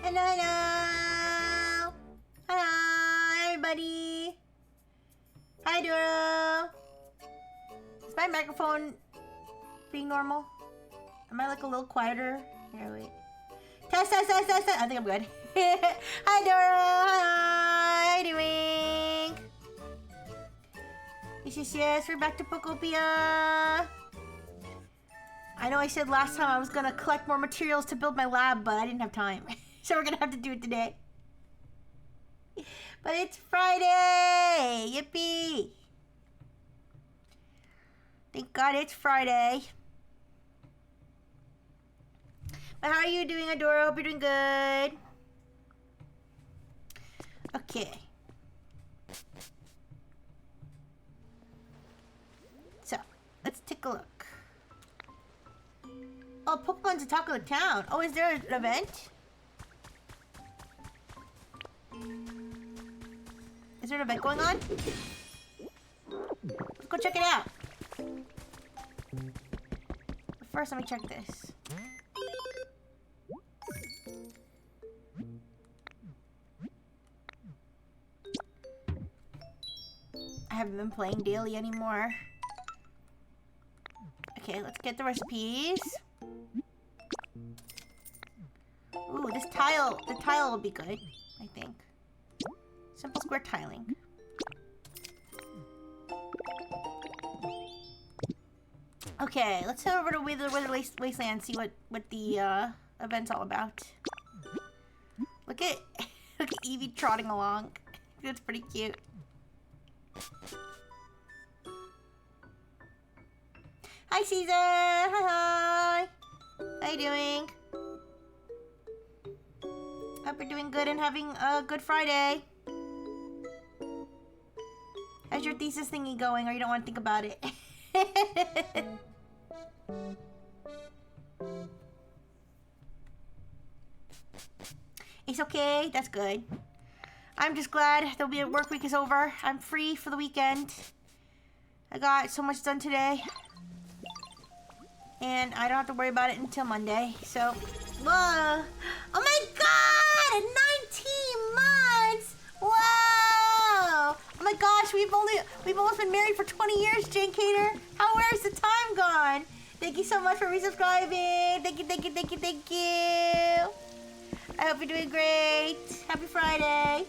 Hello, hello! Hello, everybody! Hi, Duro! Is my microphone being normal? Am I like a little quieter? Here, wait. Test, test, test, test, test! I think I'm good. Hi, Duro! How are you doing? Yes, we're back to Pokopia! I know I said last time I was gonna collect more materials to build my lab, but I didn't have time. So we're gonna have to do it today. But it's Friday! Yippee! Thank God it's Friday. But how are you doing, Adora? Hope you're doing good. Okay. So, let's take a look. Oh, Pokemon's the talk of the town. Oh, is there an event? Is there an event going on? Let's go check it out. But first, let me check this. I haven't been playing daily anymore. Okay, let's get the recipes. Ooh, the tile will be good, I think. Simple square tiling. Okay, let's head over to Wither Wasteland and see what the event's all about. Look at Eevee trotting along. That's pretty cute. Hi, Caesar. Hi. How you doing? Hope you're doing good and having a good Friday. How's your thesis thingy going, or you don't want to think about it? It's okay. That's good. I'm just glad the work week is over. I'm free for the weekend. I got so much done today. And I don't have to worry about it until Monday. So, whoa. Oh my god! 19 months! Whoa! Oh my gosh, we've almost been married for 20 years, Jane Cater. Where's the time gone? Thank you so much for resubscribing. Thank you, thank you, thank you, thank you. I hope you're doing great. Happy Friday.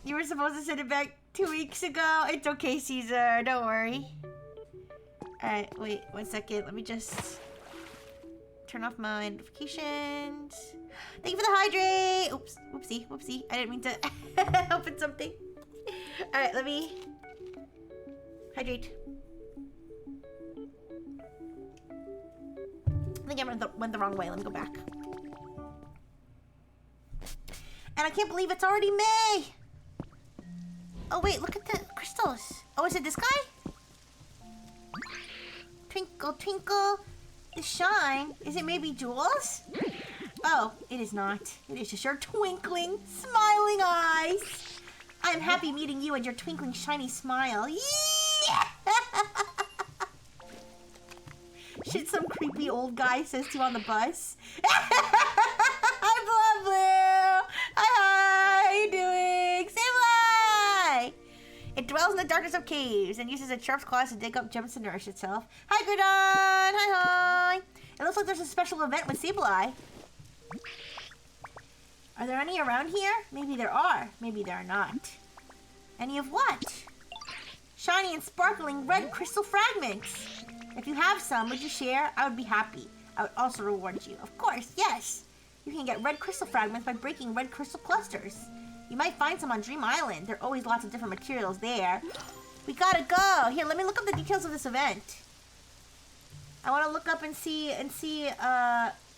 You were supposed to send it back 2 weeks ago. It's okay, Caesar. Don't worry. Alright, wait 1 second. Let me just turn off my notifications. Thank you for the hydrate. Oops, whoopsie, whoopsie. I didn't mean to open something. Alright, let me hydrate. I think I went the wrong way. Let me go back. And I can't believe it's already May. Oh wait, look at the crystals. Oh, is it this guy? Twinkle, twinkle, the shine. Is it maybe jewels? Oh, it is not. It is just your twinkling, smiling eyes. I'm happy meeting you and your twinkling, shiny smile. Yeah! Shit some creepy old guy says to you on the bus. Hi, Blue. Hi, how you doing? Say hi. It dwells in the darkness of caves and uses its sharp claws to dig up gems to nourish itself. Hi, Gridon. Hi. It looks like there's a special event with Sableye. Are there any around here? Maybe there are. Maybe there are not. Any of what? Shiny and sparkling red crystal fragments. If you have some, would you share? I would be happy. I would also reward you. Of course, yes. You can get red crystal fragments by breaking red crystal clusters. You might find some on Dream Island. There are always lots of different materials there. We gotta go. Here, let me look up the details of this event. I want to look up and see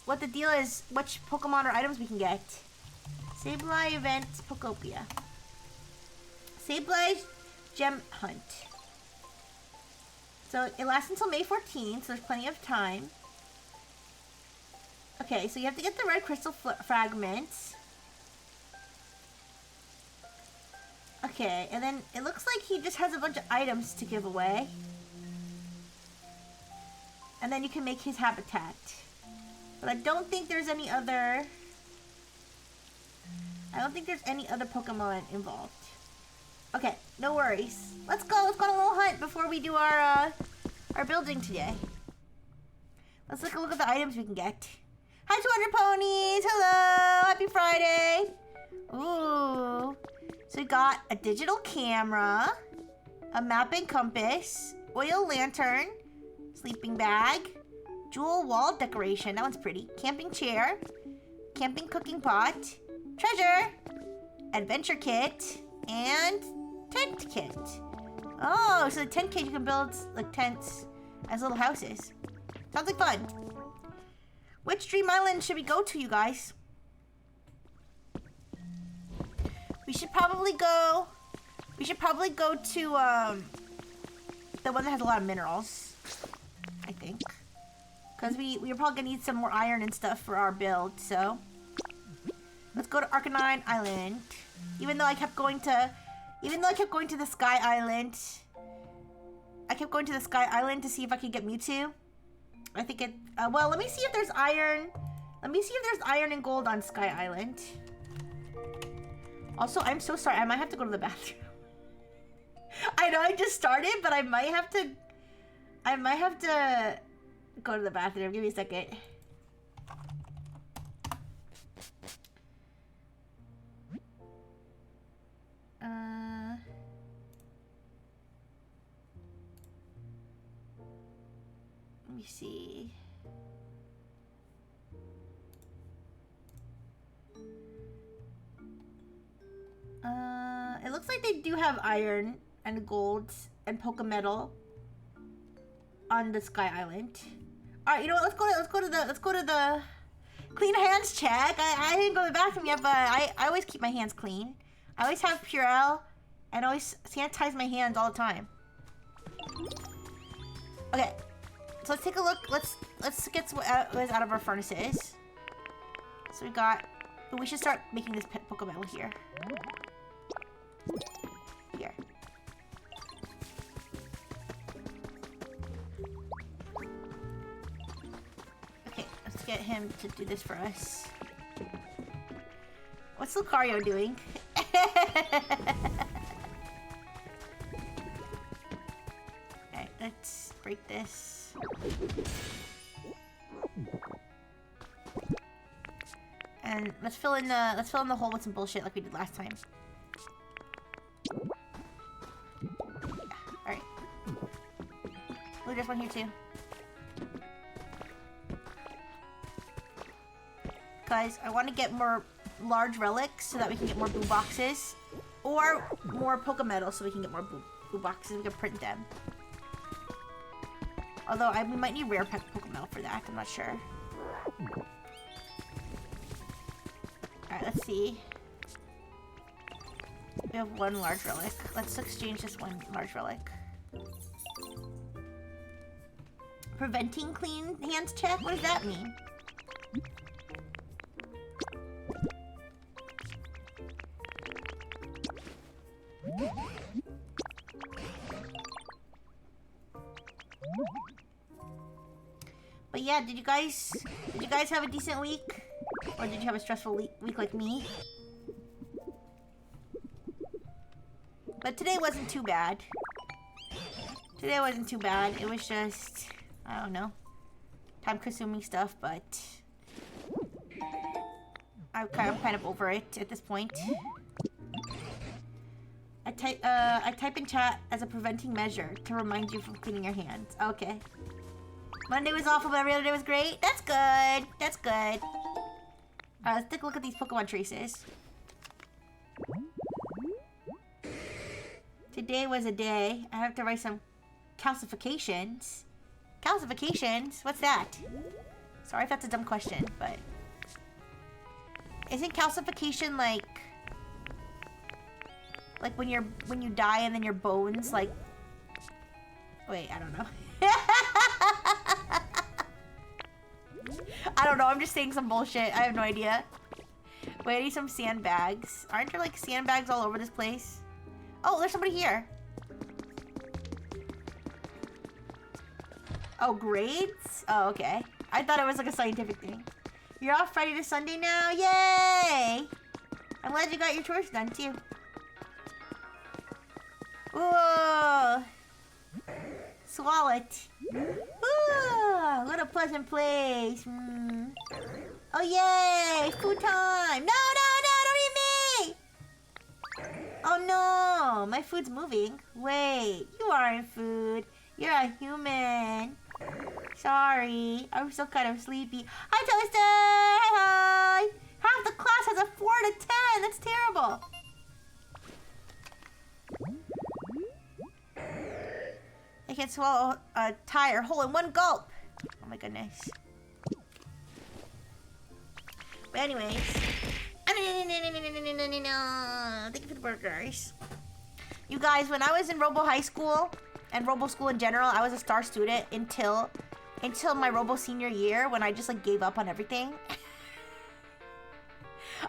what the deal is, which Pokemon or items we can get. Sableye event, Pokopia. Sableye's Gem Hunt. So it lasts until May 14th, so there's plenty of time. Okay, so you have to get the red crystal fragments. Okay, and then it looks like he just has a bunch of items to give away. And then you can make his habitat. But I don't think there's any other... I don't think there's any other Pokemon involved. Okay, no worries. Let's go on a little hunt before we do our building today. Let's take a look at the items we can get. Hi, 200 ponies. Hello. Happy Friday. Ooh. So we got a digital camera, a map and compass, oil lantern, sleeping bag, jewel wall decoration. That one's pretty. Camping chair, camping cooking pot, treasure, adventure kit, and tent kit. Oh, so the tent kit you can build like tents as little houses. Sounds like fun. Which Dream Island should we go to, you guys? We should probably go to the one that has a lot of minerals, I think. Because we're probably gonna need some more iron and stuff for our build, so let's go to Arcanine Island. Even though I kept going to the Sky Island. I kept going to the Sky Island to see if I could get Mewtwo. I think it well, let me see if there's iron. Let me see if there's iron and gold on Sky Island. Also, I'm so sorry. I might have to go to the bathroom. I know I just started, but I might have to go to the bathroom. Give me a second. Let me see. It looks like they do have iron and gold and Pokemetal on the Sky Island. All right, you know what? Let's go to the clean hands check. I didn't go to the bathroom yet, but I always keep my hands clean. I always have Purell and always sanitize my hands all the time. Okay, so let's take a look. Let's get what is out of our furnaces. So we got. We should start making this pet Pokemetal here. Here. him to do this for us. What's Lucario doing? Alright, let's break this. And let's fill in the hole with some bullshit like we did last time. Yeah, alright. Oh, there's one here too. Guys, I want to get more large relics so that we can get more boo boxes. Or more Pokemetal so we can get more boo boxes. We can print them. Although, we might need rare Pokemetal for that. I'm not sure. Alright, let's see. We have one large relic. Let's exchange this one large relic. Preventing clean hands check? What does that mean? But yeah, did you guys have a decent week? Or did you have a stressful week like me? But today wasn't too bad. Today wasn't too bad. It was just, I don't know, time-consuming stuff, but I'm kind of over it at this point. I type in chat as a preventing measure to remind you from cleaning your hands. Okay. Monday was awful, but every other day was great. That's good. That's good. Alright, let's take a look at these Pokemon traces. Today was a day. I have to write some calcifications. Calcifications? What's that? Sorry if that's a dumb question, but... Isn't calcification like when you die and then your bones like... Wait, I don't know. I don't know, I'm just saying some bullshit. I have no idea. Wait, I need some sandbags. Aren't there like sandbags all over this place? Oh, there's somebody here. Oh, grades? Oh, okay. I thought it was like a scientific thing. You're off Friday to Sunday now? Yay! I'm glad you got your chores done too. Whoa! Swallow it. Ooh, what a pleasant place. Mm. Oh, yay! Food time! No, don't eat me! Oh, no! My food's moving. Wait, you aren't food. You're a human. Sorry. I'm still kind of sleepy. Hi, Toaster! Hi! Half the class has a 4 to 10. That's terrible. I can swallow a tire whole in one gulp. Oh my goodness. But anyways. Thank you for the burgers. You guys, when I was in Robo High School and Robo School in general, I was a star student until my Robo senior year when I just like gave up on everything.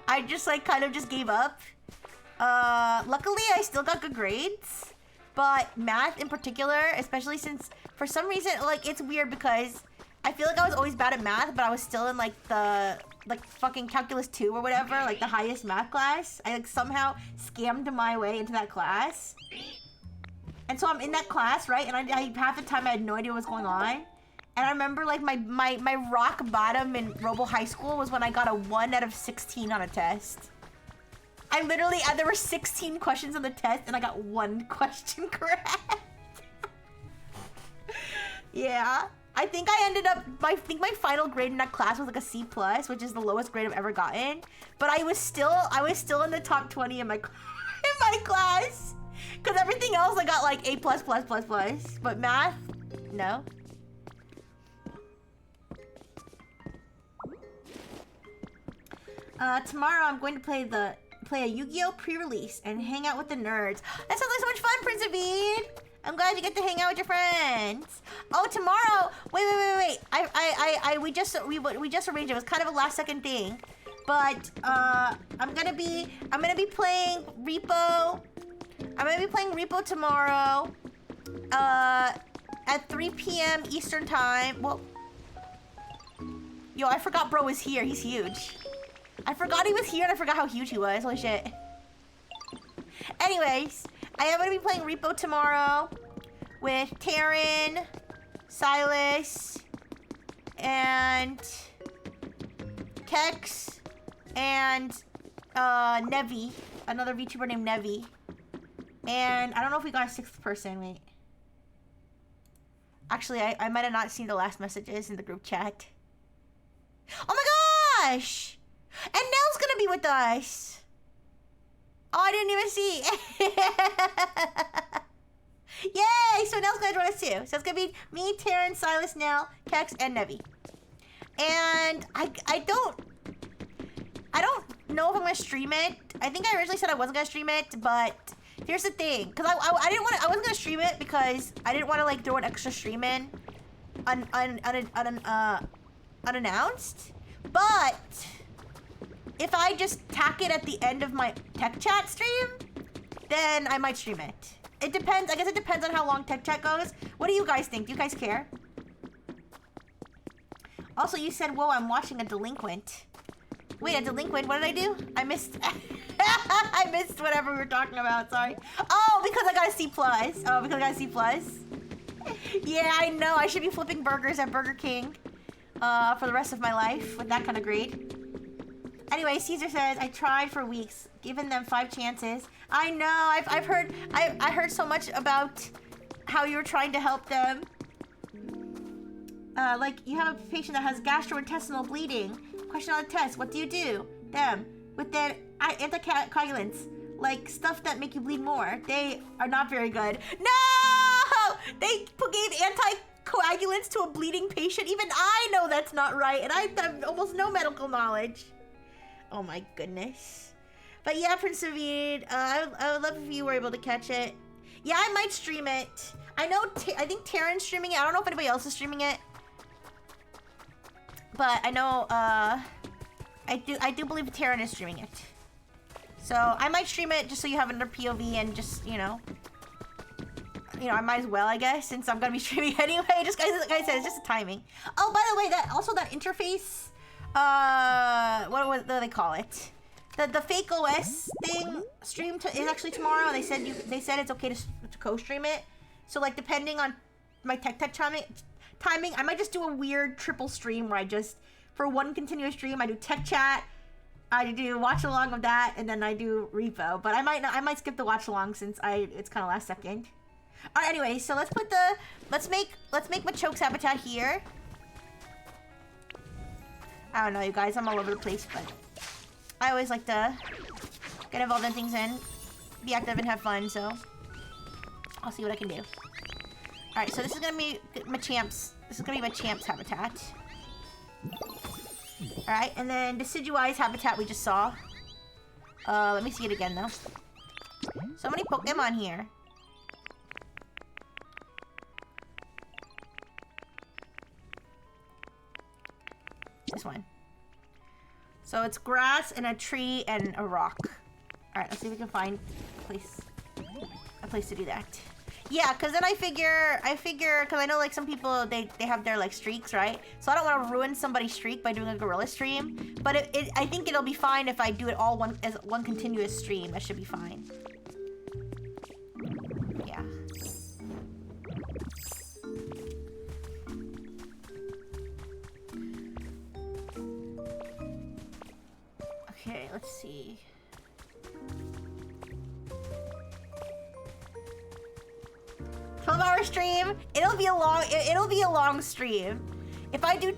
I just like kind of just gave up. Luckily I still got good grades. But math in particular, especially since for some reason, like it's weird because I feel like I was always bad at math, but I was still in like the fucking calculus 2 or whatever, like the highest math class. I like somehow scammed my way into that class. And so I'm in that class, right? And I half the time I had no idea what was going on. And I remember like my rock bottom in Robo High School was when I got a 1 out of 16 on a test. I literally, there were 16 questions on the test and I got 1 question correct. Yeah. I think I ended up, I think my final grade in that class was like a C+, which is the lowest grade I've ever gotten. But I was still in the top 20 in my class. Cause everything else I got like A++++. But math, no. Tomorrow I'm going to play a Yu-Gi-Oh! Pre-release and hang out with the nerds. That sounds like so much fun, Prince Avid! I'm glad you get to hang out with your friends. Oh, tomorrow! Wait. We just arranged it. It was kind of a last-second thing, but I'm gonna be playing Repo. I'm gonna be playing Repo tomorrow. At 3 p.m. Eastern time. Well, Yo, I forgot bro was here. He's huge. I forgot he was here and I forgot how huge he was. Holy shit. Anyways, I am going to be playing Repo tomorrow with Taryn, Silas, and Kex, and Nevi. Another VTuber named Nevi. And I don't know if we got a 6th person. Wait. Actually, I might have not seen the last messages in the group chat. Oh my gosh! And Nell's gonna be with us. Oh, I didn't even see. Yay! So Nell's gonna join us too. So it's gonna be me, Taryn, Silas, Nell, Kex, and Nevi. And I don't know if I'm gonna stream it. I think I originally said I wasn't gonna stream it, but here's the thing, because I wasn't gonna stream it because I didn't want to like throw an extra stream in unannounced. But if I just tack it at the end of my tech chat stream, then I might stream it. It depends. I guess it depends on how long tech chat goes. What do you guys think? Do you guys care? Also, you said, whoa, I'm watching a delinquent. Wait, a delinquent? What did I do? I missed... I missed whatever we were talking about, sorry. Oh, because I got a C+. Oh, because I got a C+. Yeah, I know. I should be flipping burgers at Burger King for the rest of my life with that kind of grade. Anyway, Caesar says, I tried for weeks, given them 5 chances. I know. I've heard... I heard so much about how you were trying to help them. Like, you have a patient that has gastrointestinal bleeding. Question on the test, what do you do? Them, with their anticoagulants, like stuff that make you bleed more. They are not very good. No! They gave anticoagulants to a bleeding patient. Even I know that's not right, and I have almost no medical knowledge. Oh my goodness. But yeah, Prince David, I would love if you were able to catch it. Yeah, I might stream it. I know, I think Taryn's streaming it. I don't know if anybody else is streaming it. But I know, I do believe Taryn is streaming it. So I might stream it just so you have another POV and just, you know, I might as well, I guess, since I'm gonna be streaming anyway. Just like I said, it's just a timing. Oh, by the way, that interface, what do they call it? The fake OS thing is actually tomorrow. They said it's okay to co-stream it. So like depending on my tech timing, I might just do a weird triple stream where I just, for one continuous stream, I do tech chat, I do watch along of that, and then I do repo. But I might skip the watch along since it's kind of last second. All right, anyway, so let's make Machoke's habitat here. I don't know, you guys, I'm all over the place, but I always like to get involved in things and be active and have fun, so I'll see what I can do. Alright, so this is gonna be Machamp's habitat. Alright, and then Decidueye's habitat we just saw. Let me see it again though. So many Pokemon here. This one. So it's grass and a tree and a rock. Alright, let's see if we can find a place to do that. Yeah, because then I figure, because I know like some people, they have their like streaks, right? So I don't want to ruin somebody's streak by doing a gorilla stream. But I think it'll be fine if I do it all as one continuous stream. That should be fine. Yeah. Okay, let's see. Stream. It'll be a long stream. If I do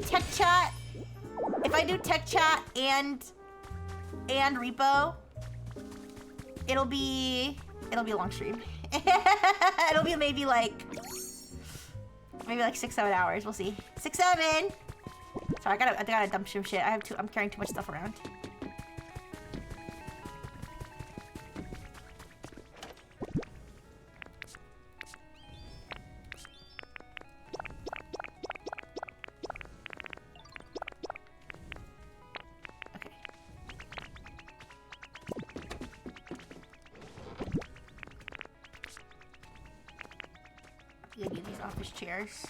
tech chat and repo, it'll be a long stream. It'll be maybe like 6-7 hours. We'll see. 6-7. Sorry, I gotta dump some shit. I'm carrying too much stuff around. Chairs.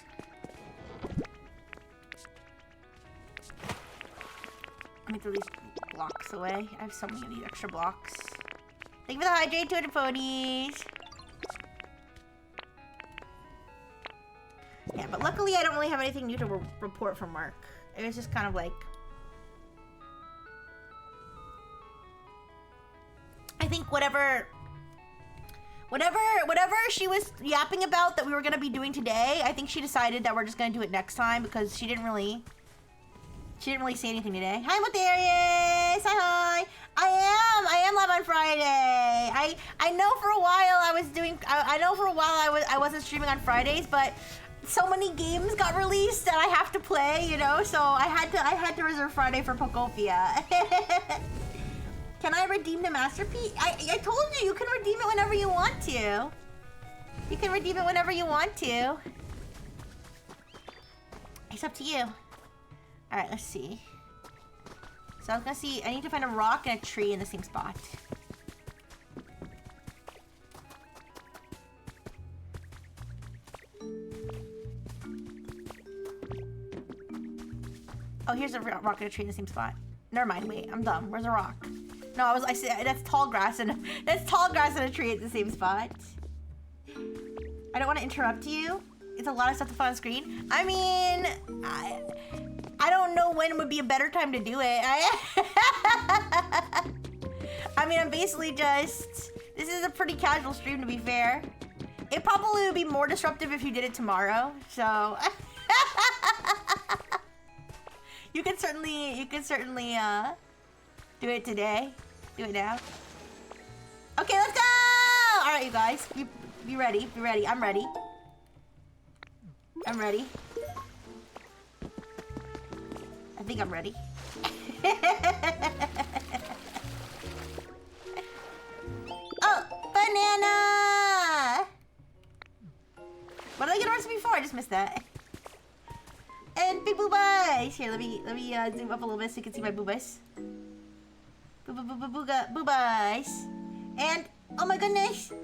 me throw these blocks away. I have so many of these extra blocks. Thank you for the hydrate, 200 ponies. Yeah, but luckily I don't really have anything new to report from work. It was just kind of like... I think whatever she was yapping about that we were going to be doing today, I think she decided that we're just going to do it next time because she didn't really say anything today. Hi, Motherius! Hi! I am live on Friday. I know for a while I wasn't streaming on Fridays, but so many games got released that I have to play, you know, so I had to reserve Friday for Pokopia. Can I redeem the masterpiece? I told you can redeem it whenever you want to. You can redeem it whenever you want to. It's up to you. Alright, let's see. So I was gonna see, I need to find a rock and a tree in the same spot. Oh, here's a rock and a tree in the same spot. Never mind, wait, I'm dumb. Where's a rock? No, I said that's tall grass and a tree at the same spot. I don't want to interrupt you. It's a lot of stuff to put on screen. I mean, I don't know when would be a better time to do it. I mean, I'm basically just... This is a pretty casual stream, to be fair. It probably would be more disruptive if you did it tomorrow, so... You can certainly do it today. Do it now. Okay, let's go! Alright, you guys. Be ready. Be ready. I'm ready. I'm ready. I think I'm ready. Oh, banana! What did I get a recipe for? I just missed that. And big boobas! Here, let me zoom up a little bit so you can see my boobas. Boobas. And oh my goodness! And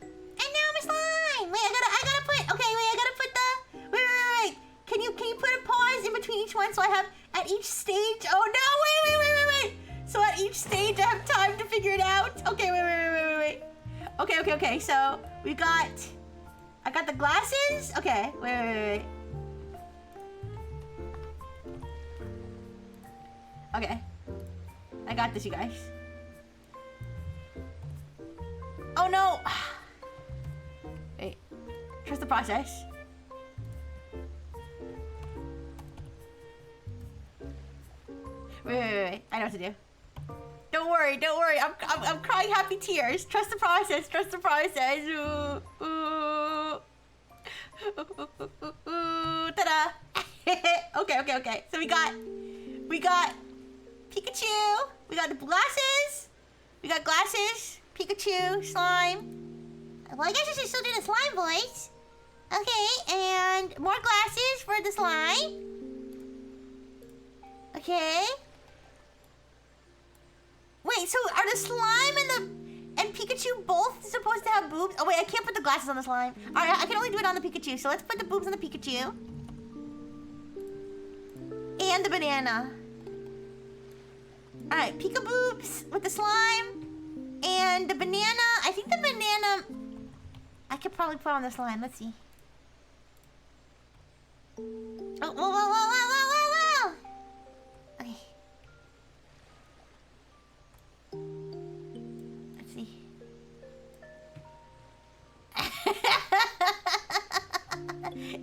now my slime! Wait, I gotta put. Okay, wait, I gotta put the. Wait. Can you put a pause in between each one so I have at each stage? Oh no! Wait. So at each stage I have time to figure it out. Okay, wait. Okay. So we got. I got the glasses. Okay, wait. Okay. I got this, you guys. Oh no! Wait. Trust the process. Wait. I know what to do. Don't worry. I'm crying happy tears. Trust the process. Ooh. Ta-da! Okay. So we got Pikachu. We got the glasses. We got glasses. Pikachu. Slime. Well, I guess I should still do the slime voice. Okay, and more glasses for the slime. Okay. Wait, so are the slime and Pikachu both supposed to have boobs? Oh wait, I can't put the glasses on the slime. Alright, I can only do it on the Pikachu. So let's put the boobs on the Pikachu. And the banana. Alright, Pika boobs with the slime. And the banana. I think the banana I could probably put on the slime. Let's see. Oh, whoa. Okay. Let's see.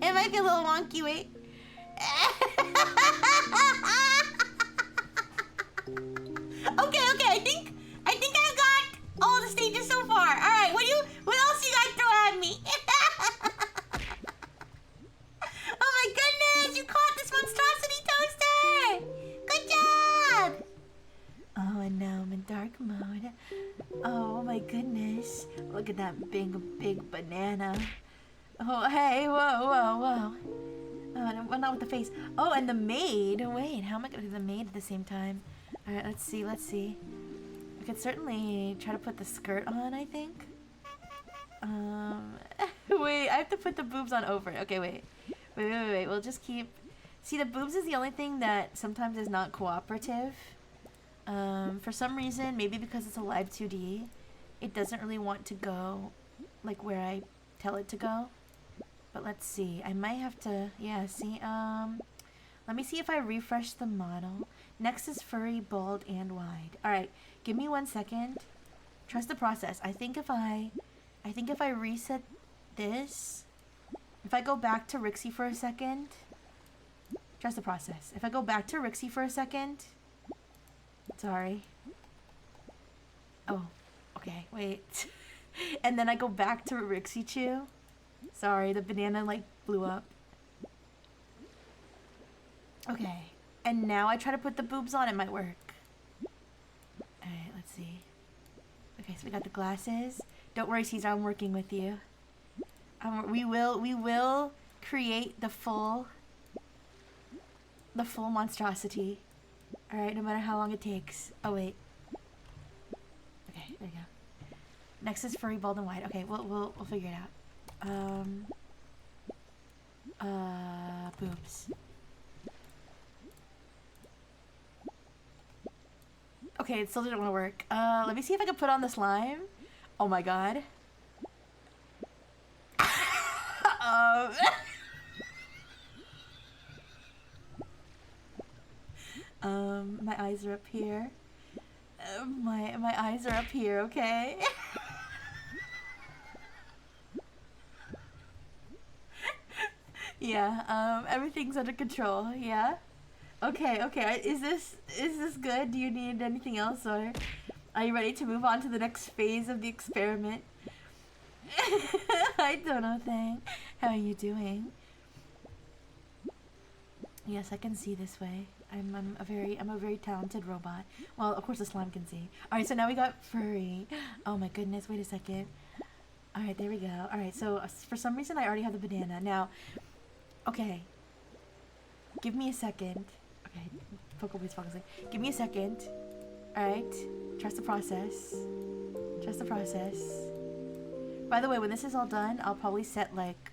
It might be a little wonky, wait. Okay, I think I got all the stages so far. Alright, what else you guys throw at me? Oh my goodness, you caught this monstrosity toaster! Good job! Oh, and now I'm in dark mode. Oh my goodness. Look at that big banana. Oh, hey, whoa. Oh, not with the face. Oh, and the maid. Wait, how am I gonna do the maid at the same time? Alright, let's see. We could certainly try to put the skirt on, I think. Wait, I have to put the boobs on over. Okay, wait. We'll just keep See, the boobs is the only thing that sometimes is not cooperative. For some reason, maybe because it's a live 2D, it doesn't really want to go like where I tell it to go. But let's see. I might have to, yeah, see, let me see if I refresh the model. Next is furry, bold, and wide. Alright, give me 1 second. Trust the process. I think if I reset this, if I go back to Rixie for a second, trust the process. If I go back to Rixie for a second, sorry. Oh, okay, wait. And then I go back to Rixie Chew. Sorry, the banana like blew up. Okay, and now I try to put the boobs on, it might work. Alright, let's see. Okay, so we got the glasses. Don't worry, Caesar, I'm working with you. We will create the full monstrosity. Alright, no matter how long it takes. Oh, wait. Okay, there you go. Next is furry, bald, and wide. Okay, we'll figure it out. Boobs. Okay, it still didn't want to work. Let me see if I can put on the slime. Oh my god. My eyes are up here. My eyes are up here, okay? Yeah, everything's under control, yeah? Okay, okay, is this good? Do you need anything else, or are you ready to move on to the next phase of the experiment? I don't know, Thang. How are you doing? Yes, I can see this way. I'm a very talented robot. Well, of course the slime can see. Alright, so now we got furry. Oh my goodness, wait a second. Alright, there we go. Alright, so for some reason I already have the banana. Now, okay. Give me a second. Okay, focus. Give me a second. Alright, trust the process. Trust the process. By the way, when this is all done, I'll probably set like...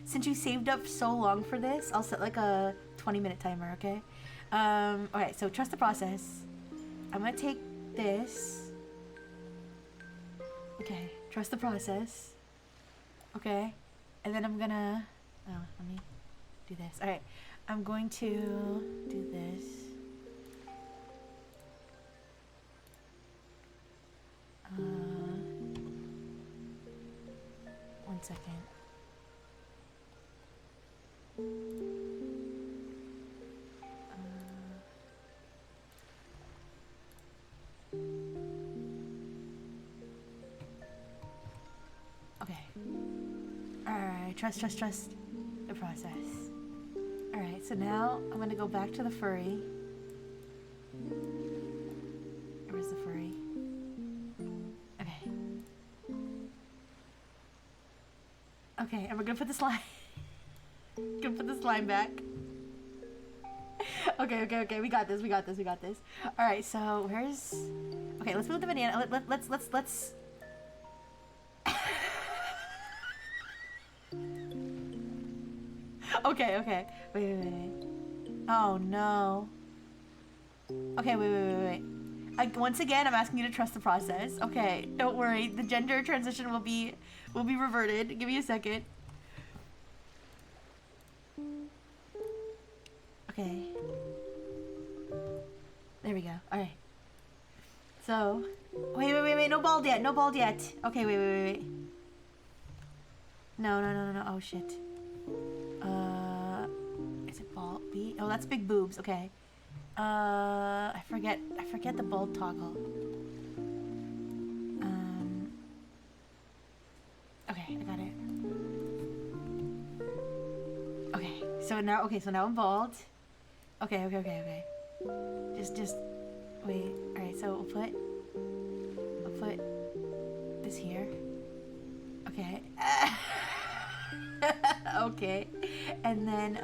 since you saved up so long for this, I'll set like a 20-minute timer, okay? Okay, so trust the process. I'm gonna take this. Okay, trust the process. Okay, and then I'm gonna... Oh, let me do this. Alright, I'm going to do this. One second. Okay. Alright, trust the process. Alright, so now I'm gonna go back to the furry. Where's the furry? Okay. Okay, and we're gonna put the slime. Gonna put the slime back. Okay, we got this. Alright, so where's... Okay, let's move the banana. Let's... Okay. Wait. Oh, no. Okay, wait. Once again, I'm asking you to trust the process. Okay, don't worry. The gender transition will be reverted. Give me a second. Okay. There we go. Alright. So... Wait. No bald yet. Okay, wait. No. Oh, shit. Is it bald? B? Oh, that's big boobs. Okay. I forget the bald toggle. Okay, I got it. So now I'm bald. Okay. Just wait. Alright, so I'll put this here. Okay. Okay. And then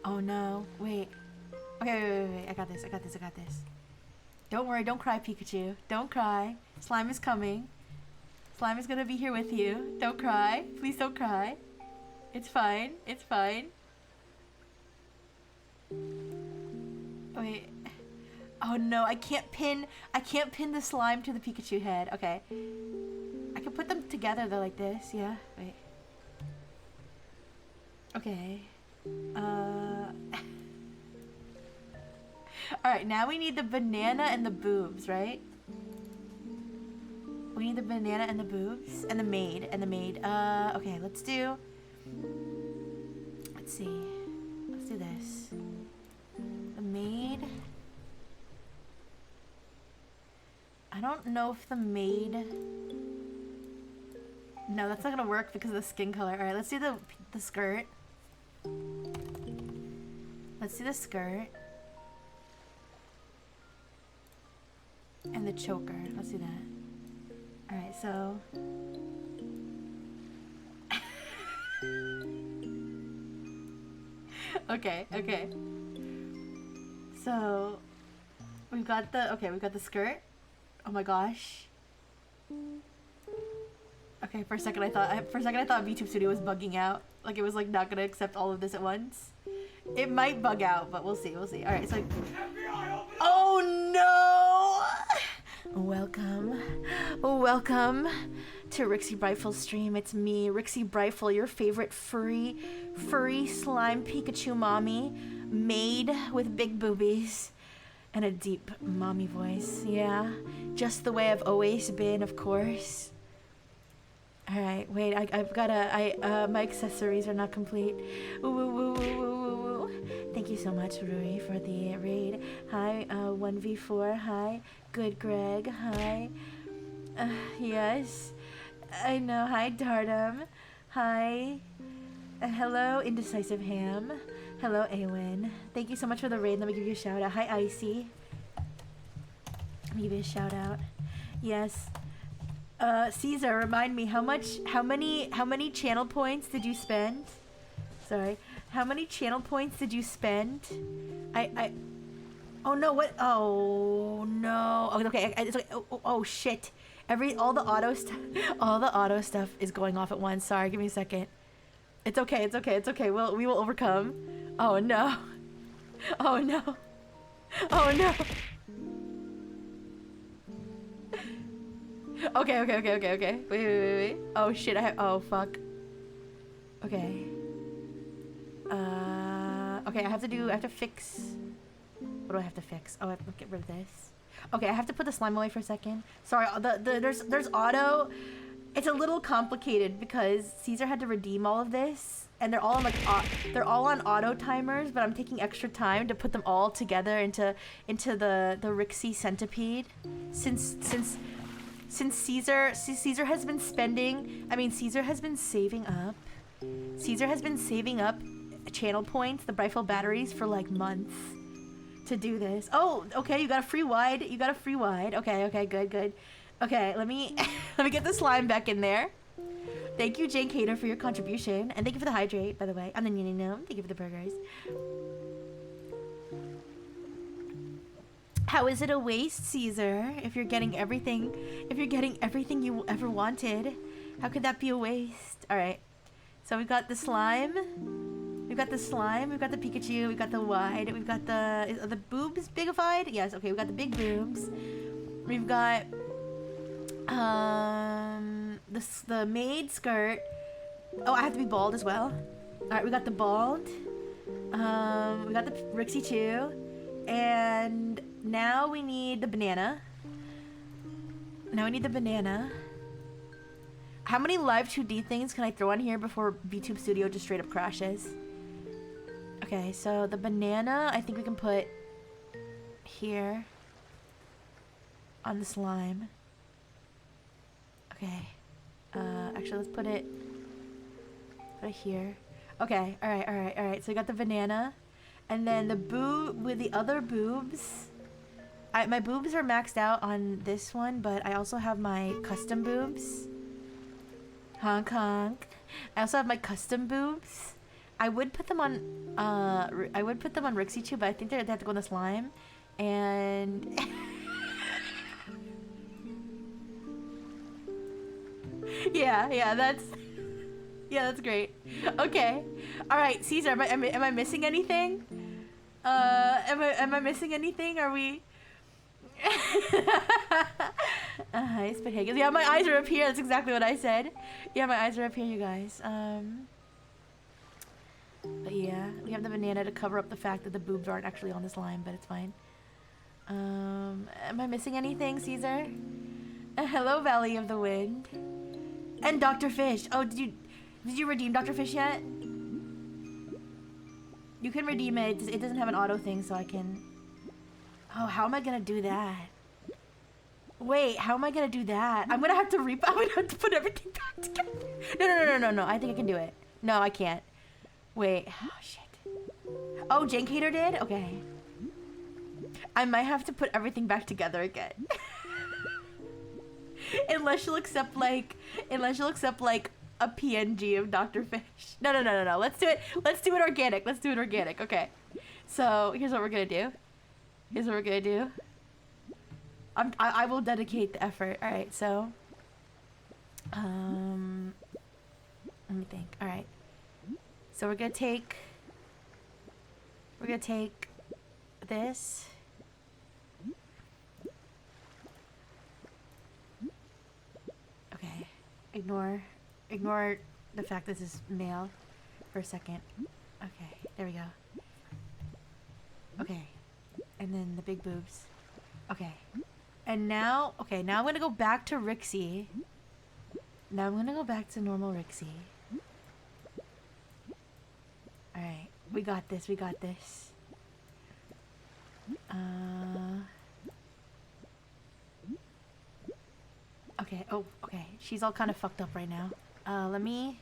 oh no. Wait. Okay, wait. I got this. Don't worry, don't cry, Pikachu. Don't cry. Slime is coming. Slime is gonna be here with you. Don't cry. Please don't cry. It's fine. It's fine. Wait. Oh no, I can't pin the slime to the Pikachu head. Okay. I can put them together though like this, yeah. Wait. Okay. Alright, now we need the banana and the boobs, right? We need the banana and the boobs and the maid. Okay, let's see. Let's do this. The maid. I don't know if the maid. No, that's not gonna work because of the skin color. Alright, let's do the skirt. Let's do the skirt. And the choker. Let's do that. Alright, so. Okay. So we've got the skirt. Oh my gosh. Okay, for a second I thought VTube Studio was bugging out. Like it was like not gonna accept all of this at once. It might bug out, but we'll see. Alright, so oh no! Welcome to Rixie Brightful's stream. It's me, Rixie Brightful, your favorite furry slime Pikachu mommy, made with big boobies and a deep mommy voice. Yeah, just the way I've always been, of course. All right, wait, I've gotta, my accessories are not complete. Woo. Thank you so much, Rui, for the raid. Hi, 1v4, hi. Good Greg, hi. Yes, I know, hi Dardum. Hi. Hello, Indecisive Ham. Hello, Awen. Thank you so much for the raid. Let me give you a shout out. Hi, Icy. Let me give you a shout out. Yes. Caesar, remind me, how many channel points did you spend? Sorry. How many channel points did you spend? Oh no, what? Oh no. Oh, okay, it's okay. Oh shit. All the auto stuff is going off at once. Sorry, give me a second. It's okay. We will overcome. Oh no. Oh no. Okay. Wait. Oh shit, oh fuck. Okay. Okay, I have to fix. What do I have to fix? Oh, I have to get rid of this. Okay, I have to put the slime away for a second. Sorry, there's auto. It's a little complicated because Caesar had to redeem all of this, and they're all on they're all on auto timers. But I'm taking extra time to put them all together into the Rixie centipede, since Caesar has been spending. I mean, Caesar has been saving up. Caesar has been saving up channel points, the Brightful batteries, for like months to do this. Oh, okay, you got a free wide. Okay, good. Okay, let me get the slime back in there. Thank you, Jane Cater, for your contribution, and thank you for the hydrate, by the way. I'm the Nini Gnome. Thank you for the burgers. How is it a waste, Caesar? If you're getting everything you ever wanted, how could that be a waste? All right, so we've got the slime. We've got the Pikachu, we've got the wide, we've got are the boobs bigified? Yes, okay, we've got the big boobs. We've got the maid skirt. Oh, I have to be bald as well. Alright, we got the bald. We got the Rixie Chew. And now we need the banana. How many live 2D things can I throw on here before VTube Studio just straight up crashes? Okay, so the banana, I think we can put here on the slime. Okay. Actually, let's put it here. Okay, alright. So we got the banana. And then with the other boobs. My boobs are maxed out on this one, but I also have my custom boobs. Honk honk. I also have my custom boobs. I would put them on Rixie too, but I think they have to go in the slime. And Yeah, that's great. Okay. All right, Caesar, am I missing anything? Am I missing anything? Are we? It's been Higgins. Yeah, my eyes are up here. That's exactly what I said. Yeah, my eyes are up here, you guys. But yeah, we have the banana to cover up the fact that the boobs aren't actually on this line, but it's fine. Am I missing anything, Caesar? Hello, Valley of the Wind. And Dr. Fish. Oh, did you redeem Dr. Fish yet? You can redeem it. It doesn't have an auto thing, so I can... Oh, how am I gonna do that? Wait, how am I gonna do that? I'm gonna have to put everything back together. No. I think I can do it. No, I can't. Wait. Oh, shit. Oh, Jankater did? Okay. I might have to put everything back together again. Unless you'll accept like a PNG of Dr. Fish. No. Let's do it organic. Okay. So here's what we're gonna do. I will dedicate the effort. All right. So, let me think. All right. So we're gonna take this. Okay. Ignore the fact this is male for a second. Okay, there we go. Okay. And then the big boobs. Okay. And now, now I'm gonna go back to Rixie. Now I'm gonna go back to normal Rixie. Alright, we got this. Okay, okay. She's all kind of fucked up right now. Let me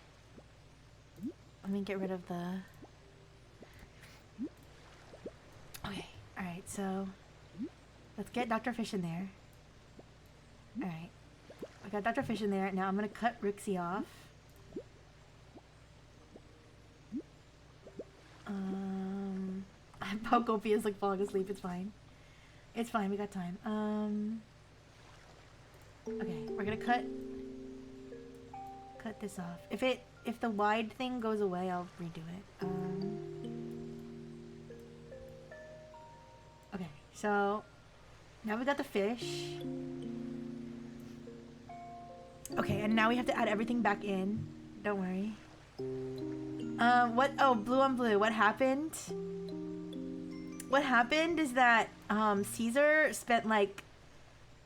get rid of the... Okay, alright, so... Let's get Dr. Fish in there. Alright. I got Dr. Fish in there. Now I'm gonna cut Rixie off. Pokopia is like falling asleep. It's fine. We got time. Okay, we're gonna cut this off. If the wide thing goes away, I'll redo it. Okay, so now we got the fish. Okay, and now we have to add everything back in. Don't worry. What? Oh, blue on blue. What happened? What happened is that Caesar spent like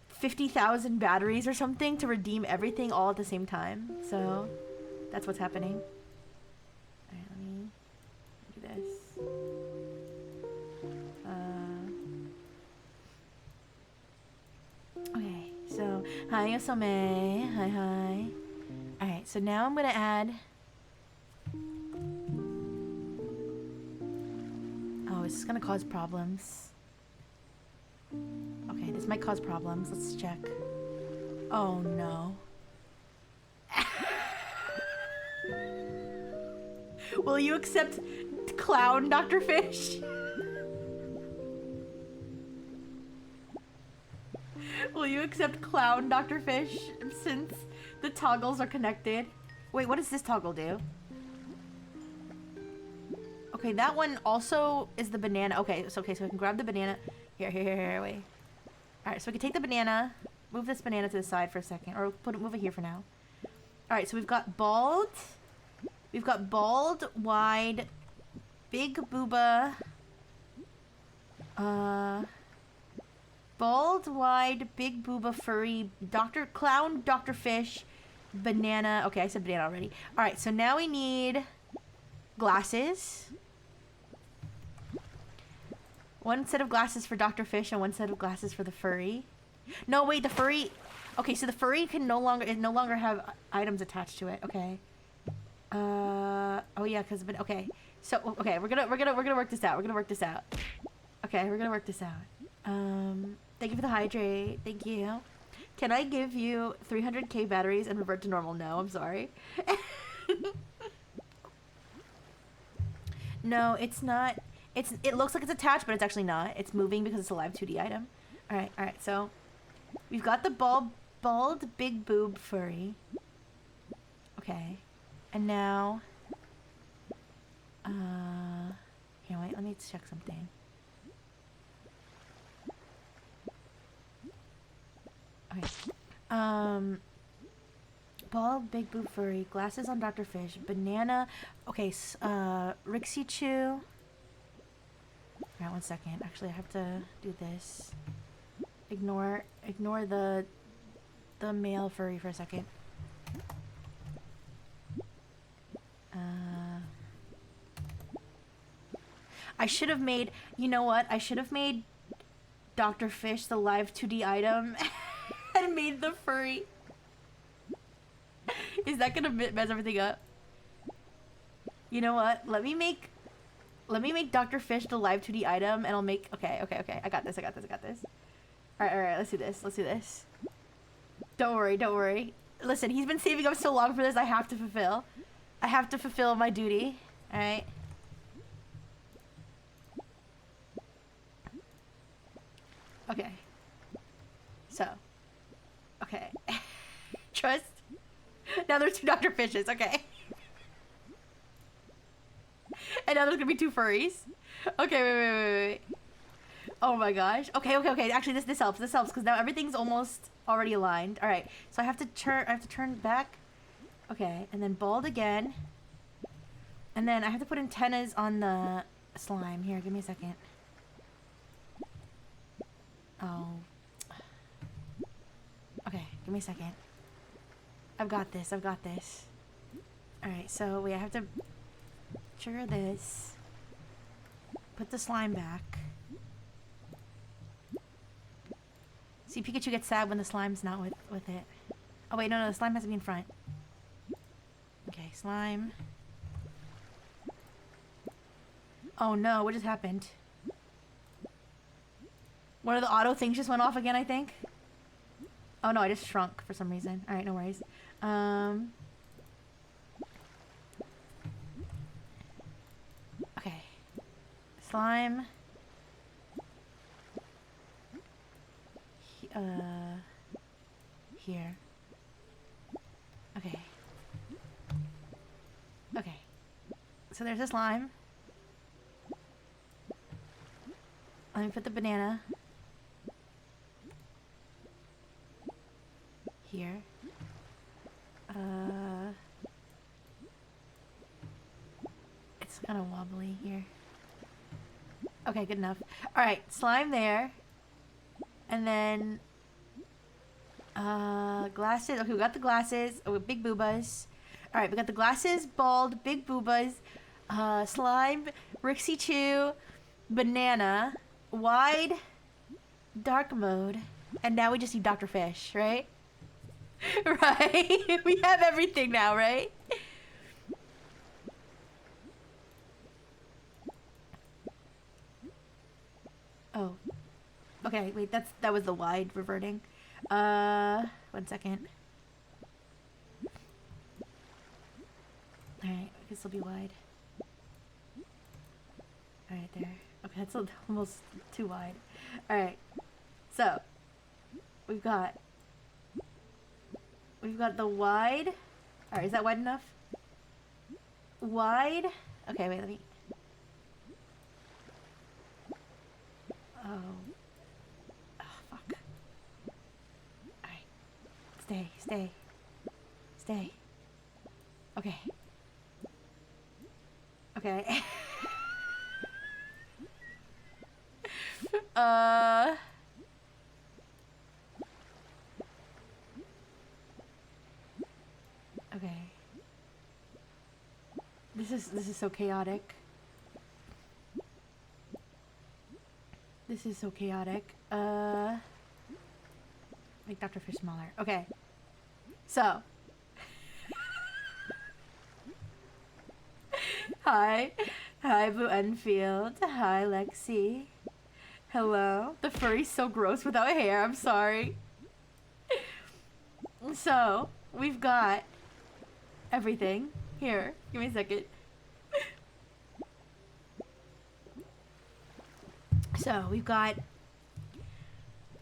50,000 batteries or something to redeem everything all at the same time. So that's what's happening. Alright, let me do this. Okay, so hi Yosome. Hi. Alright, so now I'm gonna add... Oh, is this gonna cause problems? Okay, this might cause problems. Let's check. Oh no. Will you accept clown, Dr. Fish? Will you accept clown, Dr. Fish, since the toggles are connected? Wait, what does this toggle do? Okay, that one also is the banana. Okay, so we can grab the banana. Here, wait. Alright, so we can take the banana, move this banana to the side for a second, or move it here for now. Alright, so we've got bald, wide, big booba, bald, wide, big booba, furry, clown, Dr. Fish, banana. Okay, I said banana already. Alright, so now we need glasses. One set of glasses for Dr. Fish and one set of glasses for the furry. No, wait, the furry... Okay, so the furry can no longer have items attached to it. Okay. Oh yeah, because... Okay. So, okay, we're gonna work this out. Okay, we're gonna work this out. Thank you for the hydrate. Thank you. Can I give you 300k batteries and revert to normal? No, I'm sorry. No, it's not... It looks like it's attached, but it's actually not. It's moving because it's a live 2D item. Alright, so we've got the bald big boob furry. Okay. And now... Here, wait, let me check something. Okay. Bald, big boob furry, glasses on Dr. Fish, banana. Okay, Rixie Chew. Alright, 1 second. Actually, I have to do this. Ignore the male furry for a second. I should have made, you know what? I should have made Dr. Fish the live 2D item and made the furry. Is that gonna mess everything up? You know what? Let me make Dr. Fish the live 2D item, and I'll make... Okay. I got this. Alright, let's do this. Don't worry. Listen, he's been saving up so long for this, I have to fulfill my duty. Alright. Okay. So. Okay. Trust. Now there's 2 Dr. Fishes, okay. And now there's gonna be 2 furries. Okay, wait. Oh my gosh. Okay. Actually, this helps. This helps because now everything's almost already aligned. All right. So I have to turn back. Okay, and then bald again. And then I have to put antennas on the slime. Here, give me a second. Oh. Okay, give me a second. I've got this. All right. So I have to trigger this. Put the slime back. See, Pikachu gets sad when the slime's not with it. Oh wait, no, the slime has to be in front. Okay, slime. Oh no, what just happened? One of the auto things just went off again, I think. Oh no, I just shrunk for some reason. Alright, no worries. Okay. Slime. Here. Okay. So there's a slime. Let me put the banana here. It's kind of wobbly here. Okay, good enough. All right, slime there. And then glasses. Okay, we got the glasses. Oh, big boobas. All right, we got the glasses, bald, big boobas, slime, Rixie Chew, banana, wide, dark mode, and now we just need Dr. Fish, right? Right? We have everything now, right? Oh. Okay, wait, that was the wide reverting. 1 second. Alright, this will be wide. Alright, there. Okay, that's almost too wide. Alright. So, we've got the wide. Alright, is that wide enough? Wide. Okay, wait, let me... Oh. Fuck. Alright. Stay. Okay. Okay. Okay. This is so chaotic. This is so chaotic. Make Dr. Fish smaller. Okay. So. Hi, Blue Enfield. Hi, Lexi. Hello. The furry's so gross without hair. I'm sorry. So, we've got everything. Here, give me a second. So, we've got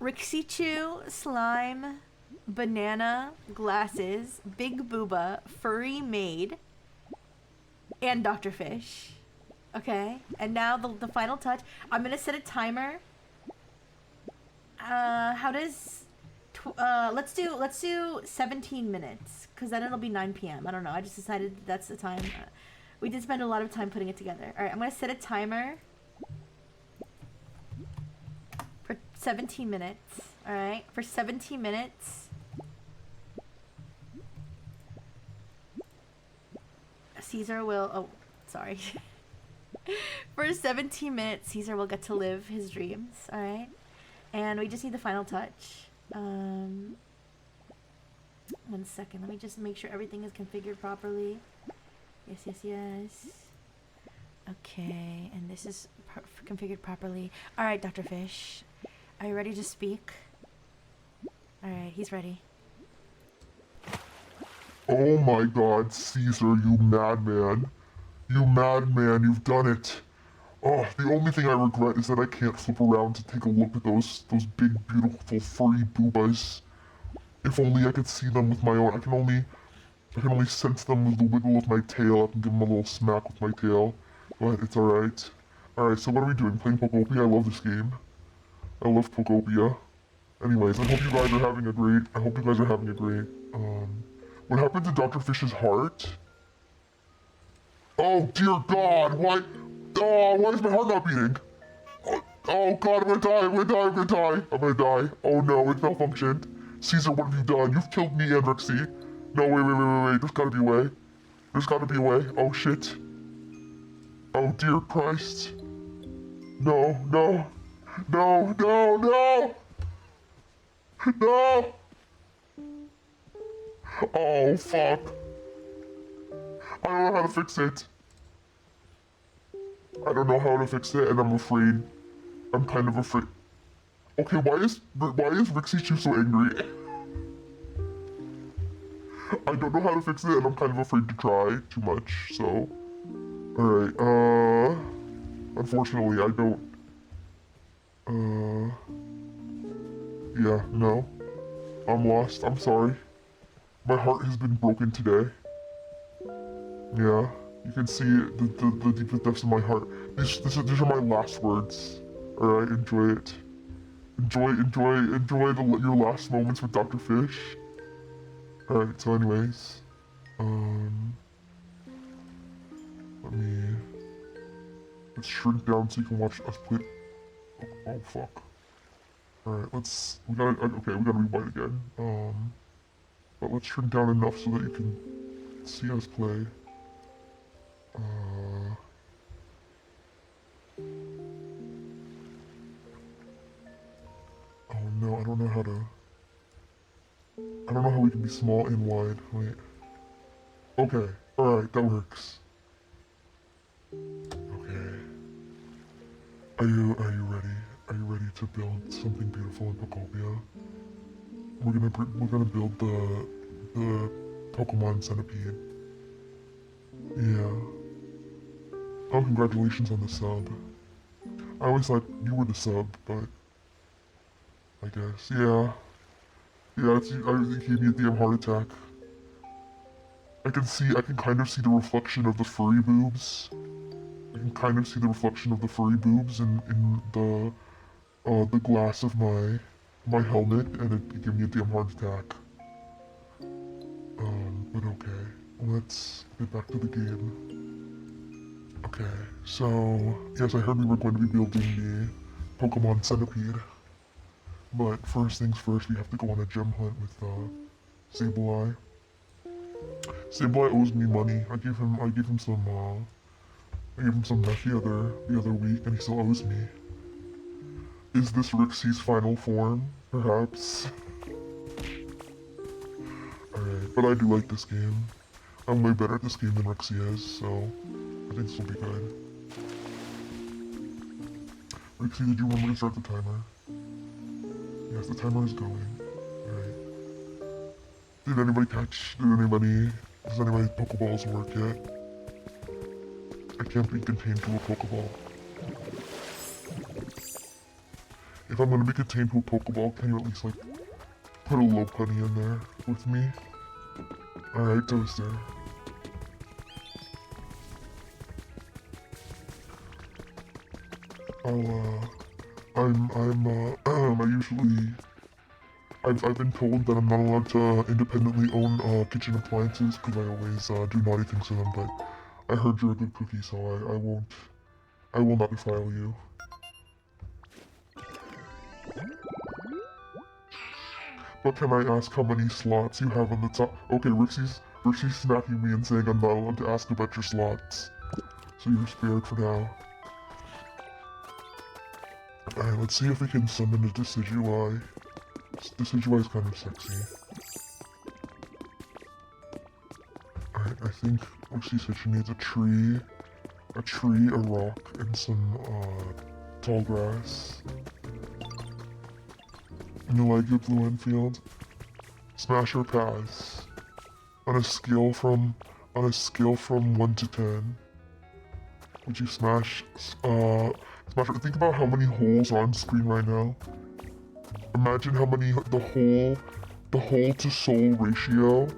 Rixie Chew, slime, banana, glasses, big booba, furry maid, and Dr. Fish. Okay, and now the final touch. I'm gonna set a timer. How does... let's do 17 minutes, because then it'll be 9 p.m. I don't know, I just decided that's the time. We did spend a lot of time putting it together. Alright, I'm gonna set a timer for 17 minutes. Alright, for 17 minutes. Caesar will... Oh, sorry. For 17 minutes, Caesar will get to live his dreams. Alright? And we just need the final touch. 1 second. Let me just make sure everything is configured properly. Yes. Okay, and this is configured properly. Alright, Dr. Fish. Are you ready to speak? Alright, he's ready. Oh my god, Caesar, you madman. You madman, you've done it. Oh, the only thing I regret is that I can't flip around to take a look at those big, beautiful, furry boobas. If only I could see them with my own. I can only sense them with the wiggle of my tail. I can give them a little smack with my tail. But it's alright. Alright, so what are we doing? Playing Pokopia? I love this game. I love Pokopia. Anyways, I hope you guys are having a great... What happened to Dr. Fish's heart? Oh dear god, why... Oh, why is my heart not beating? Oh god, I'm gonna die. Oh no, it malfunctioned. Caesar, what have you done? You've killed me and Rixie. No, wait. There's gotta be a way. Oh shit. Oh dear Christ. No. Oh fuck. I don't know how to fix it. And I'm afraid. I'm kind of afraid. Okay, why is Rixie Chew so angry? I don't know how to fix it, and I'm kind of afraid to try too much, so... Alright, unfortunately, I don't... Yeah, no. I'm lost, I'm sorry. My heart has been broken today. Yeah, you can see the deepest depths of my heart. These are my last words. Alright, enjoy it. Enjoy your last moments with Dr. Fish. Alright, so anyways, let's shrink down so you can watch us play. Oh fuck. Alright, we gotta rewind again. But let's shrink down enough so that you can see us play. Oh no, I don't know how we can be small and wide. Wait. Okay. Alright, that works. Okay. Are you ready? Are you ready to build something beautiful in Pokopia? We're gonna build the Pokemon Centipede. Yeah. Oh, congratulations on the sub. I always thought you were the sub, but I guess, yeah. Yeah, it gave me a damn heart attack. I can kind of see the reflection of the furry boobs. In the glass of my helmet, and it gave me a damn heart attack. But okay. Let's get back to the game. Okay, so, yes, I heard we were going to be building the Pokemon Centipede. But first things first, we have to go on a gem hunt with, Sableye. Sableye owes me money. I gave him some meth the other week, and he still owes me. Is this Rixie's final form? Perhaps? Alright, but I do like this game. I'm way better at this game than Rixie is, so I think this will be good. Rixie, did you remember to start the timer? Yes, the timer is going. Alright. Does anybody's Pokeballs work yet? I can't be contained to a Pokeball. If I'm gonna be contained to a Pokeball, can you at least, like, put a low penny in there with me. Alright, Toaster. I've been told that I'm not allowed to independently own kitchen appliances because I always do naughty things to them, but I heard you're a good cookie, so I will not defile you. But can I ask how many slots you have on the top? Okay, Rixie's snapping me and saying I'm not allowed to ask about your slots. So you're spared for now. Alright, let's see if we can summon a Decidueye. Decidueye is kind of sexy. Alright, I think Rixie said she needs a tree, a rock, and some tall grass. You like it, Blue Enfield? Smash or pass? On a scale from 1 to 10, would you smash? Smash. Think about how many holes are on screen right now. Imagine how many the hole to soul ratio.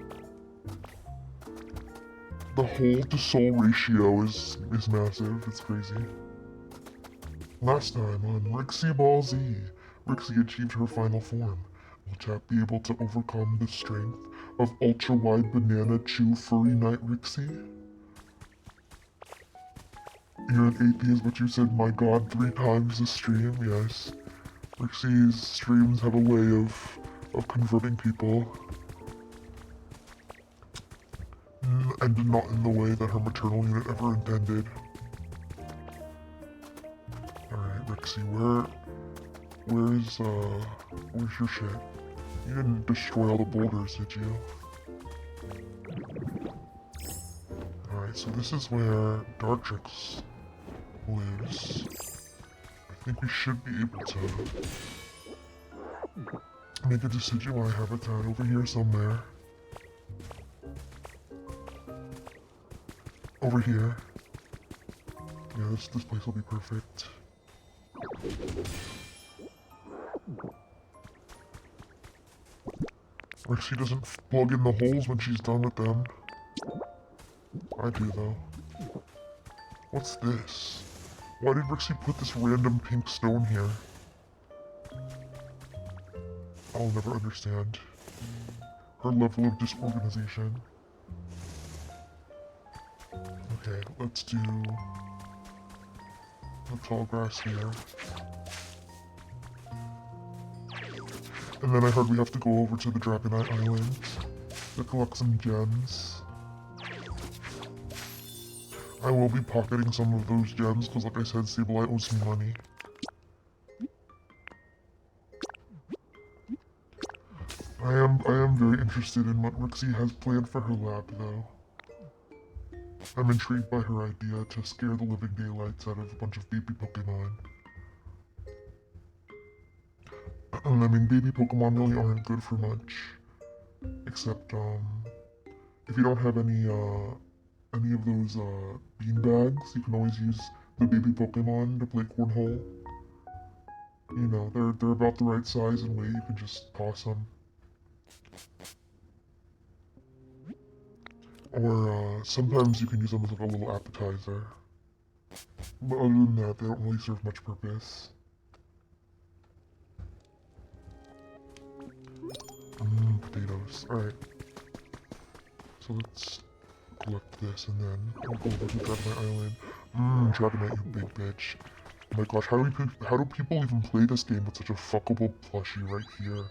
The hole to soul ratio is massive. It's crazy. Last time on Rixie Ball Z, Rixie achieved her final form. Will Chat be able to overcome the strength of ultra-wide banana chew furry knight Rixie? You're an atheist, but you said my god 3 times this stream, yes. Rixie's streams have a way of converting people. And not in the way that her maternal unit ever intended. Alright, Rixie, where's your shit? You didn't destroy all the boulders, did you? Alright, so this is where Dartrix lives. I think we should be able to make a Decidueye habitat over here somewhere. Over here. Yeah, this place will be perfect. Like she doesn't plug in the holes when she's done with them. I do though. What's this? Why did Rixie put this random pink stone here? I'll never understand her level of disorganization. Okay, let's do the tall grass here. And then I heard we have to go over to the Dragonite Island to collect some gems. I will be pocketing some of those gems because, like I said, Sableye owes me money. I am very interested in what Rixie has planned for her lab, though. I'm intrigued by her idea to scare the living daylights out of a bunch of baby Pokemon. I mean, baby Pokemon really aren't good for much. Except, if you don't have any of those, beanbags, you can always use the baby Pokemon to play cornhole. You know, they're about the right size and weight, you can just toss them. Or, sometimes you can use them as like a little appetizer. But other than that, they don't really serve much purpose. Potatoes. Alright. So let's collect this and then we'll go over to Dragonite Island. Dragonite, you big bitch. Oh my gosh, how do people even play this game with such a fuckable plushie right here?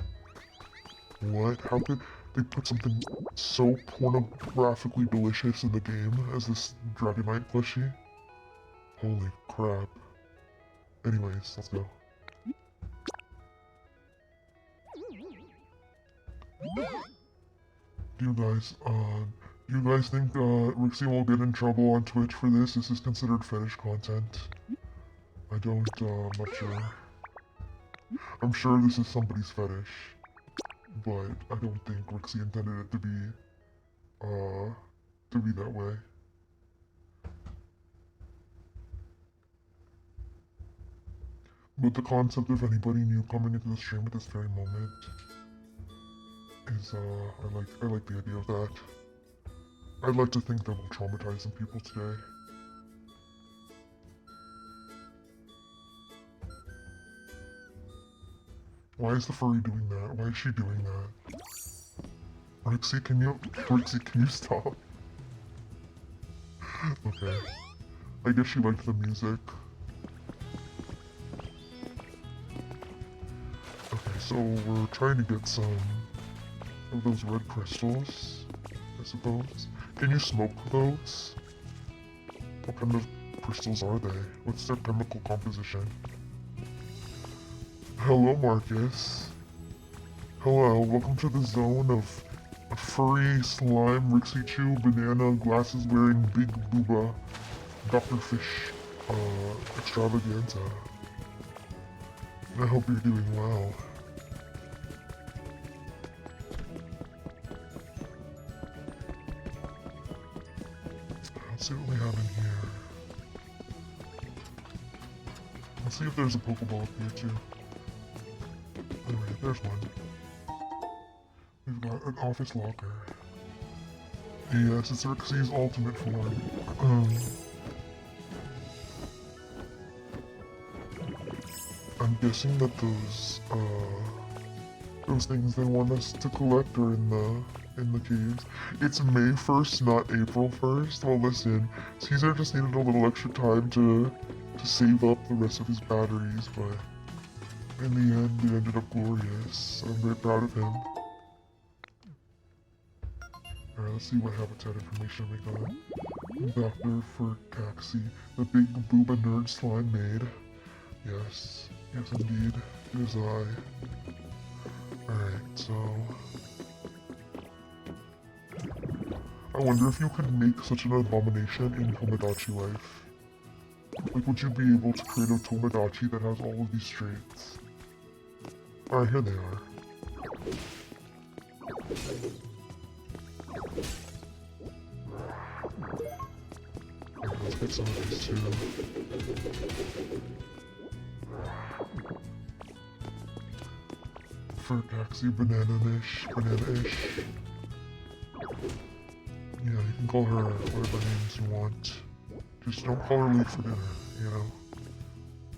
What? How could they put something so pornographically delicious in the game as this Dragonite plushie? Holy crap. Anyways, let's go. Do you guys think, Rixie will get in trouble on Twitch for this? This is considered fetish content. I don't, I'm not sure. I'm sure this is somebody's fetish. But I don't think Rixie intended it to be that way. But the concept of anybody new coming into the stream at this very moment is I like the idea of that. I'd like to think that we'll traumatize some people today. Why is the furry doing that? Why is she doing that? Rixie, can you stop? Okay. I guess she liked the music. Okay, so we're trying to get some of those red crystals, I suppose. Can you smoke those? What kind of crystals are they? What's their chemical composition? Hello, Marcus. Hello, welcome to the zone of a furry, slime, Rixie Chew, banana, glasses wearing, big booba, Dr. Fish, extravaganza. I hope you're doing well. Let's see what we have in here. Let's see if there's a Pokeball up here too. Alright, there's one. We've got an office locker. Yes, it's Rixie's ultimate form. I'm guessing that those things they want us to collect are in the caves. It's May 1st, not April 1st. Well, listen, Caesar just needed a little extra time to save up the rest of his batteries, but in the end, it ended up glorious. I'm very proud of him. Alright, let's see what habitat information we got. Dr. Furcaxi, the big booba nerd slime maid. Yes, yes indeed, it is I. Alright, so... I wonder if you could make such an abomination in Tomodachi life. Like, would you be able to create a Tomodachi that has all of these traits? Alright, here they are. Alright, let's get some of these too. Furcaxi, banana-ish. Yeah, you can call her whatever names you want. Just don't call her late for dinner, you know?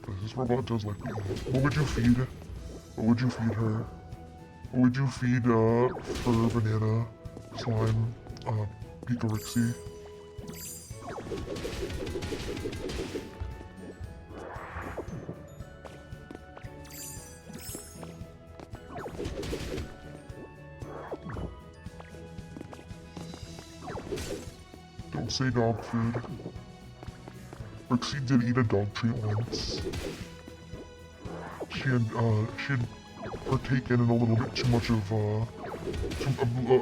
Because this robot does like to eat. What would you feed? What would you feed her? What would you feed, Fur, Banana, Slime, Picorixie? Don't say dog food. Rixie did eat a dog treat once. She had partaken in a little bit too much of,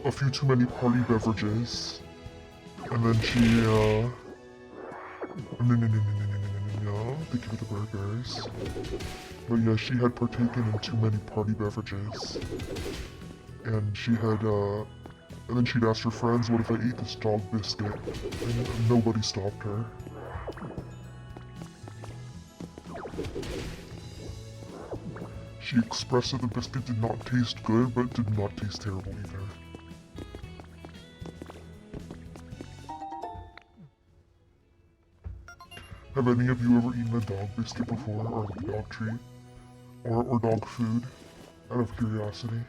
a few too many party beverages. And then she, no, thank you for the burgers. But yeah, she had partaken in too many party beverages. And she had, and then she'd asked her friends, what if I ate this dog biscuit? And nobody stopped her. She expressed that the biscuit did not taste good, but did not taste terrible either. Have any of you ever eaten a dog biscuit before, or like a dog treat? Or dog food, out of curiosity?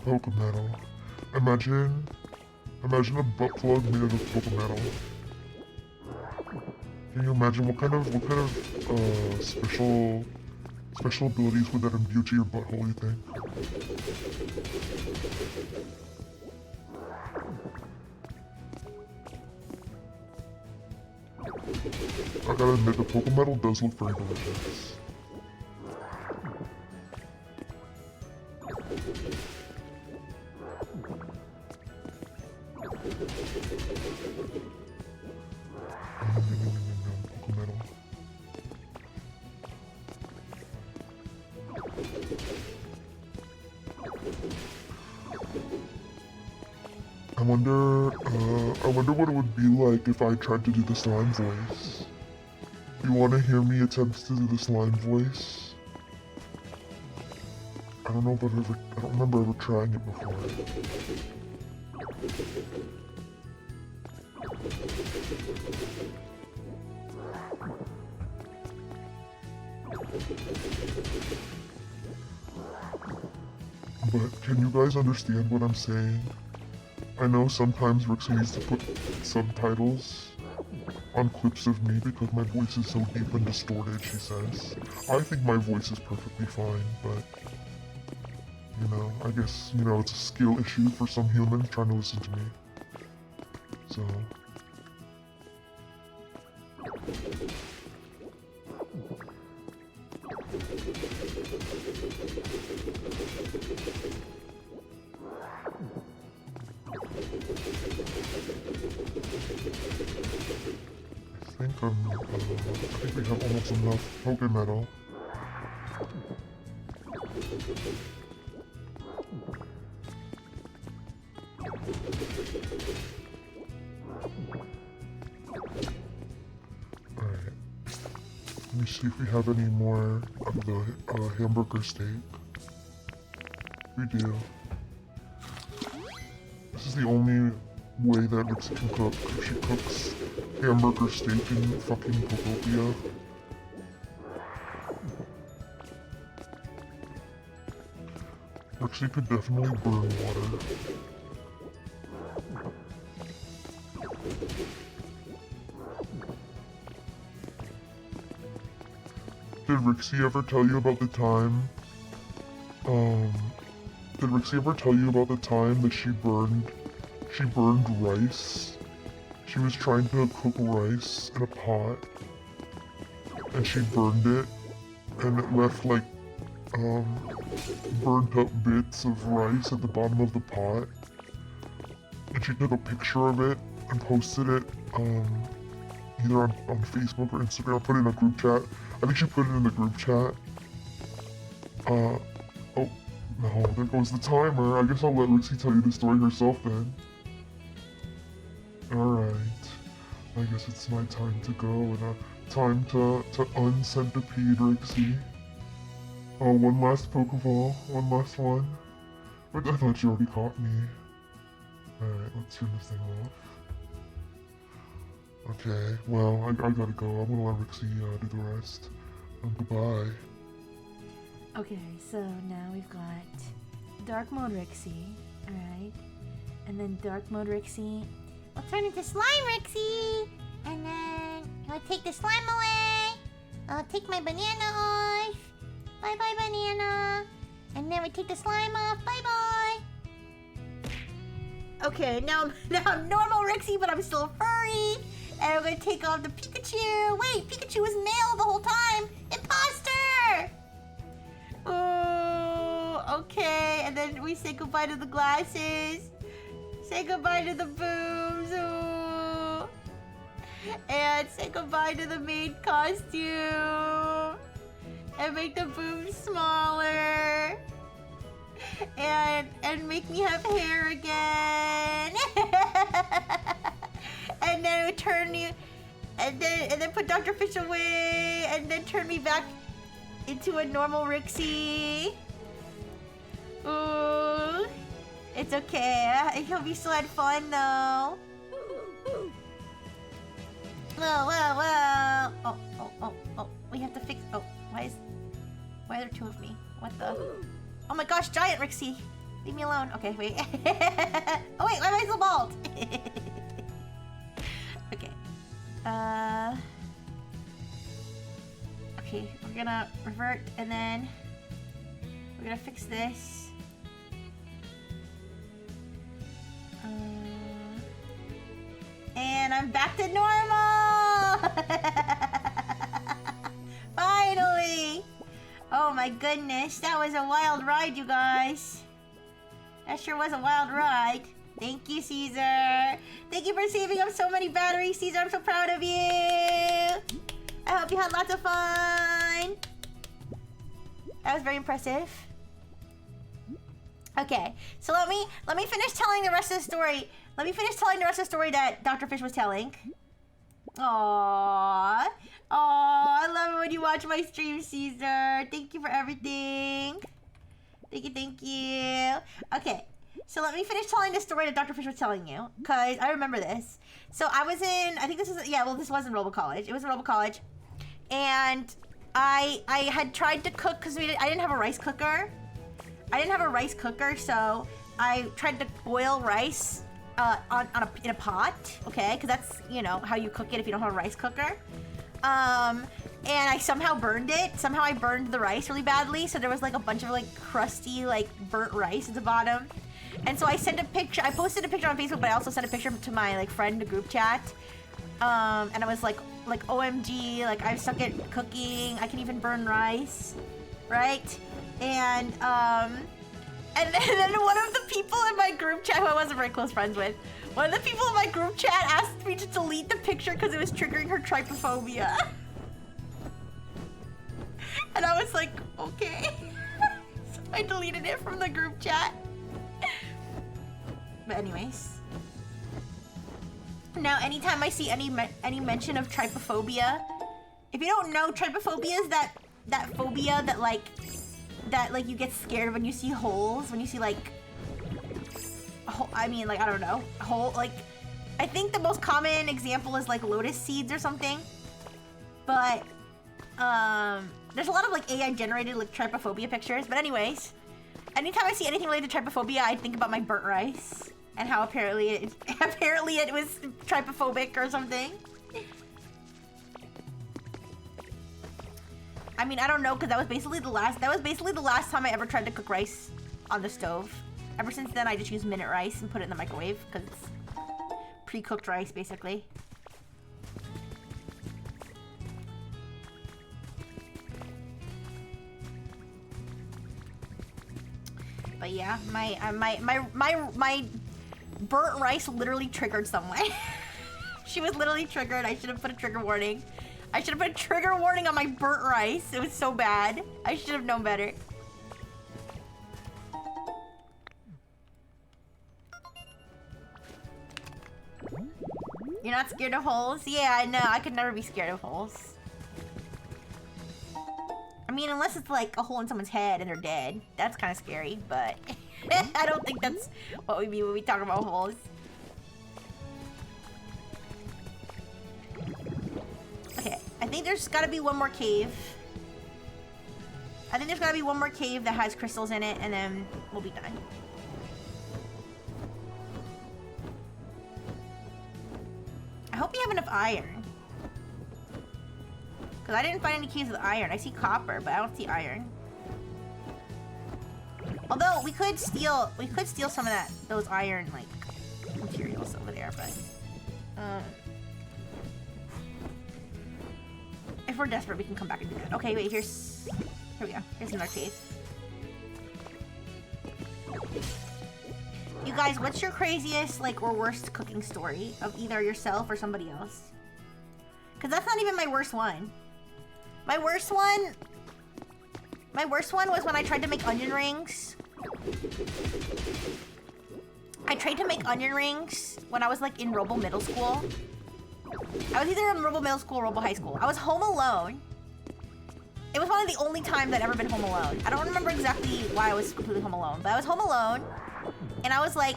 Pokemetal. Imagine a butt plug made out of Pokemetal. Can you imagine what kind of special abilities would that imbue to your butthole, you think? I gotta admit, the Pokemetal does look very delicious. wonder what it would be like if I tried to do the slime voice. You want to hear me attempt to do the slime voice? I don't know if I don't remember ever trying it before. But can you guys understand what I'm saying? I know sometimes Rixie needs to put subtitles on clips of me because my voice is so deep and distorted, she says. I think my voice is perfectly fine, but, you know, I guess, you know, it's a skill issue for some humans trying to listen to me. So... I think we have almost enough Poké Metal. Alright. Let me see if we have any more of the hamburger steak. We do. This is the only way that Rixie can cook. If she cooks hamburger steak in fucking Pokopia. Rixie could definitely burn water. Did Rixie ever tell you about the time? Did Rixie ever tell you about the time that she burned rice? She was trying to cook rice in a pot, and she burned it, and it left like, burnt up bits of rice at the bottom of the pot. And she took a picture of it and posted it, either on Facebook or Instagram, put it in a group chat. I think she put it in the group chat. Oh, no, there goes the timer. I guess I'll let Rixie tell you the story herself then. Alright, I guess it's my time to go and time to uncenipede Rixie. Oh, one last Pokeball, one last one. But I thought you already caught me. Alright, let's turn this thing off. Okay, well, I gotta go. I'm gonna let Rixie do the rest. Goodbye. Okay, so now we've got Dark Mode Rixie, alright? And then Dark Mode Rixie will turn into Slime Rixie! And then I'll take the slime away! I'll take my banana off! Bye bye banana! And then we take the slime off, bye bye! Okay, now I'm normal Rixie, but I'm still furry! And I'm gonna take off the Pikachu! Wait, Pikachu was male the whole time! Imposter! Ooh, okay, and then we say goodbye to the glasses. Say goodbye to the boobs. Ooh. And say goodbye to the maid costume. And make the boobs smaller. And make me have hair again. And then we turn you, and then put Dr. Fish away, and then turn me back into a normal Rixie. Ooh, it's okay. I hope you still had fun though. Whoa. Oh. We have to fix. Oh, why are there two of me? What the? Oh my gosh, giant Rixie. Leave me alone. Okay, wait. Oh wait, why am I so bald? Okay. Okay, we're gonna revert and then we're gonna fix this. And I'm back to normal! Finally! Oh my goodness, that was a wild ride, you guys. That sure was a wild ride. Thank you, Caesar. Thank you for saving up so many batteries, Caesar. I'm so proud of you. I hope you had lots of fun. That was very impressive. Okay, so let me finish telling the rest of the story. Let me finish telling the rest of the story that Dr. Fish was telling. Aww. Aww, I love it when you watch my stream, Caesar. Thank you for everything. Thank you, thank you. Okay, so let me finish telling the story that Dr. Fish was telling you, because I remember this. So I was in, I think this is, yeah, well, this was in Robo College. It was in Robo College. And I had tried to cook, because I didn't have a rice cooker. So I tried to boil rice in a pot, okay? Because that's, you know, how you cook it if you don't have a rice cooker. And I somehow burned it. Somehow I burned the rice really badly, so there was like a bunch of like crusty, like burnt rice at the bottom. And so I sent a picture. I posted a picture on Facebook, but I also sent a picture to my like friend group chat. And I was like OMG, like I suck at cooking. I can even burn rice, right? And then one of the people in my group chat, who I wasn't very close friends with, one of the people in my group chat asked me to delete the picture because it was triggering her trypophobia. And I was like, okay. So I deleted it from the group chat. But anyways. Now, anytime I see any mention of trypophobia, if you don't know, trypophobia is that phobia that like you get scared when you see holes, when you see like, I mean, like, I don't know, hole, like, I think the most common example is like lotus seeds or something. But there's a lot of like AI generated like trypophobia pictures. But anyways, anytime I see anything related to trypophobia, I think about my burnt rice and how apparently it was trypophobic or something. I mean, I don't know, because that was basically the last time I ever tried to cook rice on the stove. Ever since then, I just use minute rice and put it in the microwave, because it's pre-cooked rice, basically. But yeah, my burnt rice literally triggered someone. She was literally triggered. I should have put a trigger warning. I should have put a trigger warning on my burnt rice. It was so bad. I should have known better. You're not scared of holes? Yeah, I know. I could never be scared of holes. I mean, unless it's like a hole in someone's head and they're dead. That's kind of scary, but I don't think that's what we mean when we talk about holes. Okay, I think there's gotta be one more cave. I think there's gotta be one more cave that has crystals in it, and then we'll be done. I hope we have enough iron. Because I didn't find any caves with iron. I see copper, but I don't see iron. Although we could steal some of those iron like materials over there, but if we're desperate, we can come back and do that. Okay, wait, here we go. Here's another cave. You guys, what's your craziest, like, or worst cooking story of either yourself or somebody else? Because that's not even my worst one. My worst one was when I tried to make onion rings. I tried to make onion rings when I was, like, in Robo Middle School. I was either in Robo Middle School or Robo High School. I was home alone. It was one of the only times I'd ever been home alone. I don't remember exactly why I was completely home alone, but I was home alone, and I was like,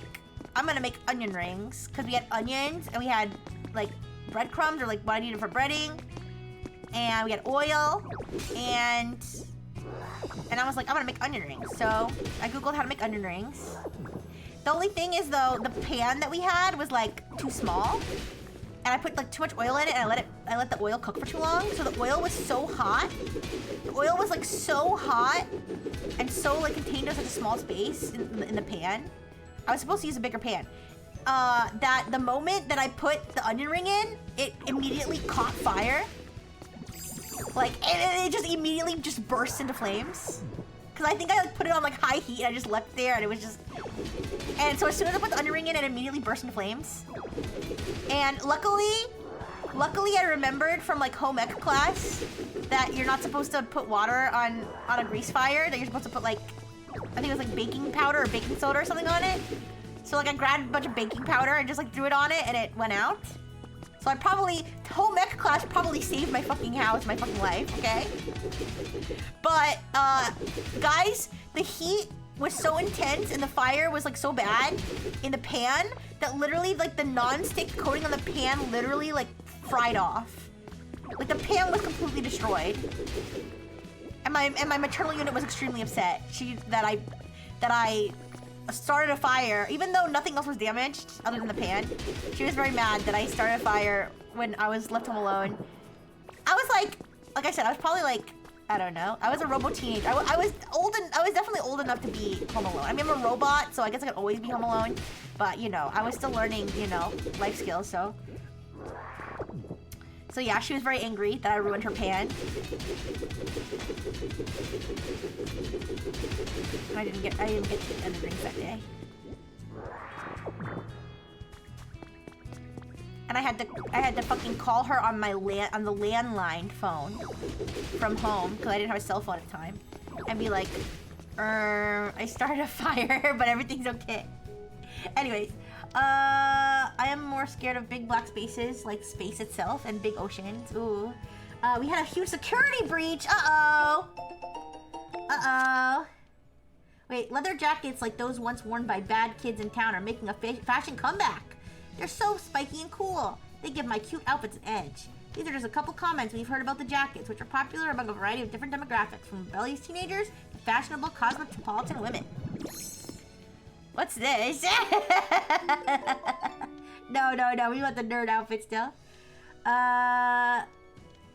I'm gonna make onion rings, because we had onions, and we had, like, breadcrumbs, or, like, what I needed for breading, and we had oil, and I was like, I'm gonna make onion rings. So I googled how to make onion rings. The only thing is, though, the pan that we had was, like, too small. And I put like too much oil in it, and I let the oil cook for too long. So the oil was so hot. The oil was like so hot and so like contained in such a small space in the pan. I was supposed to use a bigger pan. That the moment that I put the onion ring in, it immediately caught fire. Like it just immediately just burst into flames. Cause I think I like put it on like high heat and I just left it there and it was just. And so as soon as I put the onion ring in, it immediately burst into flames. And luckily I remembered from like home ec class that you're not supposed to put water on a grease fire, that you're supposed to put like, I think it was like baking powder or baking soda or something on it. So like I grabbed a bunch of baking powder and just like threw it on it and it went out. So I probably, home ec class probably saved my fucking house, my fucking life, okay? But, guys, the heat was so intense and the fire was like so bad in the pan that literally like the non-stick coating on the pan literally like fried off. Like the pan was completely destroyed. And my maternal unit was extremely upset. That I started a fire, even though nothing else was damaged other than the pan. She was very mad that I started a fire when I was left home alone. I was like I said, I was probably like, I don't know. I was a robo teenager. I was definitely old enough to be home alone. I mean, I'm a robot, so I guess I could always be home alone. But you know, I was still learning, you know, life skills. So yeah, she was very angry that I ruined her pan. I didn't get to eat any drinks that day. And I had to fucking call her on my on the landline phone from home because I didn't have a cell phone at the time, and be like, I started a fire, but everything's okay. Anyways, I am more scared of big black spaces, like space itself, and big oceans. Ooh. We had a huge security breach. Uh-oh. Uh-oh. Wait, leather jackets like those once worn by bad kids in town are making a fashion comeback. They're so spiky and cool. They give my cute outfits an edge. These are just a couple comments we've heard about the jackets, which are popular among a variety of different demographics, from rebellious teenagers to fashionable cosmopolitan women. What's this? No, we want the nerd outfit still.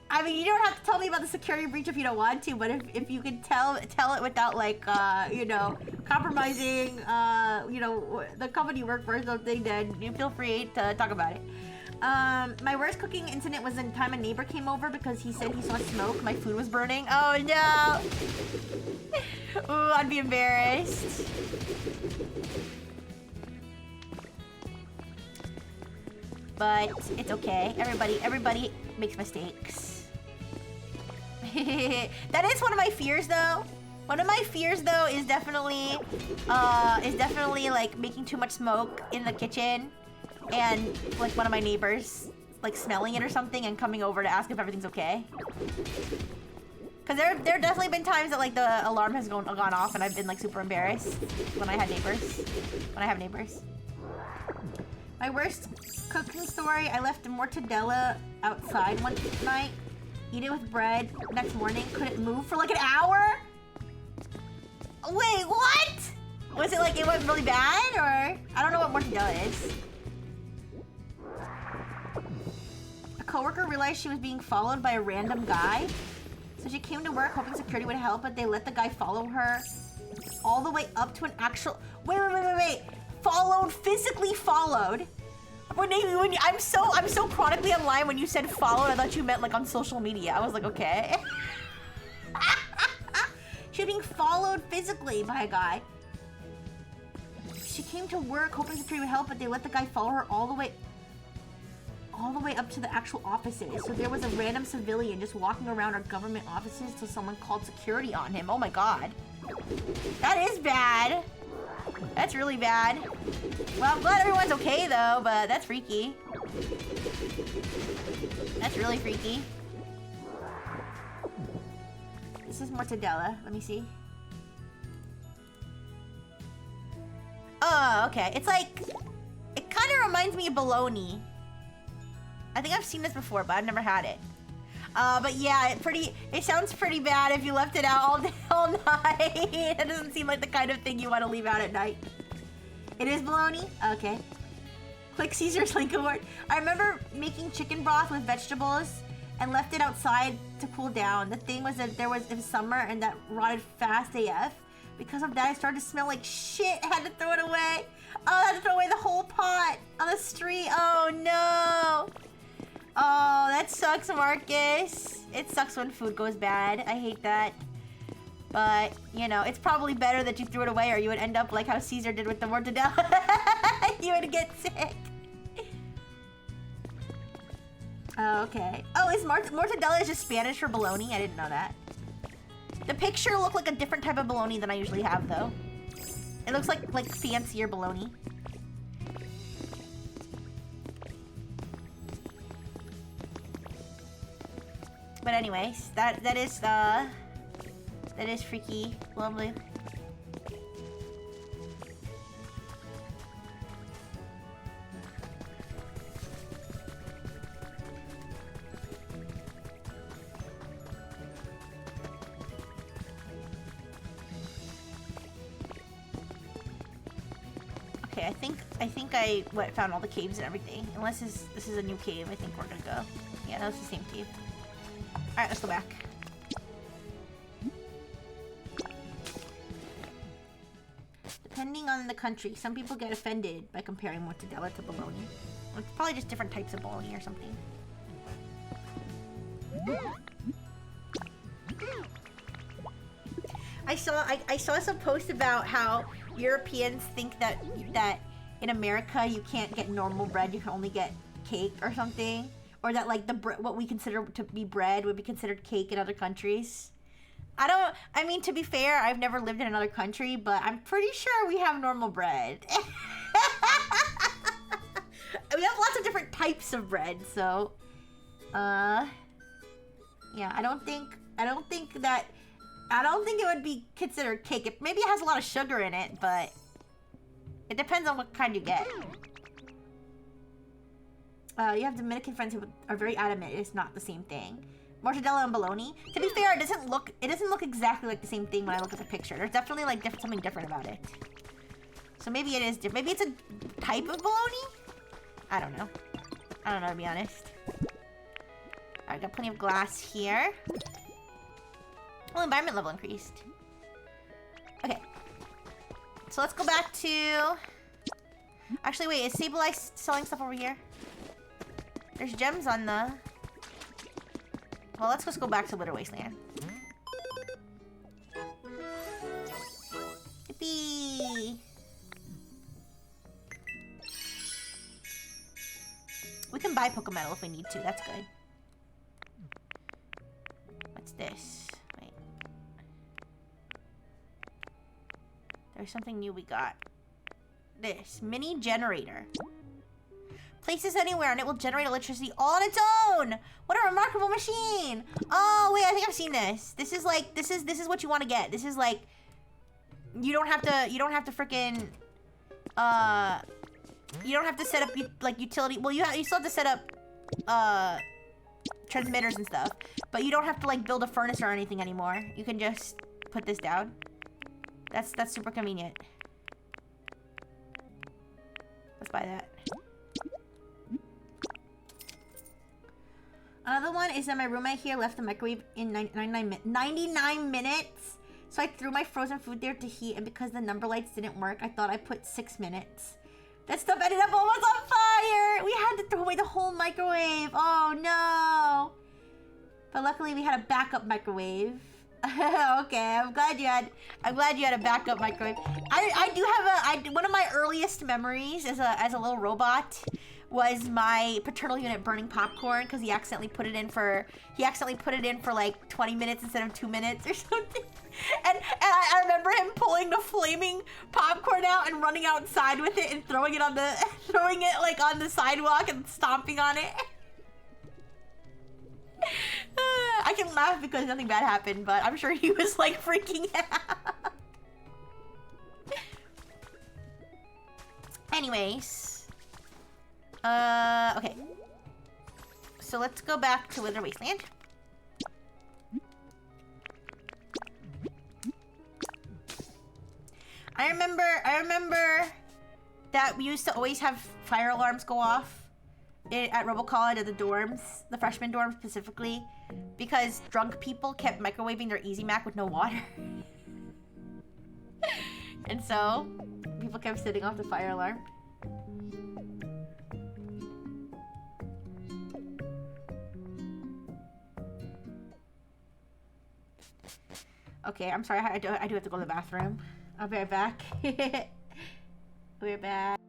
I mean, you don't have to tell me about the security breach if you don't want to, but if you can tell it without like, you know, compromising, you know, the company you work for or something, then you feel free to talk about it. My worst cooking incident was the time a neighbor came over because he said he saw smoke. My food was burning. Oh no! Ooh, I'd be embarrassed. But it's okay. Everybody makes mistakes. That is one of my fears, though. One of my fears, though, is definitely like making too much smoke in the kitchen, and like one of my neighbors like smelling it or something and coming over to ask if everything's okay. Cause there have definitely been times that like the alarm has gone off and I've been like super embarrassed when I have neighbors. My worst cooking story: I left a mortadella outside one night. Eat it with bread. Next morning, couldn't move for like an hour. Wait, what? Was it like it went really bad, or I don't know what mortadella is. A coworker realized she was being followed by a random guy, so she came to work hoping security would help, but they let the guy follow her all the way up to an actual. Wait. Physically followed. I'm so chronically online. When you said followed, I thought you meant like on social media. I was like, okay. She was being followed physically by a guy. She came to work hoping security would help, but they let the guy follow her all the way up to the actual offices. So there was a random civilian just walking around our government offices till someone called security on him. Oh my god. That is bad. That's really bad. Well, I'm glad everyone's okay though, but that's freaky. That's really freaky. This is mortadella. Let me see. Oh, okay. It's like, it kind of reminds me of bologna. I think I've seen this before, but I've never had it. But yeah, it sounds pretty bad if you left it out all night. It doesn't seem like the kind of thing you want to leave out at night. It is bologna? Okay. Click Caesar's link award. I remember making chicken broth with vegetables and left it outside to cool down. The thing was that it was summer and that rotted fast AF. Because of that, I started to smell like shit. I had to throw it away. Oh, I had to throw away the whole pot on the street. Oh no. Oh, that sucks, Marcus. It sucks when food goes bad. I hate that. But, you know, it's probably better that you threw it away or you would end up like how Caesar did with the mortadella. You would get sick. Oh, okay. Oh, is mortadella is just Spanish for bologna? I didn't know that. The picture looked like a different type of bologna than I usually have, though. It looks like fancier bologna. But anyways, that is freaky. Lovely. Okay, I think I found all the caves and everything. Unless this is a new cave, I think we're gonna go. Yeah, that's the same cave. Alright, let's go back. Depending on the country, some people get offended by comparing mortadella to bologna. It's probably just different types of bologna or something. I saw some post about how Europeans think that in America you can't get normal bread, you can only get cake or something, or that like what we consider to be bread would be considered cake in other countries. I mean, to be fair, I've never lived in another country, but I'm pretty sure we have normal bread. We have lots of different types of bread, so yeah, I don't think it would be considered cake. Maybe it has a lot of sugar in it, but it depends on what kind you get. You have Dominican friends who are very adamant it's not the same thing. Mortadella and bologna. To be fair, it doesn't look exactly like the same thing when I look at the picture. There's definitely like something different about it. So maybe it is different. Maybe it's a type of bologna? I don't know. I don't know, to be honest. Alright, got plenty of glass here. Well, environment level increased. Okay. So let's go back to... Actually, wait, is Sableye selling stuff over here? There's gems on the... Well, let's just go back to Wither Wasteland. Yippee! We can buy Pokemetal if we need to. That's good. What's this? Wait. There's something new we got. This. Mini generator. Place this anywhere and it will generate electricity all on its own! What a remarkable machine! Oh, wait, I think I've seen this. This is like, this is what you want to get. This is like, you don't have to freaking, you don't have to set up, like, utility, well, you still have to set up, transmitters and stuff, but you don't have to, like, build a furnace or anything anymore. You can just put this down. That's super convenient. Let's buy that. Another one is that my roommate here left the microwave in 99 minutes. So I threw my frozen food there to heat, and because the number lights didn't work, I thought I put 6 minutes. That stuff ended up almost on fire! We had to throw away the whole microwave. Oh no! But luckily we had a backup microwave. Okay, I'm glad you had a backup microwave. I do have one of my earliest memories as a little robot was my paternal unit burning popcorn because he accidentally put it in for like 20 minutes instead of 2 minutes or something. And I remember him pulling the flaming popcorn out and running outside with it and throwing it like on the sidewalk and stomping on it. I can laugh because nothing bad happened, but I'm sure he was like freaking out. Anyways. Okay. So let's go back to Wither Wasteland. I remember that we used to always have fire alarms go off at Robocollege at the dorms, the freshman dorms specifically, because drunk people kept microwaving their Easy Mac with no water. And so, people kept setting off the fire alarm. Okay, I'm sorry, I do have to go to the bathroom. I'll be right back. We're back.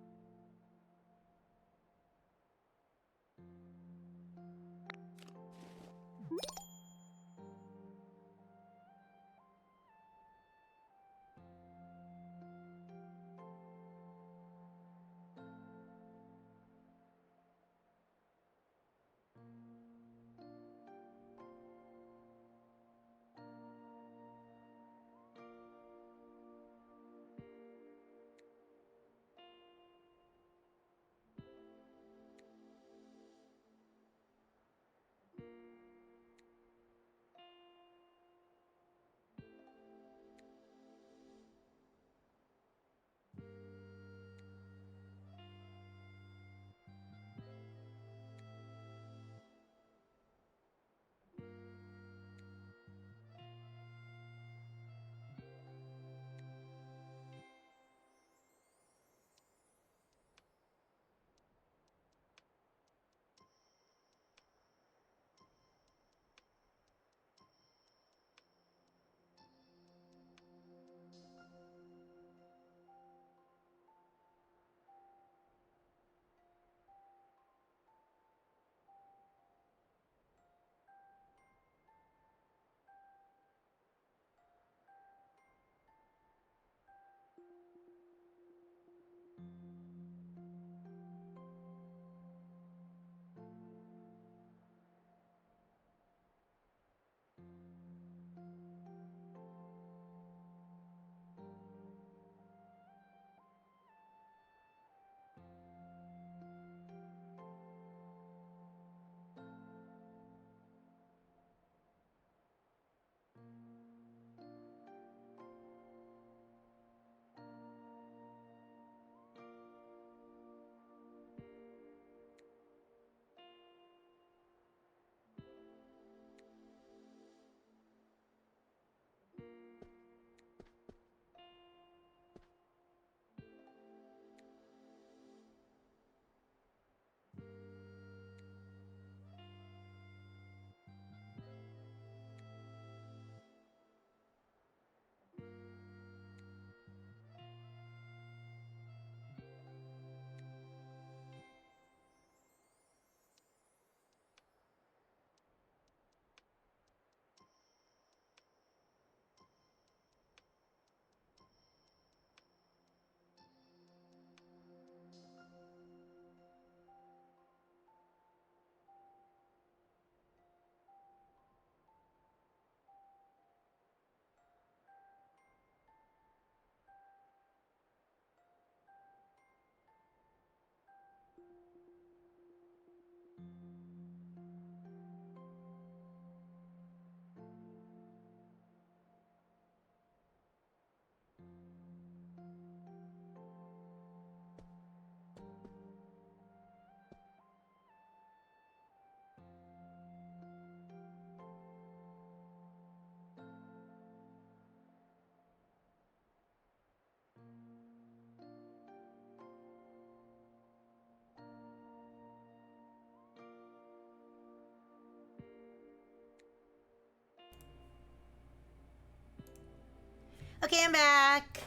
Okay, I'm back.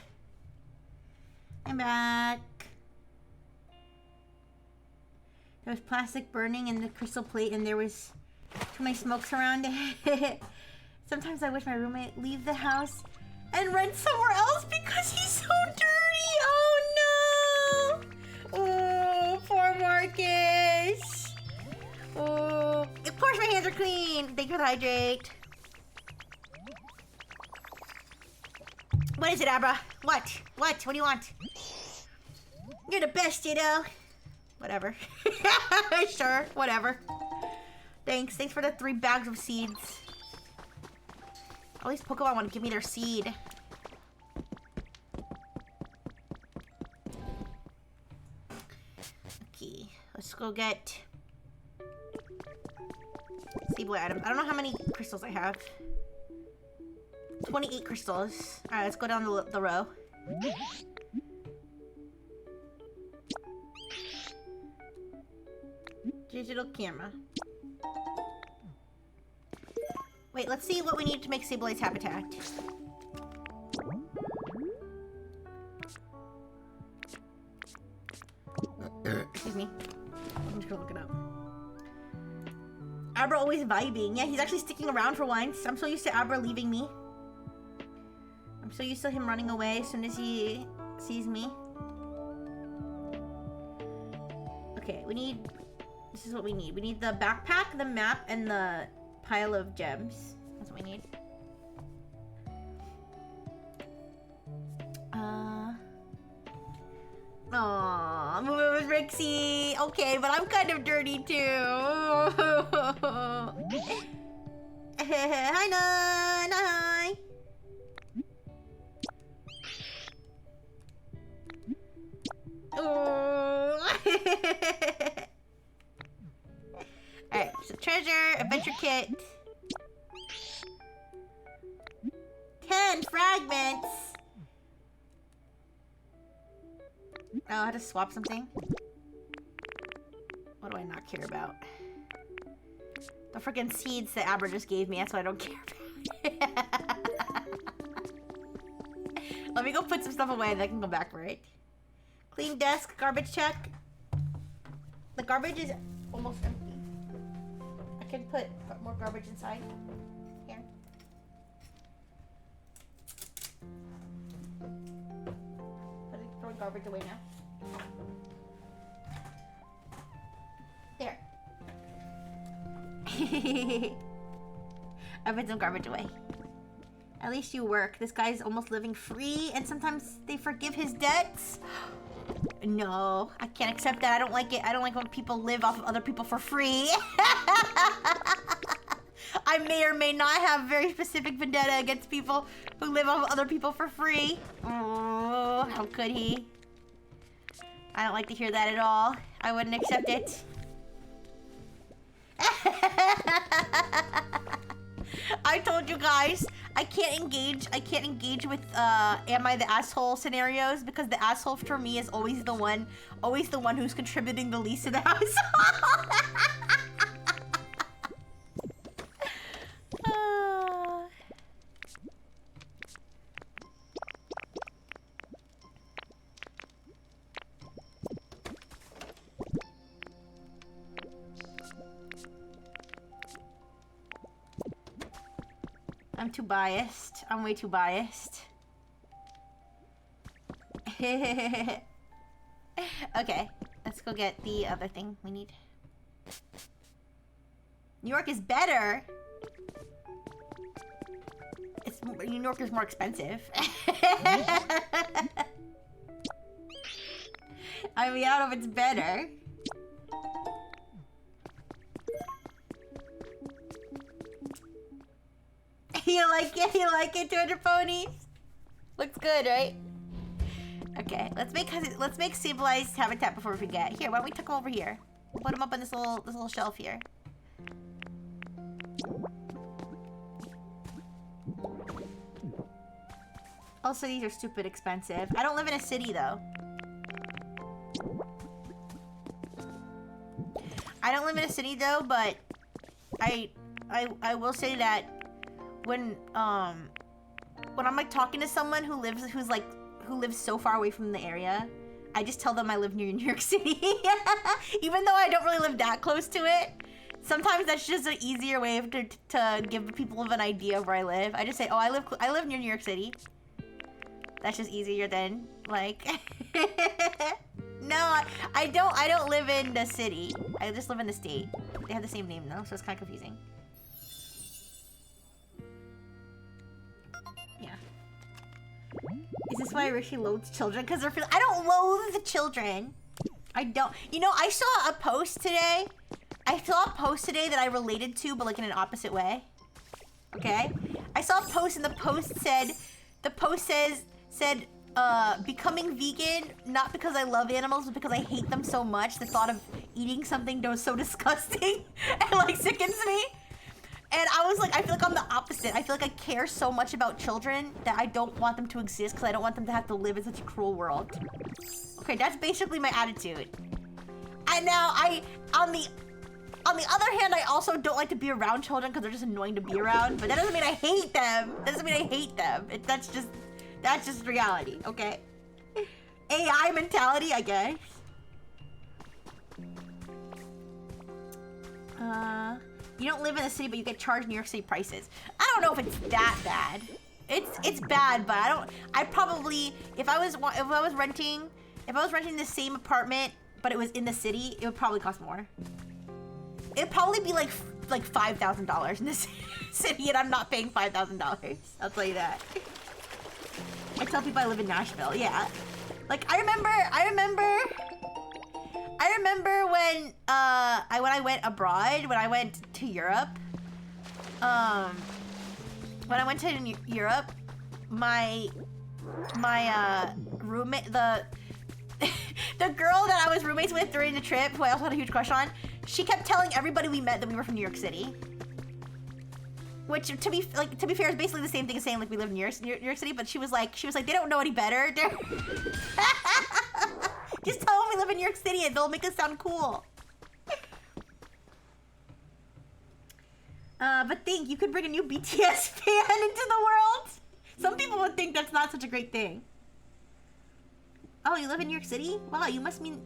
I'm back. There was plastic burning in the crystal plate and there was too many smokes around it. Sometimes I wish my roommate leave the house and rent somewhere else because he's so dirty. Oh no! Oh, poor Marcus. Oh, of course my hands are clean. Thank you for the hydrate. What is it, Abra? What? What? What do you want? You're the best, you know. Whatever. Sure, whatever. Thanks. Thanks for the 3 bags of seeds. All these Pokemon want to give me their seed. Okay, let's go get Seaboy items. I don't know how many crystals I have. 28 crystals. Alright, let's go down the row. Digital camera. Wait, let's see what we need to make Sabley's habitat. Excuse me. I'm just gonna look it up. Abra always vibing. Yeah, he's actually sticking around for once. I'm so used to Abra leaving me. I'm so used to him running away as soon as he sees me. Okay, we need... This is what we need. We need the backpack, the map, and the pile of gems. That's what we need. Aww, moving with Rixie. Okay, but I'm kind of dirty too. Hi, Nun. Hi. Oh. Alright, so treasure, adventure kit. 10 fragments. Oh, I had to swap something. What do I not care about? The freaking seeds that Abra just gave me, that's what I don't care about. Let me go put some stuff away and then I can go back, right? Clean desk, garbage check. The garbage is almost empty. I can put more garbage inside. Here. Throw garbage away now. There. I put some garbage away. At least you work. This guy's almost living free, and sometimes they forgive his debts. No, I can't accept that. I don't like it. I don't like when people live off of other people for free. I may or may not have very specific vendetta against people who live off of other people for free. Oh, how could he? I don't like to hear that at all. I wouldn't accept it. I told you guys, I can't engage with am I the asshole scenarios because the asshole for me is always the one who's contributing the least to the house. I'm too biased. I'm way too biased. Okay, let's go get the other thing we need. New York is better. New York is more expensive. I mean, I don't know if it's better. You like it? You like it, 200 ponies? Looks good, right? Okay, let's make civilized habitat before we forget. Here, why don't we tuck them over here? We'll put them up on this little shelf here. All cities are stupid expensive. I don't live in a city though. I don't live in a city though, but I will say that when when I'm like talking to someone who lives so far away from the area, I just tell them I live near New York City. Even though I don't really live that close to it. Sometimes that's just an easier way to give people an idea of where I live. I just say, oh, I live near New York City. That's just easier than like. No, I don't live in the city. I just live in the state. They have the same name though, so it's kind of confusing. Yeah. Is this why Rishi loathes children? Because they're I don't loathe the children. I don't. You know, I saw a post today. That I related to, but like in an opposite way. Okay? I saw a post and the post said, becoming vegan, not because I love animals, but because I hate them so much. The thought of eating something that was so disgusting and like sickens me. And I was like, I feel like I'm the opposite. I feel like I care so much about children that I don't want them to exist because I don't want them to have to live in such a cruel world. Okay, that's basically my attitude. And now on the other hand, I also don't like to be around children because they're just annoying to be around. But that doesn't mean I hate them. That's just reality, okay? AI mentality, I guess. You don't live in the city, but you get charged New York City prices. I don't know if it's that bad. It's bad, but I probably if I was renting the same apartment, but it was in the city, it would probably cost more. It'd probably be like $5,000 in this city, and I'm not paying $5,000. I'll tell you that. I tell people I live in Nashville. Yeah, like I remember when I went abroad, when I went to Europe. When I went to Europe, my roommate, the girl that I was roommates with during the trip, who I also had a huge crush on, she kept telling everybody we met that we were from New York City. Which, to be fair, is basically the same thing as saying like we live in New York City. But she was like, they don't know any better. Just tell them we live in New York City and they'll make us sound cool. But think you could bring a new BTS fan into the world. Some people would think that's not such a great thing. Oh, you live in New York City? Wow, you must mean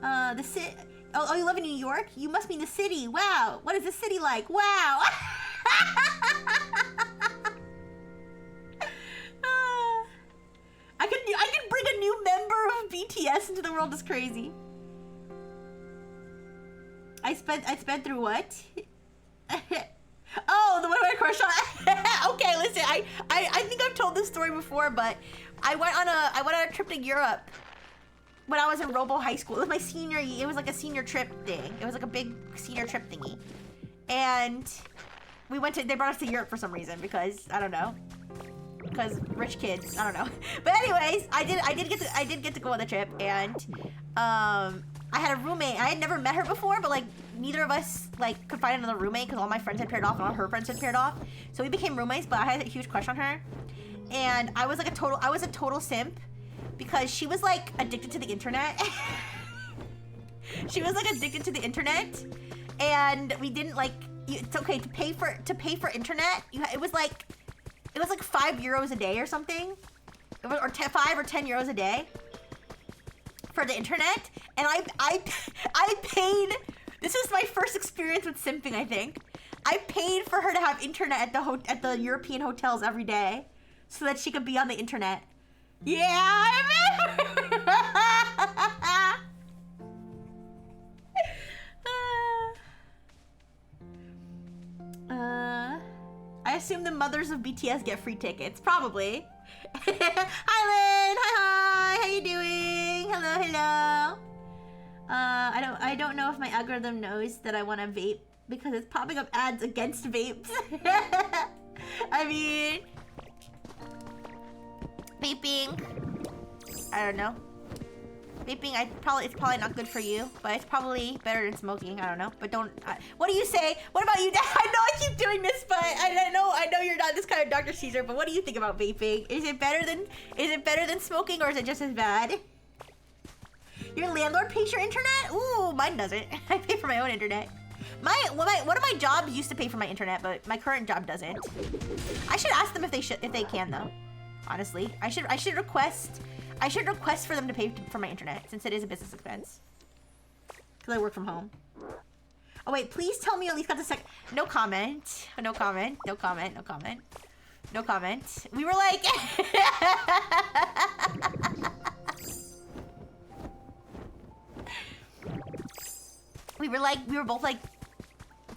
the city. Oh, you live in New York? You must mean the city. Wow, what is the city like? Wow. I could bring a new member of BTS into the world. Is crazy. I spent through what? Oh, the one I crushed on. Okay, listen. I think I've told this story before, but I went on a trip to Europe when I was in Robo High School. It was my senior year. It was like a senior trip thing. It was like a big senior trip thingy, and they brought us to Europe for some reason because I don't know. Because rich kids, I don't know. But anyways, I did get to go on the trip, and I had a roommate. I had never met her before, but like neither of us like could find another roommate because all my friends had paired off and all her friends had paired off. So we became roommates, but I had a huge crush on her. And I was a total simp because she was like addicted to the internet. She was like addicted to the internet, and we didn't like. It's okay to pay for internet. It was like €5 a day or something, or 5 or 10 euros a day for the internet. And I paid. This was my first experience with simping. I think I paid for her to have internet at the European hotels every day, so that she could be on the internet. Yeah, I remember. I assume the mothers of BTS get free tickets. Probably. Hi, Lynn. Hi. How you doing? Hello. I don't know if my algorithm knows that I want to vape because it's popping up ads against vapes. I mean, vaping. I don't know. Vaping, it's probably not good for you, but it's probably better than smoking. I don't know, but don't. What do you say? What about you? I know I keep doing this, but I know you're not this kind of Dr. Caesar. But what do you think about vaping? Is it better than smoking, or is it just as bad? Your landlord pays your internet? Ooh, mine doesn't. I pay for my own internet. One of my jobs used to pay for my internet, but my current job doesn't. I should ask them if they can though. Honestly, I should request for them to pay for my internet since it is a business expense. Cause I work from home. Oh wait, please tell me you at least got the second. No comment. No comment. No comment. No comment. No comment. We were like. we were both like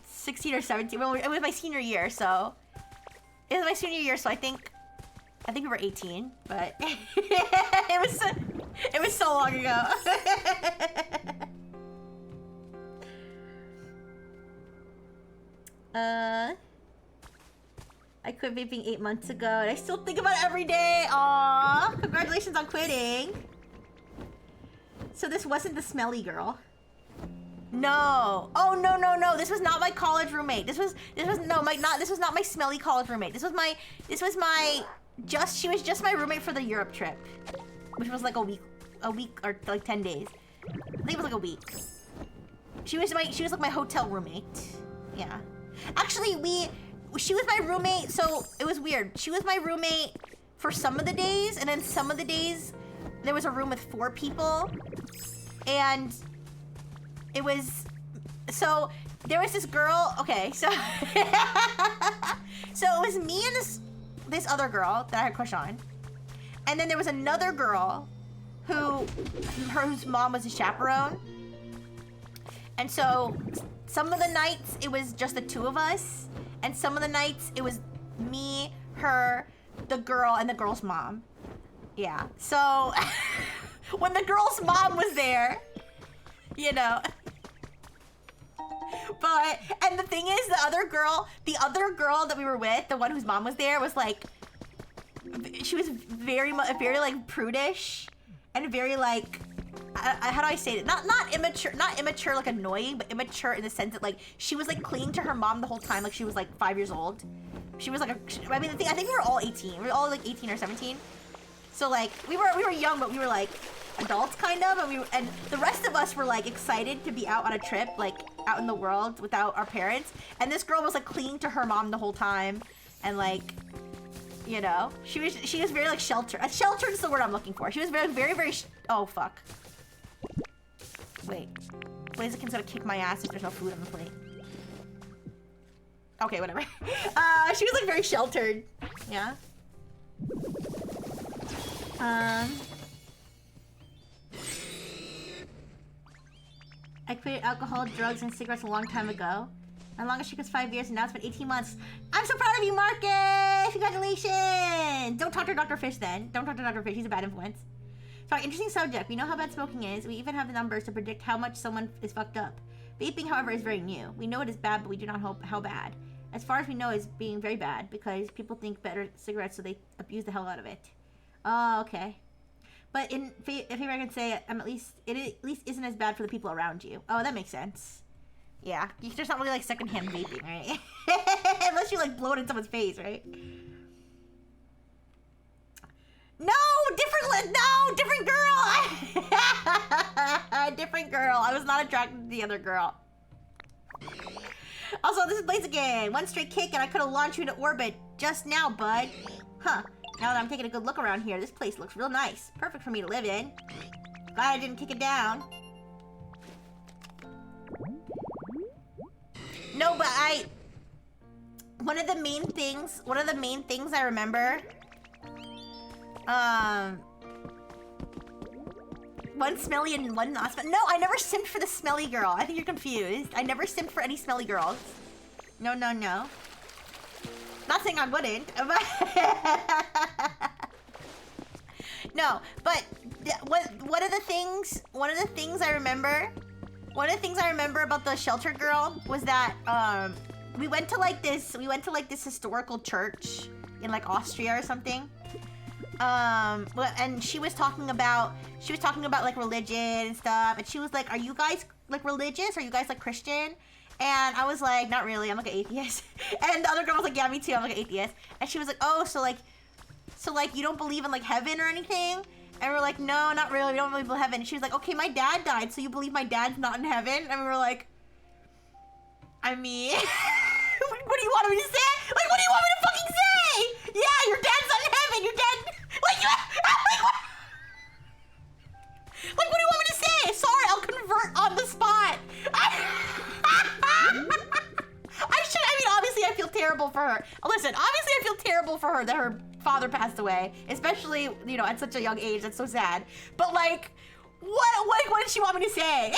16 or 17. Well, it was my senior year, so it was my senior year. So I think we were 18, but it was so long ago. I quit vaping 8 months ago, and I still think about it every day. Aww, congratulations on quitting. So this wasn't the smelly girl. No. Oh no. This was not my college roommate. This was not my smelly college roommate. She was just my roommate for the Europe trip, which was like a week or like 10 days. I think it was like a week. She was like my hotel roommate. Yeah. Actually, she was my roommate, so it was weird. She was my roommate for some of the days, and then some of the days there was a room with 4 people, and it was, so there was this girl. Okay, so so it was me and this other girl that I had a crush on, and then there was another girl whose mom was a chaperone, and so some of the nights it was just the 2 of us, and some of the nights it was me, her, the girl, and the girl's mom. Yeah, so when the girl's mom was there, you know. But, and the thing is, the other girl that we were with, the one whose mom was there, was like, she was very like prudish, and very like, how do I say it? Not immature like annoying, but immature in the sense that like she was like clinging to her mom the whole time, like she was like 5 years old. She was like I think we were all 18. We were all like 18 or 17. So like we were young, but we were like adults kind of, and the rest of us were like excited to be out on a trip, like out in the world without our parents. And this girl was like clinging to her mom the whole time, and like, you know, she was very like sheltered. Sheltered is the word I'm looking for. She was very oh fuck. Wait, Blaziken's gonna kick my ass if there's no food on the plate. Okay, whatever. She was like very sheltered. Yeah. I quit alcohol, drugs, and cigarettes a long time ago. My longest streak was 5 years, and now it's been 18 months. I'm so proud of you, Marcus! Congratulations! Don't talk to Dr. Fish then. Don't talk to Dr. Fish. He's a bad influence. Sorry, interesting subject. We know how bad smoking is. We even have the numbers to predict how much someone is fucked up. Vaping, however, is very new. We know it is bad, but we do not know how bad. As far as we know, it's being very bad because people think better cigarettes, so they abuse the hell out of it. Oh, okay. But if I can say it at least isn't as bad for the people around you. Oh, that makes sense. Yeah, there's not really like secondhand vaping, right? Unless you like blow it in someone's face, right? No, different girl. Different girl. I was not attracted to the other girl. Also, this is Blaziken. One straight kick and I could have launched you into orbit just now, bud. Huh. Now that I'm taking a good look around here, this place looks real nice. Perfect for me to live in. Glad I didn't kick it down. No, but one of the main things I remember, one smelly and one not smelly. No, I never simped for the smelly girl. I think you're confused. I never simped for any smelly girls. No. Not saying I wouldn't, but no. But one of the things I remember about the sheltered girl was that we went to like this historical church in like Austria or something. And she was talking about like religion and stuff, and she was like, "Are you guys like religious? Are you guys like Christian?" And I was like, "Not really. I'm like an atheist." And the other girl was like, "Yeah, me too. I'm like an atheist." And she was like, "Oh, so like you don't believe in like heaven or anything?" And we were like, "No, not really. We don't really believe in heaven." And she was like, "Okay, my dad died, so you believe my dad's not in heaven?" And we were like, I mean, what do you want me to say? Like, what do you want me to fucking say? Yeah, your dad's not in heaven. Your dad, like, like, what do you want me to say? Sorry, I'll convert on the spot. I mean, obviously I feel terrible for her. Listen, obviously I feel terrible for her that her father passed away, especially, you know, at such a young age. That's so sad. But like, what did she want me to say?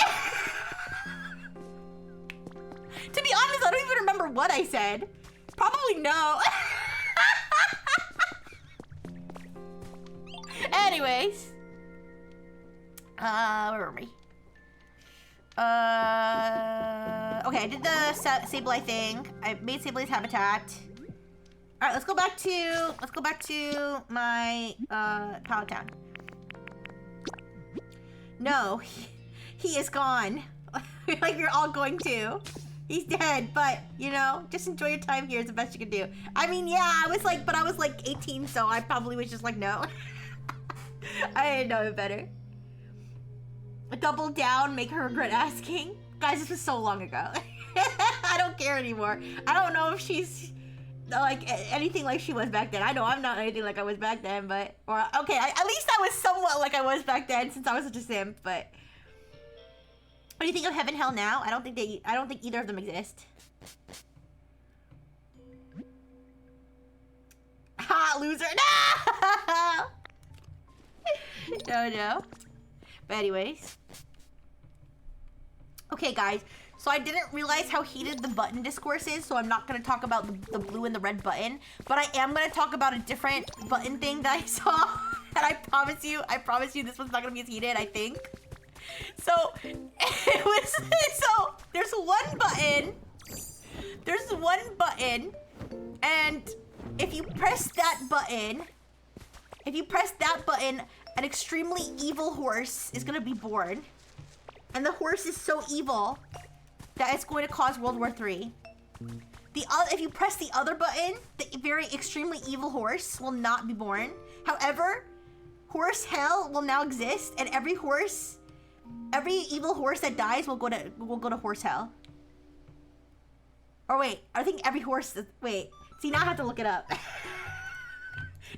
To be honest, I don't even remember what I said. Probably no. Anyways. Where were we? Okay, I did the Sableye thing. I made Sableye's habitat. All right, let's go back to my Pallet Town. No, he is gone. Like you're all going to. He's dead, but you know, just enjoy your time here is the best you can do. I mean, yeah, I was like 18, so I probably was just like, no. I didn't know it better. Double down, make her regret asking. Guys, this was so long ago. I don't care anymore. I don't know if she's like anything like she was back then. I know I'm not anything like I was back then, but okay, at least I was somewhat like I was back then since I was such a simp. But what do you think of Heaven Hell now? I don't think either of them exist. Ha, loser! No! No. But anyways. Okay, guys. So I didn't realize how heated the button discourse is, so I'm not going to talk about the blue and the red button. But I am going to talk about a different button thing that I saw. And I promise you this one's not going to be as heated, I think. So, so there's one button. And if you press that button, an extremely evil horse is gonna be born. And the horse is so evil that it's going to cause World War III. If you press the other button, the very extremely evil horse will not be born. However, horse hell will now exist, and every evil horse that dies will go to horse hell. Or wait, I think every horse, wait. See, now I have to look it up.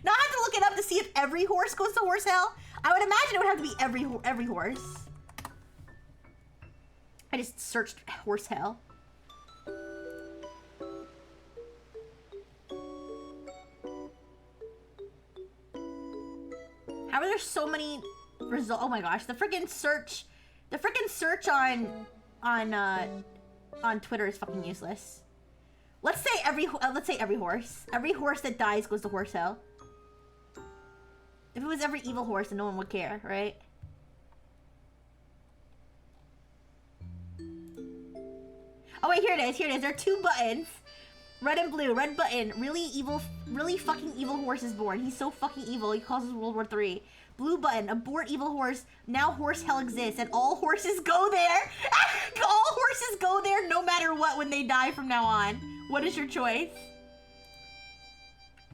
Now I have to look it up to see if every horse goes to horse hell. I would imagine it would have to be every horse. I just searched horse hell. How are there so many results? Oh my gosh, the freaking search on Twitter is fucking useless. Let's say every horse. Every horse that dies goes to horse hell. If it was every evil horse, then no one would care, right? Oh wait, here it is. There are two buttons. Red and blue. Red button. Really fucking evil horse is born. He's so fucking evil, he causes World War III. Blue button. Abort evil horse. Now horse hell exists, and all horses go there. All horses go there no matter what when they die from now on. What is your choice?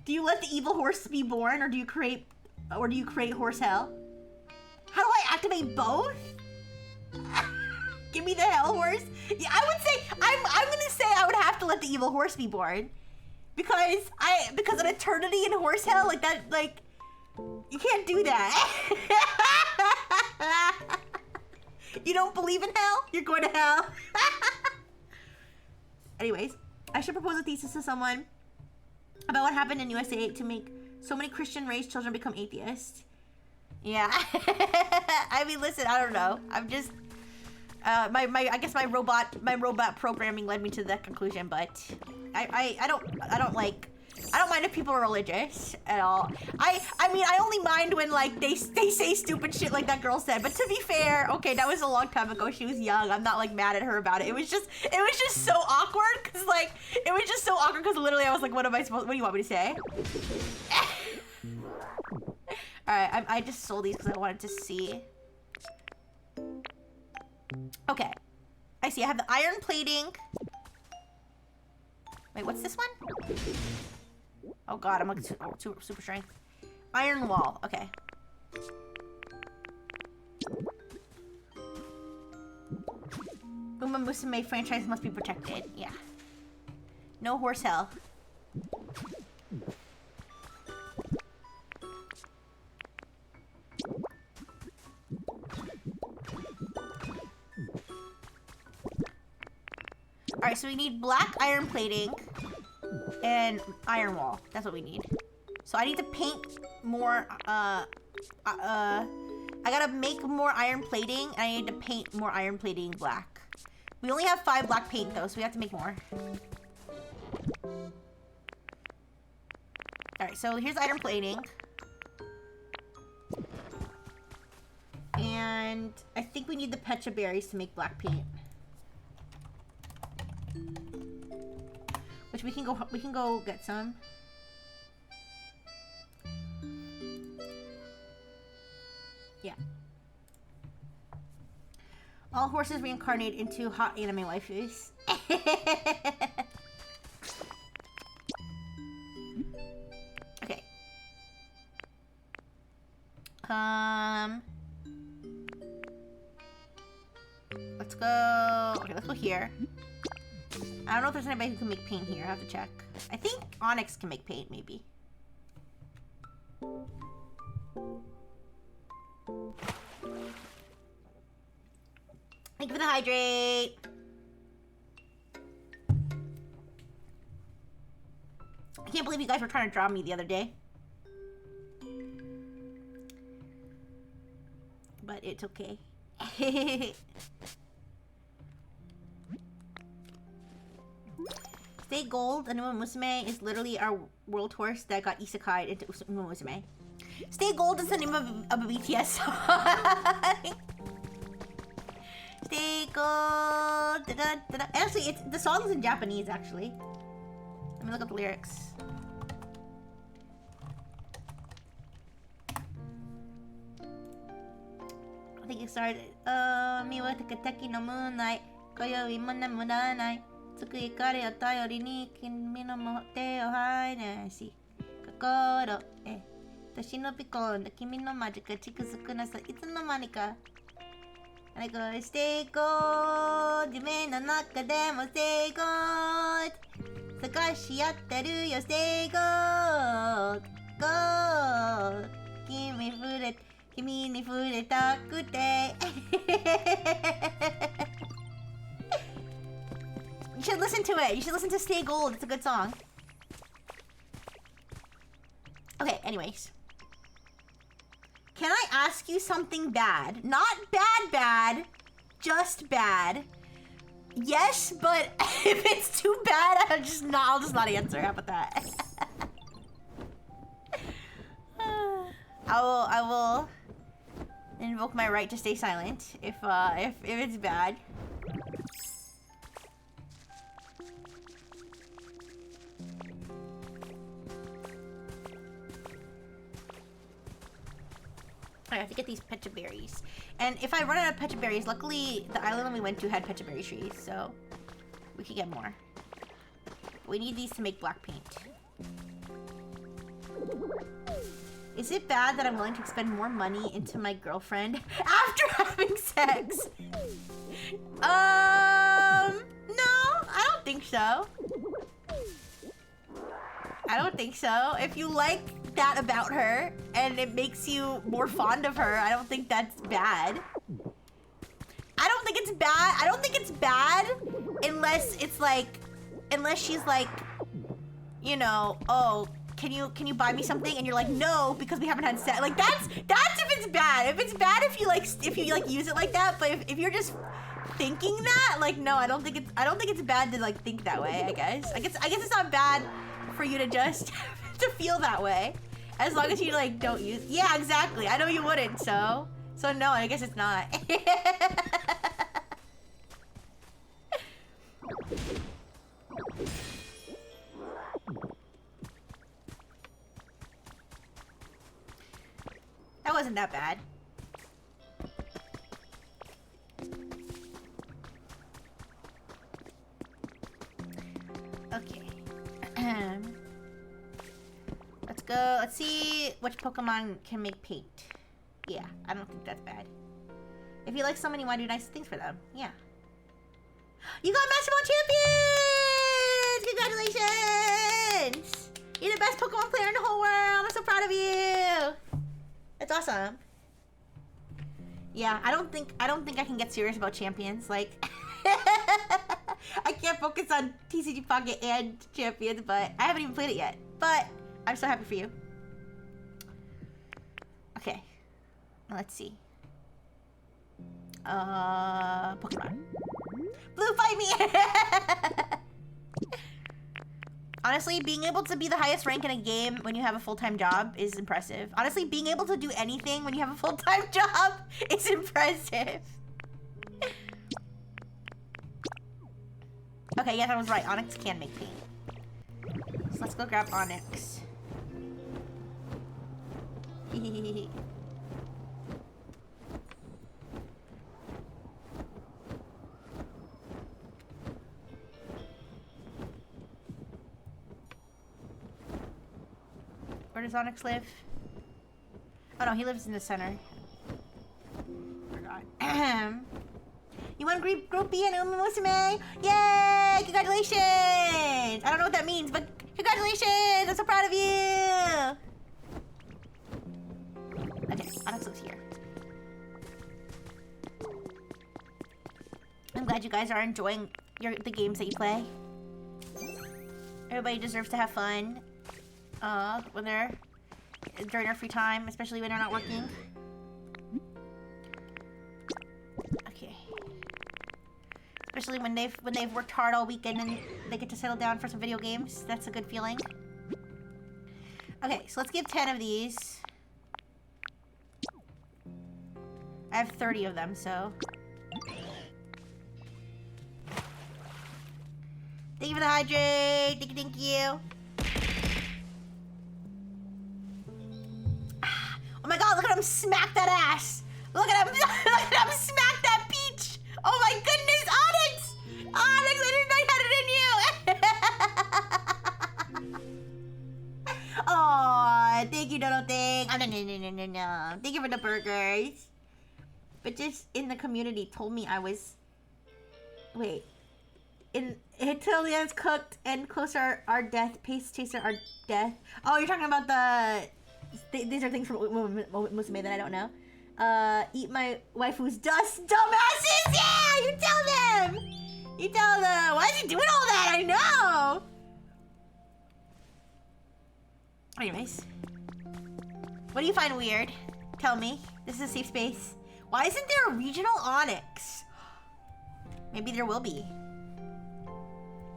Do you let the evil horse be born, or do you create horse hell? How do I activate both? Give me the hell horse. Yeah, I would say I'm gonna say I would have to let the evil horse be born, because an eternity in horse hell, like that, like you can't do that. You don't believe in hell? You're going to hell. Anyways, I should propose a thesis to someone about what happened in USA to make so many Christian-raised children become atheists. Yeah. I mean, listen, I don't know. I'm just I guess my robot programming led me to that conclusion, but I don't mind if people are religious at all. I mean, I only mind when like they say stupid shit like that girl said. But to be fair, okay, that was a long time ago. She was young. I'm not like mad at her about it. It was just so awkward because literally I was like, what do you want me to say? All right, I just sold these because I wanted to see. Okay, I see. I have the iron plating. Wait, what's this one? Oh god, I'm like super strength. Iron wall. Okay. Uma Musume franchise must be protected. Yeah. No horse hell. Alright, so we need black iron plating and iron wall. That's what we need. So I need to paint more, I gotta make more iron plating, and I need to paint more iron plating black. We only have 5 black paint though, so we have to make more. Alright, so here's iron plating. And I think we need the pecha berries to make black paint. Which we can go get some. Yeah. All horses reincarnate into hot anime waifus. Okay. Let's go. Okay, let's go here. I don't know if there's anybody who can make paint here. I have to check. I think Onyx can make paint, maybe. Thank you for the hydrate. I can't believe you guys were trying to draw me the other day. But it's okay. Stay Gold, Uma Musume, is literally our world horse that got isekai'd into Uma Musume. Stay Gold is the name of a BTS song. Stay Gold. Da, da, da, da. Actually, the song's in Japanese, actually. Let me look up the lyrics. I think it started, Miwa Takateki no Moonlight, Koyoi mo namuranai. つく光を頼りに君の手をはいなし心へと忍び込んだ君の間近近づくなさいつの間にかあれこれしていこう夢の中でもしていこう探し合ってるよしていこう君に触れたくてYou should listen to it. You should listen to Stay Gold. It's a good song. Okay, anyways. Can I ask you something bad? Not bad, just bad. Yes, but if it's too bad, I'll just not answer. How about that? I will invoke my right to stay silent if it's bad. I have to get these pecha berries. And if I run out of pecha berries, luckily the island we went to had pecha berry trees, so we could get more. We need these to make black paint. Is it bad that I'm willing to expend more money into my girlfriend after having sex? No, I don't think so. I don't think so. If you like that about her and it makes you more fond of her, I don't think that's bad. I don't think it's bad. I don't think it's bad unless it's like, unless she's like, you know, oh, can you buy me something? And you're like, no, because we haven't had sex. Like that's if it's bad. If it's bad if you like use it like that, but if you're just thinking that, like, no, I don't think it's bad to like think that way, I guess it's not bad for you to just to feel that way, as long as you like don't use. Yeah, exactly. I know you wouldn't, so no. I guess it's not. That wasn't that bad. Okay. Let's go. Let's see which Pokemon can make paint. Yeah, I don't think that's bad. If you like someone, you want to do nice things for them. Yeah. You got Master Ball Champions! Congratulations! You're the best Pokemon player in the whole world. I'm so proud of you. That's awesome. Yeah, I don't think I can get serious about champions. Like, I can't focus on TCG Pocket and Champions, but I haven't even played it yet. But I'm so happy for you. Okay, now let's see. Pokemon. Blue, fight me! Honestly, being able to be the highest rank in a game when you have a full-time job is impressive. Honestly, being able to do anything when you have a full-time job is impressive. Okay, yes, I was right. Onyx can make pain. So let's go grab Onyx. Where does Onyx live? Oh no, he lives in the center. Forgot. You won Group B and Musume! Yay! Congratulations! I don't know what that means, but congratulations! I'm so proud of you! Okay, Onyx lives here. I'm glad you guys are enjoying the games that you play. Everybody deserves to have fun. When they're during their free time, especially when they're not working. Okay. Especially when they've worked hard all weekend and they get to settle down for some video games. That's a good feeling. Okay, so let's give 10 of these. I have 30 of them, so. Thank you for the hydrate. Thank you. Oh my god, look at him smack that ass! Look at him, look at him smack that peach! Oh my goodness, Onyx! Onyx, I didn't know you had it in you! Aww, thank you, Dodo Thing. Oh, no. Thank you for the burgers. But just in the community told me I was... Wait. In Italians cooked and closer our death, pace chaser our death. Oh, you're talking about the... These are things from Musume that I don't know. Eat my waifu's dust, dumbasses! Yeah, you tell them! You tell them! Why is he doing all that? I know! Anyways. What do you find weird? Tell me. This is a safe space. Why isn't there a regional Onyx? Maybe there will be.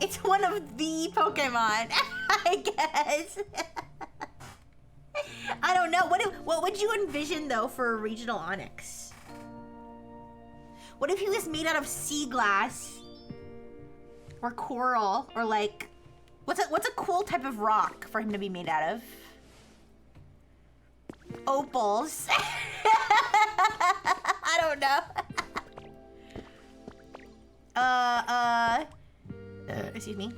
It's one of the Pokemon, I guess. I don't know. What would you envision though for a regional Onyx? What if he was made out of sea glass or coral or like what's a cool type of rock for him to be made out of? Opals. I don't know. Excuse me.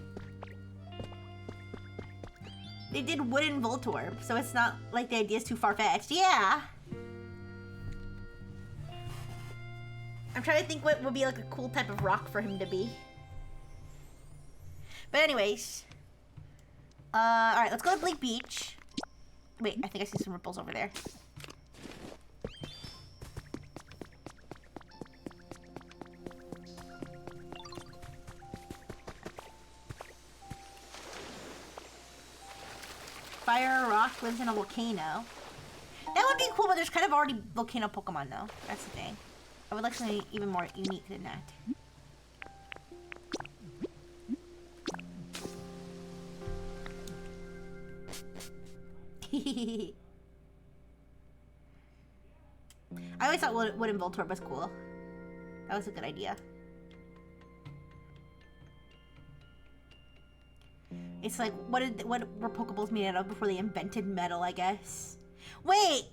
They did wooden Voltorb, so it's not like the idea is too far-fetched. Yeah! I'm trying to think what would be like a cool type of rock for him to be. But anyways. Alright, let's go to Blake Beach. Wait, I think I see some ripples over there. Fire rock lives in a volcano. That would be cool, but there's kind of already volcano Pokemon though. That's the thing. I would like something even more unique than that. I always thought wooden Voltorb was cool. That was a good idea. It's like, what were Pokeballs made out of before they invented metal, I guess? Wait!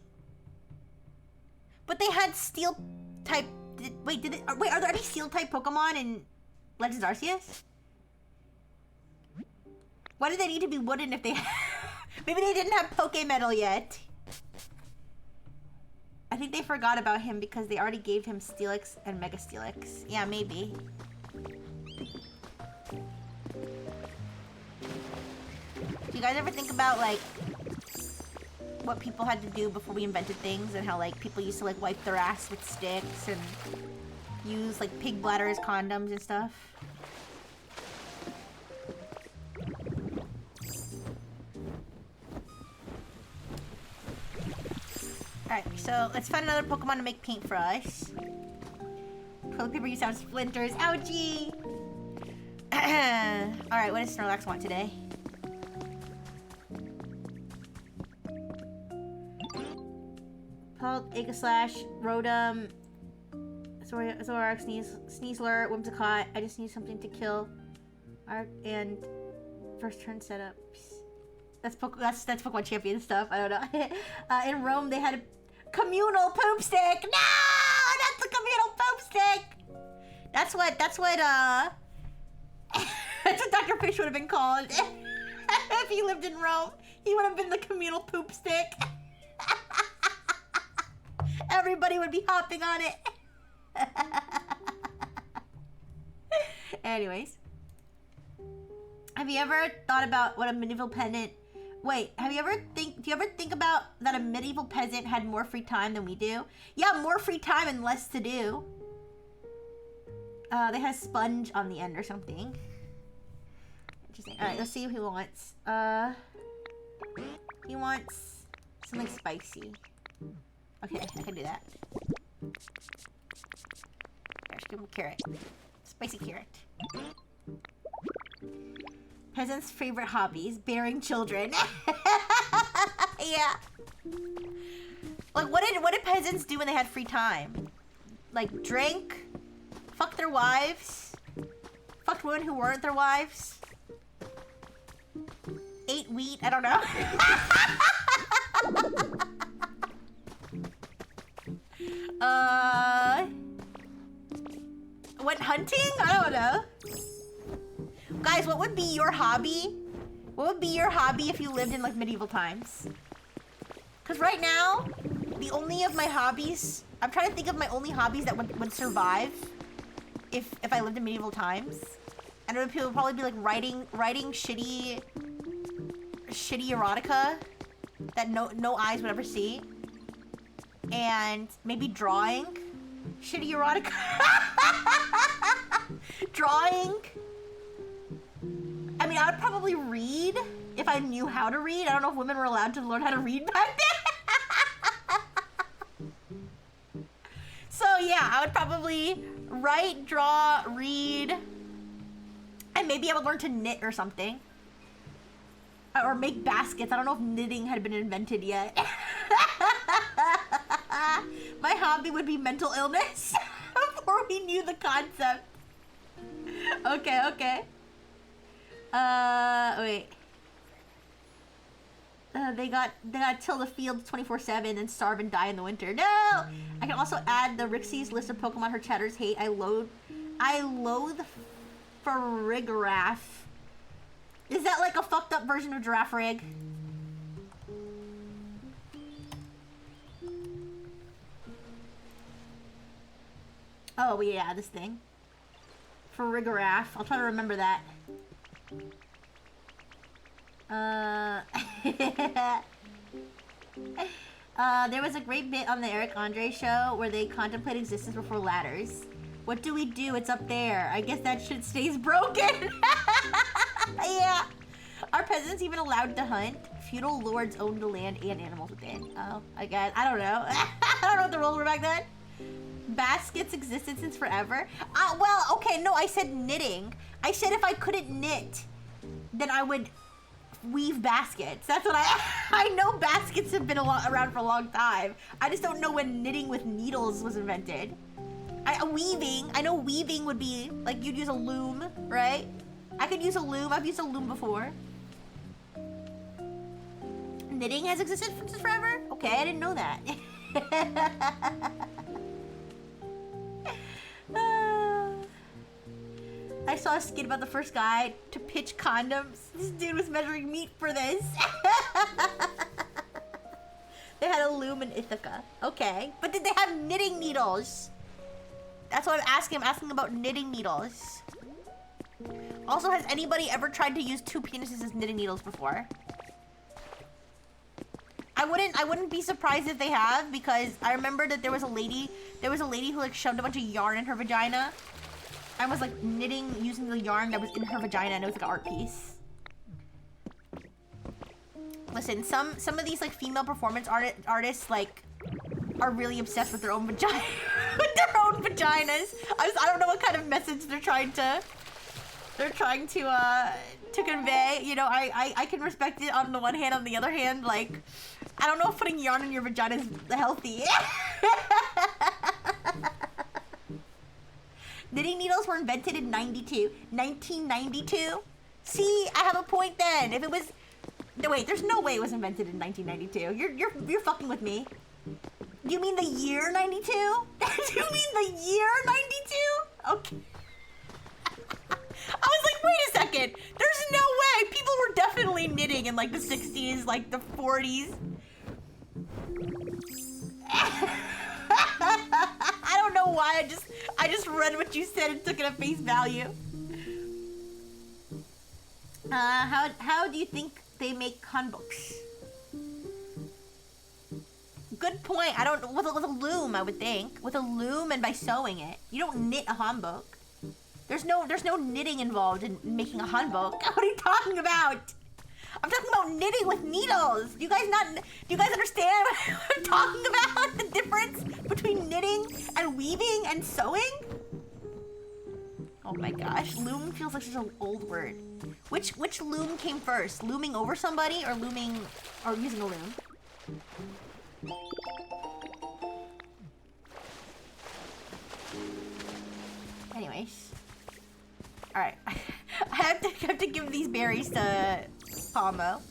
But they had steel type... Wait, are there any steel type Pokemon in Legends Arceus? Why did they need to be wooden if they... Maybe they didn't have Poke Metal yet. I think they forgot about him because they already gave him Steelix and Mega Steelix. Yeah, maybe. you guys ever think about, like, what people had to do before we invented things and how, like, people used to, like, wipe their ass with sticks and use, like, pig bladder as condoms and stuff? Alright, so let's find another Pokemon to make paint for us. Toilet paper used to have splinters. Ouchie! Alright, what does Snorlax want today? Pult, Aegislash, Rotom, Zoroark, Sneasler, Whimsicott. I just need something to kill. And first turn setups. That's Pokemon Champion stuff. I don't know. In Rome, they had a communal poop stick. No, not the communal poop stick. That's what that's what Dr. Fish would have been called if he lived in Rome. He would have been the communal poop stick. Everybody would be hopping on it. Anyways, have you ever thought about what a medieval pendant? Wait, do you ever think about that a medieval peasant had more free time than we do? Yeah, more free time and less to do. They had a sponge on the end or something. Interesting. Alright, let's see what he wants. He wants something spicy. Okay, I can do that. Let's give him a carrot. Spicy carrot. Peasants' favorite hobbies: bearing children. Yeah. Like, what did peasants do when they had free time? Like, drink, fuck their wives, fucked women who weren't their wives, ate wheat. I don't know. Went hunting? I don't know. Guys, what would be your hobby? What would be your hobby if you lived in, like, medieval times? Because right now, the only of my hobbies... I'm trying to think of my only hobbies that would survive if I lived in medieval times. And it would probably be, like, writing shitty erotica that no eyes would ever see. And maybe drawing shitty erotica. Drawing... I mean, I would probably read if I knew how to read. I don't know if women were allowed to learn how to read back then. So yeah, I would probably write, draw, read, and maybe I would learn to knit or something. Or make baskets. I don't know if knitting had been invented yet. My hobby would be mental illness before we knew the concept. Okay. Wait. They got till the fields 24/7 and starve and die in the winter. No! I can also add the Rixie's list of Pokemon her chatters hate. I loathe Farigiraf. Is that like a fucked up version of Giraffe Rig? Oh yeah, this thing. Farigiraf. I'll try to remember that. There was a great bit on the Eric Andre show where they contemplate existence before ladders. What do we do? It's up there. I guess that shit stays broken. Yeah. Are peasants even allowed to hunt? Feudal lords owned the land and animals within. Oh, I guess. I don't know. I don't know what the rules were back then. Baskets existed since forever. Well, okay, no, I said knitting. I said if I couldn't knit, then I would weave baskets. That's what I know baskets have been around for a long time. I just don't know when knitting with needles was invented. Weaving, I know weaving would be, like, you'd use a loom, right? I could use a loom. I've used a loom before. Knitting has existed since forever? Okay, I didn't know that. I saw a skit about the first guy to pitch condoms. This dude was measuring meat for this. They had a loom in Ithaca. Okay. But did they have knitting needles? That's what I'm asking. I'm asking about knitting needles. Also, has anybody ever tried to use 2 penises as knitting needles before? I wouldn't be surprised if they have, because I remember that there was a lady who like shoved a bunch of yarn in her vagina and was like knitting using the yarn that was in her vagina, and it was like an art piece. Listen, some of these like female performance artists like are really obsessed with their own vagina, with their own vaginas. I don't know what kind of message they're trying to convey. You know, I can respect it on the one hand. On the other hand, like, I don't know if putting yarn in your vagina is healthy. Knitting needles were invented in 1992. See, I have a point then. If it was, no wait, there's no way it was invented in 1992. You're fucking with me. You mean the year 92? Do you mean the year 92? Okay. I was like, wait a second. There's no way. People were definitely knitting in like the 60s, like the 40s. I don't know why. I just read what you said and took it at face value. How do you think they make hanboks? Good point. I don't with a loom, I would think. With a loom and by sewing it. You don't knit a hanbok. There's no knitting involved in making a hanbok. What are you talking about? I'm talking about knitting with needles. Do you guys understand what I'm talking about? The difference between knitting and weaving and sewing? Oh my gosh, loom feels like such an old word. Which loom came first? Looming over somebody or using a loom? Anyways. Alright. I have to give these berries to Palmo.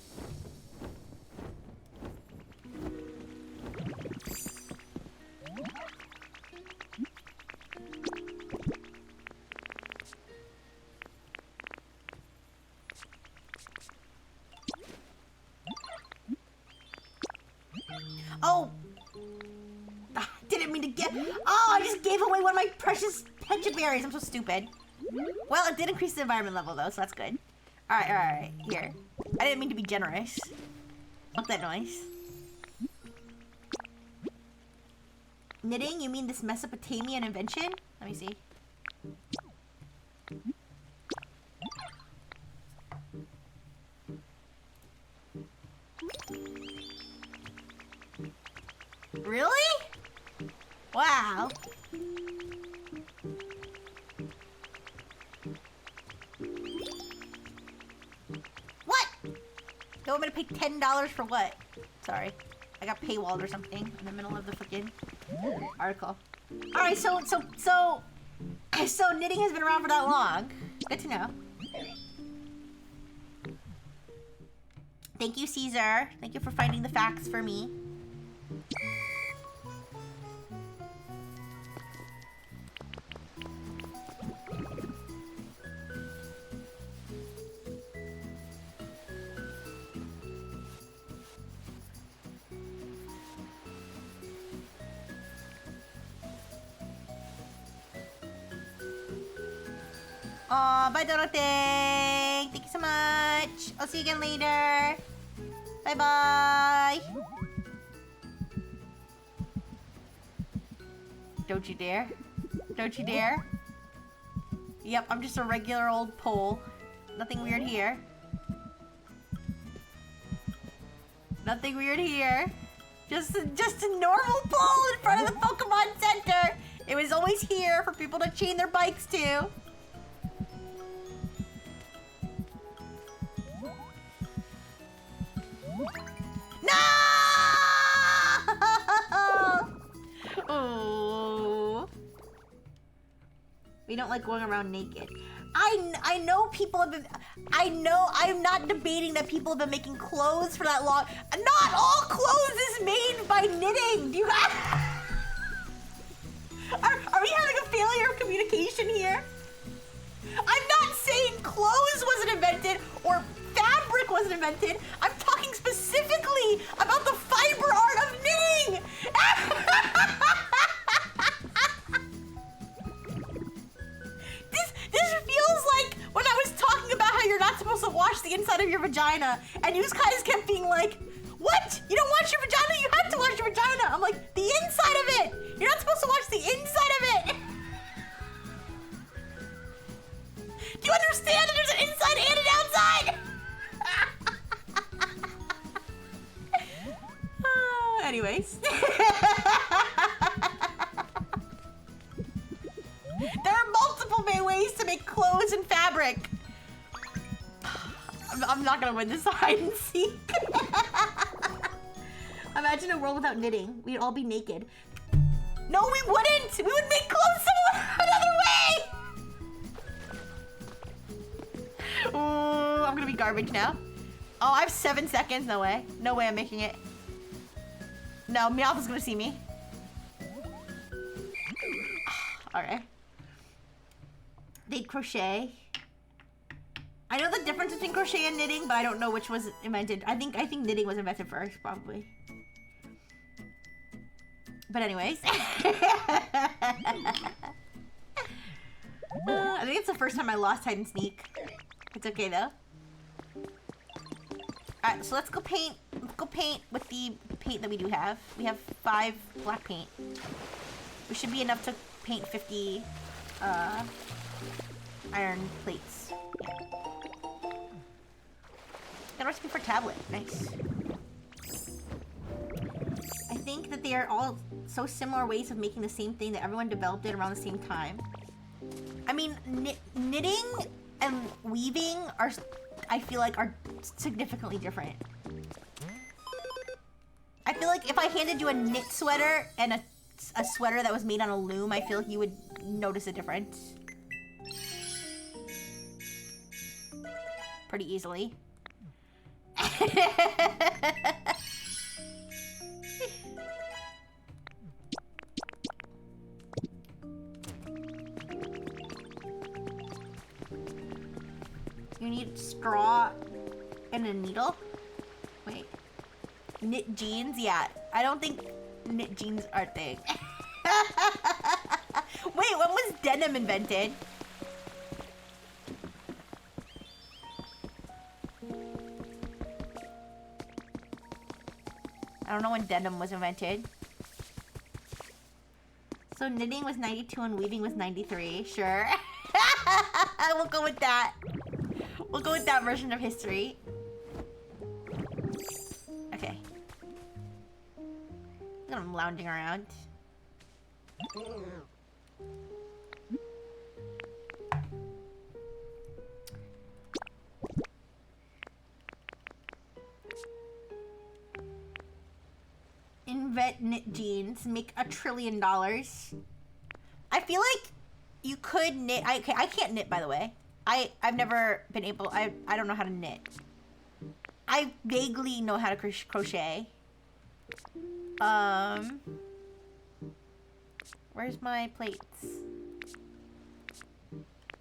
Oh! Didn't mean to get. Oh, I just gave away one of my precious penchant berries. I'm so stupid. Well, it did increase the environment level though, so that's good. Alright. Here. I didn't mean to be generous. Fuck that noise. Knitting? You mean this Mesopotamian invention? Let me see. Really? Wow. What? You want me to pay $10 for what? Sorry. I got paywalled or something in the middle of the freaking article. Alright, so knitting has been around for that long. Good to know. Thank you, Caesar. Thank you for finding the facts for me. Aw, bye, Dorothy. Thank you so much. I'll see you again later. Bye-bye. Don't you dare. Don't you dare. Yep, I'm just a regular old pole. Nothing weird here. Nothing weird here. Just a normal pole in front of the Pokemon Center. It was always here for people to chain their bikes to. No! Oh. We don't like going around naked. I know people have been. I know I'm not debating that people have been making clothes for that long. Not all clothes is made by knitting. Do you guys? Are we having a failure of communication here? I'm not saying clothes wasn't invented or fabric wasn't invented. I'm talking specifically about the fiber art of knitting. This feels like when I was talking wash the inside of your vagina. And you guys kept being like, what? You don't wash your vagina? You have to wash your vagina. I'm like, the inside of it. You're not supposed to wash the inside of it. Do you understand that there's an inside and an outside? Anyways. There are multiple ways to make clothes and fabric. I'm not gonna win this hide and seek. Imagine a world without knitting. We'd all be naked. No, we wouldn't! We would make clothes another way! Ooh, I'm gonna be garbage now. Oh, I have 7 seconds. No way. No way I'm making it. No, Meowth is gonna see me. Okay. They'd crochet. I know the difference between crochet and knitting, but I don't know which was invented. I think knitting was invented first, probably. But anyways. I think it's the first time I lost hide and seek. It's okay though. Alright, so let's go paint. Let's go paint with the paint that we do have. We have 5 black paint. We should be enough to paint 50 iron plates. Yeah. Got a recipe for tablet. Nice. I think that they are all so similar ways of making the same thing that everyone developed it around the same time. I mean, knitting and weaving are, I feel like, are significantly different. I feel like if I handed you a knit sweater and a sweater that was made on a loom, I feel like you would notice a difference. Pretty easily. You need straw and a needle? Wait. Knit jeans? Yeah. I don't think knit jeans are a thing. Wait, when was denim invented? I don't know when denim was invented. So knitting was 92 and weaving was 93. Sure. We'll go with that. We'll go with that version of history. Okay. I'm lounging around. Invent knit jeans, make $1 trillion. I feel like you could knit. I can't knit, by the way. I've never been able. I don't know how to knit. I vaguely know how to crochet. Where's my plates?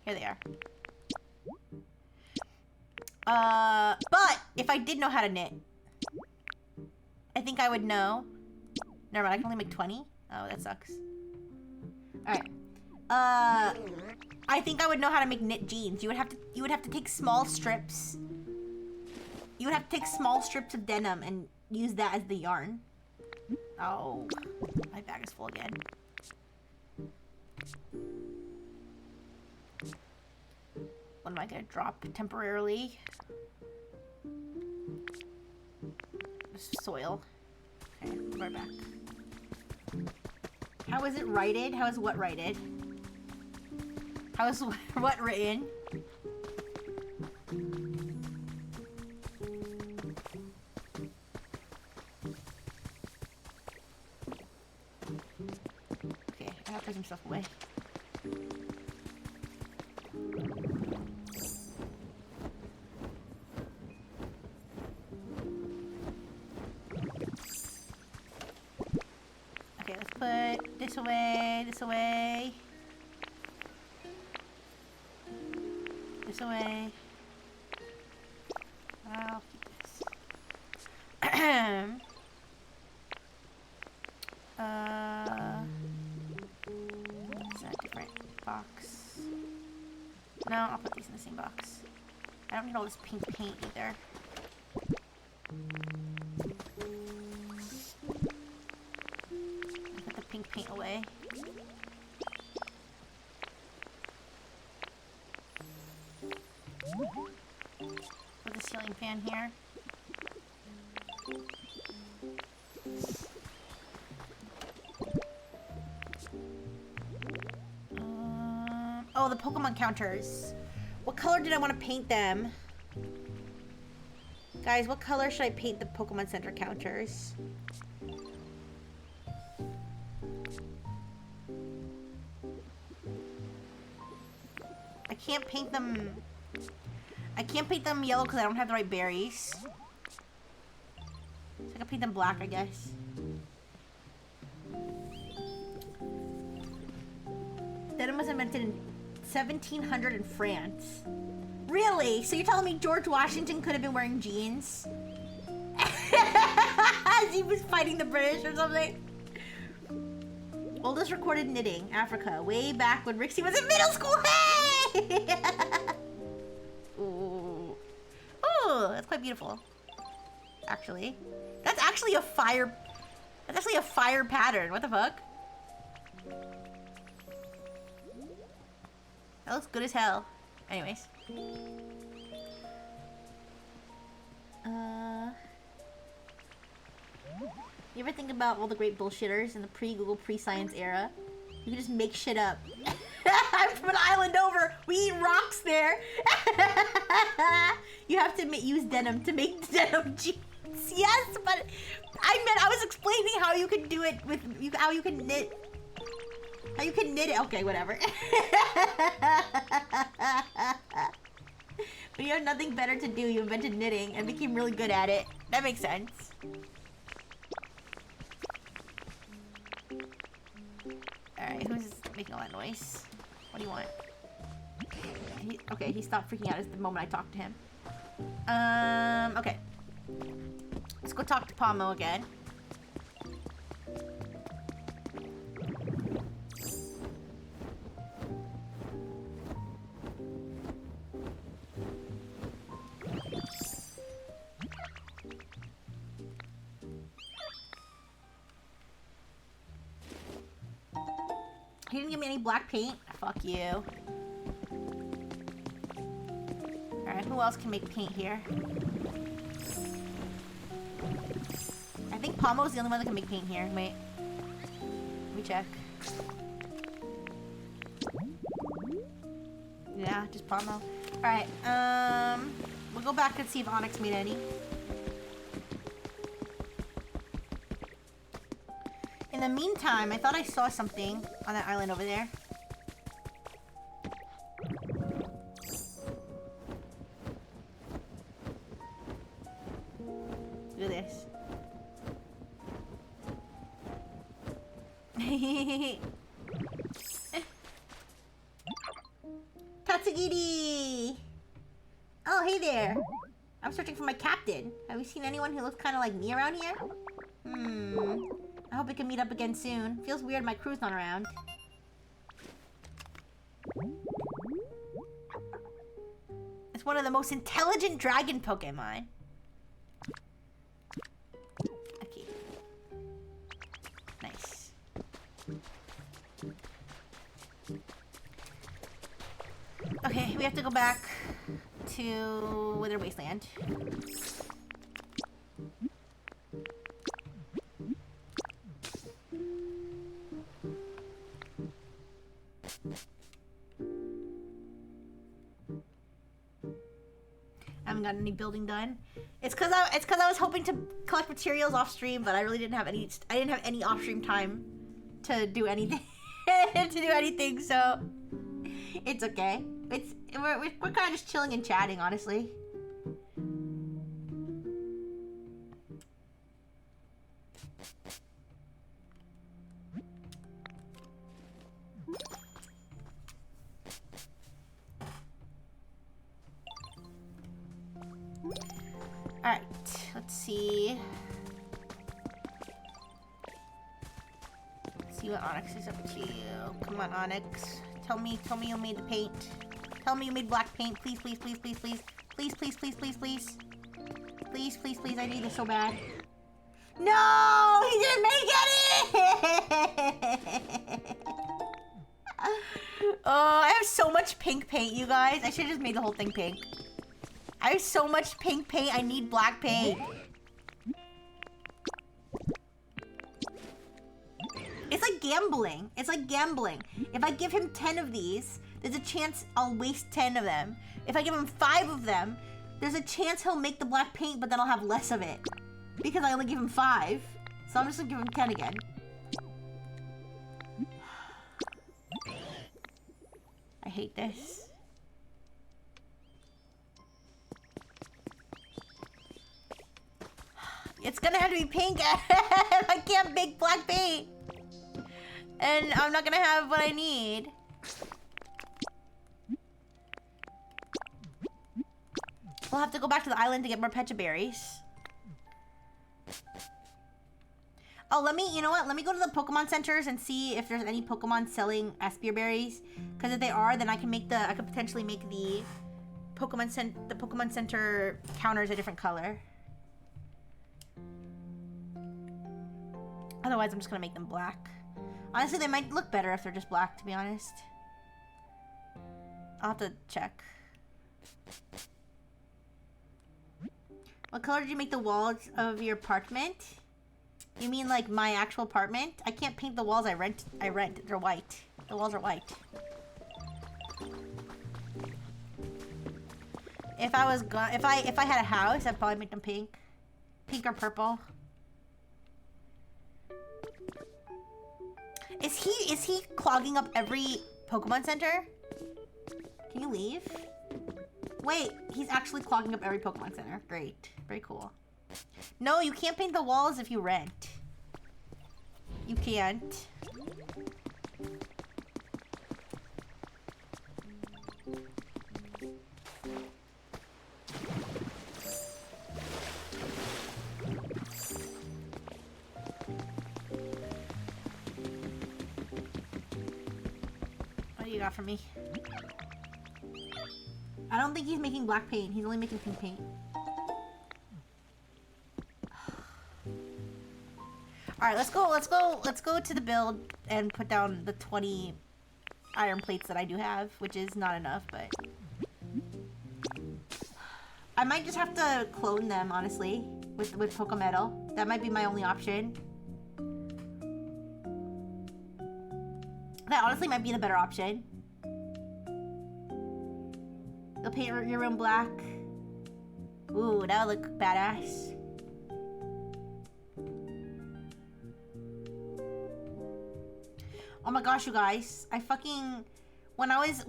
Here they are. But if I did know how to knit, I think I would know. Never mind, I can only make 20. Oh, that sucks. Alright. I think I would know how to make knit jeans. You would have to take small strips. You would have to take small strips of denim and use that as the yarn. Oh, my bag is full again. What am I gonna drop temporarily? Soil. Okay, we're back. How is it righted? How is what righted? How is what written? Okay, I have to put some stuff away. Okay, let's put this away, this away. This away. I'll keep this. Is that a different box? No, I'll put these in the same box. I I don't need all this pink paint either. Put the pink paint away. Put the ceiling fan here. Oh, the Pokemon counters. What color did I want to paint them? Guys, what color should I paint the Pokemon Center counters? I can't paint them... I can't paint them yellow because I don't have the right berries. So I can paint them black, I guess. Denim was invented in 1700 in France. Really? So you're telling me George Washington could have been wearing jeans? As he was fighting the British or something? Oldest recorded knitting, Africa. Way back when Rixie was in middle school. Hey! Ooh. Ooh, that's quite beautiful. Actually. That's actually a fire... That's actually a fire pattern. What the fuck? That looks good as hell. Anyways. You ever think about all the great bullshitters in the pre-Google, pre-science era? You can just make shit up. I'm from an island over. We eat rocks there. You have to use denim to make denim jeans. Yes, but I was explaining how you can do it with how you can knit. How you can knit it. Okay, whatever. When you have nothing better to do, you invented knitting and became really good at it. That makes sense. Alright, who's making all that noise? What do you want? Okay, he stopped freaking out at the moment I talked to him. Okay. Let's go talk to Pomo again. He didn't give me any black paint. Fuck you. Alright, who else can make paint here? I think Pomo's the only one that can make paint here. Wait. Let me check. Yeah, just Pomo. Alright, we'll go back and see if Onyx made any. In the meantime, I thought I saw something on that island over there. Look at this. Tatsugiri! Oh, hey there. I'm searching for my captain. Have you seen anyone who looks kind of like me around here? I hope we can meet up again soon. Feels weird my crew's not around. It's one of the most intelligent dragon Pokemon. Okay. Nice. Okay, we have to go back to Wither Wasteland. I haven't gotten any building done. It's cause I was hoping to collect materials off stream, but I really didn't have any. I didn't have any off stream time to do anything. So it's okay. We're kind of just chilling and chatting, honestly. Alright, let's see. Let's see what Onyx is up to. Come on, Onyx. Tell me you made the paint. Tell me you made black paint. Please, please, please, please, please. Please, please, please, please, please. Please, please, please, I need this so bad. No! He didn't make it! Oh, I have so much pink paint, you guys. I should have just made the whole thing pink. I have so much pink paint, I need black paint. It's like gambling. It's like gambling. If I give him 10 of these, there's a chance I'll waste 10 of them. If I give him 5 of them, there's a chance he'll make the black paint, but then I'll have less of it. Because I only give him 5. So I'm just gonna give him 10 again. I hate this. It's gonna have to be pink. I can't make black paint. And I'm not gonna have what I need. We'll have to go back to the island to get more pecha berries. Oh, you know what? Let me go to the Pokemon centers and see if there's any Pokemon selling Espear berries. Because if they are, then I can potentially make the Pokemon Center counters a different color. Otherwise, I'm just gonna make them black. Honestly, they might look better if they're just black, to be honest. I'll have to check. What color did you make the walls of your apartment? You mean like my actual apartment? I can't paint the walls I rent. They're white. The walls are white. If I had a house, I'd probably make them pink. Pink or purple. Is he clogging up every Pokemon Center? Can you leave? Wait, he's actually clogging up every Pokemon Center. Great. Very cool. No, you can't paint the walls if you rent. You can't. What do you got for me? I don't think he's making black paint. He's only making pink paint. Alright, let's go to the build and put down the 20 iron plates that I do have, which is not enough, but I might just have to clone them, honestly, with Pokemetal. That might be my only option. That honestly might be the better option. You'll paint your room black. Ooh, that would look badass. Oh my gosh, you guys! when I was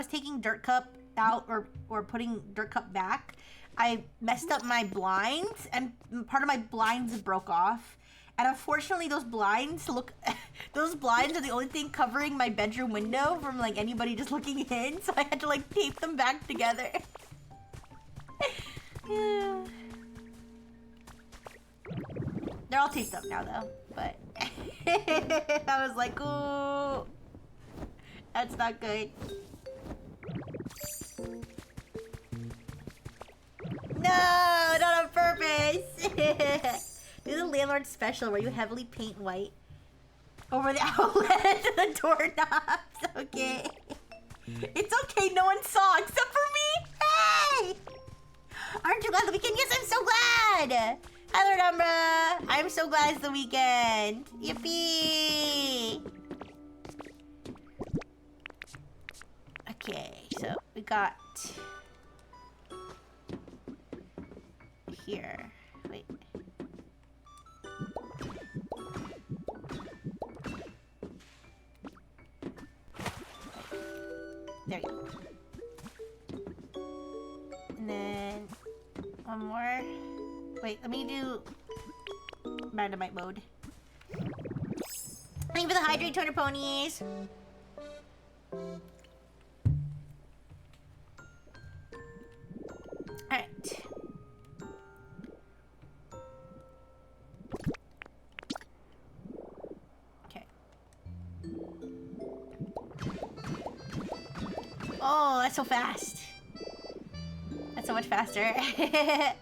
taking Dirt Cup out or putting Dirt Cup back, I messed up my blinds and part of my blinds broke off. And unfortunately, those blinds are the only thing covering my bedroom window from like anybody just looking in. So I had to like tape them back together. Yeah. They're all taped up now though, but I was like, ooh, that's not good. No, not on purpose. Do the landlord special where you heavily paint white over the outlet to the doorknobs. Okay. It's okay, no one saw except for me. Hey! Aren't you glad the weekend? Yes, I'm so glad. Hello, Umbra. I'm so glad it's the weekend. Yippee! Okay, so we got here. Wait. There you go. And then one more. Wait, let me do Dynamite mode. Thank you for the hydrate, 200 ponies. Alright. Okay. Oh, that's so fast. That's so much faster. Okay.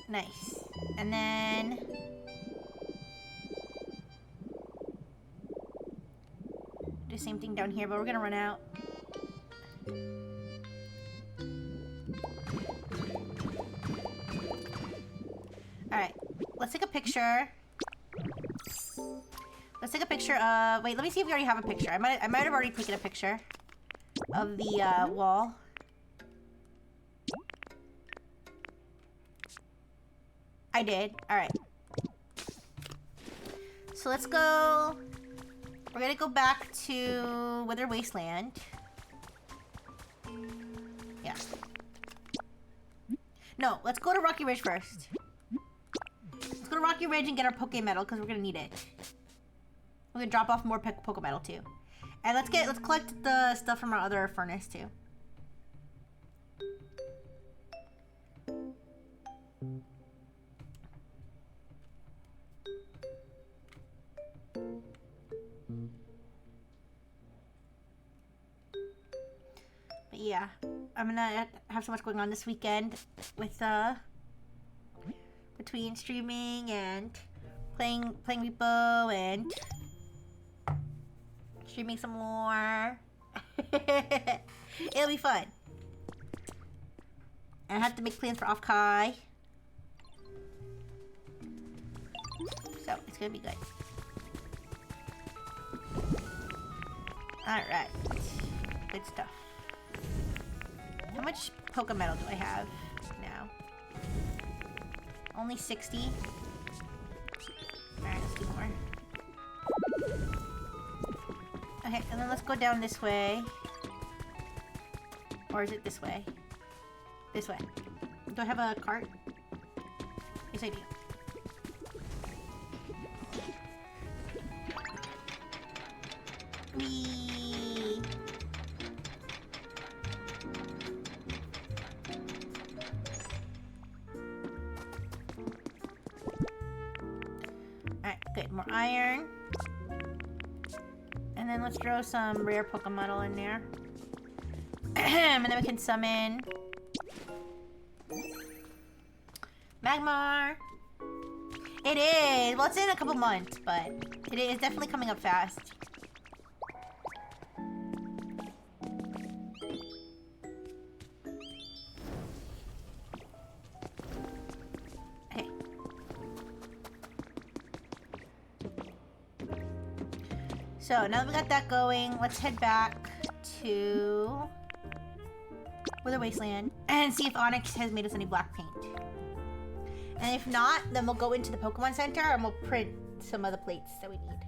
Nice. And then... do the same thing down here, but we're gonna run out. Alright. Let's take a picture. Let's take a picture of... wait, let me see if we already have a picture. I might have already taken a picture of the wall. I did. Alright. So let's go... we're gonna go back to Wither Wasteland. Yeah. No, let's go to Rocky Ridge first. Let's go to Rocky Ridge and get our Poke Metal because we're gonna need it. We're gonna drop off more Poke Metal too. And let's collect the stuff from our other furnace too. But yeah, I'm gonna have so much going on this weekend with between streaming and playing Repo and streaming some more. It'll be fun. And I have to make plans for Off-Kai. So it's gonna be good. Alright. Good stuff. How much Poke Metal do I have now? Only 60. Alright, let's do more. Okay, and then let's go down this way. Or is it this way? This way. Do I have a cart? Yes, I do. Whee! Alright, good. More iron. And then let's throw some rare Pokemetal in there. And then we can summon Magmar. It is! Well, it's in a couple months, but it is definitely coming up fast. Okay. So, now that we got that going, let's head back to Wither Wasteland and see if Onyx has made us any black paint. And if not, then we'll go into the Pokemon Center and we'll print some of the plates that we need.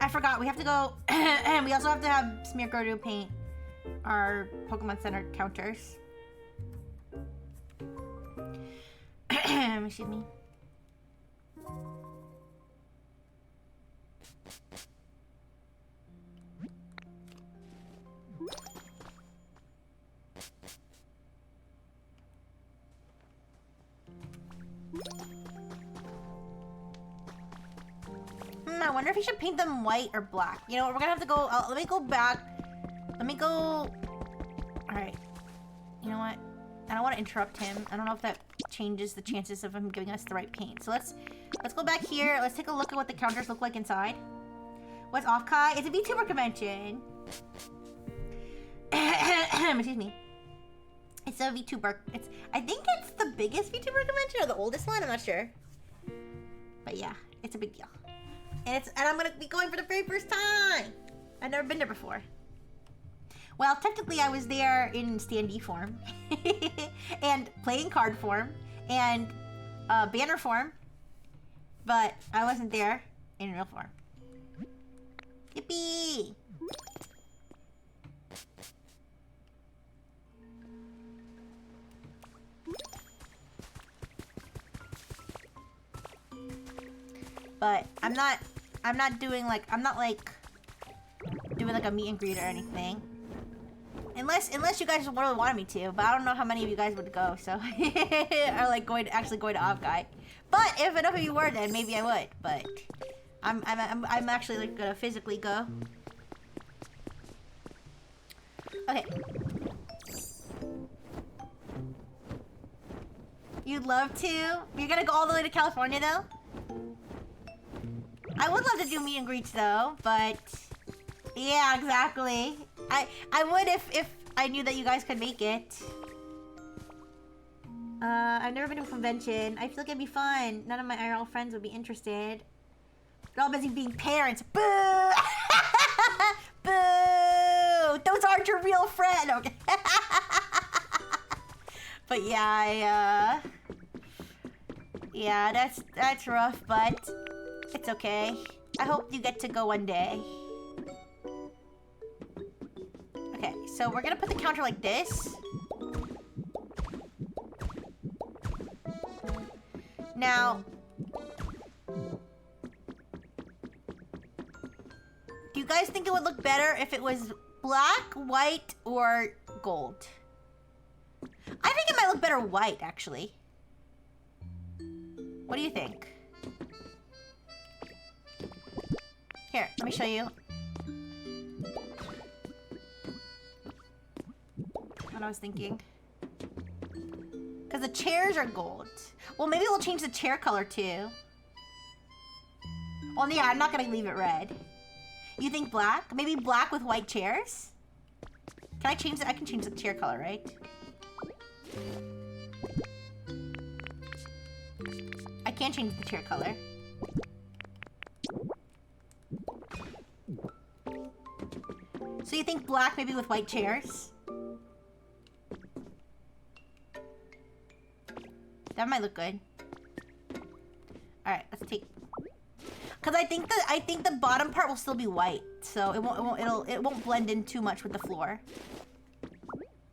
I forgot, we have to go, and we also have to have Smeargardew paint our Pokemon Center counters. Excuse me. I wonder if he should paint them white or black. You know what, we're gonna have to go, let me go back. Let me go, alright. You know what? I don't want to interrupt him. I don't know if that changes the chances of him giving us the right paint. So let's go back here. Let's take a look at what the counters look like inside. What's Off-Kai? It's a VTuber convention. Excuse me. It's a VTuber. I think it's the biggest VTuber convention or the oldest one. I'm not sure. But yeah, it's a big deal. And I'm gonna be going for the very first time. I've never been there before. Well, technically I was there in standee form. And playing card form. And banner form. But I wasn't there in real form. Yippee! But I'm not doing like, doing like a meet and greet or anything. Unless you guys really wanted me to, but I don't know how many of you guys would go, so are like actually going to Avguy. But if enough of you were, then maybe I would. But I'm actually like gonna physically go. Okay. You'd love to? You're gonna go all the way to California though? I would love to do meet and greets though, but yeah, exactly. I would if I knew that you guys could make it. I've never been to a convention. I feel like it'd be fun. None of my IRL friends would be interested. They're all busy being parents. Boo! Boo! Those aren't your real friends. Okay. But yeah, yeah, that's rough, but it's okay. I hope you get to go one day. Okay, so we're gonna put the counter like this. Now, do you guys think it would look better if it was black, white, or gold? I think it might look better white, actually. What do you think? Here, let me show you. What I was thinking. Because the chairs are gold. Well, maybe we'll change the chair color too. Well, yeah, I'm not gonna leave it red. You think black? Maybe black with white chairs? Can I change it? I can change the chair color, right? I can change the chair color. So you think black maybe with white chairs? That might look good. All right, let's take. Cause I think the bottom part will still be white, so it won't blend in too much with the floor.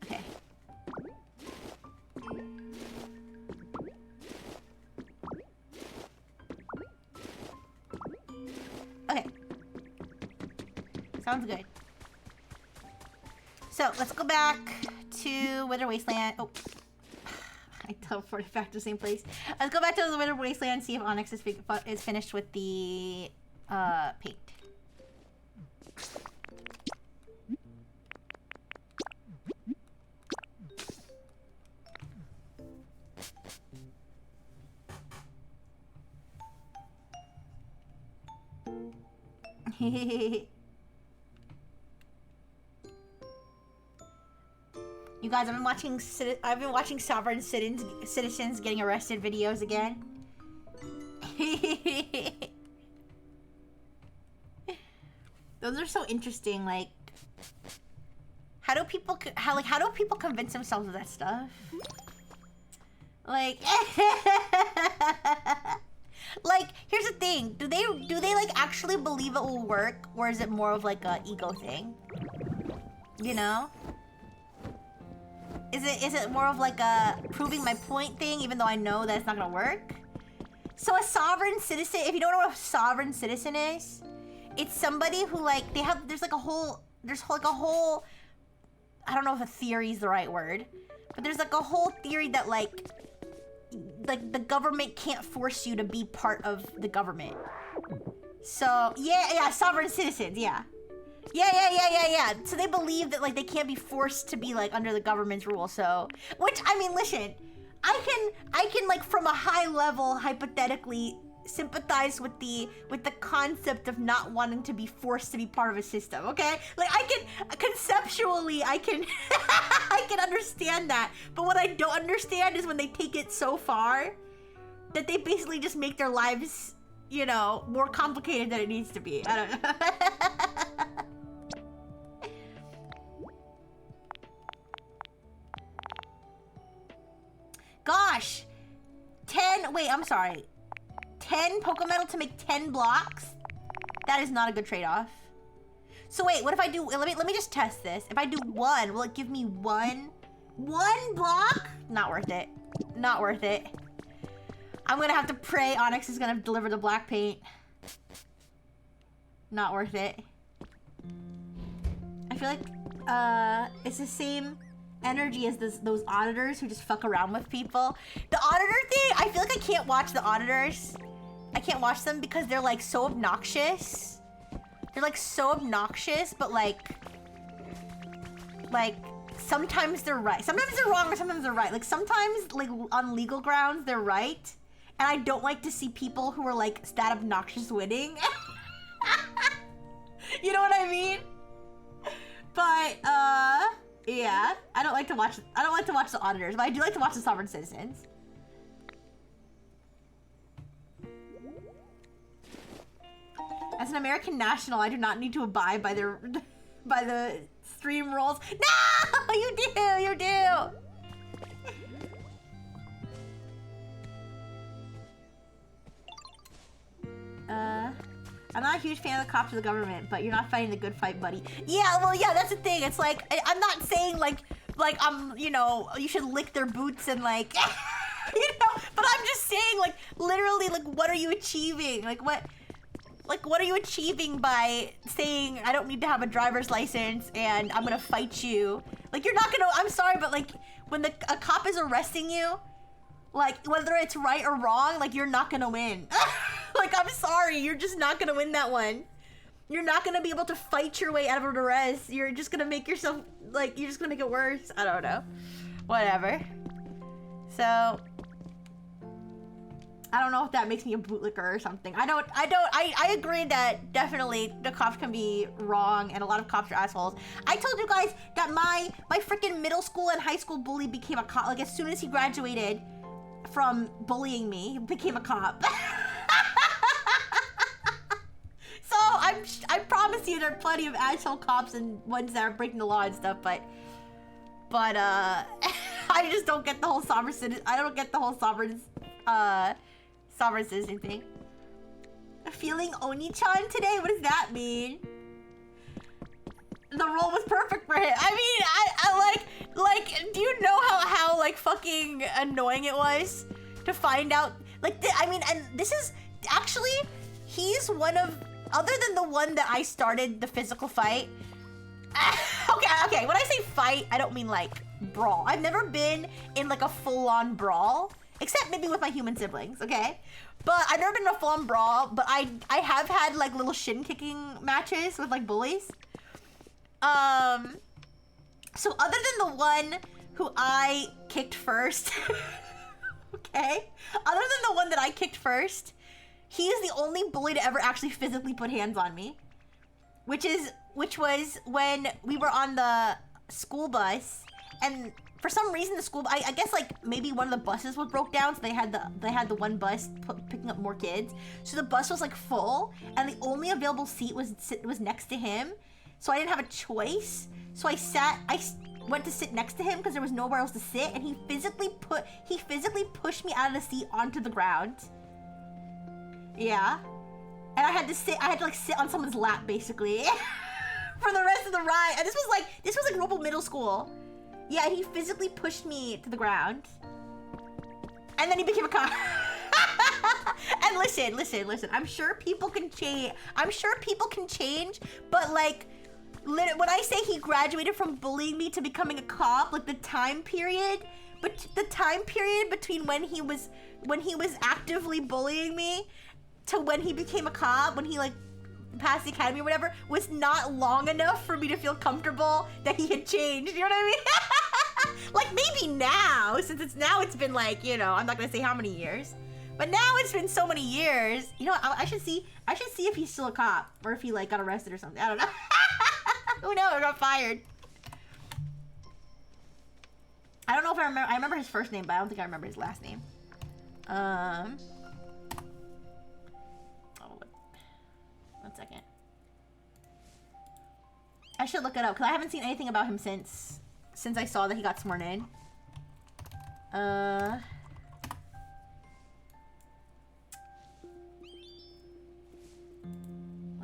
Okay. Okay. Sounds good. So let's go back to Wither Wasteland. Oh. I teleported back to the same place. Let's go back to the Wither Wasteland and see if Onyx is finished with the paint. You guys, I've been watching sovereign citizens getting arrested videos again. Those are so interesting. Like, how do people convince themselves of that stuff? Like, like, here's the thing: do they like actually believe it will work, or is it more of like a ego thing? You know? Is it more of like a proving my point thing, even though I know that it's not gonna work? So a sovereign citizen, if you don't know what a sovereign citizen is, it's somebody who like there's like a whole I don't know if a theory is the right word, but there's like a whole theory that like the government can't force you to be part of the government. So yeah, sovereign citizens, yeah. Yeah. So they believe that like they can't be forced to be like under the government's rule. So, which I mean, listen, I can like from a high level hypothetically sympathize with the concept of not wanting to be forced to be part of a system. Okay, like I can conceptually I can understand that, but what I don't understand is when they take it so far that they basically just make their lives, you know, more complicated than it needs to be. I don't know. Gosh, 10, wait, I'm sorry. 10 Pokemetal to make 10 blocks? That is not a good trade-off. So wait, what if I do, let me just test this. If I do 1, will it give me one block? Not worth it. Not worth it. I'm gonna have to pray Onyx is gonna deliver the black paint. Not worth it. I feel like it's the same energy as those auditors who just fuck around with people. The auditor thing, I feel like I can't watch the auditors. I can't watch them because they're like so obnoxious. They're like so obnoxious, but like sometimes they're right. Sometimes they're wrong or sometimes they're right. Like sometimes like on legal grounds they're right. And I don't like to see people who are like that obnoxious winning. You know what I mean? But yeah, I don't like to watch the auditors, but I do like to watch the sovereign citizens. As an American national, I do not need to abide by their by the stream rules. No, you do, you do. I'm not a huge fan of the cops or the government, but you're not fighting the good fight, buddy. Yeah, well, yeah, that's the thing. It's like, I'm not saying like you know, you should lick their boots and like, you know, but I'm just saying like, literally, like, what are you achieving? Like, what are you achieving by saying I don't need to have a driver's license and I'm gonna fight you? Like, you're not gonna, I'm sorry, but like, when a cop is arresting you, like, whether it's right or wrong, like, you're not gonna win. Like, I'm sorry, you're just not gonna win that one. You're not gonna be able to fight your way out of an arrest. You're just gonna make yourself, like, you're just gonna make it worse. I don't know. Whatever. So, I don't know if that makes me a bootlicker or something. I agree that definitely the cops can be wrong and a lot of cops are assholes. I told you guys that my freaking middle school and high school bully became a cop. Like, as soon as he graduated from bullying me, he became a cop. So I promise you there are plenty of asshole cops and ones that are breaking the law and stuff, but I just don't get the whole sovereign citizen. I don't get the whole sovereign citizen thing. Feeling Oni-chan today? What does that mean? The role was perfect for him. I mean, I like, do you know how like fucking annoying it was to find out? Like, I mean, and this is actually, he's one of, other than the one that I started the physical fight. Okay, when I say fight, I don't mean like brawl. I've never been in like a full-on brawl, except maybe with my human siblings, okay? But I've never been in a full-on brawl, but I have had like little shin-kicking matches with like bullies. So other than the one who I kicked first, okay? Other than the one that I kicked first, he is the only bully to ever actually physically put hands on me. Which was when we were on the school bus, and for some reason the school, I guess like maybe one of the buses was broke down, so they had the one bus picking up more kids. So the bus was like full, and the only available seat was next to him. So I didn't have a choice. So I went to sit next to him because there was nowhere else to sit, and he physically pushed me out of the seat onto the ground. Yeah. And I had to sit on someone's lap basically for the rest of the ride. And this was like Robo Middle School. Yeah, and he physically pushed me to the ground. And then he became a cop. And listen. I'm sure people can change. But like, when I say he graduated from bullying me to becoming a cop, like the time period between when he was actively bullying me to when he became a cop, when he like passed the academy or whatever, was not long enough for me to feel comfortable that he had changed. You know what I mean? Like, maybe now, since it's been like, you know, I'm not gonna say how many years, but now it's been so many years. You know, I should see if he's still a cop or if he like got arrested or something. I don't know. Who knows? Or got fired. I don't know if I remember his first name, but I don't think I remember his last name. One second. I should look it up because I haven't seen anything about him since I saw that he got sworn in. One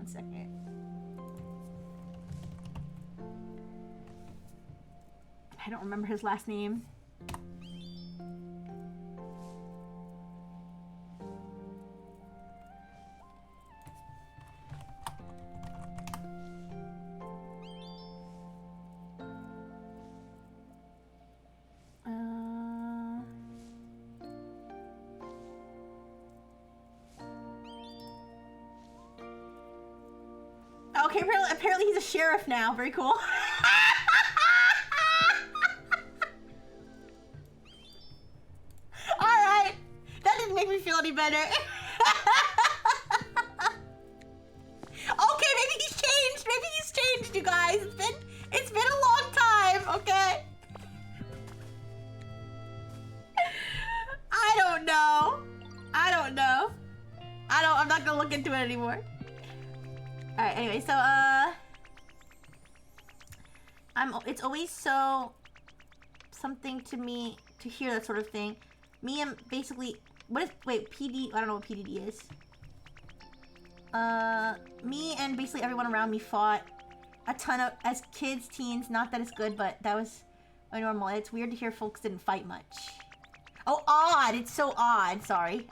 second. I don't remember his last name. Okay, apparently he's a sheriff now. Very cool. Alright. That didn't make me feel any better. Okay, maybe he's changed. Maybe he's changed, you guys. It's been a long time, okay? I don't know. I'm not gonna look into it anymore. Alright, anyway, so, it's always so something to me to hear that sort of thing. Me and basically, wait, PD, I don't know what PDD is. Me and basically everyone around me fought a ton of, as kids, teens, not that it's good, but that was my normal. It's weird to hear folks didn't fight much. Oh, odd, it's so odd, sorry.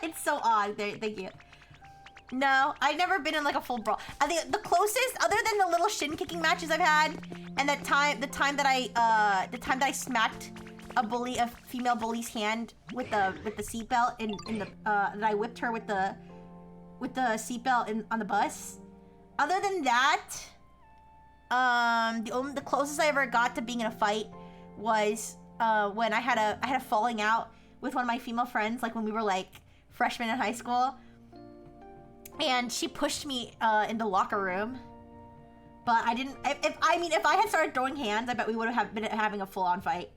It's so odd, there, thank you. No, I've never been in like a full brawl. I think the closest, other than the little shin kicking matches I've had, and the time that I smacked a female bully's hand with the seatbelt in the that I whipped her with the seatbelt on the bus. Other than that, the closest I ever got to being in a fight was when I had a falling out with one of my female friends, like when we were like freshmen in high school. And she pushed me in the locker room, but I didn't. If I had started throwing hands, I bet we would have been having a full-on fight.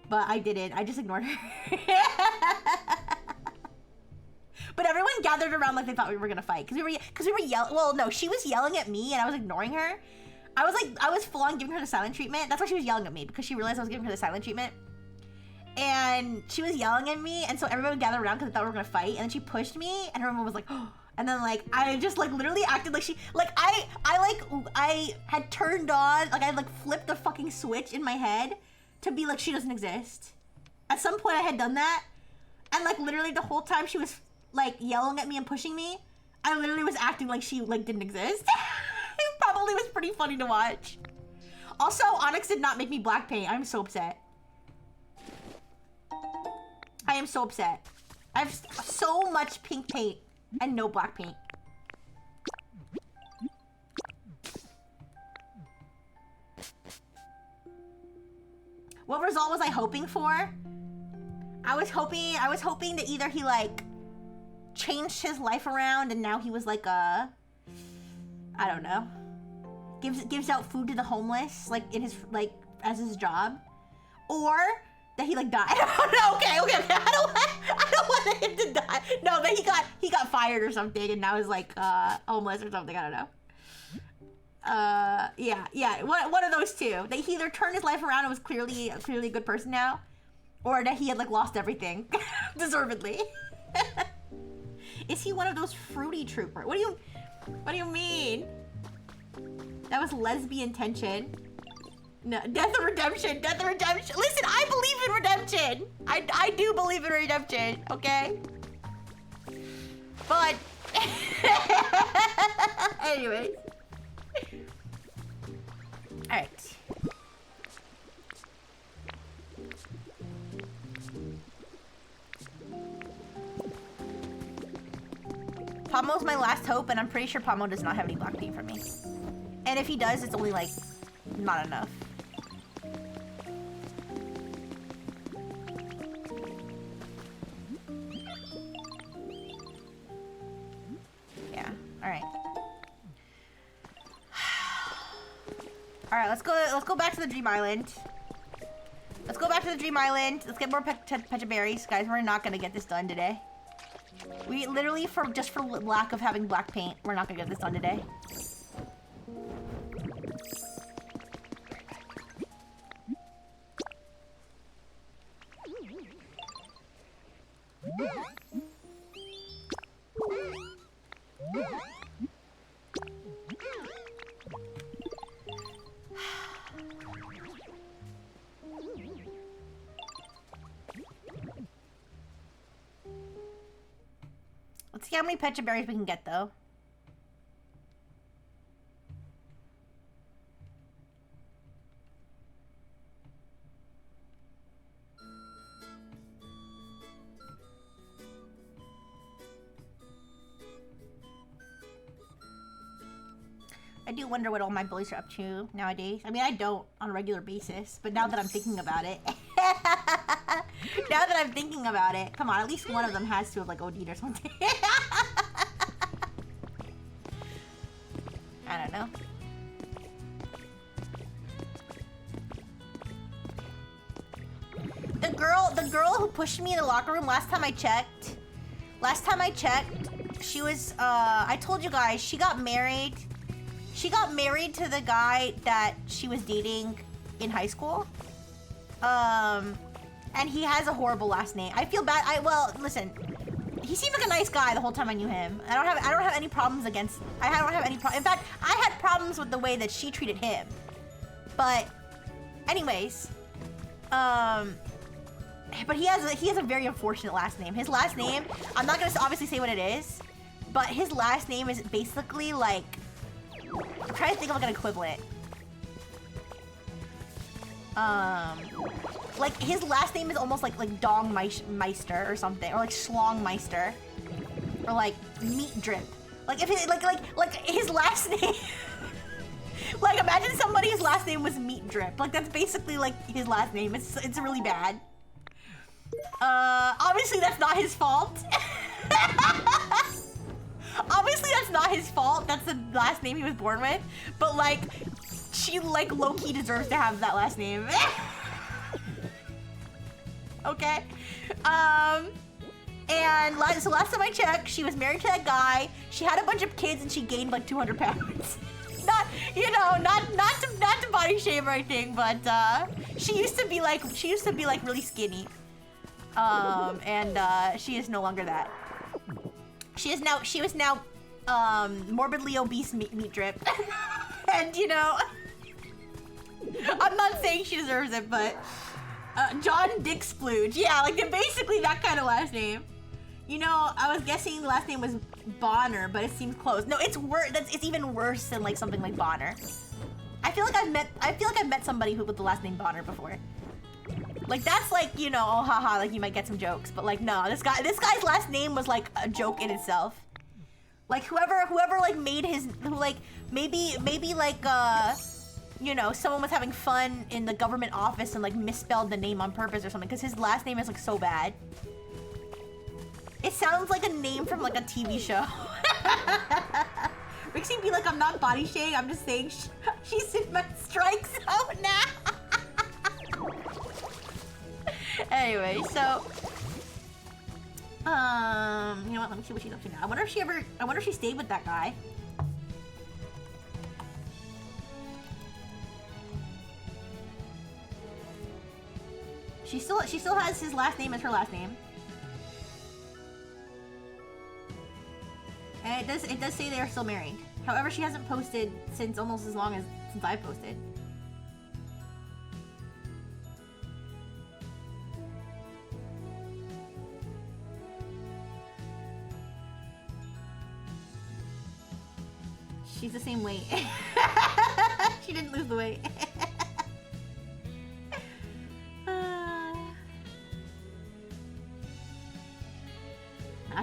But I didn't. I just ignored her. But everyone gathered around like they thought we were gonna fight because we were yelling. Well, no, she was yelling at me and I was ignoring her. I was full-on giving her the silent treatment. That's why she was yelling at me, because she realized I was giving her the silent treatment. And she was yelling at me, and so everyone gathered around because they thought we were gonna fight. And then she pushed me, and everyone was like, oh. And then like I just like literally acted like she like I had turned on, like I like flipped the fucking switch in my head to be like she doesn't exist. At some point I had done that, and like literally the whole time she was like yelling at me and pushing me, I literally was acting like she like didn't exist. It probably was pretty funny to watch. Also, Onyx did not make me black paint. I'm so upset. I am so upset. I have so much pink paint and no black paint. What result was I hoping for? I was hoping that either he like changed his life around and now he was like I don't know, gives out food to the homeless like in his like as his job, or that he like died. No, okay. I don't want him to die. No, that he got fired or something and now is like homeless or something. I don't know. Yeah. One of those two. That he either turned his life around and was clearly a good person now, or that he had like lost everything, deservedly. Is he one of those fruity troopers? What do you mean? That was lesbian tension. No, death or redemption. Listen, I believe in redemption. I do believe in redemption, okay? But anyways. Alright. Pomo's my last hope, and I'm pretty sure Pomo does not have any black paint for me. And if he does, it's only like not enough. Yeah, alright. Alright, let's go back to the Dream Island. Let's go back to the Dream Island. Let's get more Pecha berries. Guys, we're not gonna get this done today. We literally, for lack of having black paint, we're not gonna get this done today. Let's see how many Pecha berries we can get, though. I do wonder what all my bullies are up to nowadays. I mean, I don't on a regular basis, but now that I'm thinking about it. Now that I'm thinking about it. Come on, at least one of them has to have, like, OD'd or something. I don't know. The girl who pushed me in the locker room last time I checked, she was, I told you guys, she got married. She got married to the guy that she was dating in high school. And he has a horrible last name. I feel bad. Well, listen. He seemed like a nice guy the whole time I knew him. I don't have any problems against. I don't have any problem. In fact, I had problems with the way that she treated him. But, anyways, but he has a very unfortunate last name. His last name, I'm not gonna obviously say what it is, but his last name is basically like. I'm trying to think of like an equivalent. Like his last name is almost like Dongmeister or something, or like Schlongmeister, or like Meat Drip. Like if it like his last name. Like imagine somebody's last name was Meat Drip. Like that's basically like his last name. It's really bad. Obviously that's not his fault. Obviously that's not his fault. That's the last name he was born with. But like, she like low-key deserves to have that last name. Okay. And so last time I checked, she was married to that guy. She had a bunch of kids and she gained like 200 pounds. Not to body shame or anything, but she used to be like really skinny. And she is no longer that. She was now morbidly obese meat drip. And you know, I'm not saying she deserves it, but John Dick Splooge. Yeah, like basically that kind of last name. You know, I was guessing the last name was Bonner, but it seems close. No, it's worse. It's even worse than like something like Bonner. I feel like I've met somebody with the last name Bonner before. Like that's like, you know, oh haha, like you might get some jokes, but like no, this guy's last name was like a joke in itself. Like whoever like made his, like maybe like you know, someone was having fun in the government office and like misspelled the name on purpose or something, because his last name is like so bad. It sounds like a name from like a TV show. Rixie be like, I'm not body shaming, I'm just saying she's in my strike zone now. Anyway, so you know what, let me see what she's up to now. I wonder if she stayed with that guy. She still has his last name as her last name. And it does say they are still married. However, she hasn't posted since almost as long as since I posted. She's the same weight. She didn't lose the weight.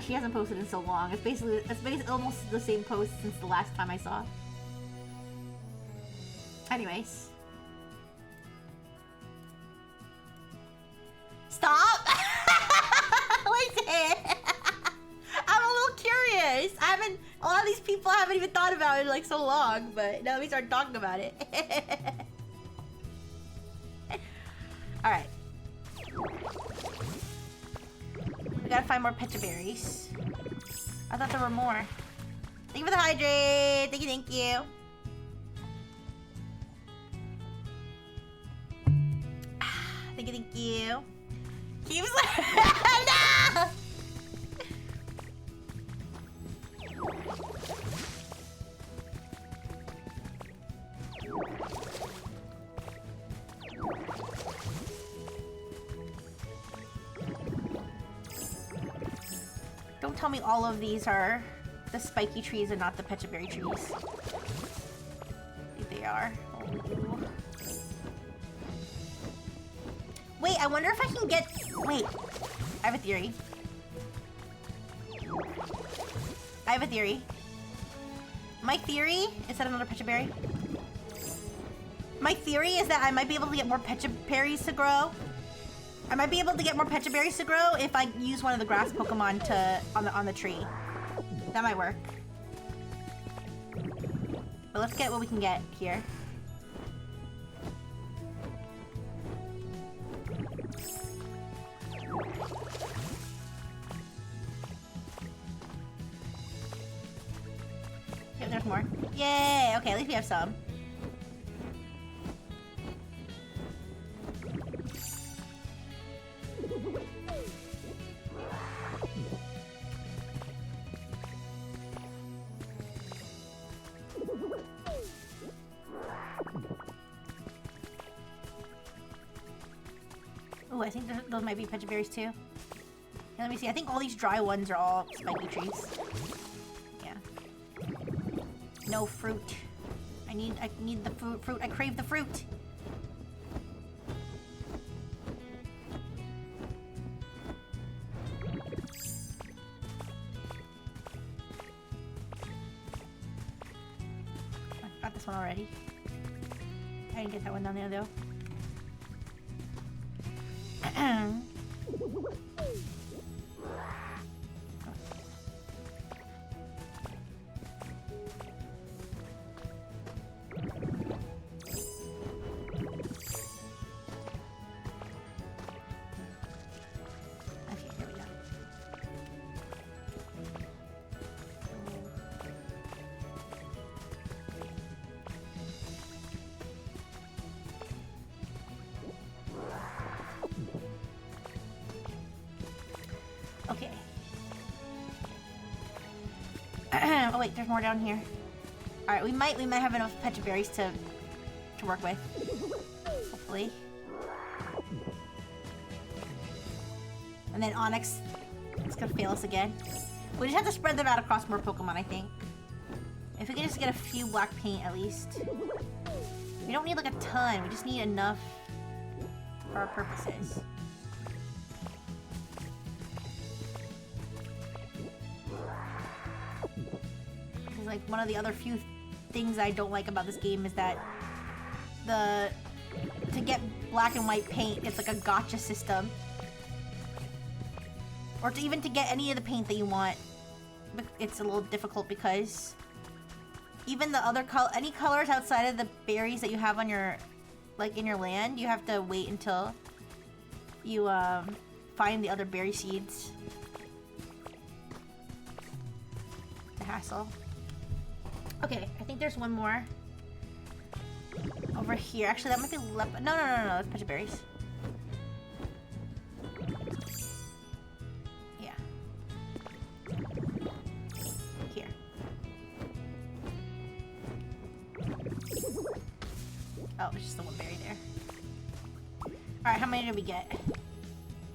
She hasn't posted in so long. It's basically almost the same post since the last time I saw. Anyways. Stop! Listen! I'm a little curious. A lot of these people I haven't even thought about it in like so long, but now we start talking about it. Alright. We gotta find more pecha berries. I thought there were more. Thank you for the hydrate. Thank you, thank you. Thank you, thank you. Keeps no! Don't tell me all of these are the spiky trees and not the pecha berry trees. I think they are. Oh. Wait, I wonder if I can get... Wait. I have a theory. My theory is that another Pecha Berry. My theory is that I might be able to get more Pecha Berries to grow. I might be able to get more Pecha Berries to grow if I use one of the grass Pokemon on the tree. That might work. But let's get what we can get here. Yep, there's more. Yay! Okay, at least we have some. Oh, I think those might be Pecha Berries too. Yeah, let me see. I think all these dry ones are all spiky trees. Yeah. No fruit. I need the fruit. I crave the fruit. I got this one already. I didn't get that one down there though. Okay. Oh wait, there's more down here. All right, we might have enough Pecha Berries to work with. Hopefully. And then Onyx is gonna fail us again. We just have to spread them out across more Pokemon, I think. If we can just get a few black paint at least. We don't need like a ton. We just need enough for our purposes. Like one of the other few things I don't like about this game is that to get black and white paint, it's like a gotcha system. Or even to get any of the paint that you want, it's a little difficult because even the other any colors outside of the berries that you have on your, like in your land, you have to wait until you find the other berry seeds. The hassle. Okay, I think there's one more over here. Actually, that might be no, it's Pecha Berries. Yeah. Here. Oh, there's just the one berry there. Alright, how many did we get?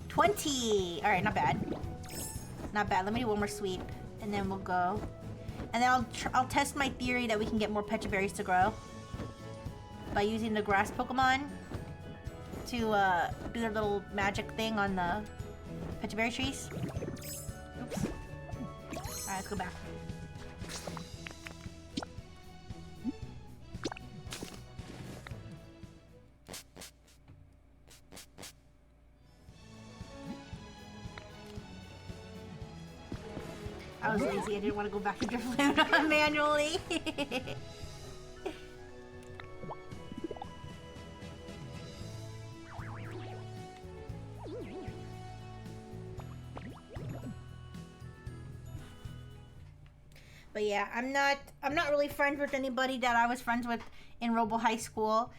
20! Alright, not bad. Not bad. Let me do one more sweep, and then we'll go. And then I'll test my theory that we can get more Pecha Berries to grow by using the grass Pokemon to do their little magic thing on the Pecha Berry trees. Oops. Alright, let's go back. I was lazy. I didn't want to go back to Drifloon manually. But yeah, I'm not really friends with anybody that I was friends with in Robo High School.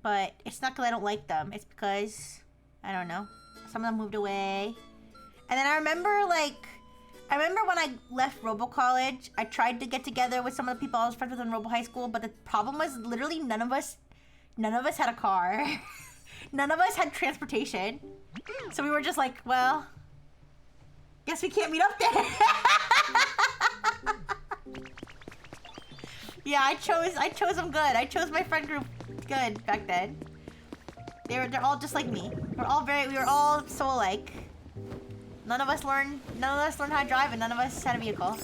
But it's not because I don't like them. It's because I don't know. Some of them moved away. And then I remember when I left Robo College, I tried to get together with some of the people I was friends with in Robo High School, but the problem was literally none of us had a car. None of us had transportation. So we were just like, well, guess we can't meet up there. Yeah, I chose them good. I chose my friend group good back then. They're all just like me. We were all so alike. None of us learned how to drive, and none of us had a vehicle.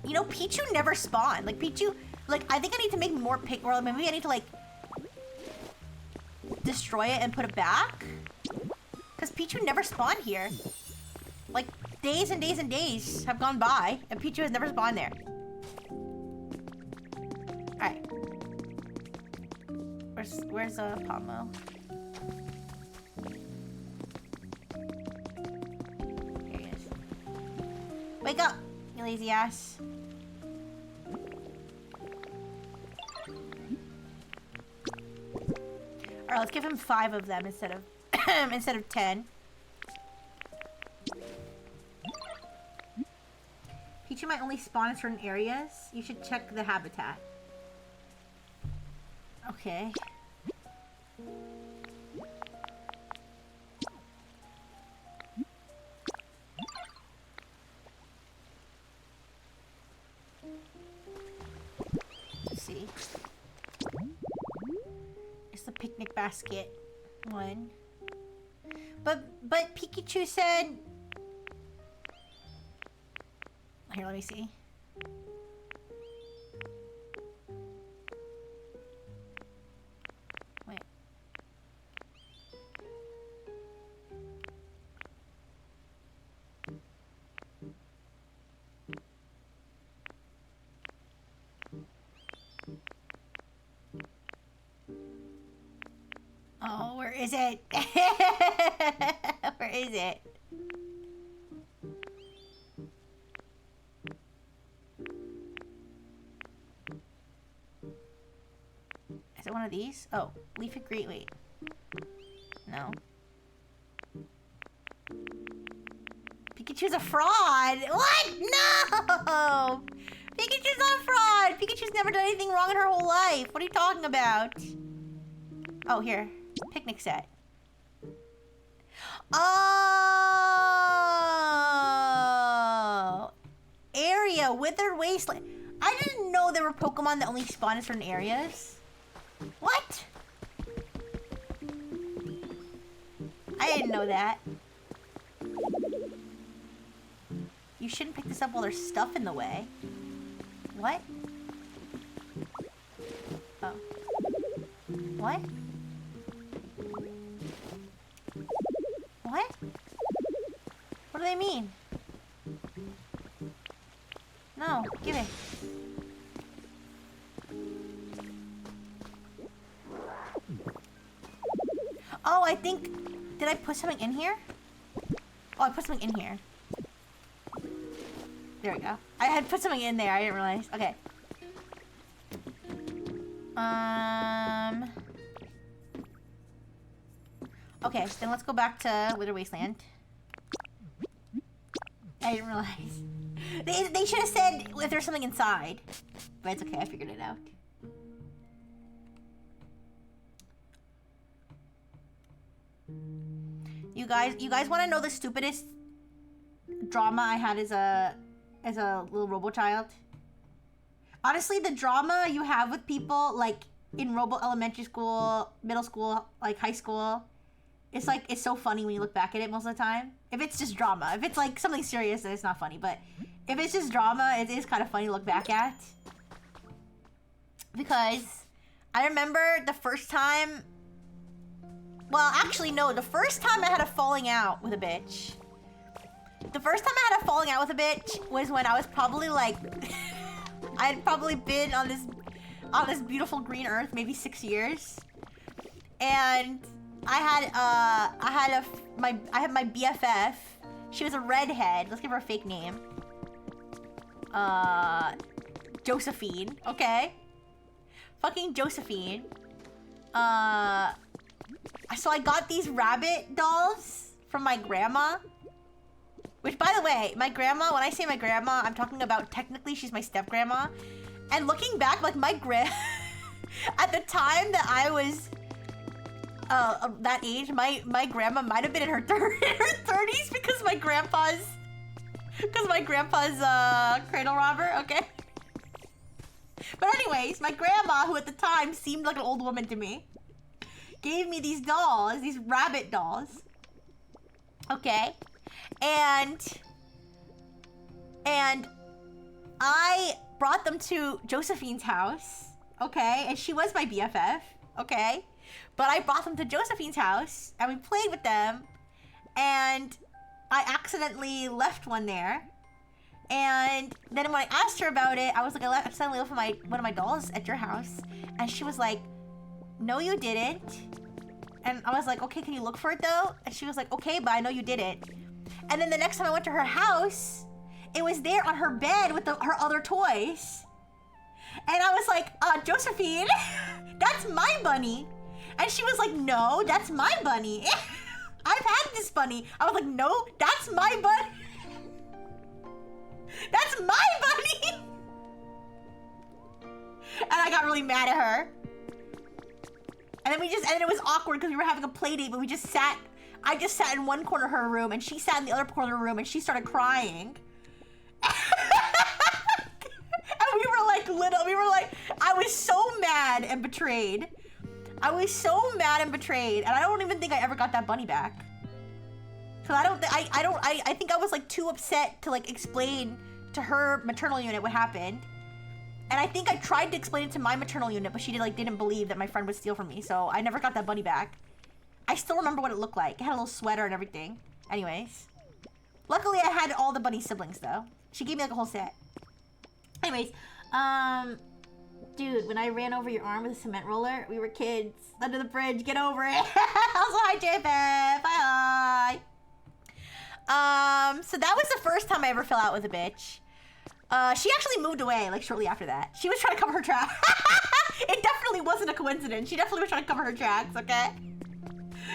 You know, Pichu never spawned. Like, Pichu... Like, I think I need to make more pick... Or maybe I need to, like... destroy it and put it back? Because Pichu never spawned here. Like, days and days and days have gone by, and Pichu has never spawned there. Alright. Where's Pablo? Here he is. Wake up, you lazy ass. Alright, let's give him 5 of them instead of 10. Pichu might only spawn in certain areas. You should check the habitat. Okay. Let's see. It's the picnic basket one. But Pikachu said... Here, let me see. Wait. Oh, where is it? Where is it? Is it one of these? Oh, leafy green. Wait. No. Pikachu's a fraud! What? No! Pikachu's not a fraud! Pikachu's never done anything wrong in her whole life. What are you talking about? Oh, here. Picnic set. Oh! Area, Withered Wasteland. I didn't know there were Pokemon that only spawn in certain areas. What? I didn't know that. You shouldn't pick this up while there's stuff in the way. What? Oh. What? What? What do they mean? No, give it. Oh, I think... Did I put something in here? Oh, I put something in here. There we go. I had put something in there. I didn't realize. Okay. Okay, then let's go back to Wither Wasteland. I didn't realize. They should have said if there's something inside. But it's okay, I figured it out. You guys want to know the stupidest drama I had as a little robo-child? Honestly, the drama you have with people, like, in elementary school, middle school, like, high school, it's like, it's so funny when you look back at it most of the time. If it's just drama. If it's, like, something serious, then it's not funny. But if it's just drama, it is kind of funny to look back at. Because I remember the first time... Well, actually, no. The first time I had a falling out with a bitch. The first time I had a falling out with a bitch was when I was probably, like... I had probably been on this beautiful green earth maybe 6 years. And... I had my BFF. She was a redhead. Let's give her a fake name. Josephine. Okay. Fucking Josephine. So I got these rabbit dolls from my grandma. Which, by the way, my grandma, when I say my grandma, I'm talking about technically she's my step-grandma. And looking back, like my at the time that I was... that age, my grandma might have been in her 30s because my grandpa's cradle robber, okay? But anyways, my grandma, who at the time seemed like an old woman to me, gave me these dolls, these rabbit dolls. Okay? And I brought them to Josephine's house, okay? And she was my BFF, okay? But I brought them to Josephine's house, and we played with them, and I accidentally left one there. And then when I asked her about it, I was like, I accidentally left one of my dolls at your house. And she was like, no, you didn't. And I was like, okay, can you look for it though? And she was like, okay, but I know you did it. And then the next time I went to her house, it was there on her bed with her other toys. And I was like, Josephine, that's my bunny. And she was like, no, that's my bunny. I've had this bunny. I was like, no, that's my bunny. That's my bunny. And I got really mad at her. And then it was awkward because we were having a play date, but I just sat in one corner of her room and she sat in the other corner of the room and she started crying. And we were like I was so mad and betrayed. I was so mad and betrayed, and I don't even think I ever got that bunny back. Cause I think I was like too upset to like explain to her maternal unit what happened. And I think I tried to explain it to my maternal unit, but she didn't believe that my friend would steal from me, so I never got that bunny back. I still remember what it looked like. It had a little sweater and everything. Anyways. Luckily, I had all the bunny siblings, though. She gave me, like, a whole set. Anyways, dude, when I ran over your arm with a cement roller, we were kids. Under the bridge, get over it. Also, hi, JFF. Hi. So that was the first time I ever fell out with a bitch. She actually moved away, like, shortly after that. She was trying to cover her tracks. It definitely wasn't a coincidence. She definitely was trying to cover her tracks, okay?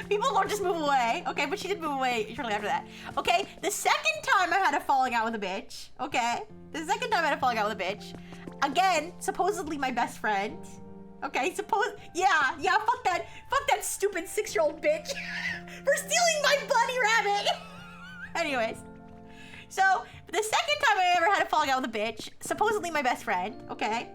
People don't just move away, okay? But she did move away shortly after that. Okay, the second time I had a falling out with a bitch, okay? The second time I had a falling out with a bitch. Again, supposedly my best friend. Okay, yeah, fuck that stupid 6-year-old bitch for stealing my bunny rabbit. Anyways. So, the second time I ever had a falling out with a bitch, supposedly my best friend, okay?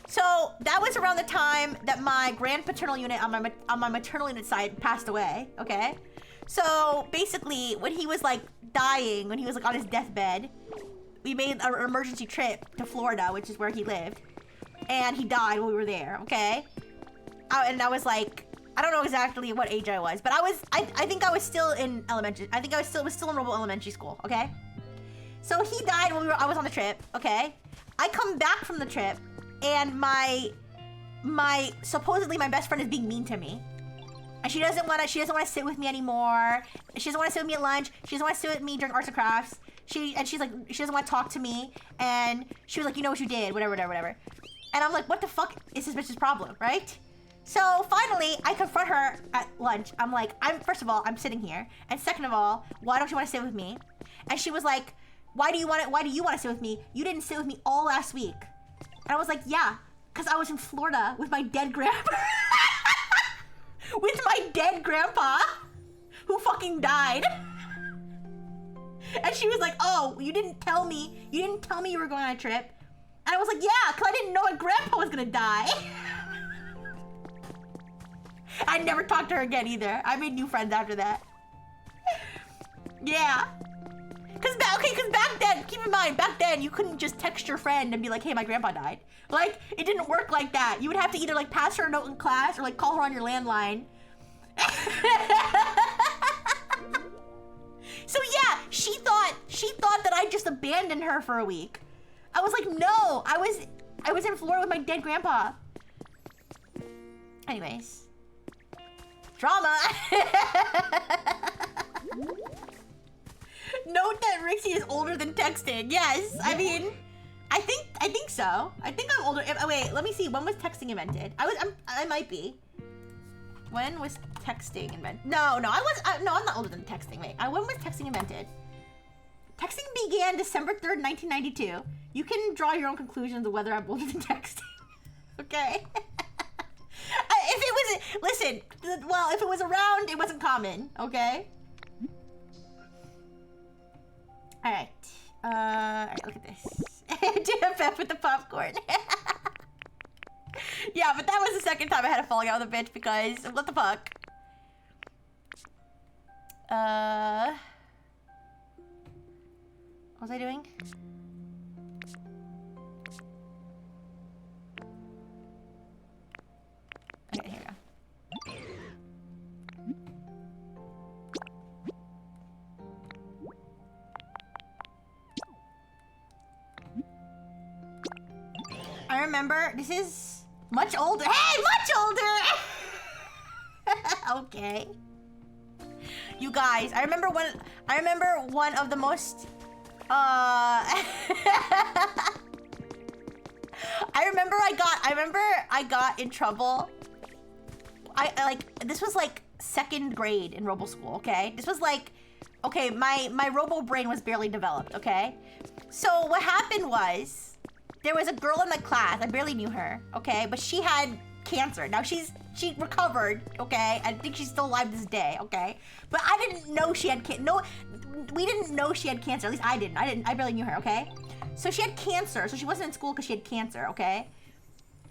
So, that was around the time that my grandpaternal unit on my maternal unit side passed away, okay? So, basically, when he was, like, dying, when he was, like, on his deathbed, we made an emergency trip to Florida, which is where he lived. And he died while we were there, okay? And I was, like... I don't know exactly what age I was, but I think I was still in elementary. I think I was still in Robo Elementary School, okay? So he died when I was on the trip, okay? I come back from the trip, and supposedly my best friend is being mean to me. And she doesn't want to sit with me anymore. She doesn't want to sit with me at lunch. She doesn't want to sit with me during arts and crafts. She's like, she doesn't want to talk to me. And she was like, you know what you did, whatever. And I'm like, what the fuck is this bitch's problem, right? So finally, I confront her at lunch. I'm like, first of all, I'm sitting here. And second of all, why don't you want to sit with me? And she was like, why do you want to sit with me? You didn't sit with me all last week. And I was like, yeah, because I was in Florida with my dead grandpa. With my dead grandpa, who fucking died. And she was like, oh, you didn't tell me you were going on a trip. And I was like, yeah, because I didn't know my grandpa was gonna die. I never talked to her again either. I made new friends after that. Yeah. Cause back then, keep in mind, back then you couldn't just text your friend and be like, hey, my grandpa died. Like, it didn't work like that. You would have to either like pass her a note in class or like call her on your landline. So yeah, she thought that I just abandoned her for a week. I was like, no, I was in Florida with my dead grandpa. Anyways. Drama. Note that Rixie is older than texting. Yes, I mean, I think so. I think I'm older. Wait, let me see. When was texting invented? I might be. When was texting invented? No, I'm not older than texting. Wait, when was texting invented? Texting began December 3rd, 1992. You can draw your own conclusions of whether I'm older than texting. Okay. If it was around, it wasn't common, okay? Alright. Alright, look at this. JFF with the popcorn. Yeah, but that was the second time I had a falling out with a bitch because what the fuck? What was I doing? Okay, here we go. I remember, this is much older. Hey, much older! Okay. You guys, I remember one of the most, I remember I got in trouble. This was like 2nd grade in Robo School, okay? This was like, okay, my Robo brain was barely developed, okay? So what happened was, there was a girl in my class, I barely knew her, okay? But she had cancer. Now she recovered, okay? I think she's still alive this day, okay? But I didn't know she had cancer. No, we didn't know she had cancer. At least I didn't. I barely knew her, okay? So she had cancer. So she wasn't in school because she had cancer, okay?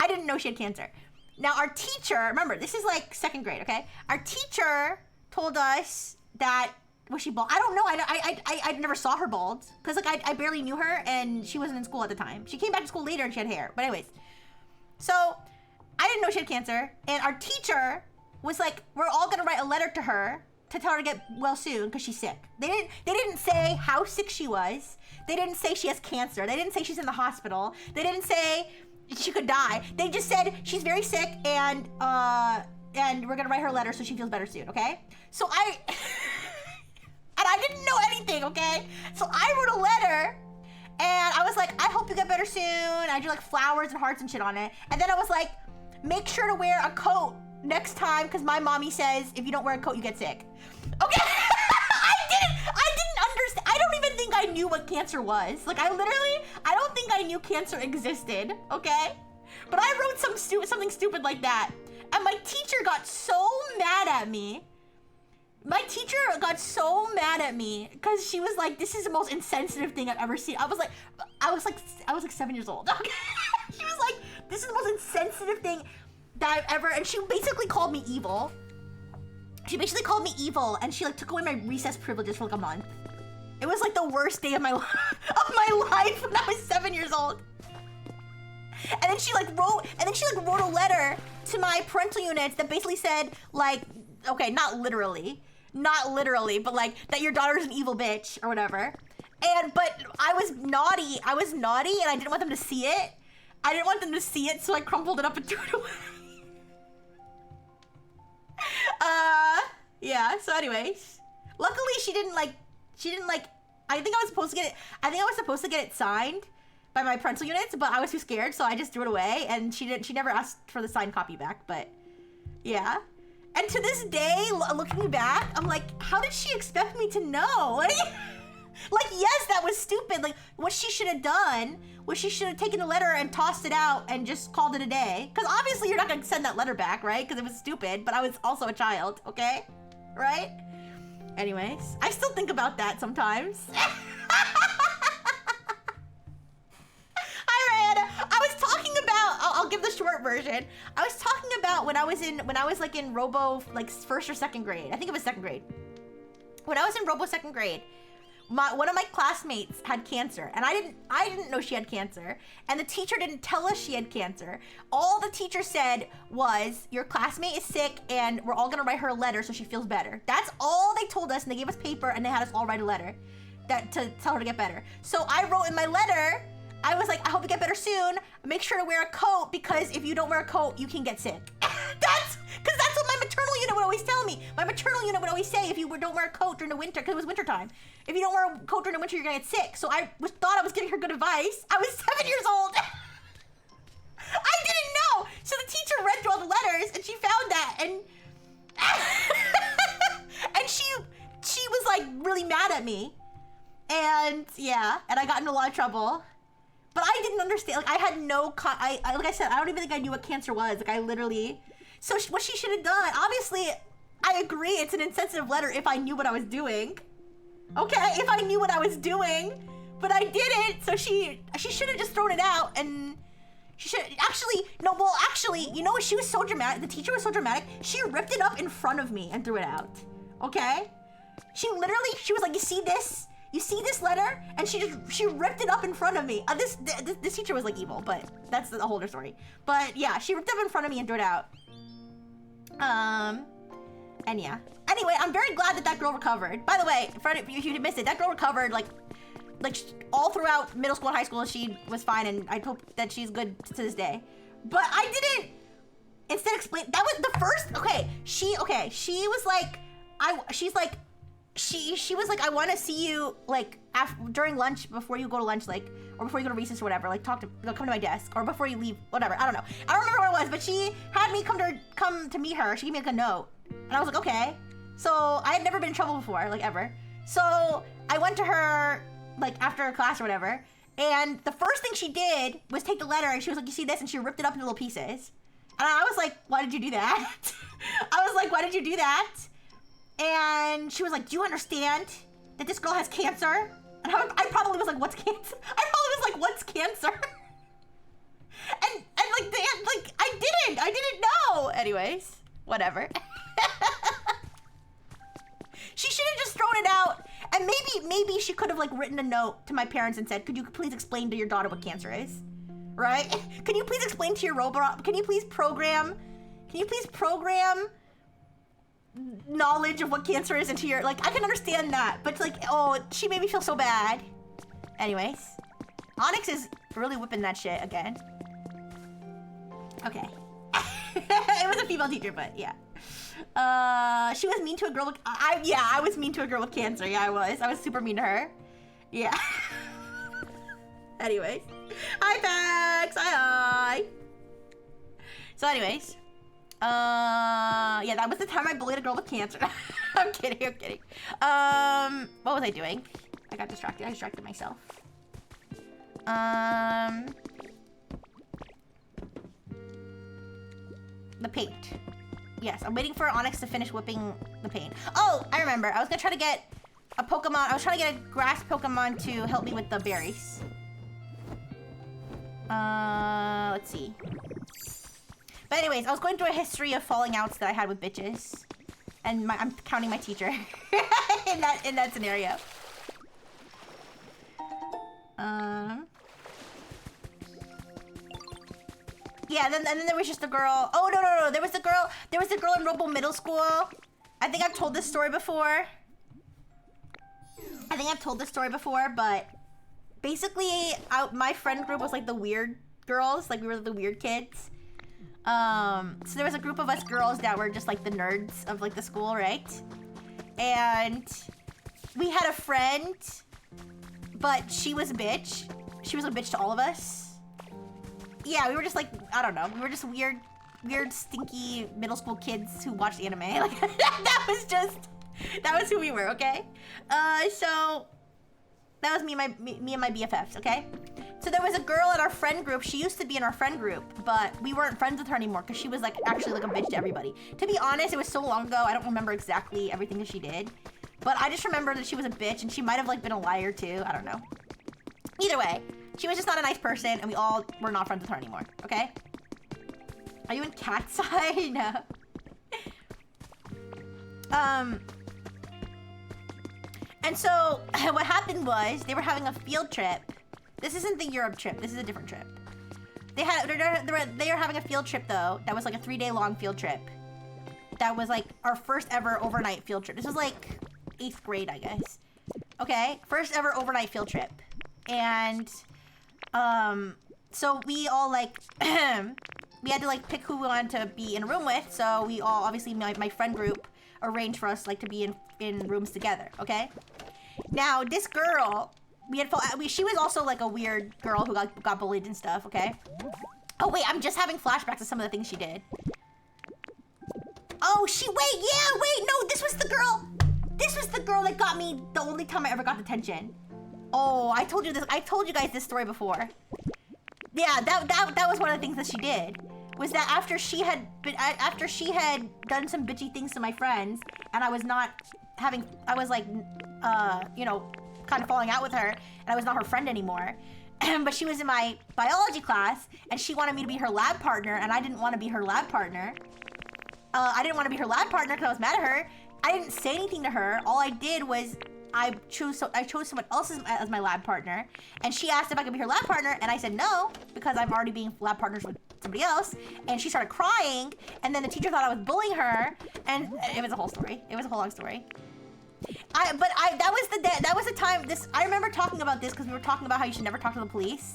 I didn't know she had cancer. Now our teacher, remember, this is like 2nd grade, okay? Our teacher told us that, was she bald? I don't know. I never saw her bald because like I barely knew her and she wasn't in school at the time. She came back to school later and she had hair. But anyways, so I didn't know she had cancer, and our teacher was like, we're all gonna write a letter to her to tell her to get well soon because she's sick. They didn't say how sick she was. They didn't say she has cancer. They didn't say she's in the hospital. They didn't say she could die. They just said she's very sick and we're gonna write her a letter so she feels better soon, okay? So and I didn't know anything, okay? So I wrote a letter and I was like, I hope you get better soon. I drew like flowers and hearts and shit on it. And then I was like, make sure to wear a coat next time because my mommy says if you don't wear a coat, you get sick. Okay? I didn't understand. I don't even think I knew what cancer was. Like I don't think I knew cancer existed, okay? But I wrote something stupid like that. And my teacher got so mad at me. My teacher got so mad at me because she was like, this is the most insensitive thing I've ever seen. I was like 7 years old. Okay? She was like, this is the most insensitive thing that I've ever, and she basically called me evil. She basically called me evil and she like took away my recess privileges for like a month. It was like the worst day of my life when I was 7 years old. And then she wrote a letter to my parental units that basically said like, okay, not literally, but like that your daughter's an evil bitch or whatever. But I was naughty and I didn't want them to see it. So I crumpled it up and threw it away. Yeah, so anyways. Luckily she didn't like, I think I was supposed to get it signed by my parental units, but I was too scared, so I just threw it away and she never asked for the signed copy back, but yeah. And to this day, looking back, I'm like, how did she expect me to know? Like, yes, that was stupid. Like, what she should have done was she should have taken the letter and tossed it out and just called it a day. Because obviously you're not going to send that letter back, right? Because it was stupid, but I was also a child, okay? Right? Anyways, I still think about that sometimes. I was talking about, I'll give the short version. I was talking about when I was like in Robo, like 1st or 2nd grade. I think it was 2nd grade. When I was in Robo 2nd grade, one of my classmates had cancer, and I didn't know she had cancer, and the teacher didn't tell us she had cancer. All the teacher said was, your classmate is sick, and we're all gonna write her a letter so she feels better. That's all they told us, and they gave us paper, and they had us all write a letter to tell her to get better. So I wrote in my letter, I was like, I hope you get better soon. Make sure to wear a coat because if you don't wear a coat, you can get sick. That's what my maternal unit would always tell me. My maternal unit would always say if you don't wear a coat during the winter, because it was winter time, if you don't wear a coat during the winter, you're gonna get sick. So I thought I was giving her good advice. I was 7 years old. I didn't know. So the teacher read through all the letters and she found that and and she was like really mad at me. And yeah, and I got in a lot of trouble. But I didn't understand. Like I had no, like I said, I don't even think I knew what cancer was. Like I literally. So what she should have done. Obviously, I agree. It's an insensitive letter if I knew what I was doing. Okay, if I knew what I was doing, but I didn't. So she should have just thrown it out, and she should actually no. Well, actually, you know what? She was so dramatic. The teacher was so dramatic. She ripped it up in front of me and threw it out. Okay, she was like, you see this? You see this letter? And she ripped it up in front of me. This teacher was like evil, but that's a whole other story. But yeah, she ripped it up in front of me and threw it out. And yeah. Anyway, I'm very glad that that girl recovered. By the way, if you missed it, that girl recovered like all throughout middle school and high school. She was fine, and I hope that she's good to this day. But I didn't. Instead, explain. That was the first. Okay, she was like, she was like, I want to see you like during lunch, before you go to lunch, like, or before you go to recess or whatever, like come to my desk, or before you leave, whatever. I don't know. I don't remember what it was, but she had me come to meet her. She gave me like a note, and I was like, okay. So I had never been in trouble before, like ever. So I went to her like after class or whatever, and the first thing she did was take the letter, and she was like, you see this? And she ripped it up into little pieces. And I was like, why did you do that? I was like, why did you do that? And she was like, do you understand that this girl has cancer? And I probably was like, what's cancer? I probably was like, what's cancer? and like, I didn't know. Anyways, whatever. She should have just thrown it out. And maybe she could have like written a note to my parents and said, could you please explain to your daughter what cancer is? Right? Can you please explain to your robot? Can you please program knowledge of what cancer is into your, like, I can understand that, but like, oh, she made me feel so bad. Anyways, Onyx is really whipping that shit again. Okay. It was a female teacher, but yeah. She was mean to a girl with, I was mean to a girl with cancer. Yeah, I was super mean to her. Yeah. Anyways. Hi, Pax. Hi. So anyways. Yeah, that was the time I bullied a girl with cancer. I'm kidding. What was I doing? I got distracted. I distracted myself. The paint. Yes, I'm waiting for Onyx to finish whipping the paint. Oh, I remember. I was gonna try to get a Pokemon. I was trying to get a grass Pokemon to help me with the berries. Let's see. But anyways, I was going through a history of falling outs that I had with bitches. And I'm counting my teacher in that scenario. Yeah, and then there was just a girl. Oh no, there was a girl in Robo Middle School. I think I've told this story before. But basically my friend group was like the weird girls, like we were the weird kids. So there was a group of us girls that were just like the nerds of like the school, right? And we had a friend, but she was a bitch. She was a bitch to all of us. Yeah, we were just like, I don't know. We were just weird, stinky middle school kids who watched anime. Like that was who we were, okay? So that was me and my BFFs, okay? So there was a girl in our friend group. She used to be in our friend group, but we weren't friends with her anymore because she was like actually like a bitch to everybody. To be honest, it was so long ago, I don't remember exactly everything that she did. But I just remember that she was a bitch, and she might have like been a liar too. I don't know. Either way, she was just not a nice person, and we all were not friends with her anymore, okay? Are you in cat's eye? No. And so what happened was they were having a field trip. This isn't the Europe trip. This is a different trip. They were having a field trip though. That was like a 3-day long field trip. That was like our first ever overnight field trip. This was like 8th grade, I guess. Okay, first ever overnight field trip. And so we all like we had to like pick who we wanted to be in a room with. So we all, obviously my friend group arranged for us like to be in rooms together, okay? Now this girl, she was also like a weird girl who got bullied and stuff, okay? Oh wait, I'm just having flashbacks to some of the things she did. Oh, no, this was the girl that got me the only time I ever got detention. Oh, I told you guys this story before. Yeah, that was one of the things that she did. Was that after she had done some bitchy things to my friends, and I was like, you know, kind of falling out with her, and I was not her friend anymore. But she was in my biology class, and she wanted me to be her lab partner, and I didn't want to be her lab partner. I didn't want to be her lab partner because I was mad at her. I didn't say anything to her. All I did was I chose someone else as my lab partner, and she asked if I could be her lab partner, and I said no because I'm already being lab partners with somebody else. And she started crying, and then the teacher thought I was bullying her, and it was a whole story. It was a whole long story. That was the time. I remember talking about this because we were talking about how you should never talk to the police.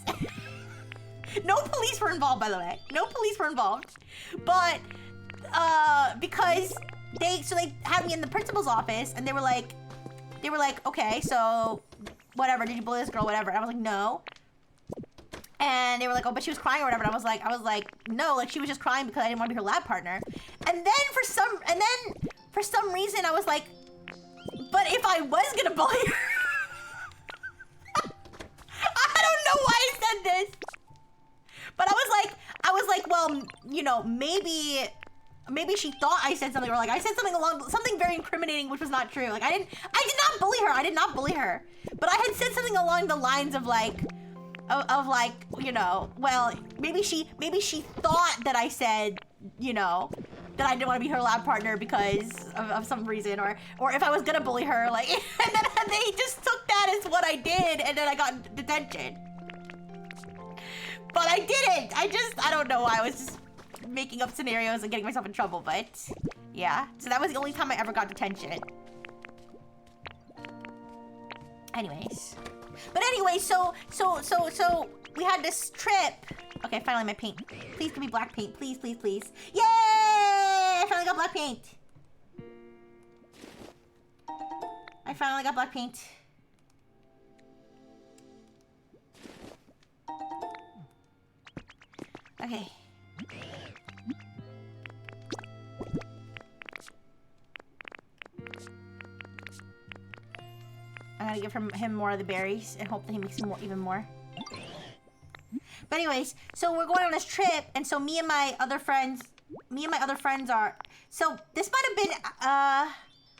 No police were involved, by the way. No police were involved, but because they had me in the principal's office, and they were like, okay, so whatever, did you bully this girl, whatever? And I was like, no. And they were like, oh, but she was crying or whatever. And I was like, no, like she was just crying because I didn't want to be her lab partner. And then for some reason I was like, but if I was gonna bully her, I don't know why I said this, but I was like, well, you know, maybe she thought I said something, or like I said something very incriminating, which was not true. Like I did not bully her. I did not bully her. But I had said something along the lines of like, you know, well, maybe she thought that I said, you know, that I didn't want to be her lab partner because of some reason, or if I was gonna bully her, like, and then they just took that as what I did, and then I got detention. But I didn't. I don't know why. I was just making up scenarios and getting myself in trouble, but yeah. So that was the only time I ever got detention. Anyways. But anyway, so we had this trip. Okay, finally my paint. Please give me black paint. Please, please, please. Yay! I finally got black paint. I finally got black paint. Okay. I'm gonna give him more of the berries and hope that he makes even more. But anyways, so we're going on this trip, and so me and my other friends are. So this might have been.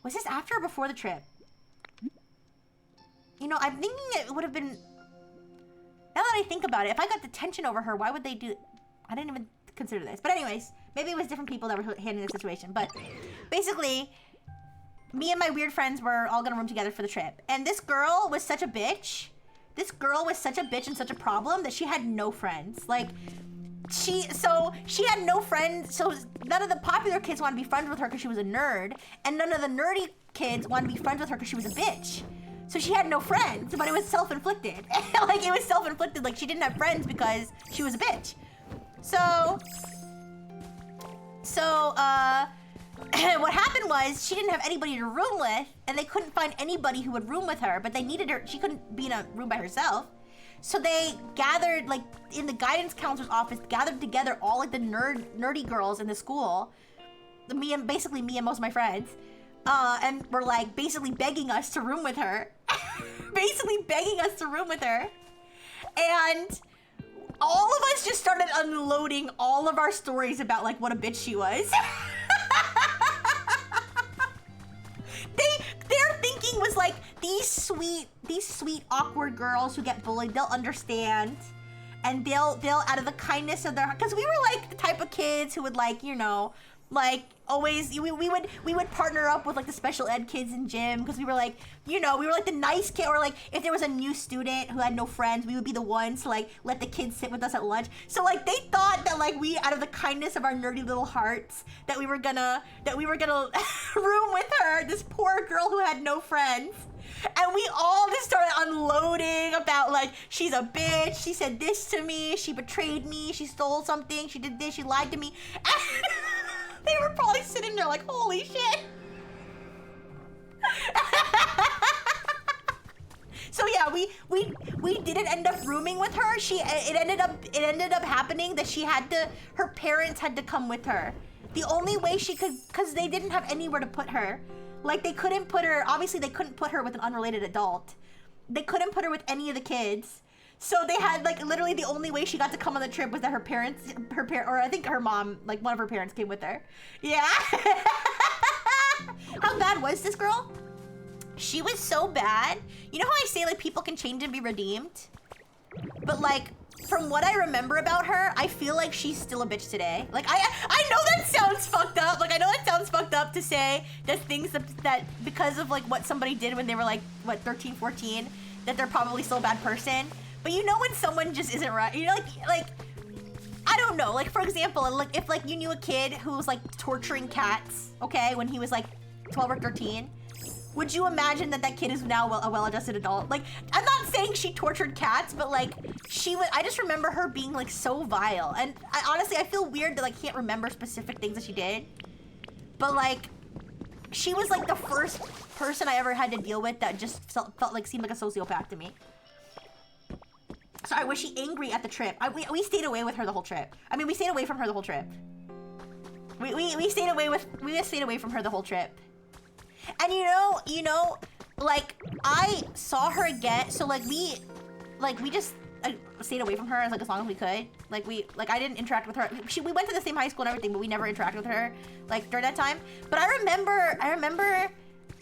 Was this after or before the trip? You know, I'm thinking it would have been. Now that I think about it, if I got detention over her, why would they do? I didn't even consider this. But anyways, maybe it was different people that were handling the situation. But basically, me and my weird friends were all gonna room together for the trip. And this girl was such a bitch. This girl was such a bitch and such a problem that she had no friends. Like, she had no friends. So none of the popular kids wanted to be friends with her because she was a nerd. And none of the nerdy kids wanted to be friends with her because she was a bitch. So she had no friends, but it was self-inflicted. Like, it was self-inflicted. Like, she didn't have friends because she was a bitch. So, what happened was she didn't have anybody to room with, and they couldn't find anybody who would room with her, but they needed her. She couldn't be in a room by herself. So they gathered, like, in the guidance counselor's office, gathered together all, like, the nerdy girls in the school. Basically me and most of my friends. And were, like, basically begging us to room with her. Basically begging us to room with her. And all of us just started unloading all of our stories about, like, what a bitch she was. Their thinking was like, these sweet awkward girls who get bullied, they'll understand, and they'll out of the kindness of their heart, because we were like the type of kids who would, like, you know, like, always, we would partner up with, like, the special ed kids in gym, because we were like, you know, we were like the nice kid, or like if there was a new student who had no friends, we would be the ones to, like, let the kids sit with us at lunch. So, like, they thought that, like, we, out of the kindness of our nerdy little hearts, that we were gonna room with her, this poor girl who had no friends. And we all just started unloading about, like, she's a bitch, she said this to me, she betrayed me, she stole something, she did this, she lied to me. And they were probably sitting there like, holy shit. So yeah, we didn't end up rooming with her. It ended up happening that her parents had to come with her. The only way she could, because they didn't have anywhere to put her. Like, they couldn't put her, obviously they couldn't put her with an unrelated adult. They couldn't put her with any of the kids. So they had, like, literally the only way she got to come on the trip was that or I think her mom, like, one of her parents came with her. Yeah. How bad was this girl? She was so bad. You know how I say, like, people can change and be redeemed? But, like, from what I remember about her, I feel like she's still a bitch today. Like, I know that sounds fucked up. Like, I know that sounds fucked up to say that things that because of, like, what somebody did when they were, like, what, 13, 14, that they're probably still a bad person. But you know when someone just isn't right? You know, like, I don't know. Like, for example, like, if, like, you knew a kid who was, like, torturing cats, okay, when he was, like, 12 or 13, would you imagine that that kid is now a well-adjusted adult? Like, I'm not saying she tortured cats, but like, I just remember her being like so vile. And honestly, I feel weird that I can't remember specific things that she did. But like, she was like the first person I ever had to deal with that just felt like, seemed like a sociopath to me. Sorry, was she angry at the trip? We stayed away with her the whole trip. I mean, we stayed away from her the whole trip. We stayed away from her the whole trip. And you know, like, I saw her again, so like we just stayed away from her as long as we could. Like, I didn't interact with her. We went to the same high school and everything, but we never interacted with her, like, during that time. But I remember,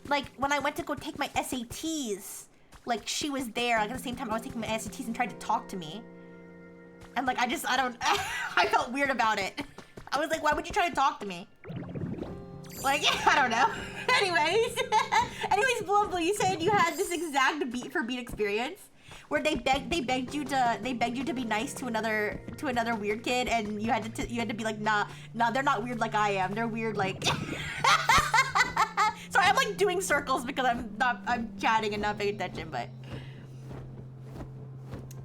like, when I went to go take my SATs, like, she was there, like, at the same time I was taking my SATs and tried to talk to me. And like, I felt weird about it. I was like, why would you try to talk to me? Like, I don't know. Anyways, Blumble, you said you had this exact beat for beat experience where they begged you to be nice to another weird kid, and you had to be like, nah, they're not weird like I am. They're weird like. Sorry, I'm like doing circles because I'm chatting and not paying attention, but.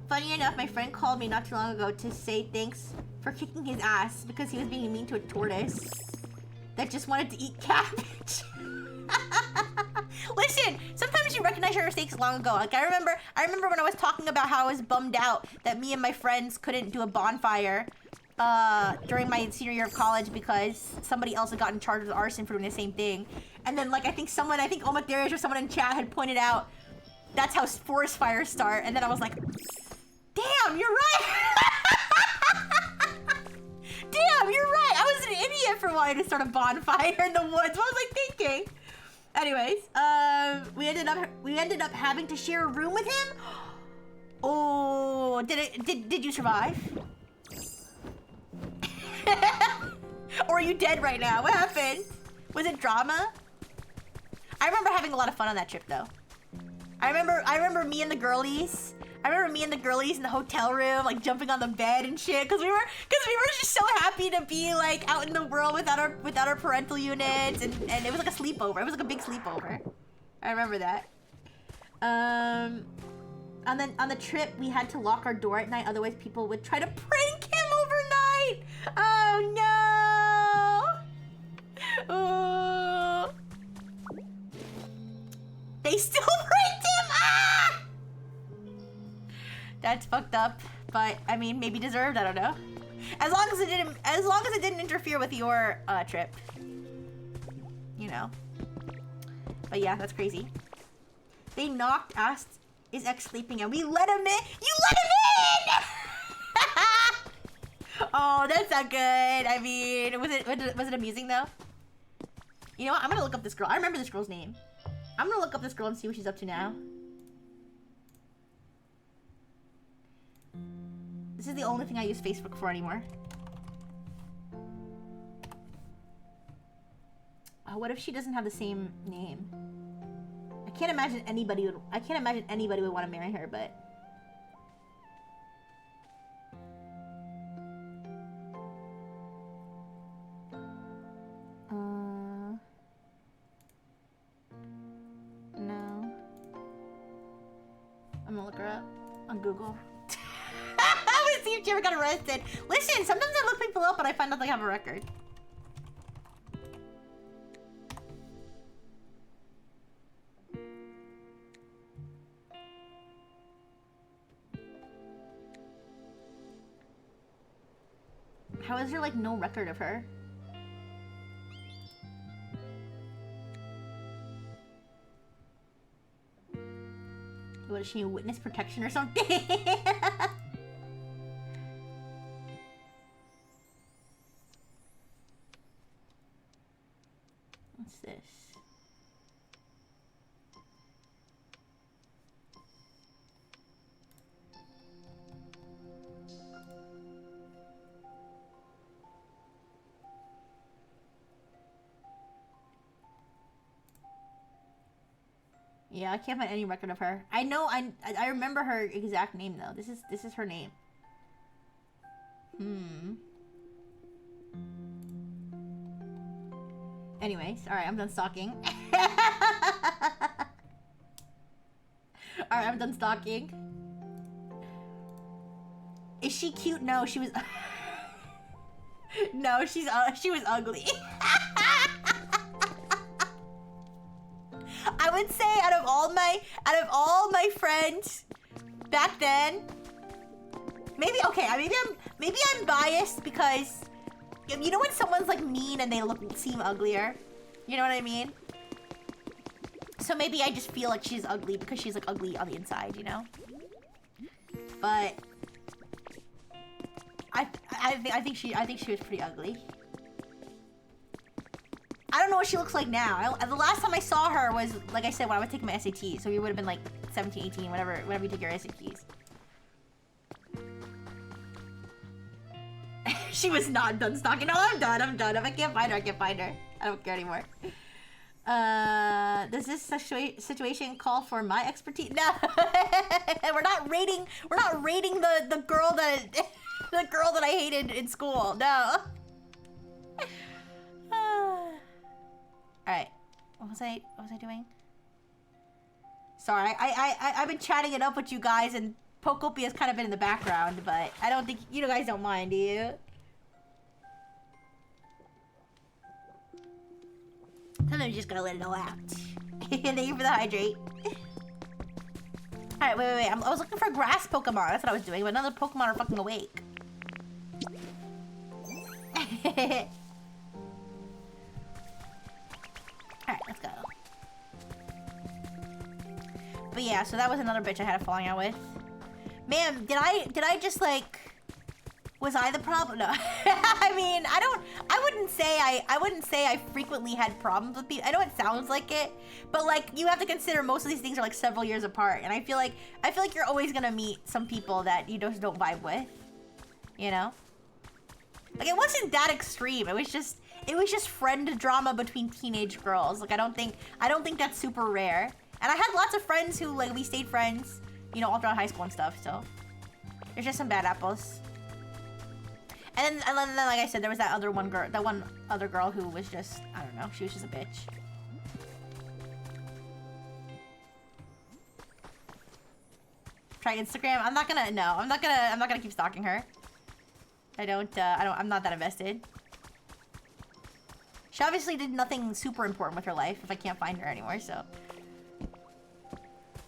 Funny enough, my friend called me not too long ago to say thanks for kicking his ass because he was being mean to a tortoise that just wanted to eat cabbage. Listen, sometimes you recognize your mistakes long ago. Like, I remember when I was talking about how I was bummed out that me and my friends couldn't do a bonfire during my senior year of college because somebody else had gotten charged with arson for doing the same thing. And then, like, I think Omatherish or someone in chat had pointed out that's how forest fires start. And then I was like, damn, you're right. Damn, you're right. I was an idiot for wanting to start a bonfire in the woods. What was I thinking? Anyways, we ended up having to share a room with him. Oh, did you survive? Or are you dead right now? What happened? Was it drama? I remember having a lot of fun on that trip though. I remember me and the girlies. I remember me and the girlies in the hotel room, like jumping on the bed and shit, because we were just so happy to be like out in the world without our parental units, and it was like a sleepover. It was like a big sleepover. I remember that. On the trip, we had to lock our door at night, otherwise people would try to prank him overnight. Oh no! Oh. They still pranked him. Ah! That's fucked up, but I mean, maybe deserved. I don't know. As long as it didn't interfere with your trip, you know. But yeah, that's crazy. They knocked, asked, "Is X sleeping?" And we let him in. You let him in! Oh, that's not good. I mean, was it amusing though? You know what? I'm gonna look up this girl. I remember this girl's name. I'm gonna look up this girl and see what she's up to now. This is the only thing I use Facebook for anymore. What if she doesn't have the same name? I can't imagine anybody would want to marry her, but no. I'm gonna look her up on Google. I would see if she ever got arrested. Listen, sometimes I look people up and I find out they have a record. How is there like no record of her? What is she, in witness protection or something? What's this? Yeah, I can't find any record of her. I know, I remember her exact name though. This is her name. Anyways, alright, I'm done stalking. Alright, I'm done stalking. Is she cute? No, she was... No, she was ugly. I would say out of all my friends back then, maybe I'm biased because you know when someone's like mean and they seem uglier, you know what I mean? So maybe I just feel like she's ugly because she's like ugly on the inside, you know? But I think she was pretty ugly. I don't know what she looks like now. The last time I saw her was, like I said, when I was taking my SATs. So we would have been like 17, 18, whenever you take your SATs. She was not done stalking. No, I'm done. If I can't find her, I can't find her. I don't care anymore. Does this situation call for my expertise? No. We're not rating the girl that I hated in school. No. Alright. What was I doing? Sorry, I've been chatting it up with you guys and Pocopia's kind of been in the background, but I don't think you guys don't mind, do you? Sometimes you just gotta let it all out. Thank you for the hydrate. Alright, wait. I was looking for grass Pokemon. That's what I was doing, but none of the Pokemon are fucking awake. Alright, let's go. But yeah, so that was another bitch I had a falling out with. Ma'am, did I just like... Was I the problem? No. I mean, I wouldn't say I frequently had problems with people. I know it sounds like it, but like you have to consider most of these things are like several years apart. And I feel like you're always gonna meet some people that you just don't vibe with. You know? Like it wasn't that extreme. It was just friend drama between teenage girls. Like I don't think that's super rare. And I had lots of friends who like we stayed friends, you know, all throughout high school and stuff, so there's just some bad apples. And then like I said, there was that one other girl who was just, I don't know, she was just a bitch. Try Instagram. I'm not gonna keep stalking her. I'm not that invested. She obviously did nothing super important with her life if I can't find her anymore, so.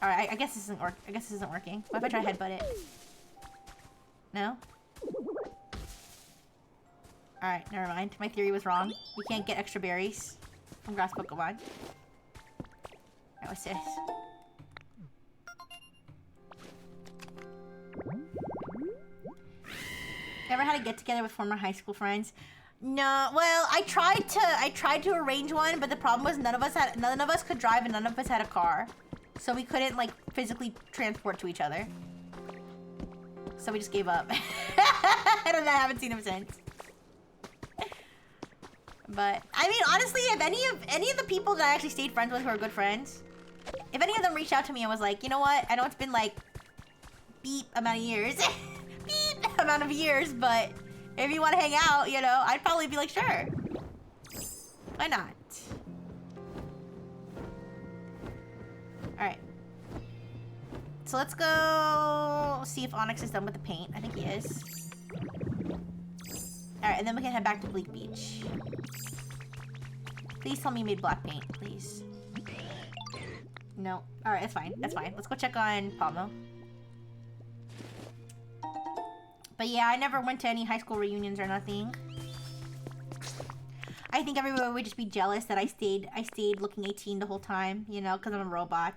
Alright, I guess this isn't working. What if I try to headbutt it? No? Alright, never mind. My theory was wrong. You can't get extra berries from grass Pokemon. Alright, what's this? Ever had a get-together with former high school friends? No, well, I tried to arrange one, but the problem was none of us could drive and none of us had a car. So we couldn't, like, physically transport to each other. So we just gave up. I haven't seen him since. But, I mean, honestly, if any of the people that I actually stayed friends with who are good friends, if any of them reached out to me and was like, you know what, I know it's been, like, beep amount of years. Beep amount of years, but if you want to hang out, you know, I'd probably be like, sure. Why not? Alright. So let's go see if Onyx is done with the paint. I think he is. Alright, and then we can head back to Bleak Beach. Please tell me you made black paint, please. No. Alright, that's fine. That's fine. Let's go check on Palmo. But yeah, I never went to any high school reunions or nothing. I think everyone would just be jealous that I stayed looking 18 the whole time, you know, because I'm a robot.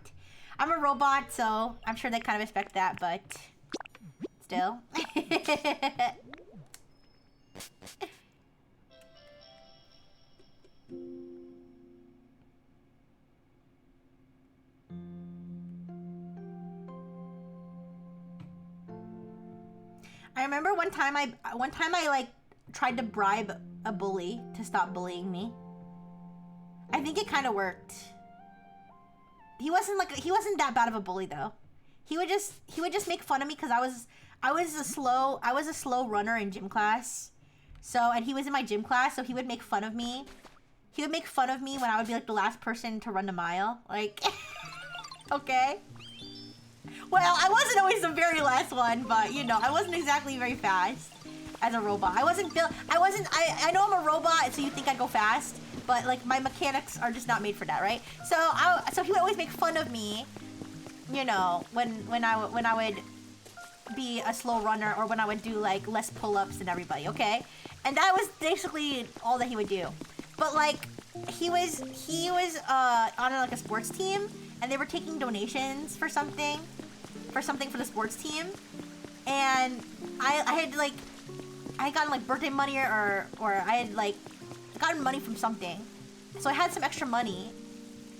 I'm a robot, so I'm sure they kind of expect that, but still. I remember one time I like tried to bribe a bully to stop bullying me. I think it kind of worked. He wasn't that bad of a bully though. He would just make fun of me because I was a slow runner in gym class. So, and he was in my gym class, so he would make fun of me. He would make fun of me when I would be like the last person to run the mile. Like, okay. Well, I wasn't always the very last one, but you know, I wasn't exactly very fast as a robot. I wasn't built. I know I'm a robot, so you think I go fast, but like my mechanics are just not made for that, right? So he would always make fun of me, you know, when I would be a slow runner or when I would do like less pull-ups than everybody, okay? And that was basically all that he would do. But like he was on like a sports team and they were taking donations for something for the sports team, and I had gotten like birthday money or I had like gotten money from something, so I had some extra money,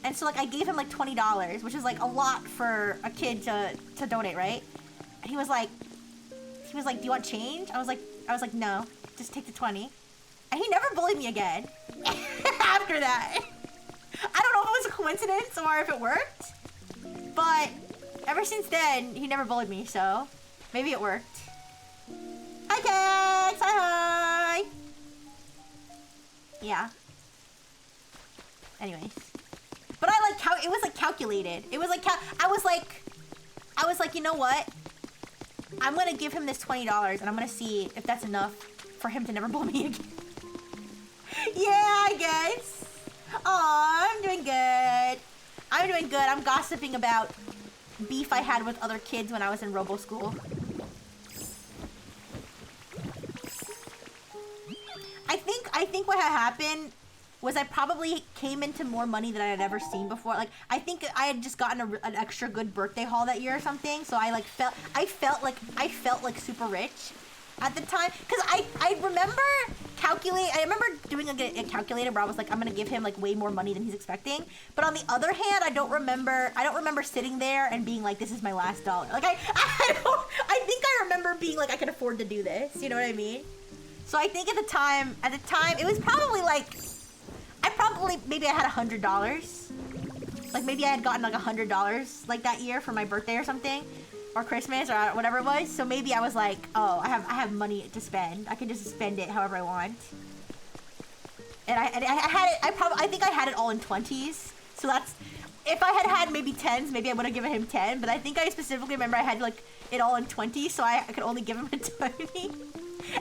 and so like I gave him like $20, which is like a lot for a kid to donate, right? And he was like, do you want change? I was like, no, just take the 20. And he never bullied me again after that. I don't know if it was a coincidence or if it worked, but ever since then, he never bullied me, so maybe it worked. Hi, Kex! Hi! Yeah. Anyways. But I like, it was like calculated. It was like, I was like, you know what? I'm gonna give him this $20 and I'm gonna see if that's enough for him to never bully me again. Yeah, I guess. Aw, I'm doing good. I'm doing good. I'm gossiping about beef I had with other kids when I was in Robo School. I think what had happened was I probably came into more money than I had ever seen before. Like, I think I had just gotten an extra good birthday haul that year or something. So I felt like super rich at the time. Cause I remember doing a calculator where I was like, I'm gonna give him like way more money than he's expecting. But on the other hand, I don't remember sitting there and being like, this is my last dollar. Like I think I remember being like, I can afford to do this. You know what I mean? So I think at the time, it was probably like, maybe I had $100. Like maybe I had gotten like $100 like that year for my birthday or something, or Christmas or whatever it was. So maybe I was like, oh, I have money to spend. I can just spend it however I want. And I had it. I think I had it all in 20s. So that's, if I had maybe 10s, maybe I would have given him 10. But I think I specifically remember I had like it all in 20s, so I could only give him a 20.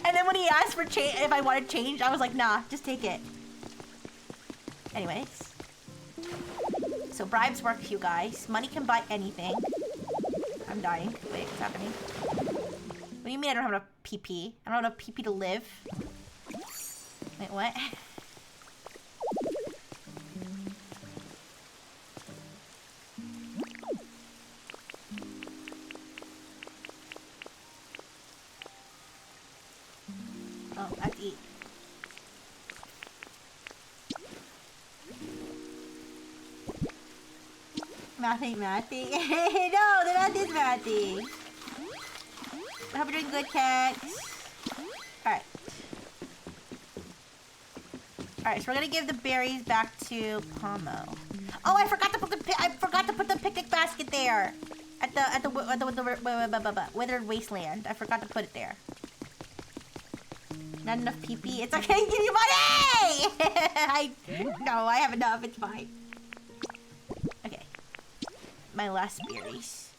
And then when he asked for change, if I wanted change, I was like, nah, just take it. Anyways. So bribes work, you guys. Money can buy anything. I'm dying. Wait, what's happening? What do you mean I don't have enough PP? I don't have enough PP to live? Wait, what? Oh, I have to eat. Math ain't mathy. No, the math is mathy. I hope you're doing good, Kex. Alright. Alright, so we're gonna give the berries back to Pomo. Oh, I forgot to put the picnic basket there. At the withered wasteland. I forgot to put it there. Not enough PP. It's okay, give you money! No, I have enough. It's fine. Okay. My last berries.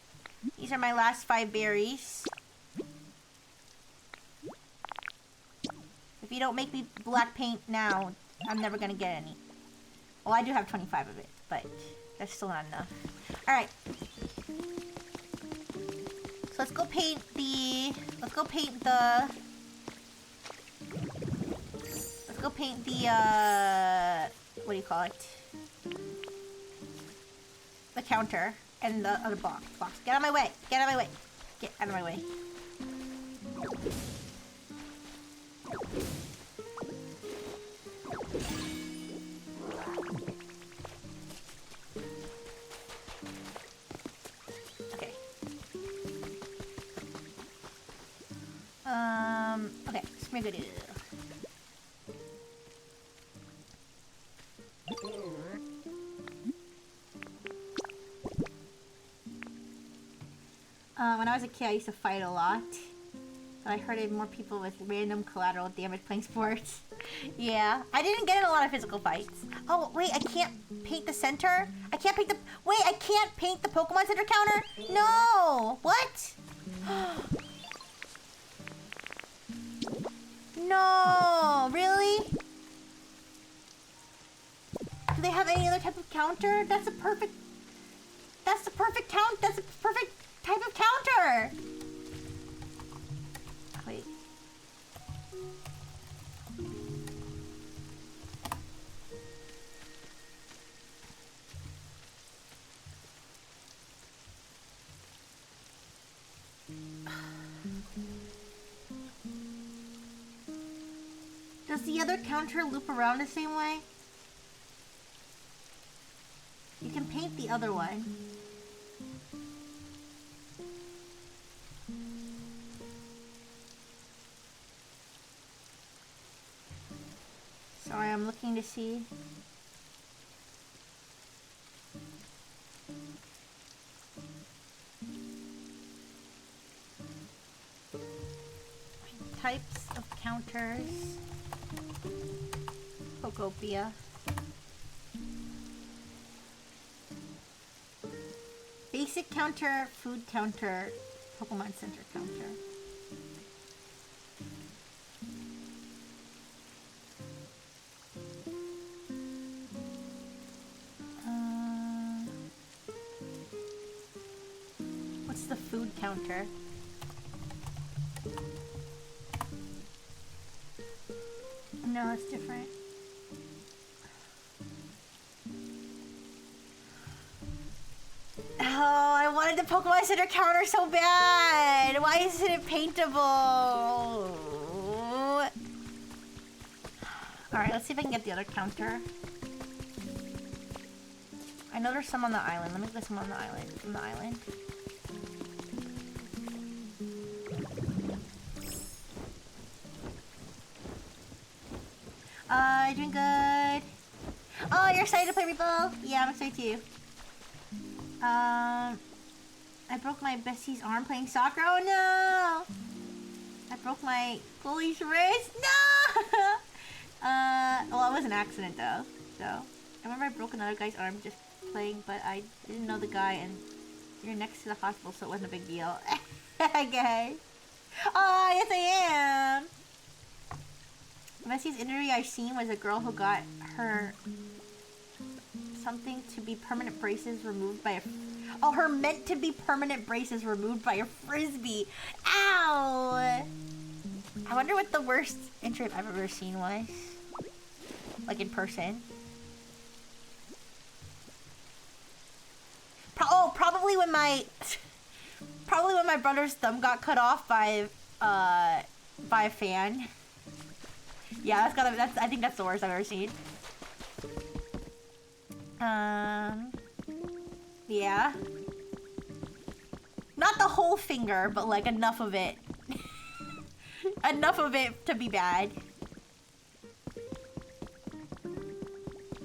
These are my last 5 berries. If you don't make me black paint now, I'm never gonna get any. Well, I do have 25 of it, but that's still not enough. Alright. So let's go paint the... Let's go paint the, what do you call it? The counter and the other box. Get out of my way! Get out of my way! Get out of my way. Okay. Okay, Smiggity. When I was a kid, I used to fight a lot. But I hurted more people with random collateral damage playing sports. Yeah, I didn't get in a lot of physical fights. Oh, wait, I can't paint the center? I can't paint the... Wait, I can't paint the Pokemon Center counter? No! What? No, really? Do they have any other type of counter? That's the perfect count. That's the perfect type of counter. Wait. Does the other counter loop around the same way? You can paint the other one. Sorry, I'm looking to see. Types of counters. Pokopia. Basic counter, food counter, Pokemon Center counter. What's the food counter? No, it's different. Oh, I wanted the Pokemon Center counter so bad. Why isn't it paintable? Alright, let's see if I can get the other counter. I know there's some on the island. Let me get some on the island. From the island. Doing good. Oh, you're excited to play Repo? Yeah, I'm excited too. I broke my bestie's arm playing soccer. Oh no! I broke my goalie's wrist. No! Well, it was an accident though. So, I remember I broke another guy's arm just playing, but I didn't know the guy, and you're next to the hospital, so it wasn't a big deal. Okay. Oh, yes I am! The bestie's injury I've seen was a girl who got her something to be permanent braces removed by a... Oh, her meant to be permanent braces removed by a frisbee. Ow! I wonder what the worst injury I've ever seen was. Like in person. Probably when my... Probably when my brother's thumb got cut off by a fan. Yeah, I think that's the worst I've ever seen. Yeah. Not the whole finger, but like enough of it. Enough of it to be bad.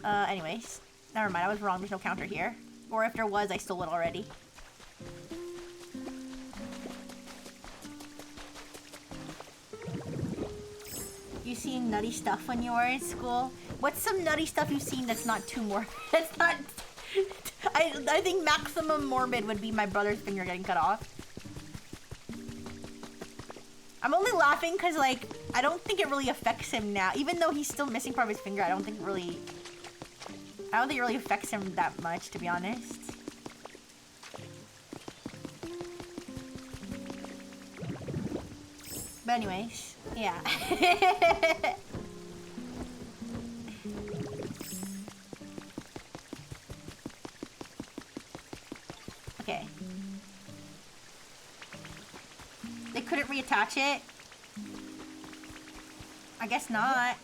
Anyways. Never mind, I was wrong. There's no counter here. Or if there was, I stole it already. You seen nutty stuff when you were in school? What's some nutty stuff you've seen that's not too morbid? That's not... I think maximum morbid would be my brother's finger getting cut off. I'm only laughing because, like, I don't think it really affects him now. Even though he's still missing part of his finger, I don't think it really affects him that much, to be honest. But anyways, yeah. Okay. They couldn't reattach it? I guess not.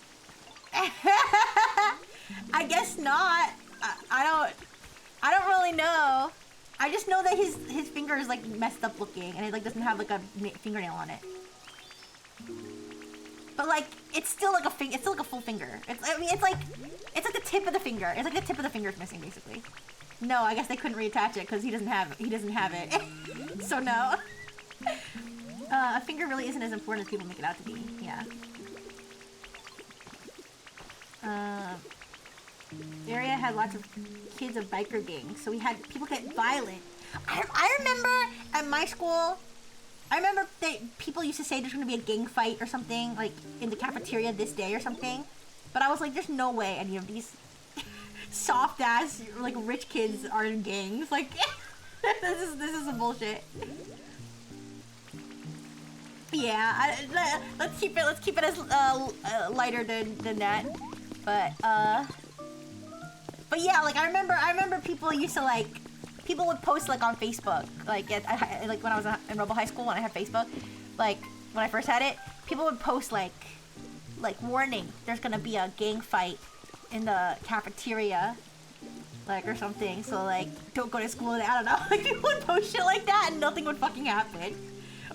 I guess not. I don't really know. I just know that his finger is like messed up looking and it like doesn't have like a fingernail on it. But like it's still like it's still like a full finger. It's like the tip of the finger. It's like the tip of the finger is missing basically. No, I guess they couldn't reattach it because he doesn't have it. So no. A finger really isn't as important as people make it out to be. Yeah. The area had lots of kids of biker gangs, so we had people get violent. I remember at my school, I remember that people used to say there's gonna be a gang fight or something, like in the cafeteria this day or something. But I was like, there's no way any of these soft ass like rich kids are in gangs. Like this is some bullshit. Yeah, let's keep it as lighter than that. But yeah, like I remember people used to like, people would post like on Facebook, like like when I was in Rebel High School when I had Facebook, like when I first had it, people would post like warning, there's gonna be a gang fight in the cafeteria, like or something. So like don't go to school. I don't know. Like people would post shit like that and nothing would fucking happen.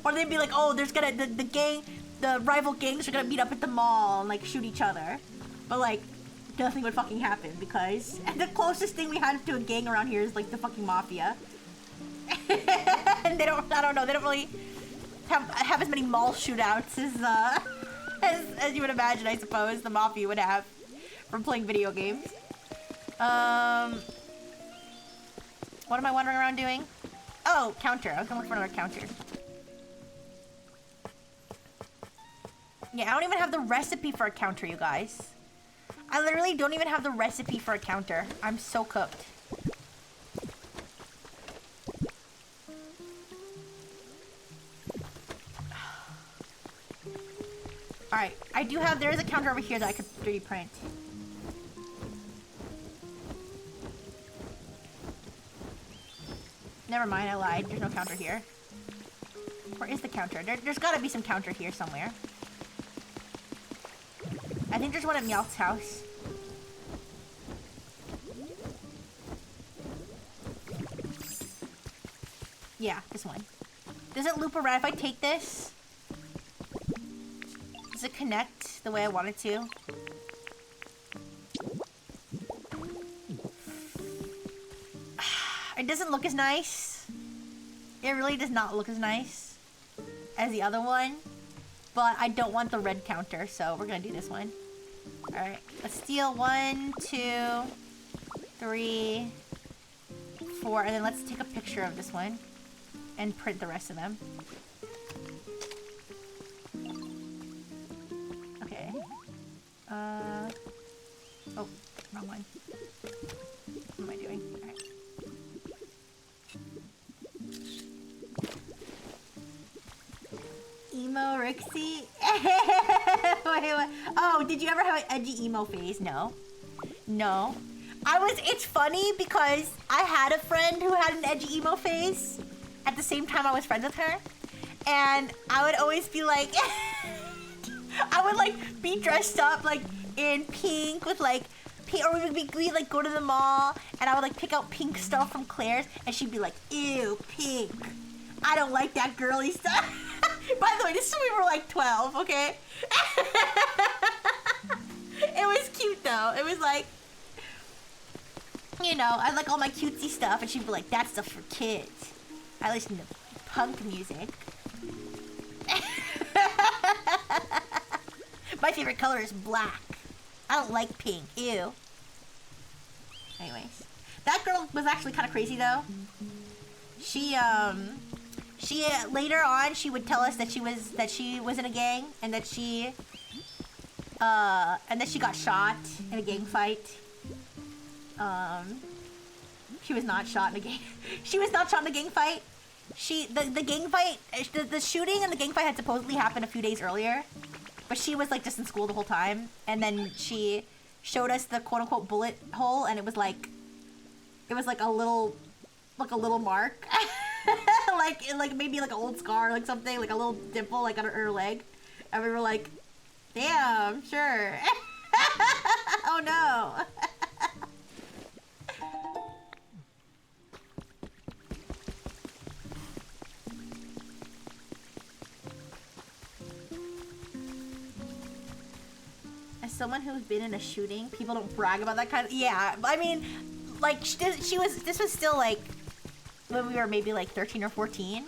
Or they'd be like, oh, there's gonna the rival gangs are gonna meet up at the mall and like shoot each other. But like nothing would fucking happen because the closest thing we had to a gang around here is like the fucking mafia. And I don't know, they don't really have as many mall shootouts as you would imagine, I suppose, the mafia would have from playing video games. What am I wandering around doing? Oh, counter. I was gonna look for another counter. Yeah, I don't even have the recipe for a counter, you guys. I literally don't even have the recipe for a counter. I'm so cooked. Alright, there is a counter over here that I could 3D print. Never mind, I lied. There's no counter here. Where is the counter? There's gotta be some counter here somewhere. I think there's one at Meowth's house. Yeah, this one. Does it loop around if I take this? Does it connect the way I want it to? It doesn't look as nice. It really does not look as nice as the other one. But I don't want the red counter, so we're gonna do this one. Alright, let's steal 1, 2, 3, 4, and then let's take a picture of this one and print the rest of them. Okay. Oh, wrong one. What am I doing? Alright. Emo Rixie? wait. Oh, did you ever have an edgy emo phase? No. No. It's funny because I had a friend who had an edgy emo phase at the same time I was friends with her. And I would always be like, I would like be dressed up like in pink with like, or we'd like go to the mall and I would like pick out pink stuff from Claire's and she'd be like, ew, pink. I don't like that girly stuff. By the way, this is when we were like 12, okay? It was cute though. It was like, you know, I like all my cutesy stuff and she'd be like, that's stuff for kids. I listen to punk music. My favorite color is black. I don't like pink. Ew. Anyways. That girl was actually kind of crazy though. She later on she would tell us that she was in a gang and that she got shot in a gang fight. She was not shot in a gang. She was not shot in a gang fight. The gang fight, the shooting and the gang fight had supposedly happened a few days earlier, but she was like just in school the whole time. And then she showed us the quote unquote bullet hole, and it was like a little mark, like maybe like an old scar, like something, like a little dimple, like on her leg. And we were like, damn, sure. Oh no. As someone who's been in a shooting, people don't brag about that kind of. Yeah, I mean, like this was still like when we were maybe like 13 or 14.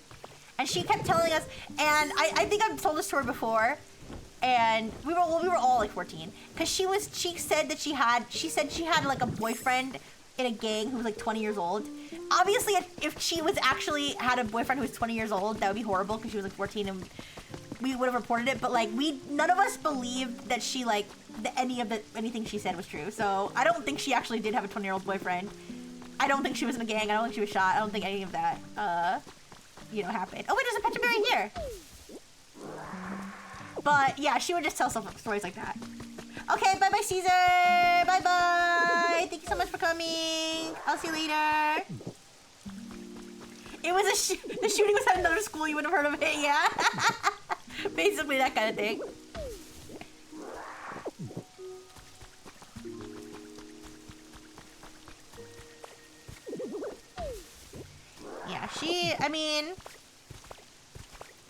And she kept telling us, and I think I've told this story before, and we were all like 14, because she said she had like a boyfriend in a gang who was like 20 years old. Obviously, if she was actually had a boyfriend who was 20 years old, that would be horrible because she was like 14 and we would have reported it. But like none of us believed that she like anything she said was true. So I don't think she actually did have a 20-year-old boyfriend. I don't think she was in a gang. I don't think she was shot. I don't think any of that happened. Oh wait, there's a Petra berry here. But yeah, she would just tell stories like that. Okay, bye-bye, Caesar! Bye-bye! Thank you so much for coming! I'll see you later! It was the shooting was at another school, you wouldn't have heard of it, yeah? Basically that kind of thing. Yeah,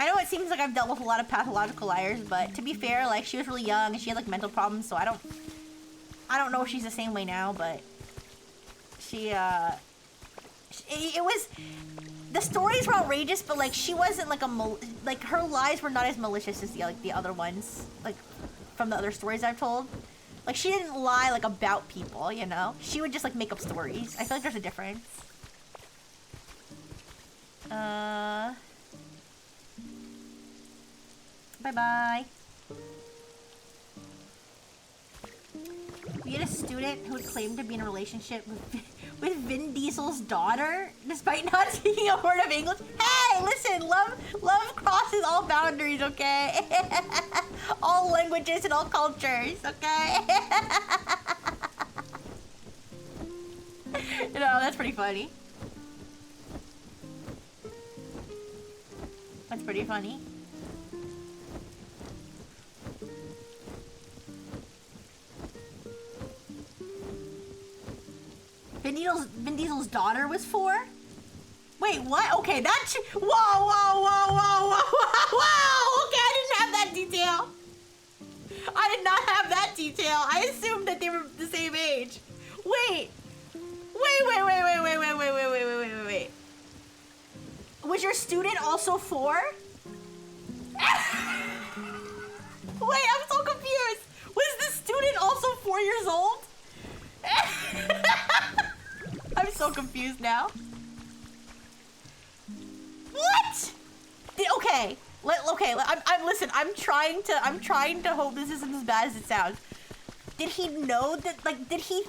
I know it seems like I've dealt with a lot of pathological liars, but to be fair, like, she was really young and she had like mental problems, so I don't know if she's the same way now, but the stories were outrageous, but like she wasn't like her lies were not as malicious as the other ones, like from the other stories I've told. Like she didn't lie like about people, you know? She would just like make up stories. I feel like there's a difference. Bye-bye. We had a student who claimed to be in a relationship with Vin Diesel's daughter, despite not speaking a word of English. Hey, listen, love crosses all boundaries, okay? All languages and all cultures, okay? That's pretty funny. That's pretty funny. Vin Diesel's daughter was 4? Wait, what? Okay, whoa! Okay, I didn't have that detail. I did not have that detail. I assumed that they were the same age. Wait. Was your student also 4? Wait, I'm so confused. Was the student also 4 years old? I'm so confused now. What? Okay. Listen. I'm trying to hope this isn't as bad as it sounds. Did he know that? Like, did he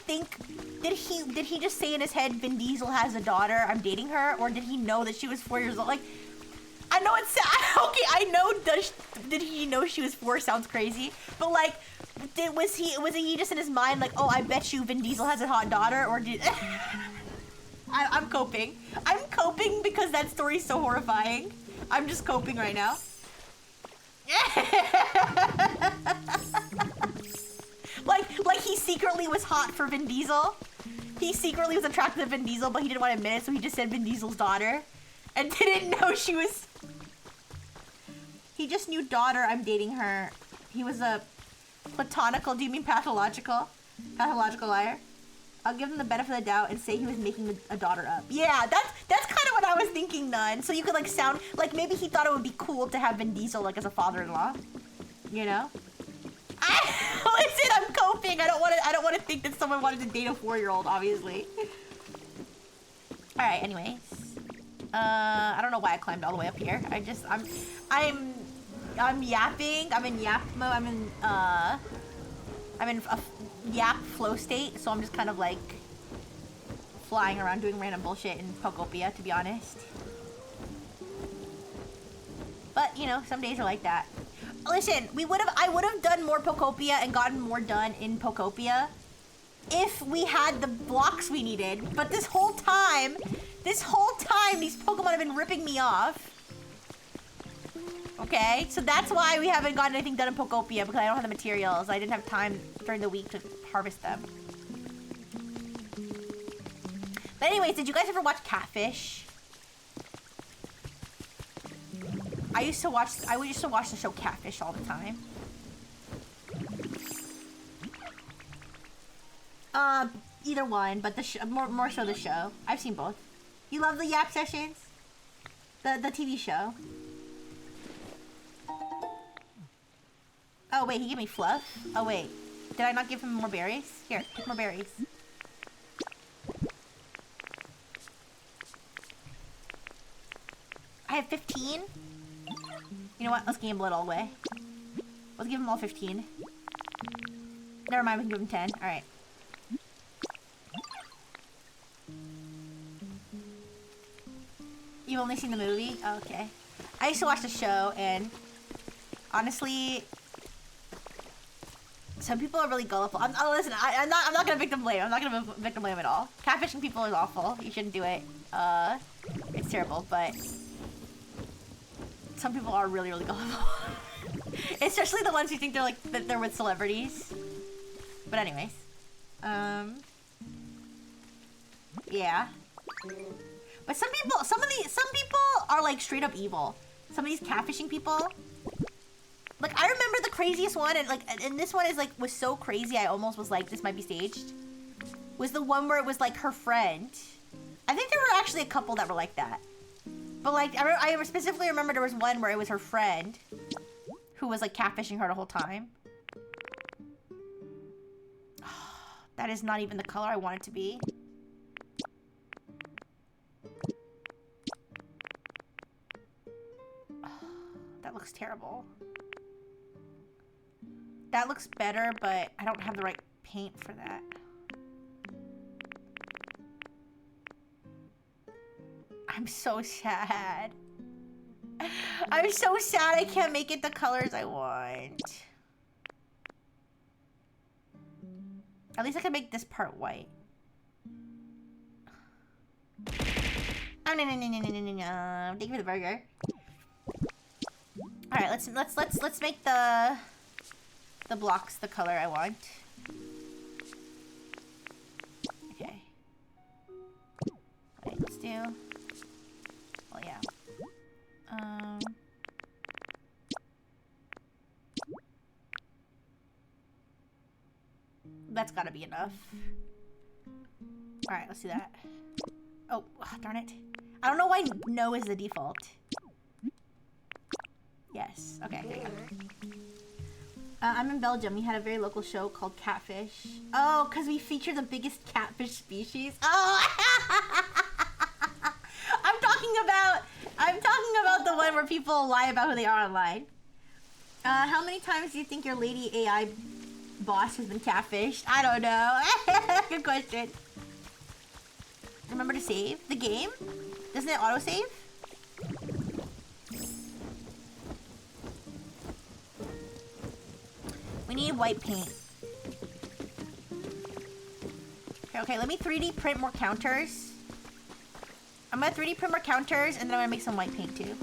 just say in his head, Vin Diesel has a daughter, I'm dating her, or did he know that she was 4 years old? Like, I know it's okay. I know. Did he know she was 4? Sounds crazy, but like, was he just in his mind like, oh, I bet you Vin Diesel has a hot daughter, or did? I'm coping. I'm coping because that story's so horrifying. I'm just coping right now. like he secretly was hot for Vin Diesel. He secretly was attracted to Vin Diesel, but he didn't want to admit it, so he just said Vin Diesel's daughter, and didn't know she was. He just knew daughter. I'm dating her. He was a platonical. Do you mean pathological? Pathological liar. I'll give him the benefit of the doubt and say he was making a daughter up. Yeah, that's kind of what I was thinking, Nun. So you could like sound like maybe he thought it would be cool to have Vin Diesel like as a father-in-law. You know? Listen, I'm coping. I don't want to think that someone wanted to date a 4-year-old, obviously. All right. Anyways, I don't know why I climbed all the way up here. I'm yapping. I'm in yap mode. I'm in a yap flow state, so I'm just kind of like flying around doing random bullshit in Pokopia, to be honest. But you know, some days are like that. Listen, I would have done more Pokopia and gotten more done in Pokopia if we had the blocks we needed. But this whole time, these Pokemon have been ripping me off. Okay, so that's why we haven't gotten anything done in Pokopia, because I don't have the materials. I didn't have time during the week to harvest them. But anyways, did you guys ever watch Catfish? I used to watch the show Catfish all the time. Either one, but more so the show. I've seen both. You love the Yap Sessions? The TV show. Oh wait, he gave me fluff? Oh wait, did I not give him more berries? Here, take more berries. I have 15? You know what, let's gamble it all the way. Let's give him all 15. Never mind, we can give him 10, alright. You've only seen the movie? Oh, okay. I used to watch the show, and honestly, some people are really gullible. Listen, I'm not gonna victim blame. I'm not gonna victim blame at all. Catfishing people is awful. You shouldn't do it. It's terrible, but some people are really, really gullible. Especially the ones who think they're like that they're with celebrities. But anyways, yeah. But some people are like straight up evil. Some of these catfishing people. Like, I remember the craziest one, and this one was so crazy I almost was like, this might be staged. Was the one where it was like her friend. I think there were actually a couple that were like that. But like, I specifically remember there was one where it was her friend who was like catfishing her the whole time. That is not even the color I want it to be. That looks terrible. That looks better, but I don't have the right paint for that. I'm so sad. I'm so sad I can't make it the colors I want. At least I can make this part white. Oh no. Thank you for the burger. All right, let's make the blocks the color I want. Okay. Wait, let's do. Well, yeah. That's gotta be enough. All right, let's do that. Oh, darn it! I don't know why no is the default. Yes. Okay. There you go. I'm in Belgium. We had a very local show called Catfish. Oh, because we feature the biggest catfish species. Oh! I'm talking about the one where people lie about who they are online. How many times do you think your lady AI boss has been catfished? I don't know. Good question. Remember to save the game? Doesn't it auto-save? We need white paint. Okay, let me 3D print more counters. I'm gonna 3D print more counters, and then I'm gonna make some white paint too.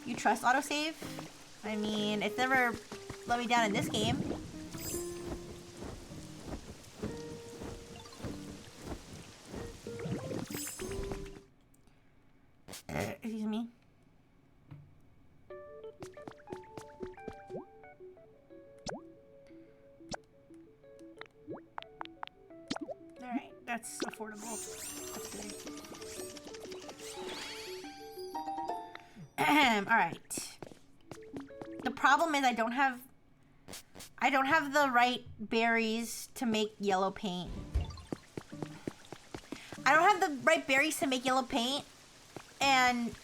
You trust autosave? I mean, it's never let me down in this game. Excuse me. Alright, that's affordable. That's good. Alright. The problem is I don't have the right berries to make yellow paint. I don't have the right berries to make yellow paint, and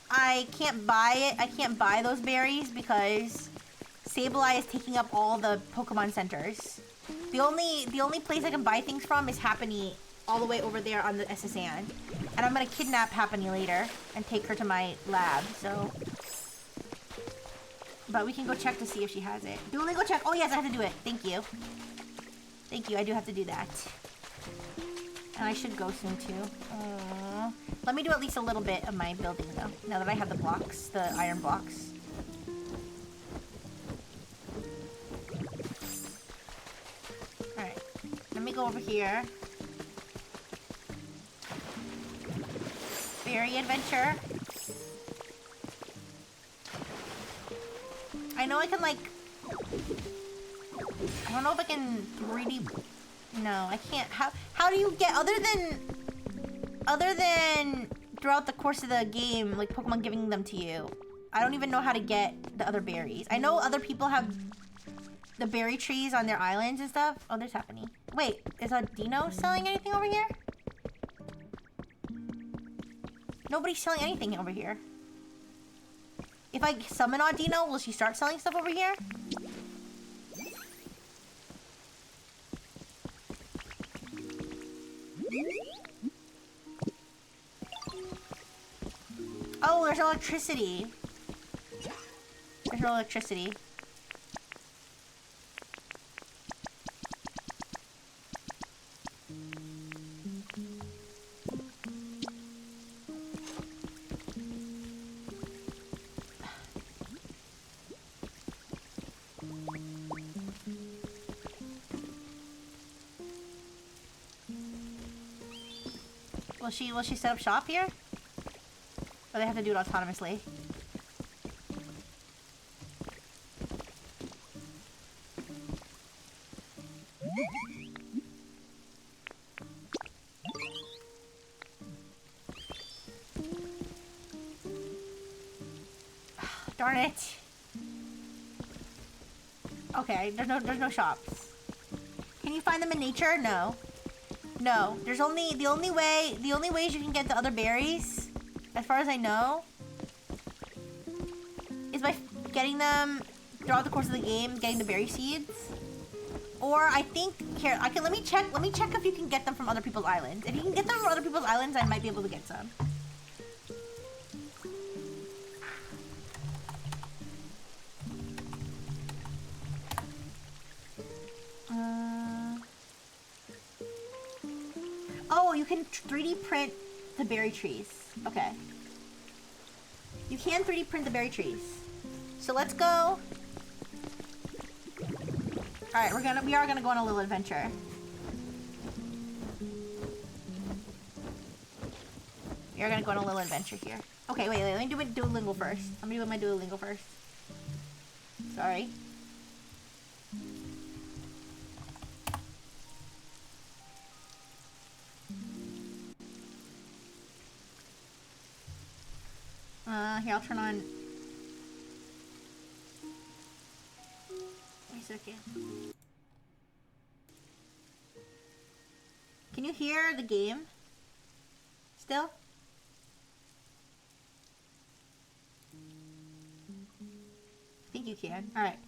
I can't buy it. I can't buy those berries because Sableye is taking up all the Pokemon centers. The only place I can buy things from is Happiny, all the way over there on the SSN. And I'm gonna kidnap Happiny later and take her to my lab, so. But we can go check to see if she has it. Do you want me to go check? Oh yes, I have to do it. Thank you. Thank you, I do have to do that. And I should go soon too. Aww. Let me do at least a little bit of my building though, now that I have the blocks, the iron blocks. Alright, let me go over here. Berry adventure. I know I can like, I don't know if I can 3D, no, I can't. How do you get, other than other than throughout the course of the game, like Pokemon giving them to you, I don't even know how to get the other berries. I know other people have the berry trees on their islands and stuff. Oh, there's happening. Wait, is a Dino selling anything over here? Nobody's selling anything over here. If I summon Audino, will she start selling stuff over here? Oh, there's no electricity. There's no electricity. Will she set up shop here? Or they have to do it autonomously? Darn it. Okay, there's no shops. Can you find them in nature? No. No. There's only the only ways you can get the other berries, as far as I know, is by getting them throughout the course of the game, getting the berry seeds. Or I think here, let me check if you can get them from other people's islands. If you can get them from other people's islands, I might be able to get some. Oh, you can 3D print the berry trees. Okay. You can 3D print the berry trees. So let's go. Alright, we are gonna go on a little adventure. We are gonna go on a little adventure here. Okay, wait, let me do my Duolingo first. I'm gonna do my Duolingo first. Sorry. Here, I'll turn on... Wait a second. Can you hear the game? Still? I think you can. Alright.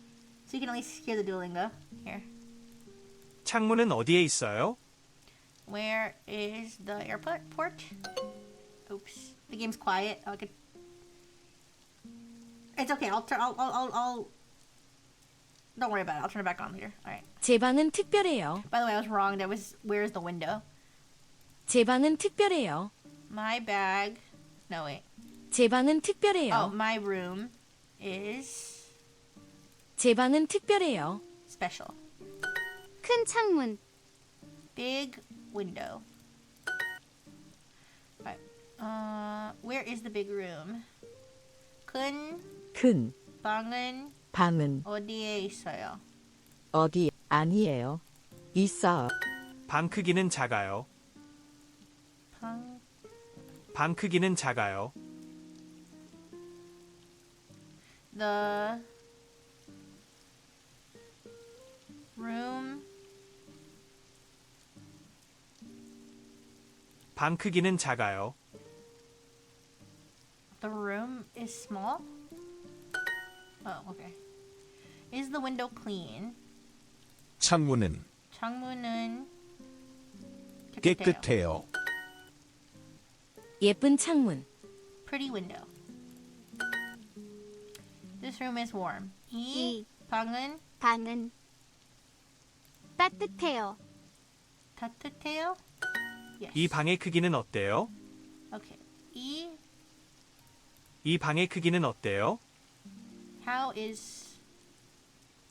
So you can at least hear the Duolingo. Here. 창문은 어디에 있어요? Where is the airport? Port? Oops. The game's quiet. Oh, I could... It's okay. I'll don't worry about it. I'll turn it back on later. Alright. 제 방은 특별해요. By the way, I was wrong. That was... Where's the window? 제 방은 특별해요. My bag... No, wait. 제 방은 특별해요. Oh, my room is... 제 방은 특별해요. special. 큰 창문, Big window. Alright. Where is the big room? 큰 큰 방은 방은 어디에 있어요? 어디 아니에요. 있어. 방 크기는 작아요. 방... 방 크기는 작아요. The... room... 방 크기는 작아요. The room is small? Oh, okay. Is the window clean? 창문은 창문은 깨끗해요. 예쁜 창문. Pretty window. This room is warm. 이 이 방은 방은 따뜻해요. 따뜻해요? Yes. 이 방의 크기는 어때요? Okay. 이 방의 크기는 어때요? How is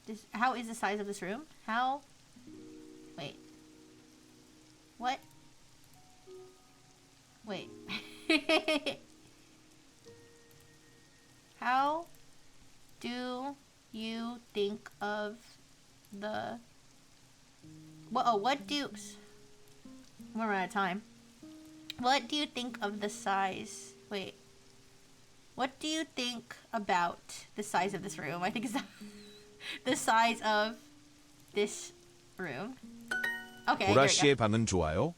the size of this room? How? Wait. What? Wait. How do you think of the... What do... We're out of time. What do you think of the size? Wait. What do you think about the size of this room? I think it's the size of this room. Okay, 보라 there we 씨의 방은 좋아요?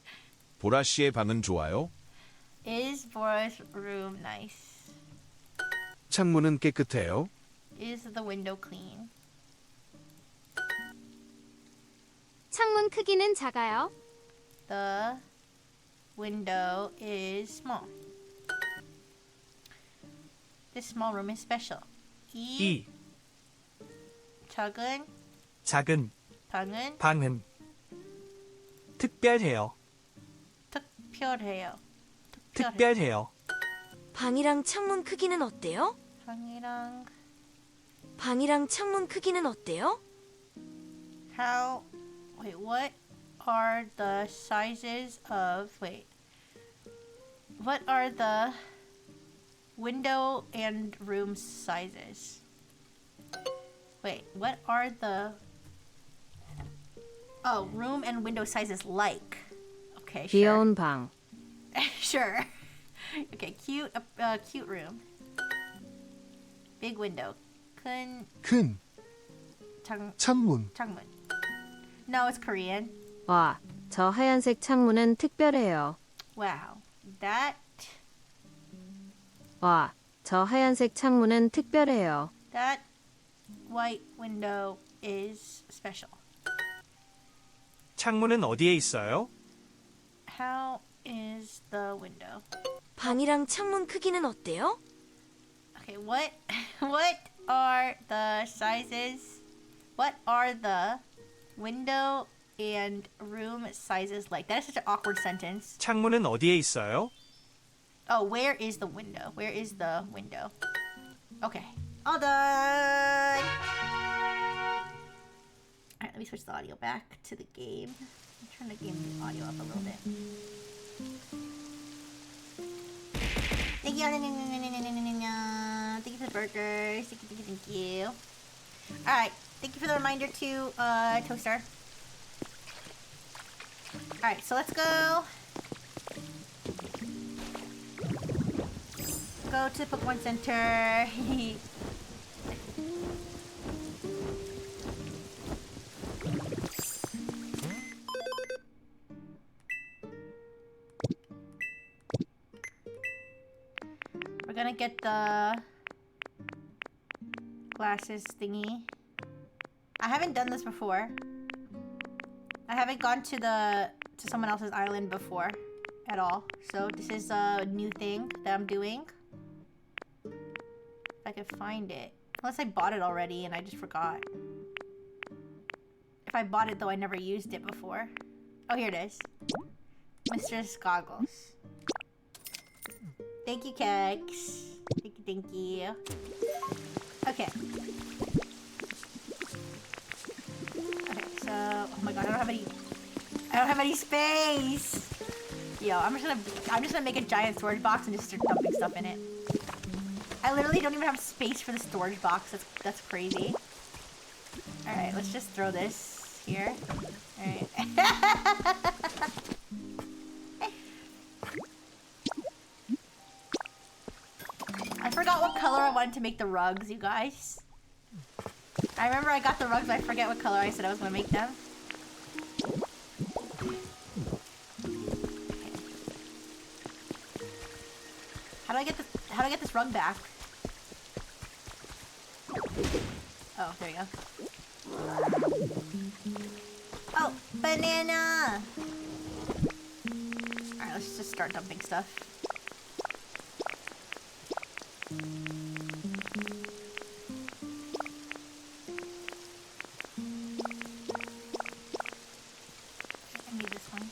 보라 씨의 방은 좋아요? go. Is Bora's room nice? 창문은 깨끗해요? Is the window clean? 창문 크기는 작아요? The window is small. This small room is special. 이 2. 작은 작은 방은 방은 특별해요. 특별해요. 특별해요. 방이랑 창문 크기는 어때요? 방이랑 방이랑 창문 크기는 어때요? how wait, what are the sizes of what are the window and room sizes? Wait, what are the room and window sizes like? Okay, sure. 귀여운 방. Sure. Okay, cute cute room. Big window. 큰 큰 창문. 창문. No, it's Korean. 와, 저 하얀색 창문은 특별해요. Wow. That 와, 저 하얀색 창문은 특별해요. white window is special. 창문은 어디에 있어요? How is the window? 방이랑 창문 크기는 어때요? Okay, what are the sizes? What are the window and room sizes like? That is such an awkward sentence. 창문은 어디에 있어요? Oh, where is the window? Where is the window? Okay. All done! Alright, let me switch the audio back to the game. Turn the game audio up a little bit. Thank you. Thank you for the burgers. Thank you. Alright, thank you for the reminder to Toaster. Alright, so let's go to the Pokemon Center. We're gonna get the glasses thingy. I haven't done this before. I haven't gone to someone else's island before at all. So this is a new thing that I'm doing. If I could find it. Unless I bought it already and I just forgot. If I bought it though, I never used it before. Oh, here it is. Mistress Goggles. Thank you, Kegs. Thank you. Okay. Okay, so oh my god, I don't have any space. Yo, I'm just gonna make a giant storage box and just start dumping stuff in it. I literally don't even have space for the storage box. That's crazy. Alright, let's just throw this here. Alright. I forgot what color I wanted to make the rugs, you guys. I remember I got the rugs, but I forget what color I said I was gonna make them. How do I get this rug back? Oh, there you go. Oh, banana! Alright, let's just start dumping stuff. I need this one.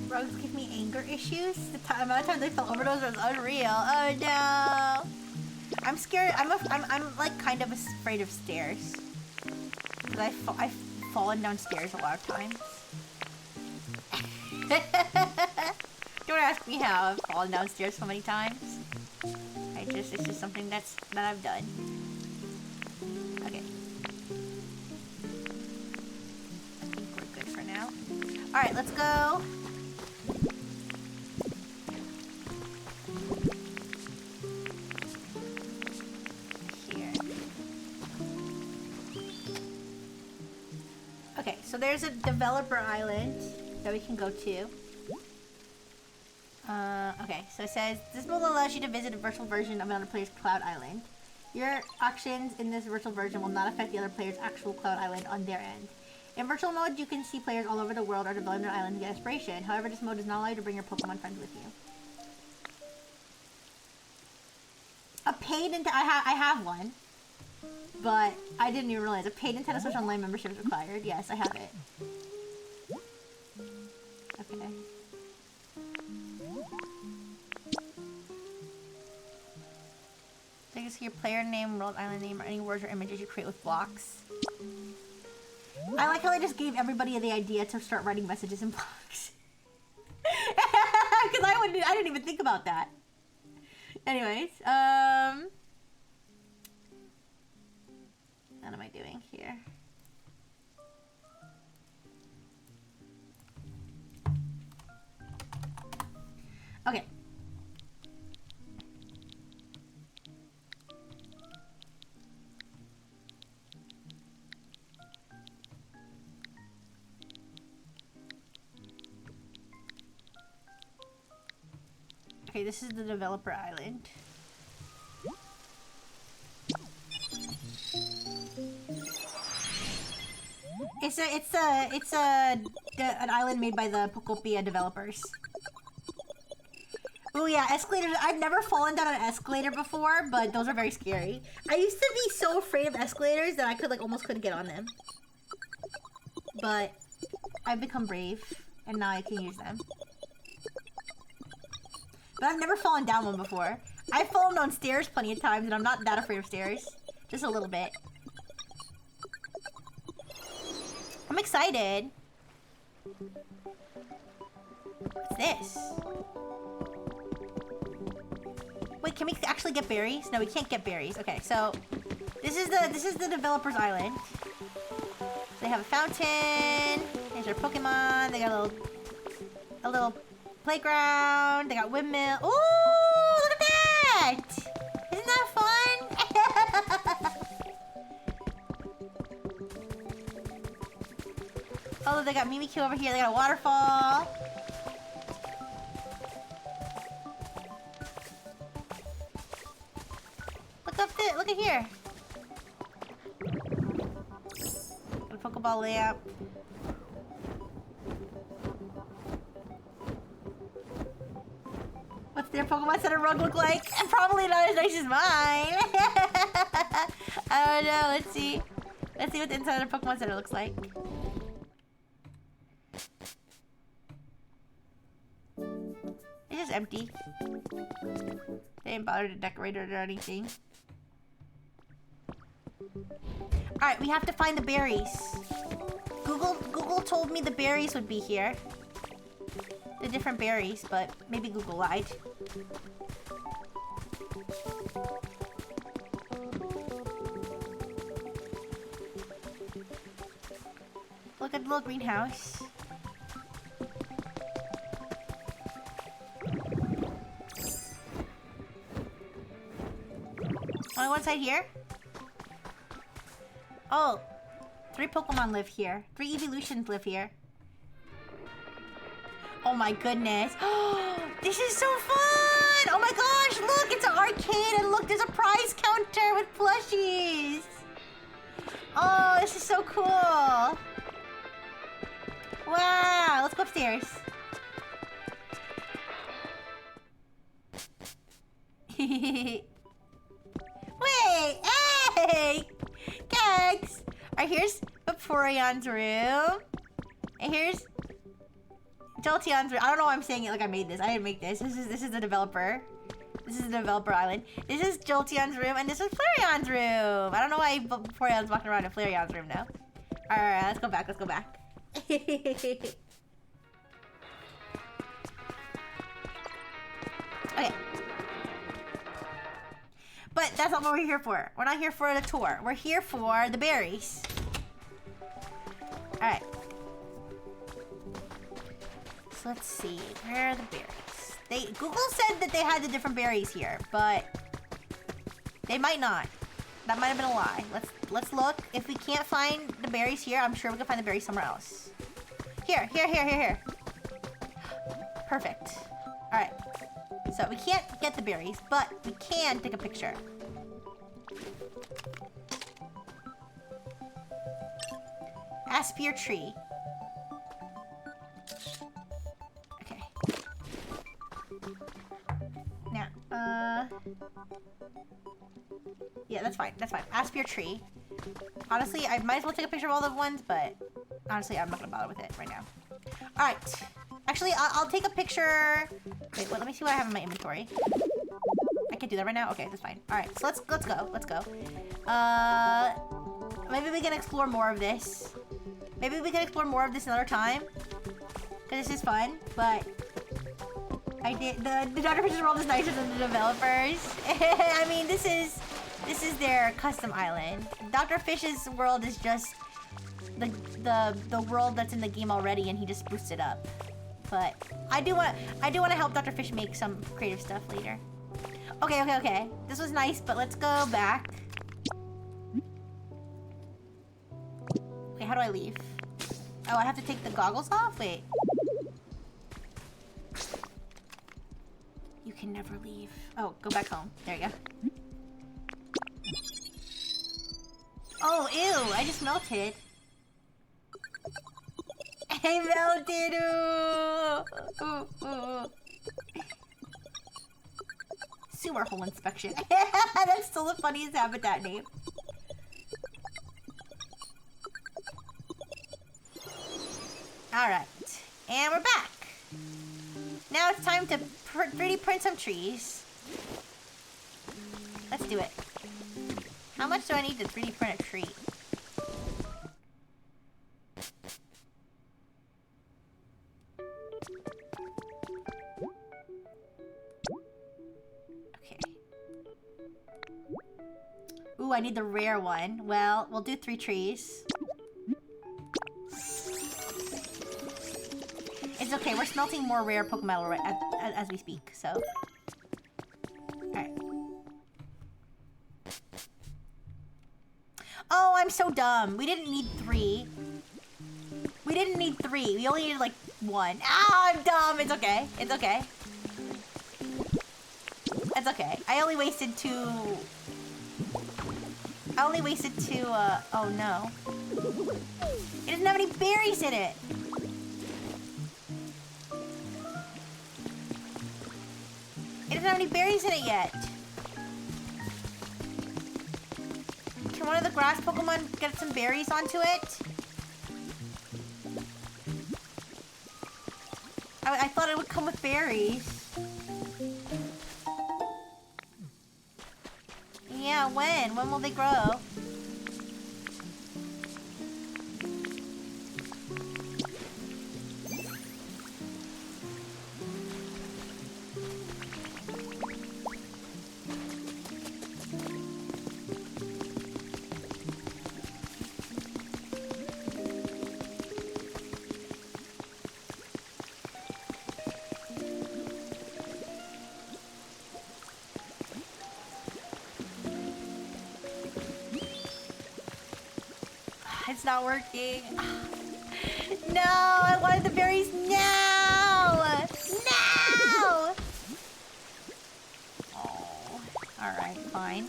Rugs give me anger issues. The amount of times I felt overdose was unreal. Oh no! I'm scared. I'm like kind of afraid of stairs. Cause I've fallen down stairs a lot of times. Don't ask me how I've fallen downstairs so many times. It's just something that I've done. Okay. I think we're good for now. Alright, let's go. Here. Okay, so there's a developer island that we can go to. Okay, so it says, this mode allows you to visit a virtual version of another player's cloud island. Your actions in this virtual version will not affect the other player's actual cloud island on their end. In virtual mode, you can see players all over the world are developing their island to get inspiration. However, this mode does not allow you to bring your Pokemon friends with you. A paid I have one, but I didn't even realize a paid Nintendo Switch Online membership is required. Yes, I have it. Okay. So you can see your player name, world island name, or any words or images you create with blocks. I like how they just gave everybody the idea to start writing messages in blocks. Because I didn't even think about that. Anyways, what am I doing here? Okay. Okay, this is the developer island. It's an island made by the Pokopia developers. Oh yeah, escalators. I've never fallen down an escalator before, but those are very scary. I used to be so afraid of escalators that I could almost couldn't get on them. But I've become brave, and now I can use them. But I've never fallen down one before. I've fallen down stairs plenty of times, and I'm not that afraid of stairs. Just a little bit. I'm excited. What's this? Wait, can we actually get berries? No, we can't get berries. Okay, so this is the developer's island. They have a fountain. There's their Pokemon. They got a little playground. They got windmill. Ooh, look at that! Isn't that fun? Oh, they got Mimikyu over here. They got a waterfall. Look at here. Got a Pokeball lamp. What's their Pokemon Center rug look like? Probably not as nice as mine. I don't know. Let's see. Let's see what the inside of the Pokemon Center looks like. It's just empty. They didn't bother to decorate it or anything. Alright, we have to find the berries. Google told me the berries would be here. The different berries, but maybe Google lied. Look at the little greenhouse. Only one side here? Oh, 3 Pokemon live here. 3 evolutions live here. Oh my goodness. This is so fun! Oh my gosh, look, it's an arcade and look, there's a prize counter with plushies. Oh, this is so cool. Wow, let's go upstairs. Wait, hey! Gags! Alright, here's Vaporeon's room. And here's Jolteon's room. I don't know why I'm saying it like I made this. I didn't make this. This is the developer. This is the developer island. This is Jolteon's room, and this is Flareon's room. I don't know why Vaporeon's walking around in Flareon's room now. Alright, let's go back. Let's go back. Okay. But that's not what we're here for. We're not here for the tour. We're here for the berries. Alright. So let's see. Where are the berries? Google said that they had the different berries here, but they might not. That might have been a lie. Let's look. If we can't find the berries here, I'm sure we can find the berries somewhere else. Here. Perfect. Alright. So we can't get the berries, but we can take a picture. Aspire tree. Okay. Now, yeah, that's fine. That's fine. Aspire tree. Honestly, I might as well take a picture of all the ones, but honestly, I'm not gonna bother with it right now. All right. Actually, I'll take a picture. Wait, let me see what I have in my inventory. I can't do that right now. Okay, that's fine. All right, so let's go. Let's go. Maybe we can explore more of this. Maybe we can explore more of this another time. Cause this is fun, but the Dr. Fish's world is nicer than the developers. I mean, this is their custom island. Dr. Fish's world is just the world that's in the game already, and he just boosts it up. But I do want to help Dr. Fish make some creative stuff later. Okay. This was nice, but let's go back. Wait, how do I leave? Oh, I have to take the goggles off? Wait. You can never leave. Oh, go back home. There you go. Oh, ew! I just melted. I melted! Ooh. Sewer hole inspection. That's still the funniest habitat name. Alright. And we're back. Now it's time to 3D print some trees. Let's do it. How much do I need to 3D print a tree? Okay. Ooh, I need the rare one. Well, we'll do 3 trees. It's okay, we're smelting more rare Pokemon as we speak, so. Alright. Oh, I'm so dumb. We didn't need 3. We didn't need 3. We only needed like 1. Ah, I'm dumb. It's okay. It's okay. It's okay. I only wasted 2. Oh no. It doesn't have any berries in it. It doesn't have any berries in it yet. Can one of the grass Pokemon get some berries onto it? I thought it would come with berries. Yeah, when? When will they grow? It's not working. No, I wanted the berries now! No! Oh, alright, fine.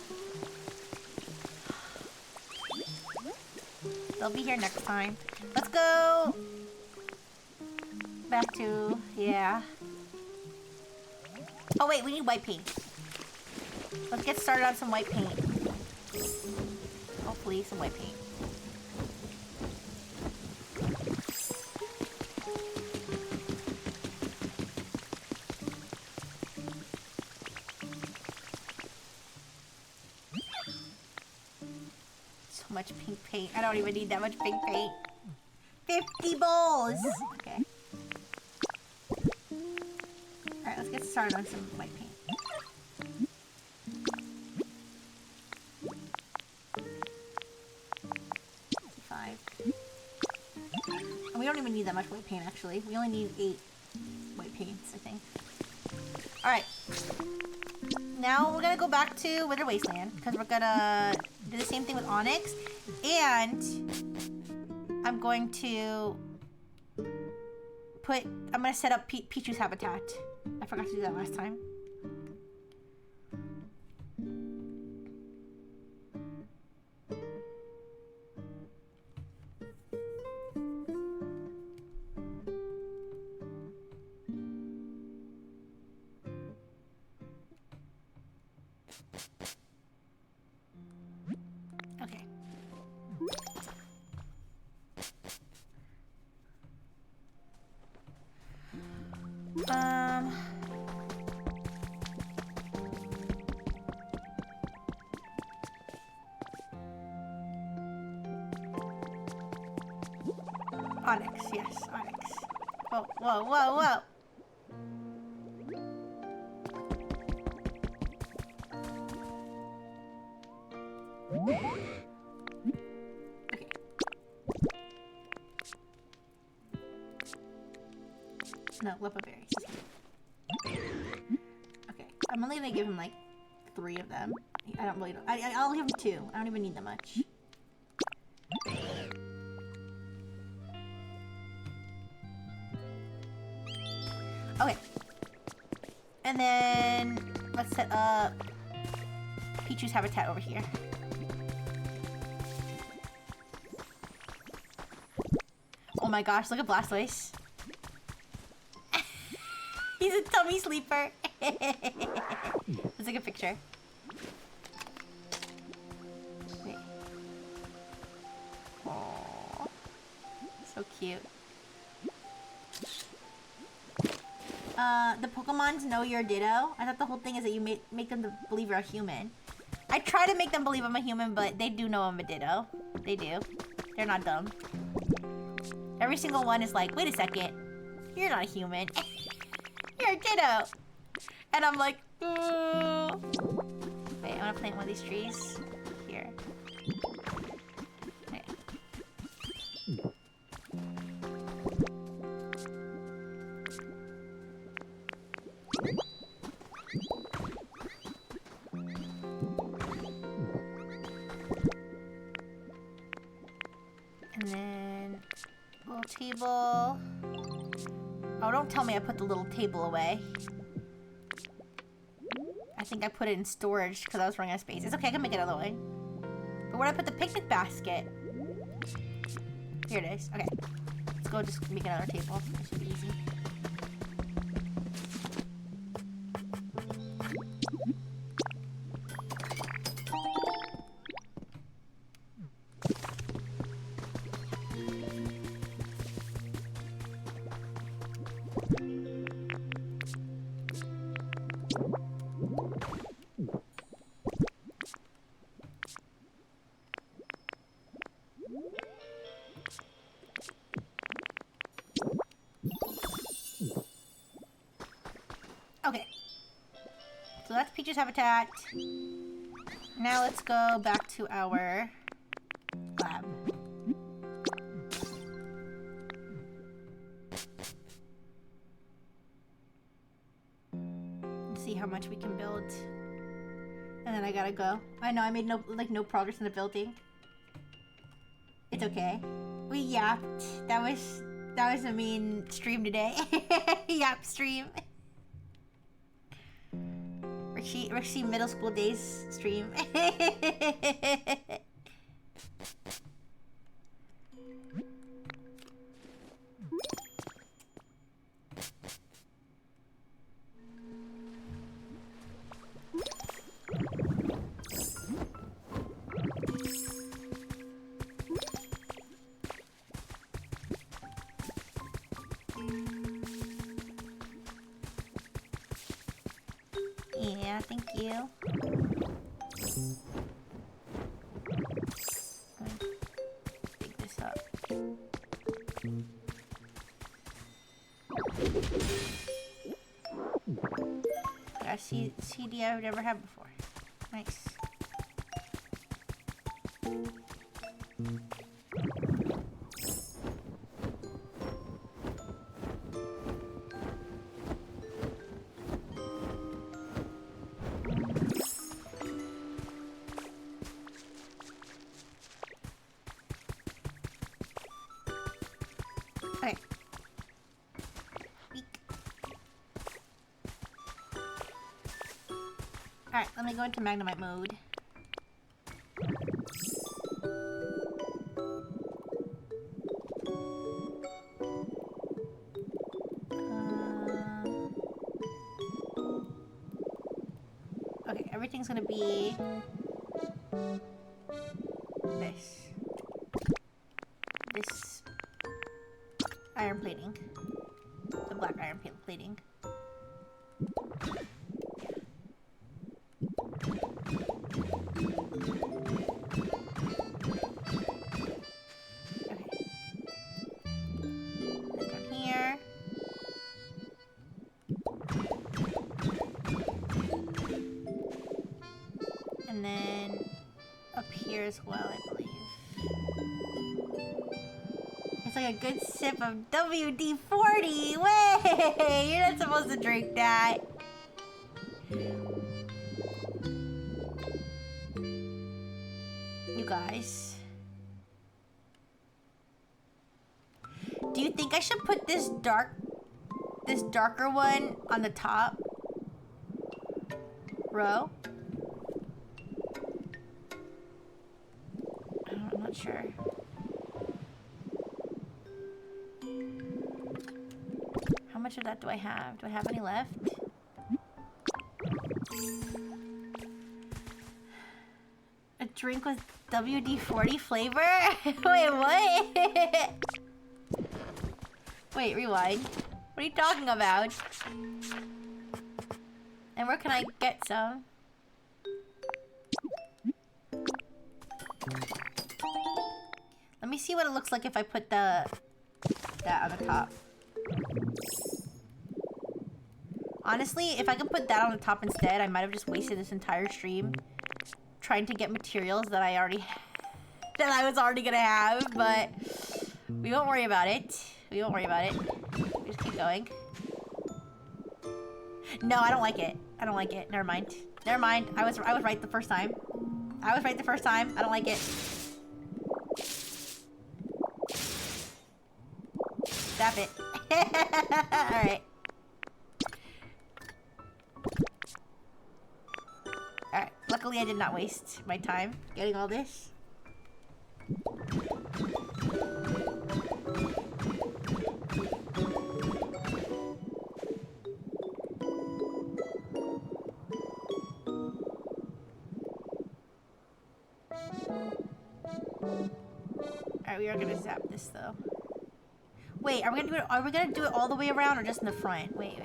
They'll be here next time. Let's go back to, yeah. Oh wait, we need white paint. Let's get started on some white paint. Hopefully some white paint. Much pink paint. I don't even need that much pink paint. 50 bowls! Okay. Alright, let's get started on some white paint. that much white paint, actually. We only need 8 white paints, I think. Alright. Now we're gonna go back to Wither Wasteland, because we're gonna do the same thing with Onyx. And I'm going to I'm gonna set up Pichu's habitat. I forgot to do that last time. Okay. Onyx, yes, Onyx. Whoa, whoa, whoa, whoa. Okay. No, leopard berries. Okay, I'm only gonna give him like 3 of them. I don't really. I'll give him 2. I don't even need that much. Okay. And then let's set up Pichu's habitat over here. Oh my gosh, look at Blastoise. He's a tummy sleeper. Let's take a picture. Wait. Aww. So cute. The Pokemons know you're Ditto. I thought the whole thing is that you make them to believe you're a human. I try to make them believe I'm a human, but they do know I'm a Ditto. They do. They're not dumb. Every single one is like, wait a second. You're not a human. You're a Ditto. And I'm like, ooh. Wait, I want to plant one of these trees. Here. Okay. And then little table. Oh, don't tell me I put the little table away. I think I put it in storage because I was running out of space. It's okay, I can make another one. But where'd I put the picnic basket? Here it is. Okay. Let's go just make another table. That should be easy. Okay. So that's Peach's habitat. Now let's go back to our lab. Let's see how much we can build. And then I gotta go. I know I made no progress in the building. It's okay. We yapped. That was a mean stream today. Yap stream. Rixie middle school days stream. Yeah, thank you. Pick this up. Got a CD I've never had before. Nice. Alright, let me go into Magnemite mode. Okay, everything's gonna be this. This iron plating. The black iron plating. And then up here as well, I believe. It's like a good sip of WD-40. Way! You're not supposed to drink that. You guys. Do you think I should put this darker one on the top row? I'm not sure. How much of that do I have? Do I have any left? A drink with WD-40 flavor? Wait, what? Wait, rewind. What are you talking about? And where can I get some? Let me see what it looks like if I put that on the top. Honestly, if I could put that on the top instead, I might have just wasted this entire stream trying to get materials that I was already gonna have, but we won't worry about it. We won't worry about it. We just keep going. No, I don't like it. I don't like it. Never mind. Never mind. I was right the first time. I was right the first time. I don't like it. Stop it. Alright. Alright. Luckily I did not waste my time getting all this. Alright, we are gonna zap this though. Wait, are we gonna do it all the way around or just in the front? Wait.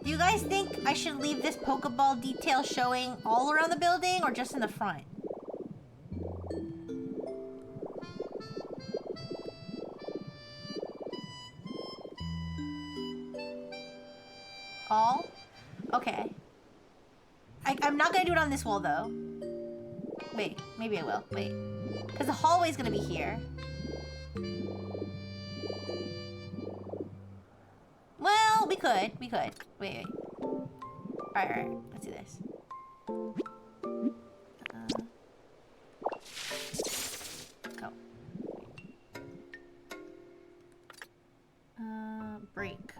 Do you guys think I should leave this Pokeball detail showing all around the building or just in the front? All? Okay. I'm not gonna do it on this wall though. Wait, maybe I will. Wait. Because the hallway's gonna be here. Well, we could. Wait. Alright. Let's do this. Go. Break.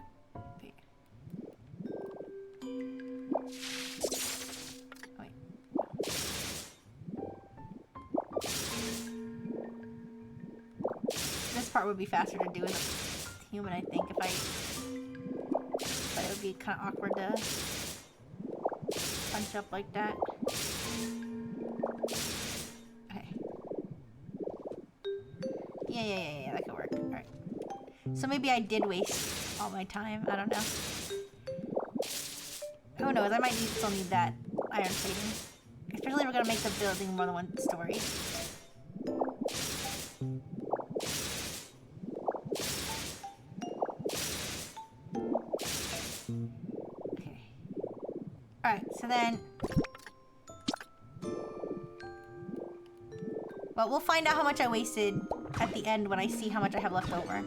Wait. Wait. This part would be faster to do with a human, I think, but it would be kind of awkward to punch up like that. Okay. Yeah, that could work. Alright. So maybe I did waste all my time. I don't know. Who knows? I might still need that iron plating. Especially if we're gonna make the building more than one story. Okay. Alright, so then... Well, we'll find out how much I wasted at the end when I see how much I have left over.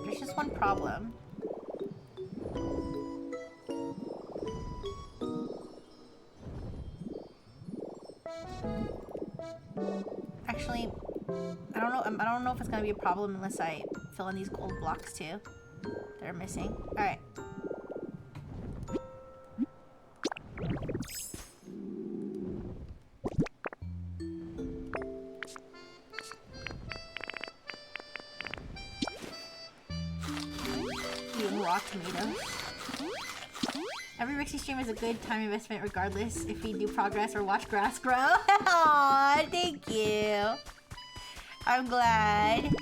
There's just one problem. Actually, I don't know. I don't know if it's gonna be a problem unless I fill in these gold blocks too that are missing. All right. Eating raw tomatoes. Every Rixie stream is a good time investment regardless if we do progress or watch grass grow. Aww, thank you. I'm glad.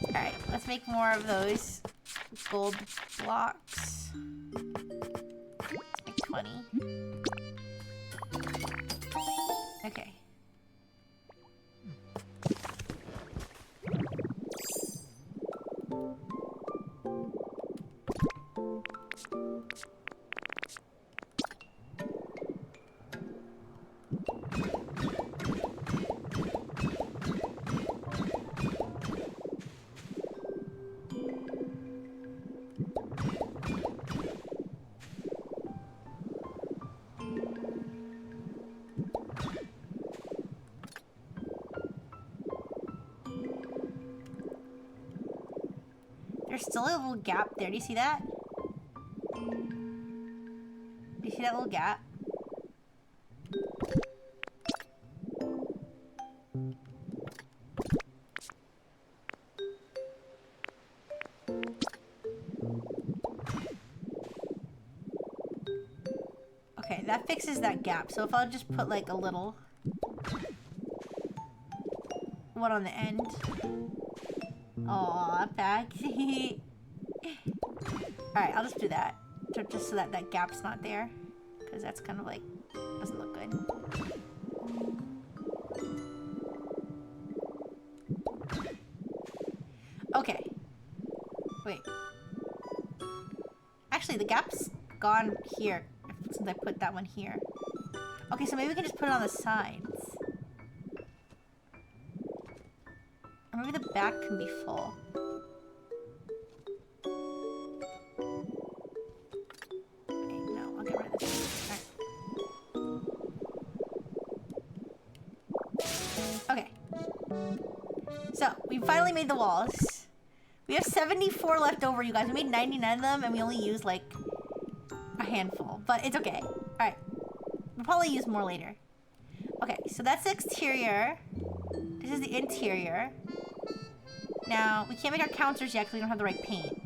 Alright, let's make more of those gold blocks. Let's make 20. Okay. There's still a little gap there. Do you see that? Do you see that little gap? Okay, that fixes that gap. So if I'll just put like a little one on the end. Aw, Paxi. Alright, I'll just do that. Just so that that gap's not there. Because that's kind of like, doesn't look good. Okay. Wait. Actually, the gap's gone here. Since I put that one here. Okay, so maybe we can just put it on the sides. Or maybe the back can be full. Okay, no, I'll get rid of this. Alright. Okay. So, we finally made the walls. We have 74 left over, you guys. We made 99 of them, and we only used, like, a handful. But it's okay. Alright. We'll probably use more later. Okay, so that's the exterior. This is the interior. Now, we can't make our counters yet because we don't have the right paint.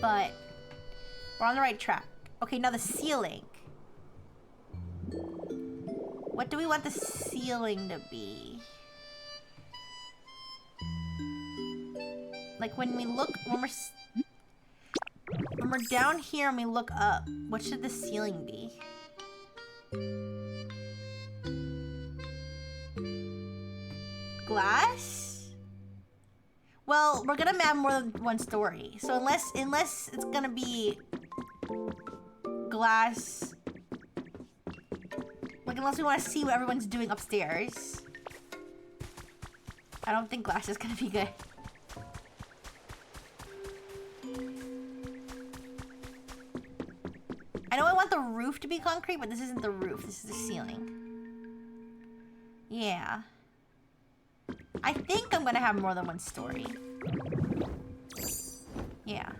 But we're on the right track. Okay, now the ceiling. What do we want the ceiling to be? Like when we look, when we're down here and we look up, what should the ceiling be? Glass? Well, we're gonna add more than one story. So unless it's gonna be glass, like unless we want to see what everyone's doing upstairs, I don't think glass is gonna be good. I know I want the roof to be concrete, but this isn't the roof. This is the ceiling. Yeah. I think I'm gonna have more than one story. Yeah.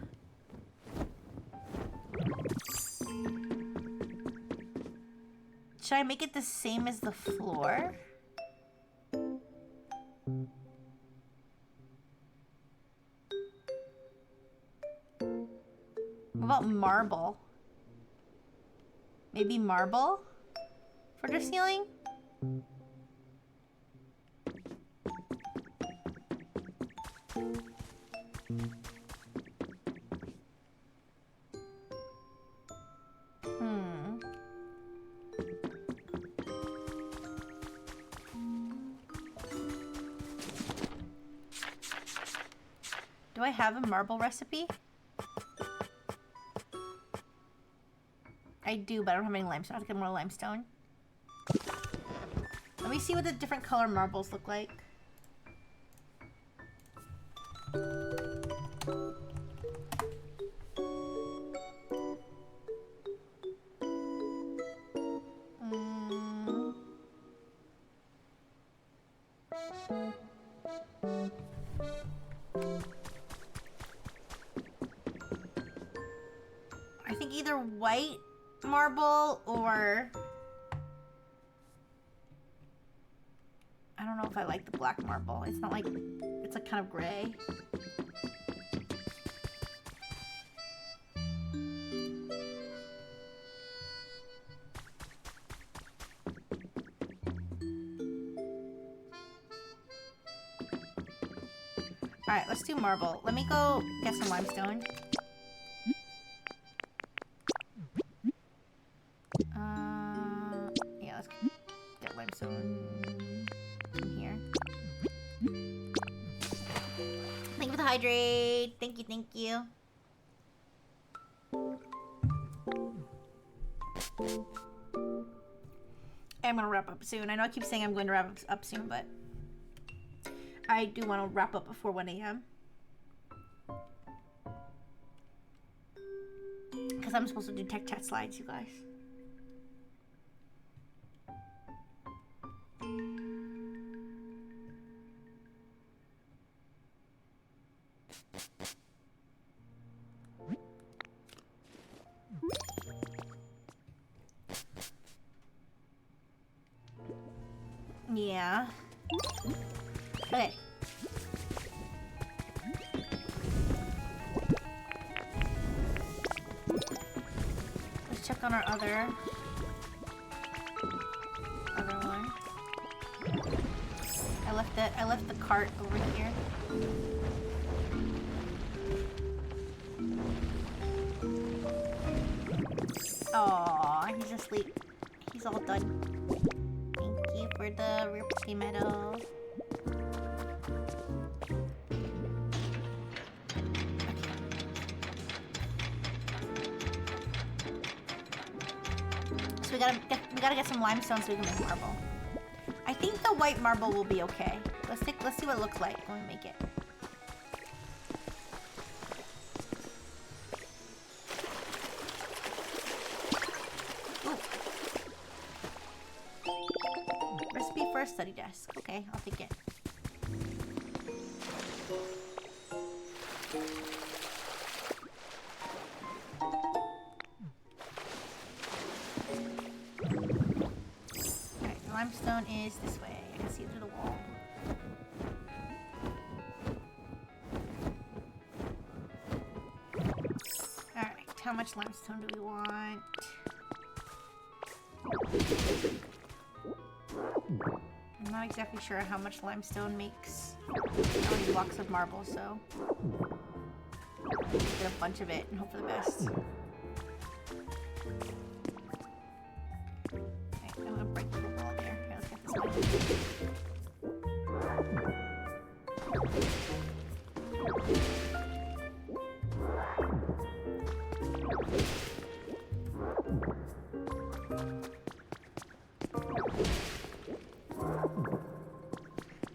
Should I make it the same as the floor? What about marble? Maybe marble for the ceiling? Do I have a marble recipe? I do, but I don't have any limestone. I have to get more limestone. Let me see what the different color marbles look like. I think either white marble or... I don't know if I like the black marble. It's not like... It's like kind of gray. Alright, let's do marble. Let me go get some limestone. Yeah, let's get limestone in here. Thank you for the hydrate. Thank you, thank you. I'm gonna wrap up soon. I know I keep saying I'm going to wrap up soon, but I do want to wrap up before 1 a.m. Because I'm supposed to do tech chat slides, you guys. Yeah. Okay. Let's check on our other one. I left the cart over here. Aww, he's asleep. He's all done. Thank you for the ripsy medal. So we gotta get some limestone so we can make marble. I think the white marble will be okay. Let's see what it looks like when we make it. Ooh. Recipe for a study desk. Okay, I'll take it. Alright, the limestone is this way. I can see it through the wall. Alright, how much limestone do we want? I'm not exactly sure how much limestone makes how many blocks of marble, so get a bunch of it and hope for the best. Okay, I'm gonna break the wall there. Okay, let's get this one.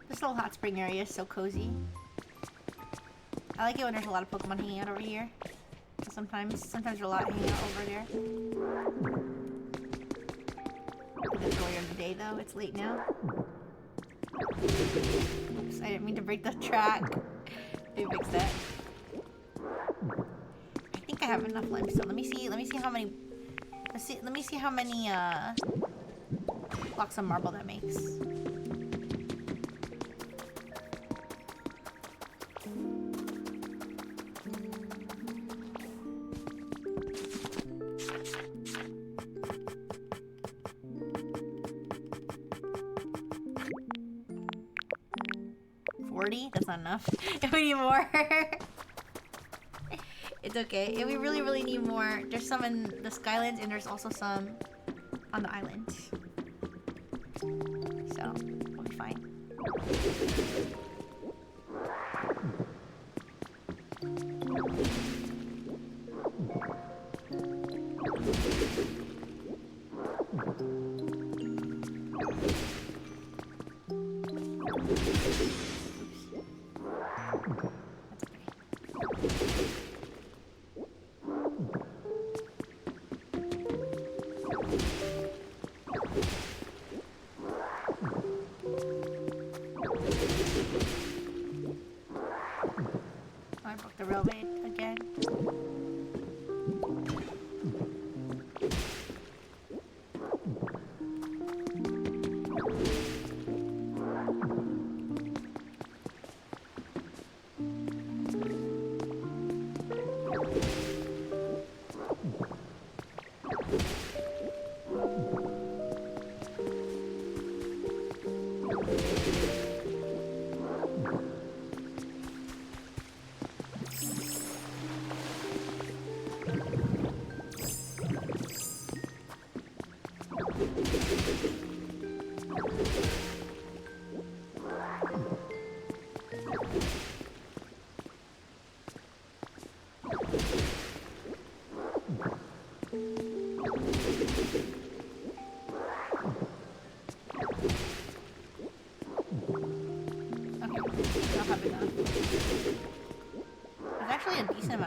This little hot spring area is so cozy. I like it when there's a lot of Pokemon hanging out over here. Sometimes there's a lot hanging out over there. It's earlier in the day though. It's late now. Oops, I didn't mean to break the track. They fixed that. I think I have enough limestone. Let me see how many. Let me see how many blocks of marble that makes. That's not enough. If we need more. It's okay. If we really need more, there's some in the Skylands and there's also some on the island. So, we'll be fine. the railway again.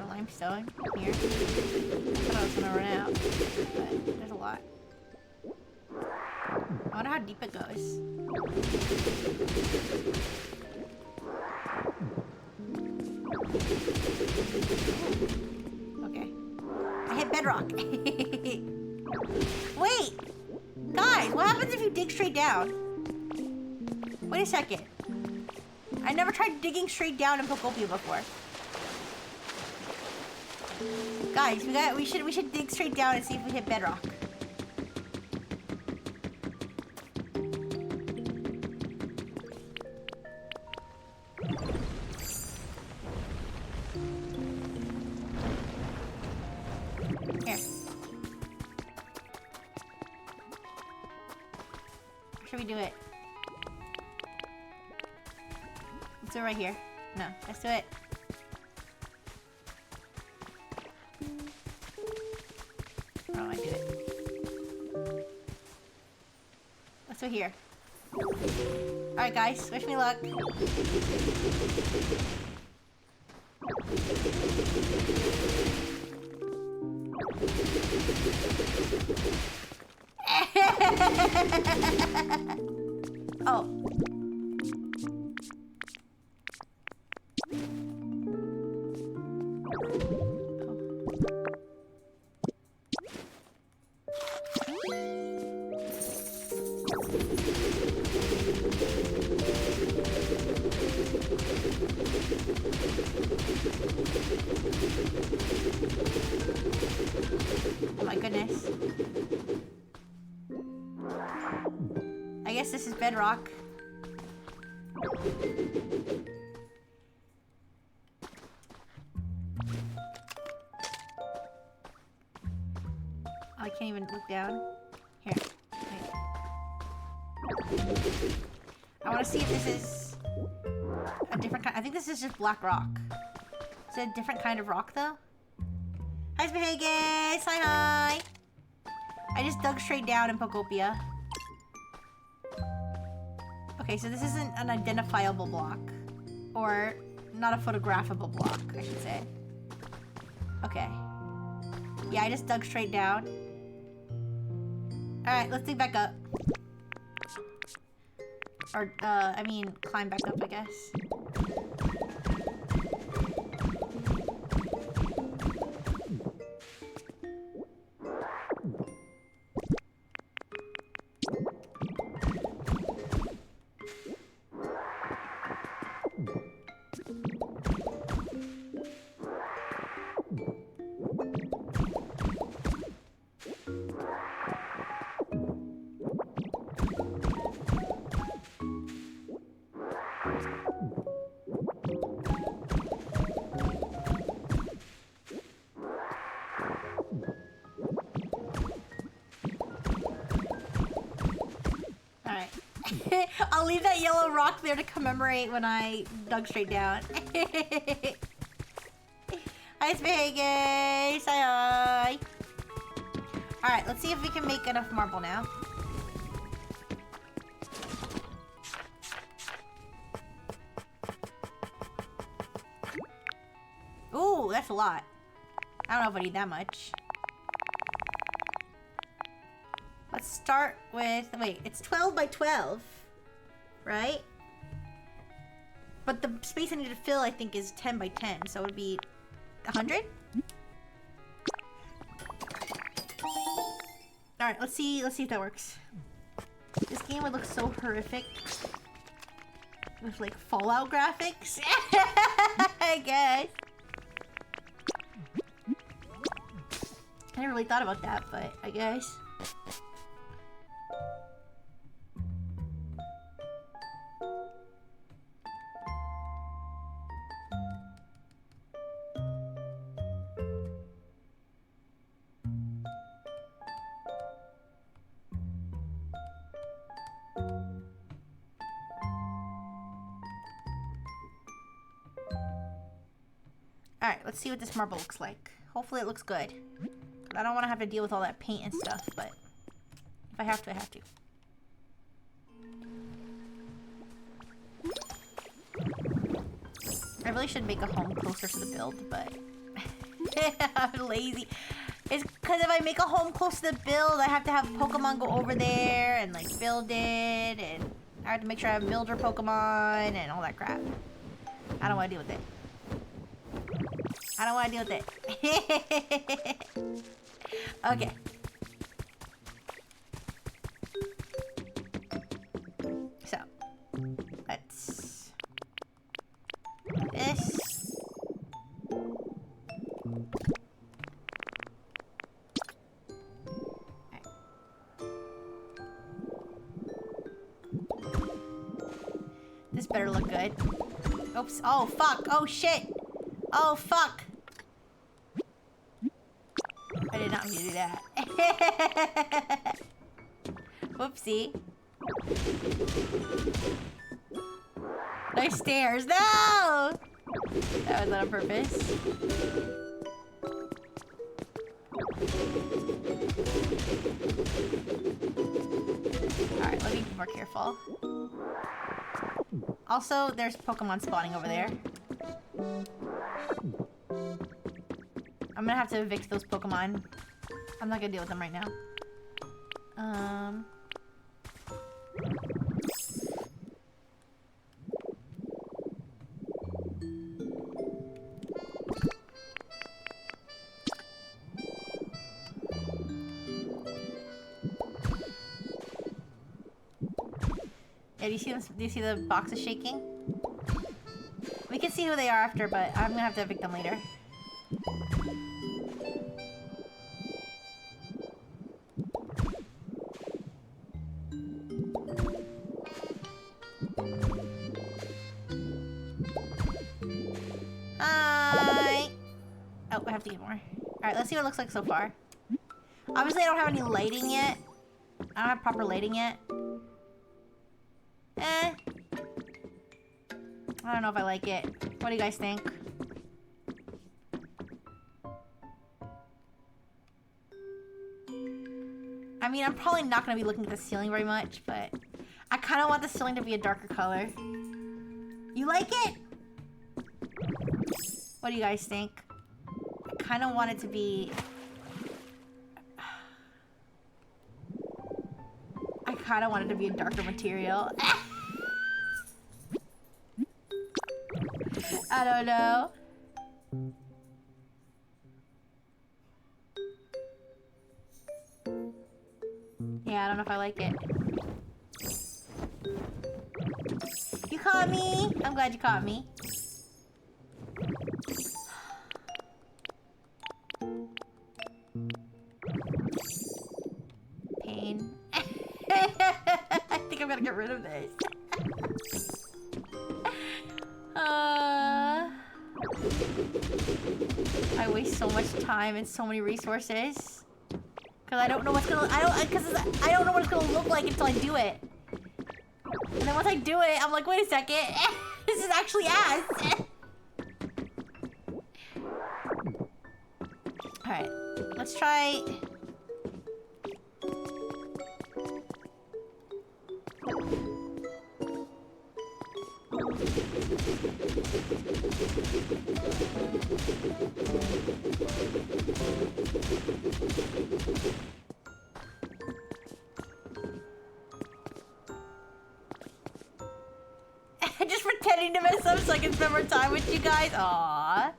Limestone here. I thought I was gonna run out, but there's a lot. I wonder how deep it goes. Okay. I hit bedrock. Wait! Guys, what happens if you dig straight down? Wait a second. I never tried digging straight down in Pokopia before. Guys, we should dig straight down and see if we hit bedrock. Here. Should we do it? Let's do it right here. No, let's do it. So here. Alright guys, wish me luck. Oh. Oh my goodness. I guess this is bedrock. Oh, I can't even look down. Here. Wait. I want to see if this is a different kind. I think this is just black rock. Is it a different kind of rock though? Hi, Spahagus! Hi! I just dug straight down in Pokopia. Okay, so this isn't an identifiable block. Or not a photographable block, I should say. Okay. Yeah, I just dug straight down. Alright, let's dig back up. Or, I mean, climb back up, I guess. I'll leave that yellow rock there to commemorate when I dug straight down. Hi, Spahagus! Hi! Alright, let's see if we can make enough marble now. Ooh, that's a lot. I don't know if I need that much. Let's start with... Wait, it's 12 by 12. Right? But the space I need to fill, I think, is 10 by 10, so it would be 100? Alright, let's see if that works. This game would look so horrific with like Fallout graphics. I guess. I never really thought about that, but I guess. Alright, let's see what this marble looks like. Hopefully it looks good. I don't want to have to deal with all that paint and stuff, but if I have to, I have to. I really should make a home closer to the build, but I'm lazy. It's because if I make a home close to the build, I have to have Pokemon go over there and like build it, and I have to make sure I have builder Pokemon and all that crap. I don't want to deal with it. I don't want to deal with it. Okay. So, let's do this. Right. This better look good. Oops. Oh, fuck. Oh, shit. Oh, fuck. I did not mean to do that. Whoopsie. Nice stairs. No! That was not on purpose. Alright, let me be more careful. Also, there's Pokemon spawning over there. I'm gonna have to evict those Pokemon. I'm not gonna deal with them right now. Yeah, do you see them? Do you see the boxes shaking? We can see who they are after, but I'm gonna have to evict them later. Hi! Oh, I have to get more. Alright, let's see what it looks like so far. Obviously, I don't have any lighting yet. I don't have proper lighting yet. I don't know if I like it. What do you guys think? I mean, I'm probably not going to be looking at the ceiling very much, but I kind of want the ceiling to be a darker color. You like it? What do you guys think? I kind of want it to be... I kind of want it to be a darker material. I don't know. Yeah, I don't know if I like it. You caught me! I'm glad you caught me. Pain. I think I'm gonna get rid of this. I waste so much time and so many resources. Cause I don't know what's gonna, I don't know what it's gonna look like until I do it. And then once I do it, I'm like, wait a second, this is actually ass. Alright, let's try... just pretending wanting to mess up so I can spend more time with you guys. Aww.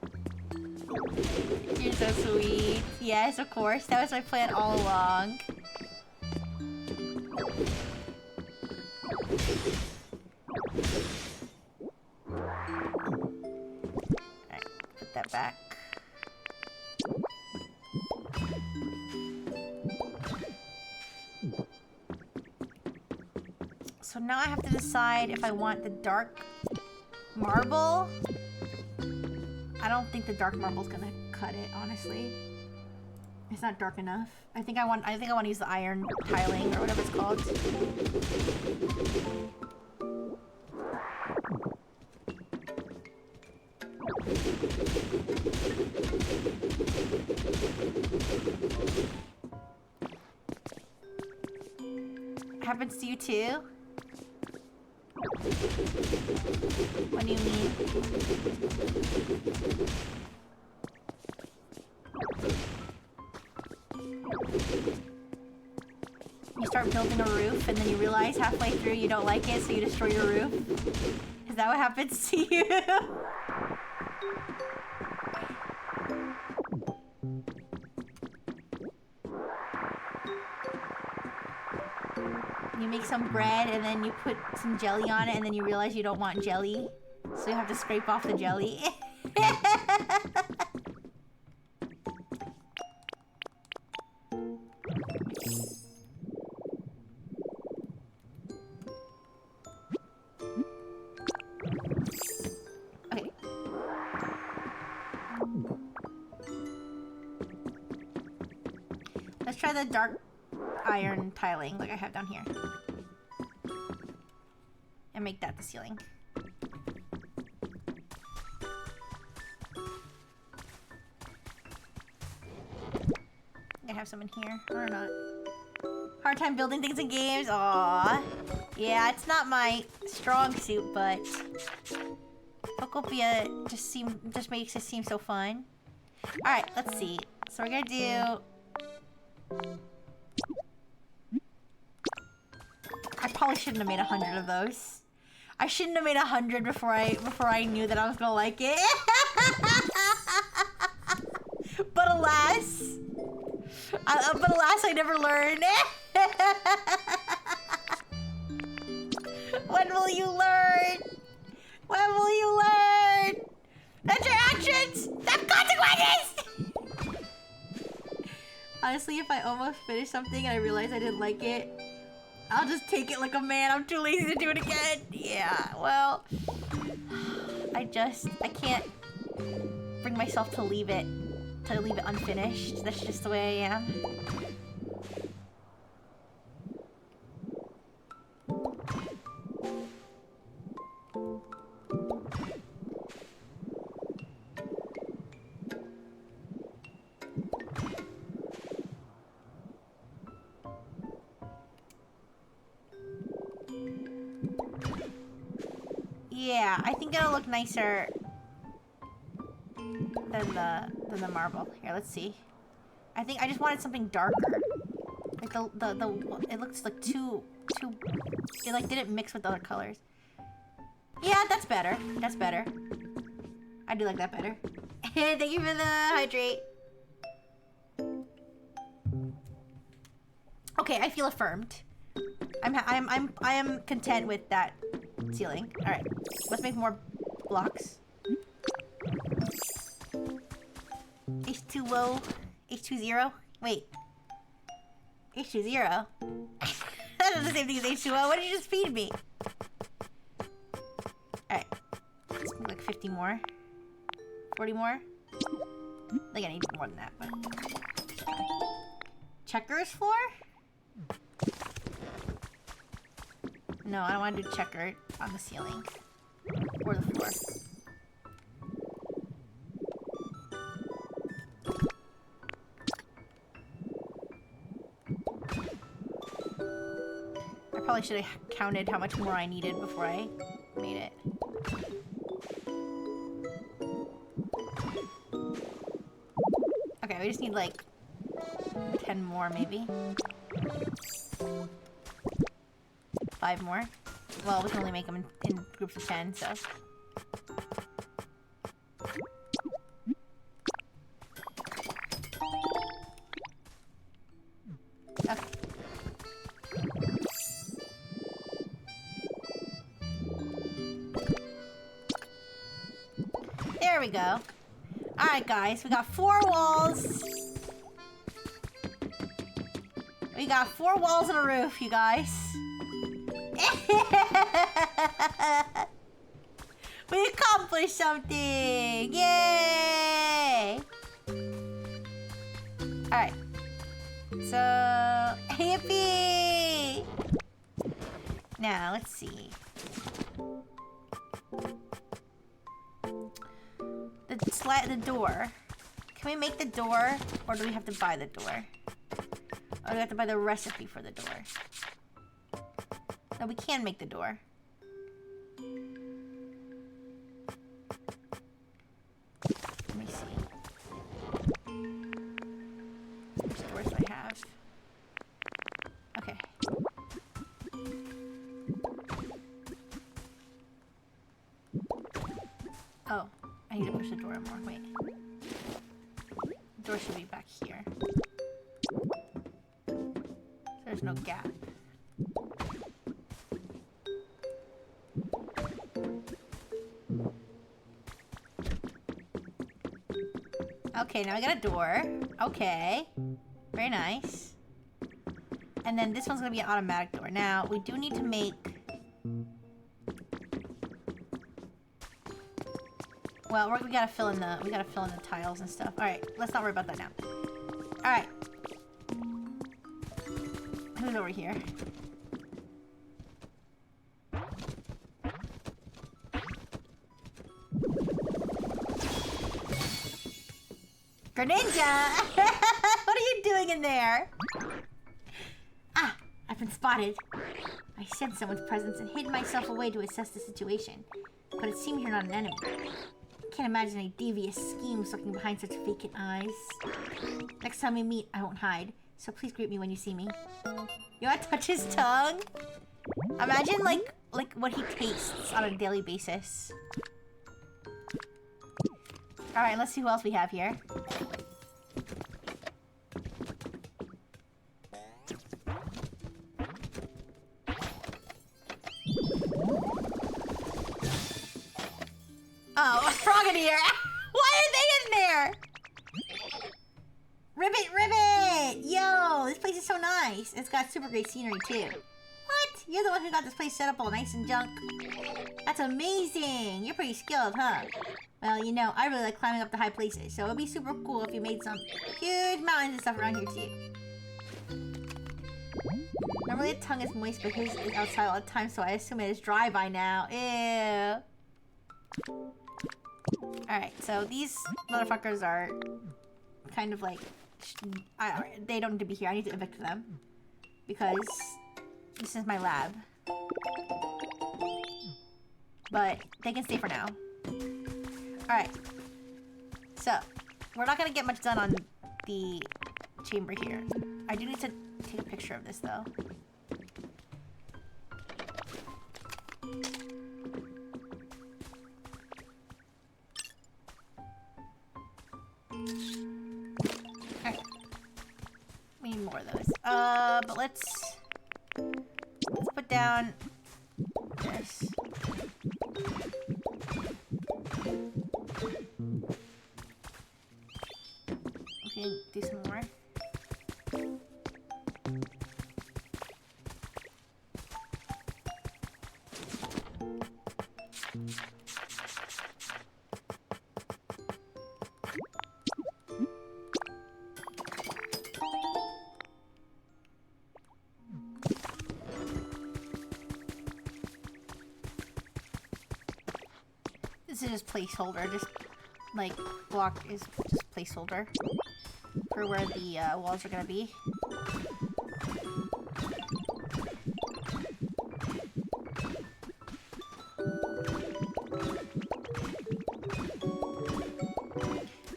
You're so sweet. Yes, of course. That was my plan all along. Alright, put that back. So now I have to decide if I want the dark marble. I don't think the dark marble's gonna cut it, honestly. It's not dark enough. I think I want to use the iron tiling or whatever it's called. Happens to you too? What do you mean? You start building a roof and then you realize halfway through you don't like it, so you destroy your roof? Is that what happens to you? You make some bread and then you put some jelly on it and then you realize you don't want jelly. So you have to scrape off the jelly. Okay. Let's try the dark iron tiling like I have down here. And make that the ceiling. I have some in here, or not. Hard time building things in games? Aww. Yeah, it's not my strong suit, but Phocopia just makes it seem so fun. Alright, let's see. So we're gonna do... I probably shouldn't have made 100 of those. I shouldn't have made 100 before I knew that I was gonna like it. But alas, I never learned. When will you learn? When will you learn? That your actions have consequences. Honestly, if I almost finish something and I realize I didn't like it, I'll just take it like a man. I'm too lazy to do it again. Yeah, well, I can't bring myself to leave it unfinished. That's just the way I am. Yeah, I think it'll look nicer than the marble. Here, let's see. I think I just wanted something darker. Like it looks like too it like didn't mix with other colors. Yeah, that's better. That's better. I do like that better. Thank you for the hydrate. Okay, I feel affirmed. I am content with that ceiling. All right, let's make more blocks. H2O, H20. Wait, H20. That's the same thing as H2O. What did you just feed me? All right, let's make like 50 more, 40 more. I think I need more than that, but checkers floor. No, I don't want to do checkered on the ceiling or the floor. I probably should have counted how much more I needed before I made it. Okay, we just need like 10 more maybe. 5 more. Well, we can only make them in groups of 10, so. we go. Alright, guys. We got 4 walls. We got 4 walls and a roof, you guys. We accomplished something! Yay! Alright. So, hippie! Now, let's see. The door. Can we make the door? Or do we have to buy the door? Or do we have to buy the recipe for the door? No, we can make the door. Let me see. Which doors do I have? Okay. Oh, I need to push the door more. Wait. The door should be back here. So there's no gap. Okay, now I got a door. Okay. Very nice. And then this one's gonna be an automatic door. Now, we do need to make... Well, we gotta fill in the tiles and stuff. Alright, let's not worry about that now. Alright. Who's over here? Greninja! What are you doing in there? Ah, I've been spotted. I sensed someone's presence and hid myself away to assess the situation. But it seems you're not an enemy. I can't imagine any devious schemes lurking behind such vacant eyes. Next time we meet, I won't hide. So please greet me when you see me. You wanna touch his tongue? Imagine like what he tastes on a daily basis. Alright, let's see who else we have here. Oh, a frog in here! Why are they in there? Ribbit! Yo, this place is so nice. It's got super great scenery too. What? You're the one who got this place set up all nice and junk? That's amazing! You're pretty skilled, huh? Well, you know, I really like climbing up the high places, so it'd be super cool if you made some huge mountains and stuff around here too. Normally the tongue is moist, but his is outside all the time, so I assume it is dry by now. Ew. Alright, so these motherfuckers are kind of like... they don't need to be here. I need to evict them. Because this is my lab. But they can stay for now. Alright. So, we're not gonna get much done on the chamber here. I do need to take a picture of this though. Alright. We need more of those. But let's put down this. We can do some more. This is just placeholder, just like block is just placeholder for where the walls are gonna be.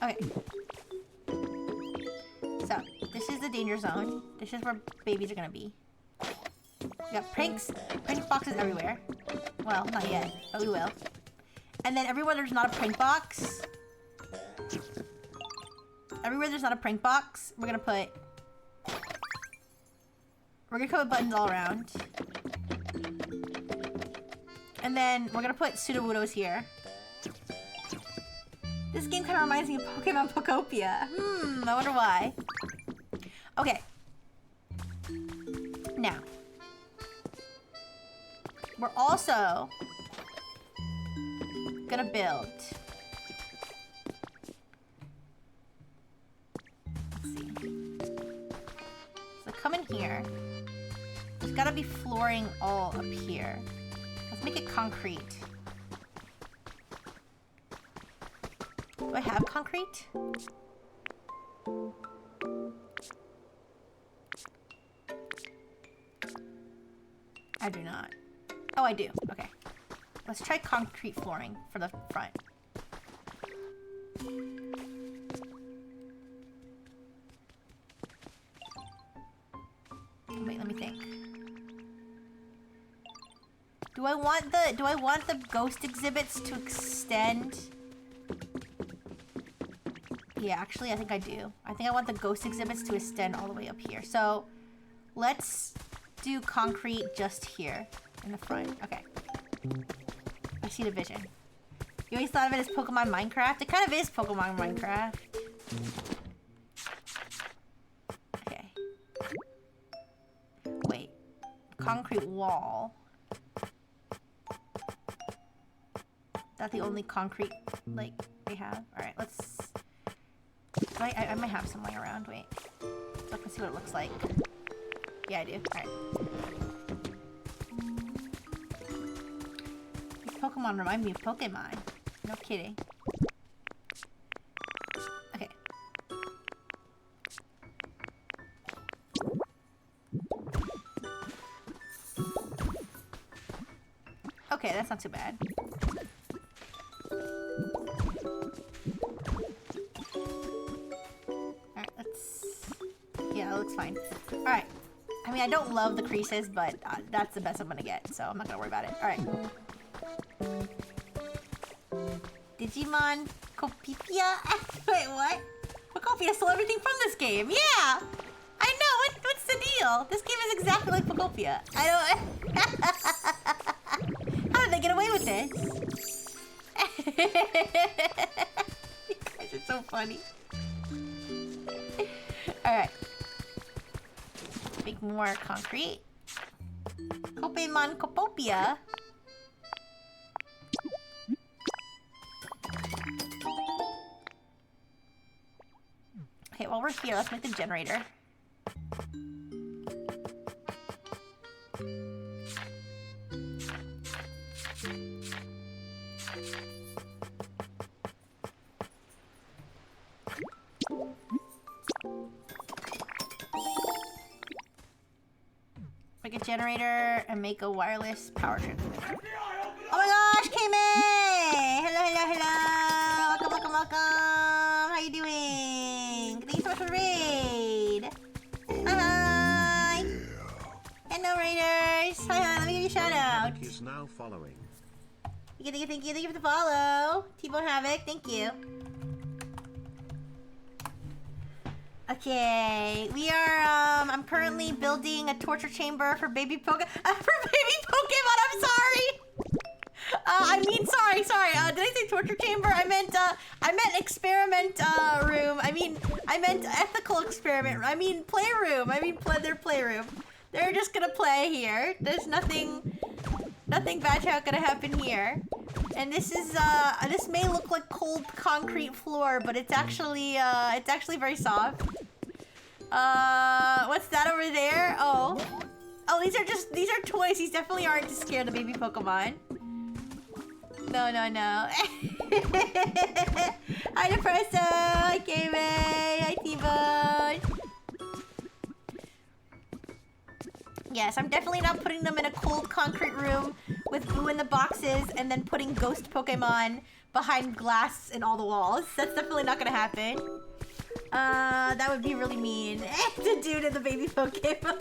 Okay. So, this is the danger zone. This is where babies are gonna be. We got prank boxes everywhere. Well, not yet, but we will. And then everywhere there's not a prank box, we're gonna put buttons all around. And then we're gonna put pseudo-wudos here. This game kind of reminds me of Pokemon Pokopia. I wonder why. Okay. Now. We're also gonna build. Let's see. So come in here. There's gotta be flooring all up here. Let's make it concrete. Do I have concrete? I do not. Oh, I do. Okay. Let's try concrete flooring for the front. Wait, let me think. Do I want the ghost exhibits to extend? Yeah, actually, I think I do. I think I want the ghost exhibits to extend all the way up here. So, let's do concrete just here in the front. Okay. I see the vision. You always thought of it as Pokemon Minecraft? It kind of is Pokemon Minecraft. Okay. Wait. Concrete wall. That's the only concrete, like, we have? Alright, let's... I might have some lying around. Wait. So I can see what it looks like. Yeah, I do. Alright. These Pokemon remind me of Pokemon. No kidding. Okay. Okay, that's not too bad. Alright, let's... Yeah, that looks fine. Alright. I mean, I don't love the creases, but that's the best I'm gonna get, so I'm not gonna worry about it. Alright. Digimon Copipia? Wait, what? Pokopia stole everything from this game. Yeah! I know! What's the deal? This game is exactly like Pokopia. I don't... How did they get away with this? You guys are so funny. Alright. Make more concrete. Pokemon Copopia. Okay, while we're here, let's make the generator. Make a generator and make a wireless power transmitter. Oh my gosh, K-May! Hello, hello, hello! Welcome, welcome, welcome! How you doing? Thank you so much for the raid! Hi! Hello, raiders! Hi, let me give you a shout out. Is now following. Thank you, thank you for the follow. T-Bone Havoc, thank you. Okay, we are, I'm currently building a torture chamber for baby for baby Pokemon, I'm sorry! Sorry, did I say torture chamber? I meant experiment, room. I meant ethical experiment. Playroom. Their playroom. They're just gonna play here. There's nothing bad gonna happen here. And this is, this may look like cold concrete floor, but it's actually very soft. What's that over there? Oh, these are toys. These definitely aren't to scare the baby Pokemon. No. Hi, Depresso. Hi, K-May. Hi, T-Bone. Yes, I'm definitely not putting them in a cold concrete room with glue in the boxes and then putting ghost Pokemon behind glass in all the walls. That's definitely not gonna happen. That would be really mean to do to the baby Pokemon.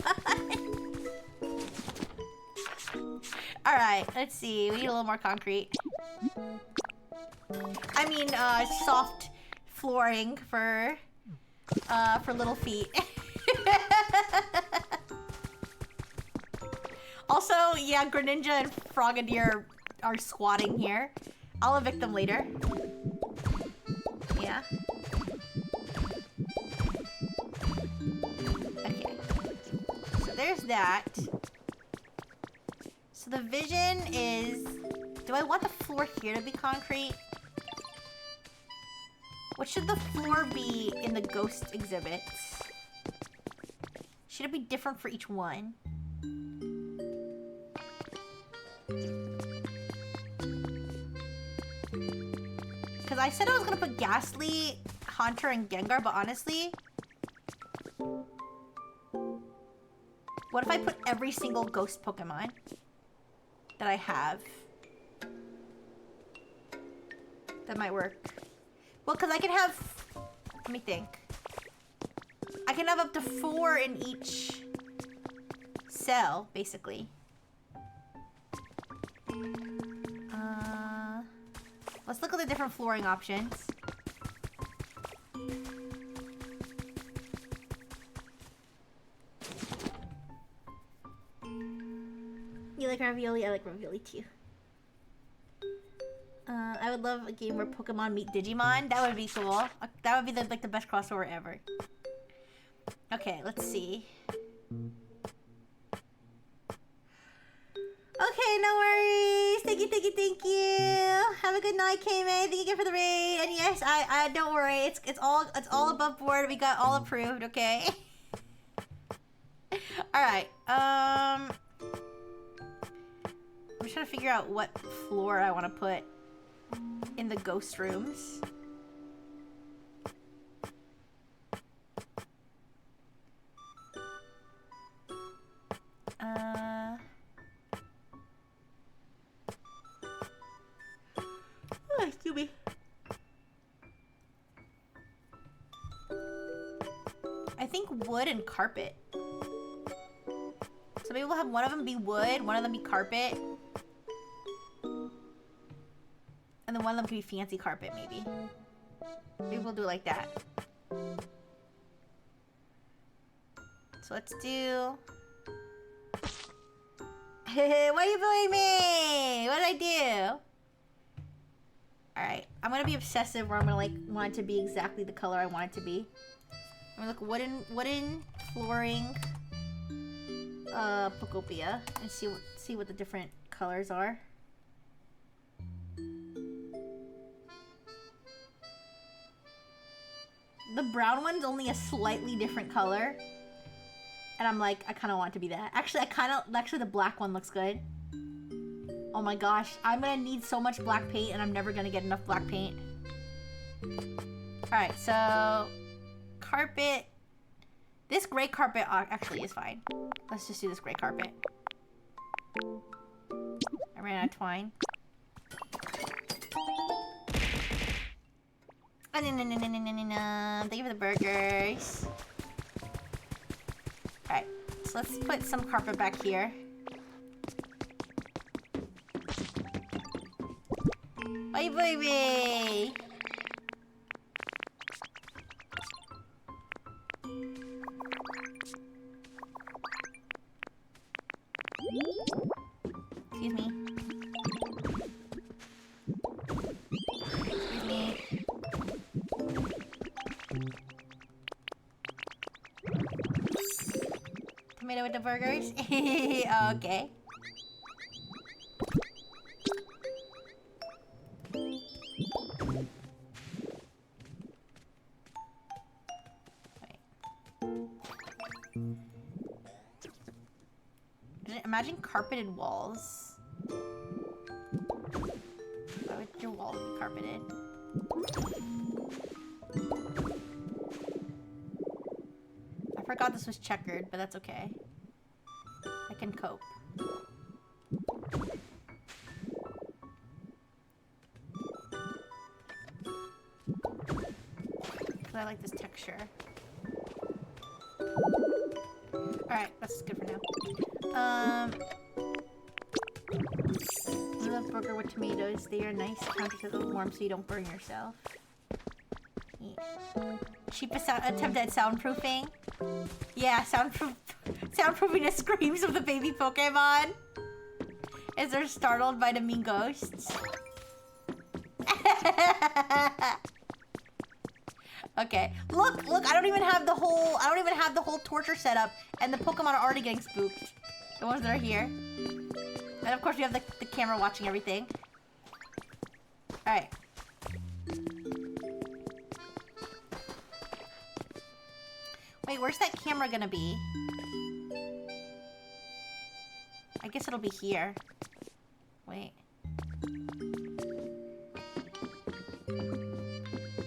Alright, let's see. We need a little more concrete. Soft flooring for little feet. Also, yeah, Greninja and Frogadier are squatting here. I'll evict them later. that. So the vision is... Do I want the floor here to be concrete? What should the floor be in the ghost exhibits? Should it be different for each one? Because I said I was going to put Ghastly, Haunter, and Gengar, but honestly... What if I put every single ghost Pokemon that I have? That might work. Well, because I can have... Let me think. I can have up to 4 in each cell, basically. Let's look at the different flooring options. You like ravioli? I like ravioli too. I would love a game where Pokemon meet Digimon. That would be cool. That would be the best crossover ever. Okay, let's see. Okay, no worries. Thank you, thank you, thank you. Have a good night, K-May. Thank you again for the raid. And yes, I don't worry. It's all above board. We got all approved. Okay. All right. I'm just trying to figure out what floor I want to put in the ghost rooms. Oh, excuse me. I think wood and carpet. So maybe we'll have one of them be wood, one of them be carpet. And then one of them can be fancy carpet, maybe. Maybe we'll do it like that. So let's do... What are you doing me? What did I do? Alright, I'm gonna be obsessive where I'm gonna like want it to be exactly the color I want it to be. I'm gonna look wooden flooring Pokopia and see what the different colors are. The brown one's only a slightly different color. And I'm like, I kind of want it to be that. Actually, actually the black one looks good. Oh my gosh, I'm gonna need so much black paint and I'm never gonna get enough black paint. Alright, so... Carpet. This gray carpet actually is fine. Let's just do this gray carpet. I ran out of twine. Oh, no. Thank you for the burgers. Alright, so let's put some carpet back here. Bye, baby! Excuse me. Excuse me. Tomato with the burgers? Okay. Imagine carpeted walls. Why would your walls be carpeted? I forgot this was checkered, but that's okay. I can cope. I like this texture. Alright, that's good for now. I love burger with tomatoes. They are nice counter to the warm so you don't burn yourself. Yeah. Cheapest attempt at soundproofing. Yeah, soundproofing the screams of the baby Pokemon as they're startled by the mean ghosts. Okay. Look, look, I don't even have the whole torture setup, and the Pokemon are already getting spooked. The ones that are here. And of course we have the camera watching everything. Alright. Wait, where's that camera gonna be? I guess it'll be here. Wait.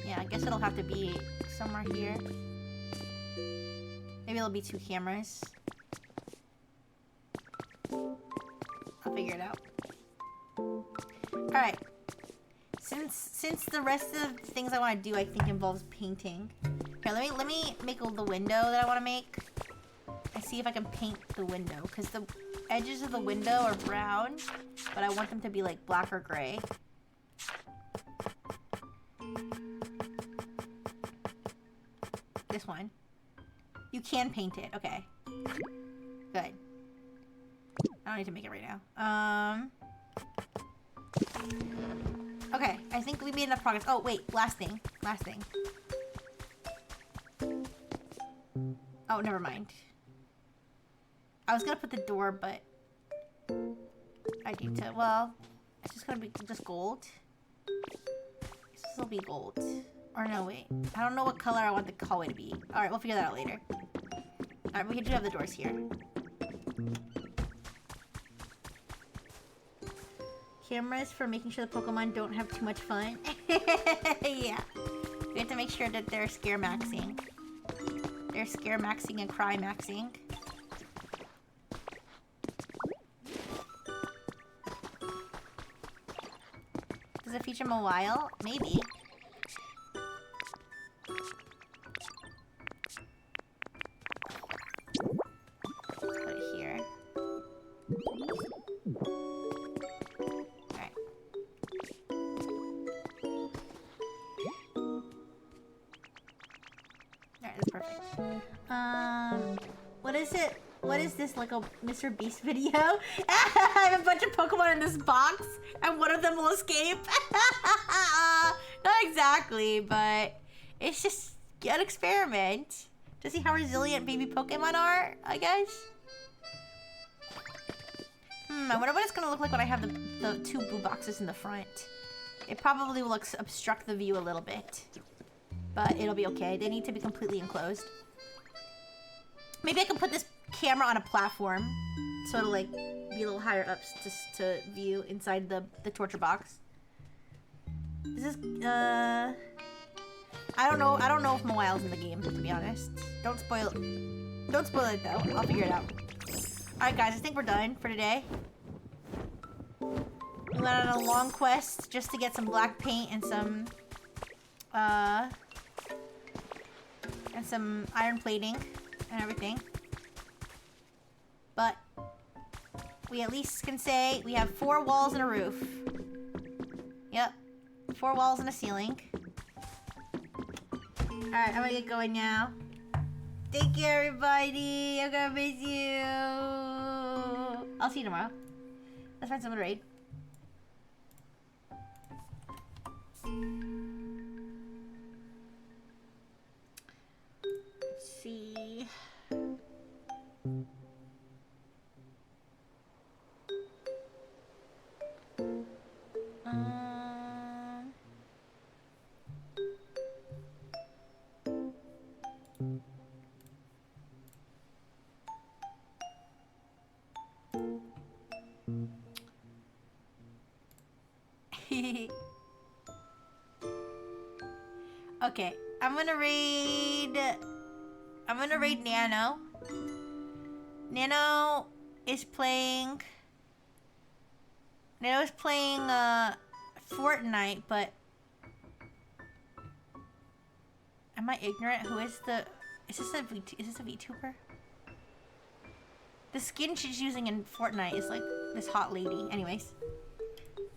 Yeah, I guess it'll have to be somewhere here. Maybe there'll be 2 cameras. I'll figure it out. Alright. Since the rest of the things I want to do I think involves painting. Here, let me make the window that I want to make. And see if I can paint the window. Because the edges of the window are brown, but I want them to be like black or gray. This one. You can paint it. Okay. Good. I don't need to make it right now. Okay, I think we made enough progress. Oh, wait. Last thing. Last thing. Oh, never mind. I was gonna put the door, but I need to. Well, it's just gonna be just gold. This will be gold. Or no, wait. I don't know what color I want the hallway to be. Alright, we'll figure that out later. Alright, we do have the doors here. Cameras for making sure the Pokemon don't have too much fun. Yeah. We have to make sure that they're scare maxing. They're scare maxing and cry maxing. Does it feature mobile? Maybe. Put it here. Alright. Alright, that's perfect. What is it? What is this, like a Mr. Beast video? I have a bunch of Pokemon in this box, and one of them will escape. Not exactly, but it's just an experiment to see how resilient baby Pokemon are, I guess. I wonder what it's gonna look like when I have the 2 blue boxes in the front. It probably will obstruct the view a little bit, but it'll be okay. They need to be completely enclosed. Maybe I can put this camera on a platform, so it'll like be a little higher up to view inside the torture box. This is I don't know if Mobile's in the game, to be honest. Don't spoil it though. I'll figure it out. Alright guys, I think we're done for today. We went on a long quest just to get some black paint and some iron plating and everything. But we at least can say we have 4 walls and a roof. Yep. 4 walls and a ceiling. Alright, I'm gonna get going now. Take care, everybody. I'm gonna miss you. I'll see you tomorrow. Let's find someone to raid. Let's see. Okay, I'm gonna raid Nano. Nano is playing Fortnite, but am I ignorant? Who is is this a VTuber? The skin she's using in Fortnite is like this hot lady. Anyways.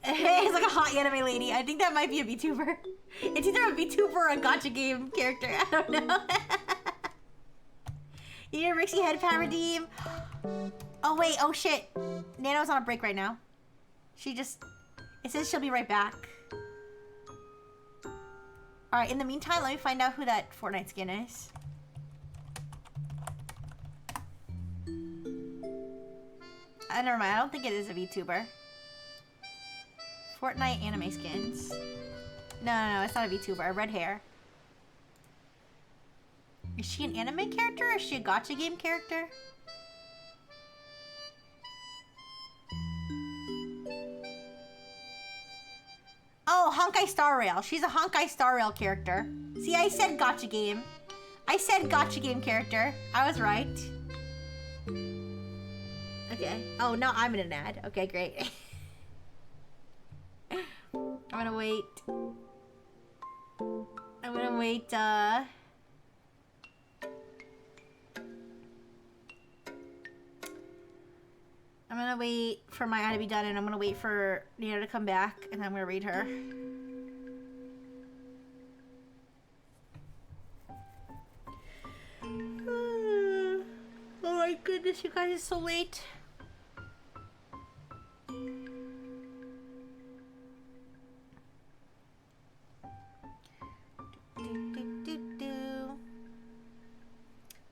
It's like a hot anime lady. I think that might be a VTuber. It's either a VTuber or a gacha game character. I don't know. You need a Rixie headband redeem. Oh wait, oh shit. Nano's on a break right now. It says she'll be right back. Alright, in the meantime, let me find out who that Fortnite skin is. Never mind, I don't think it is a VTuber. Fortnite anime skins. No, it's not a VTuber. Red hair. Is she an anime character or is she a gacha game character? Oh, Honkai Star Rail. She's a Honkai Star Rail character. See, I said gacha game. I said gacha game character. I was right. Okay. Oh, now I'm in an ad. Okay, great. I'm gonna wait. I'm gonna wait, I'm gonna wait for my ad to be done, and I'm gonna wait for Nina to come back, and I'm gonna read her. Oh my goodness, you guys, it's so late.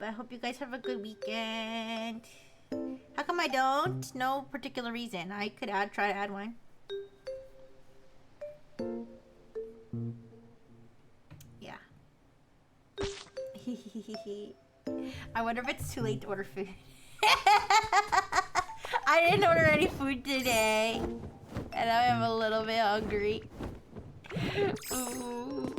But I hope you guys have a good weekend. How come I don't? No particular reason. I could try to add one. Yeah. I wonder if it's too late to order food. I didn't order any food today. And I am a little bit hungry. Ooh.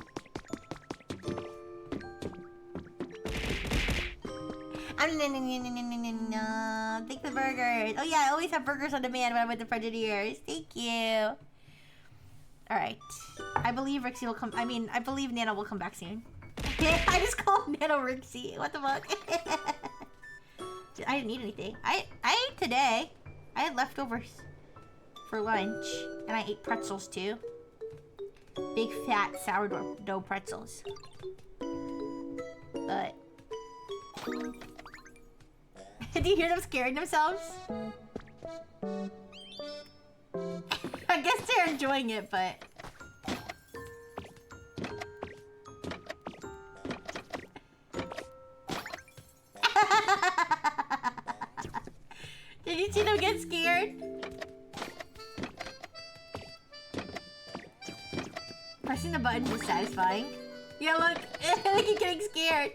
Take the burgers. Oh yeah, I always have burgers on demand when I'm with the Frigidaires. Thank you. Alright. I believe Rixie will come. I believe Nana will come back soon. I just called Nana Rixie. What the fuck? I didn't eat anything. I ate today. I had leftovers for lunch. And I ate pretzels too. Big fat sourdough pretzels. But... do you hear them scaring themselves? I guess they're enjoying it, but... Did you see them get scared? Pressing the buttons is satisfying. Yeah, look. Look, he's getting scared.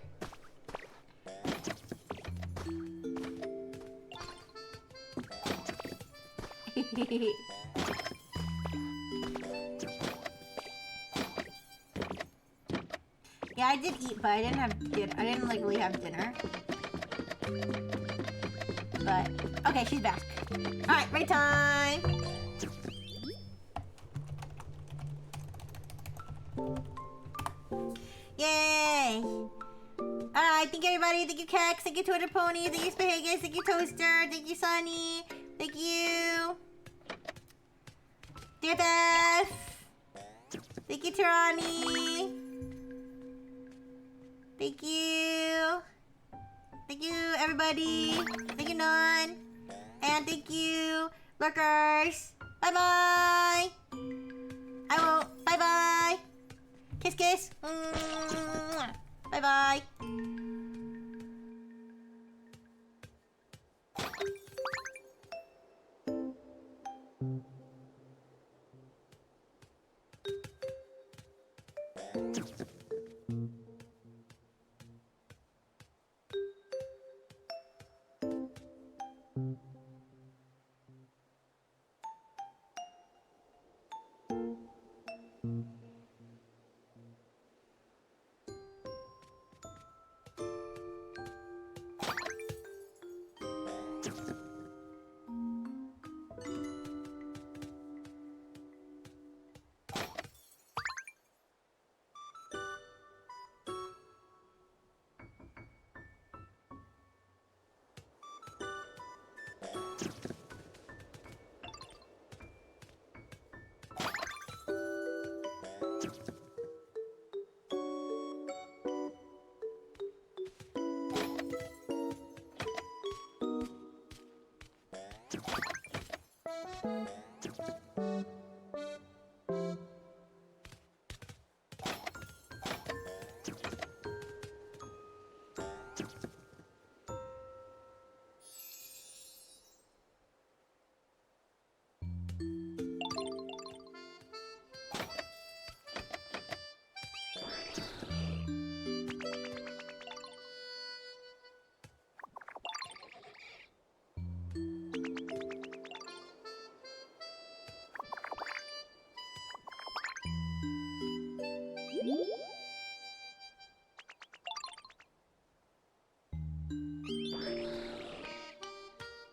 Yeah, I did eat, but I didn't have dinner. I didn't like really have dinner. But okay, she's back. All right, break time. Yay! All right, thank you everybody. Thank you, Kex. Thank you, Twitter Pony. Thank you, Spahagus. Thank you, Toaster. Thank you, Sunny. Thank you. DFF! Thank you, Tirani! Thank you! Thank you, everybody! Thank you, Nun! And thank you, Lurkers! Bye-bye! I won't. Bye-bye! Kiss, kiss! Bye-bye!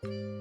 네.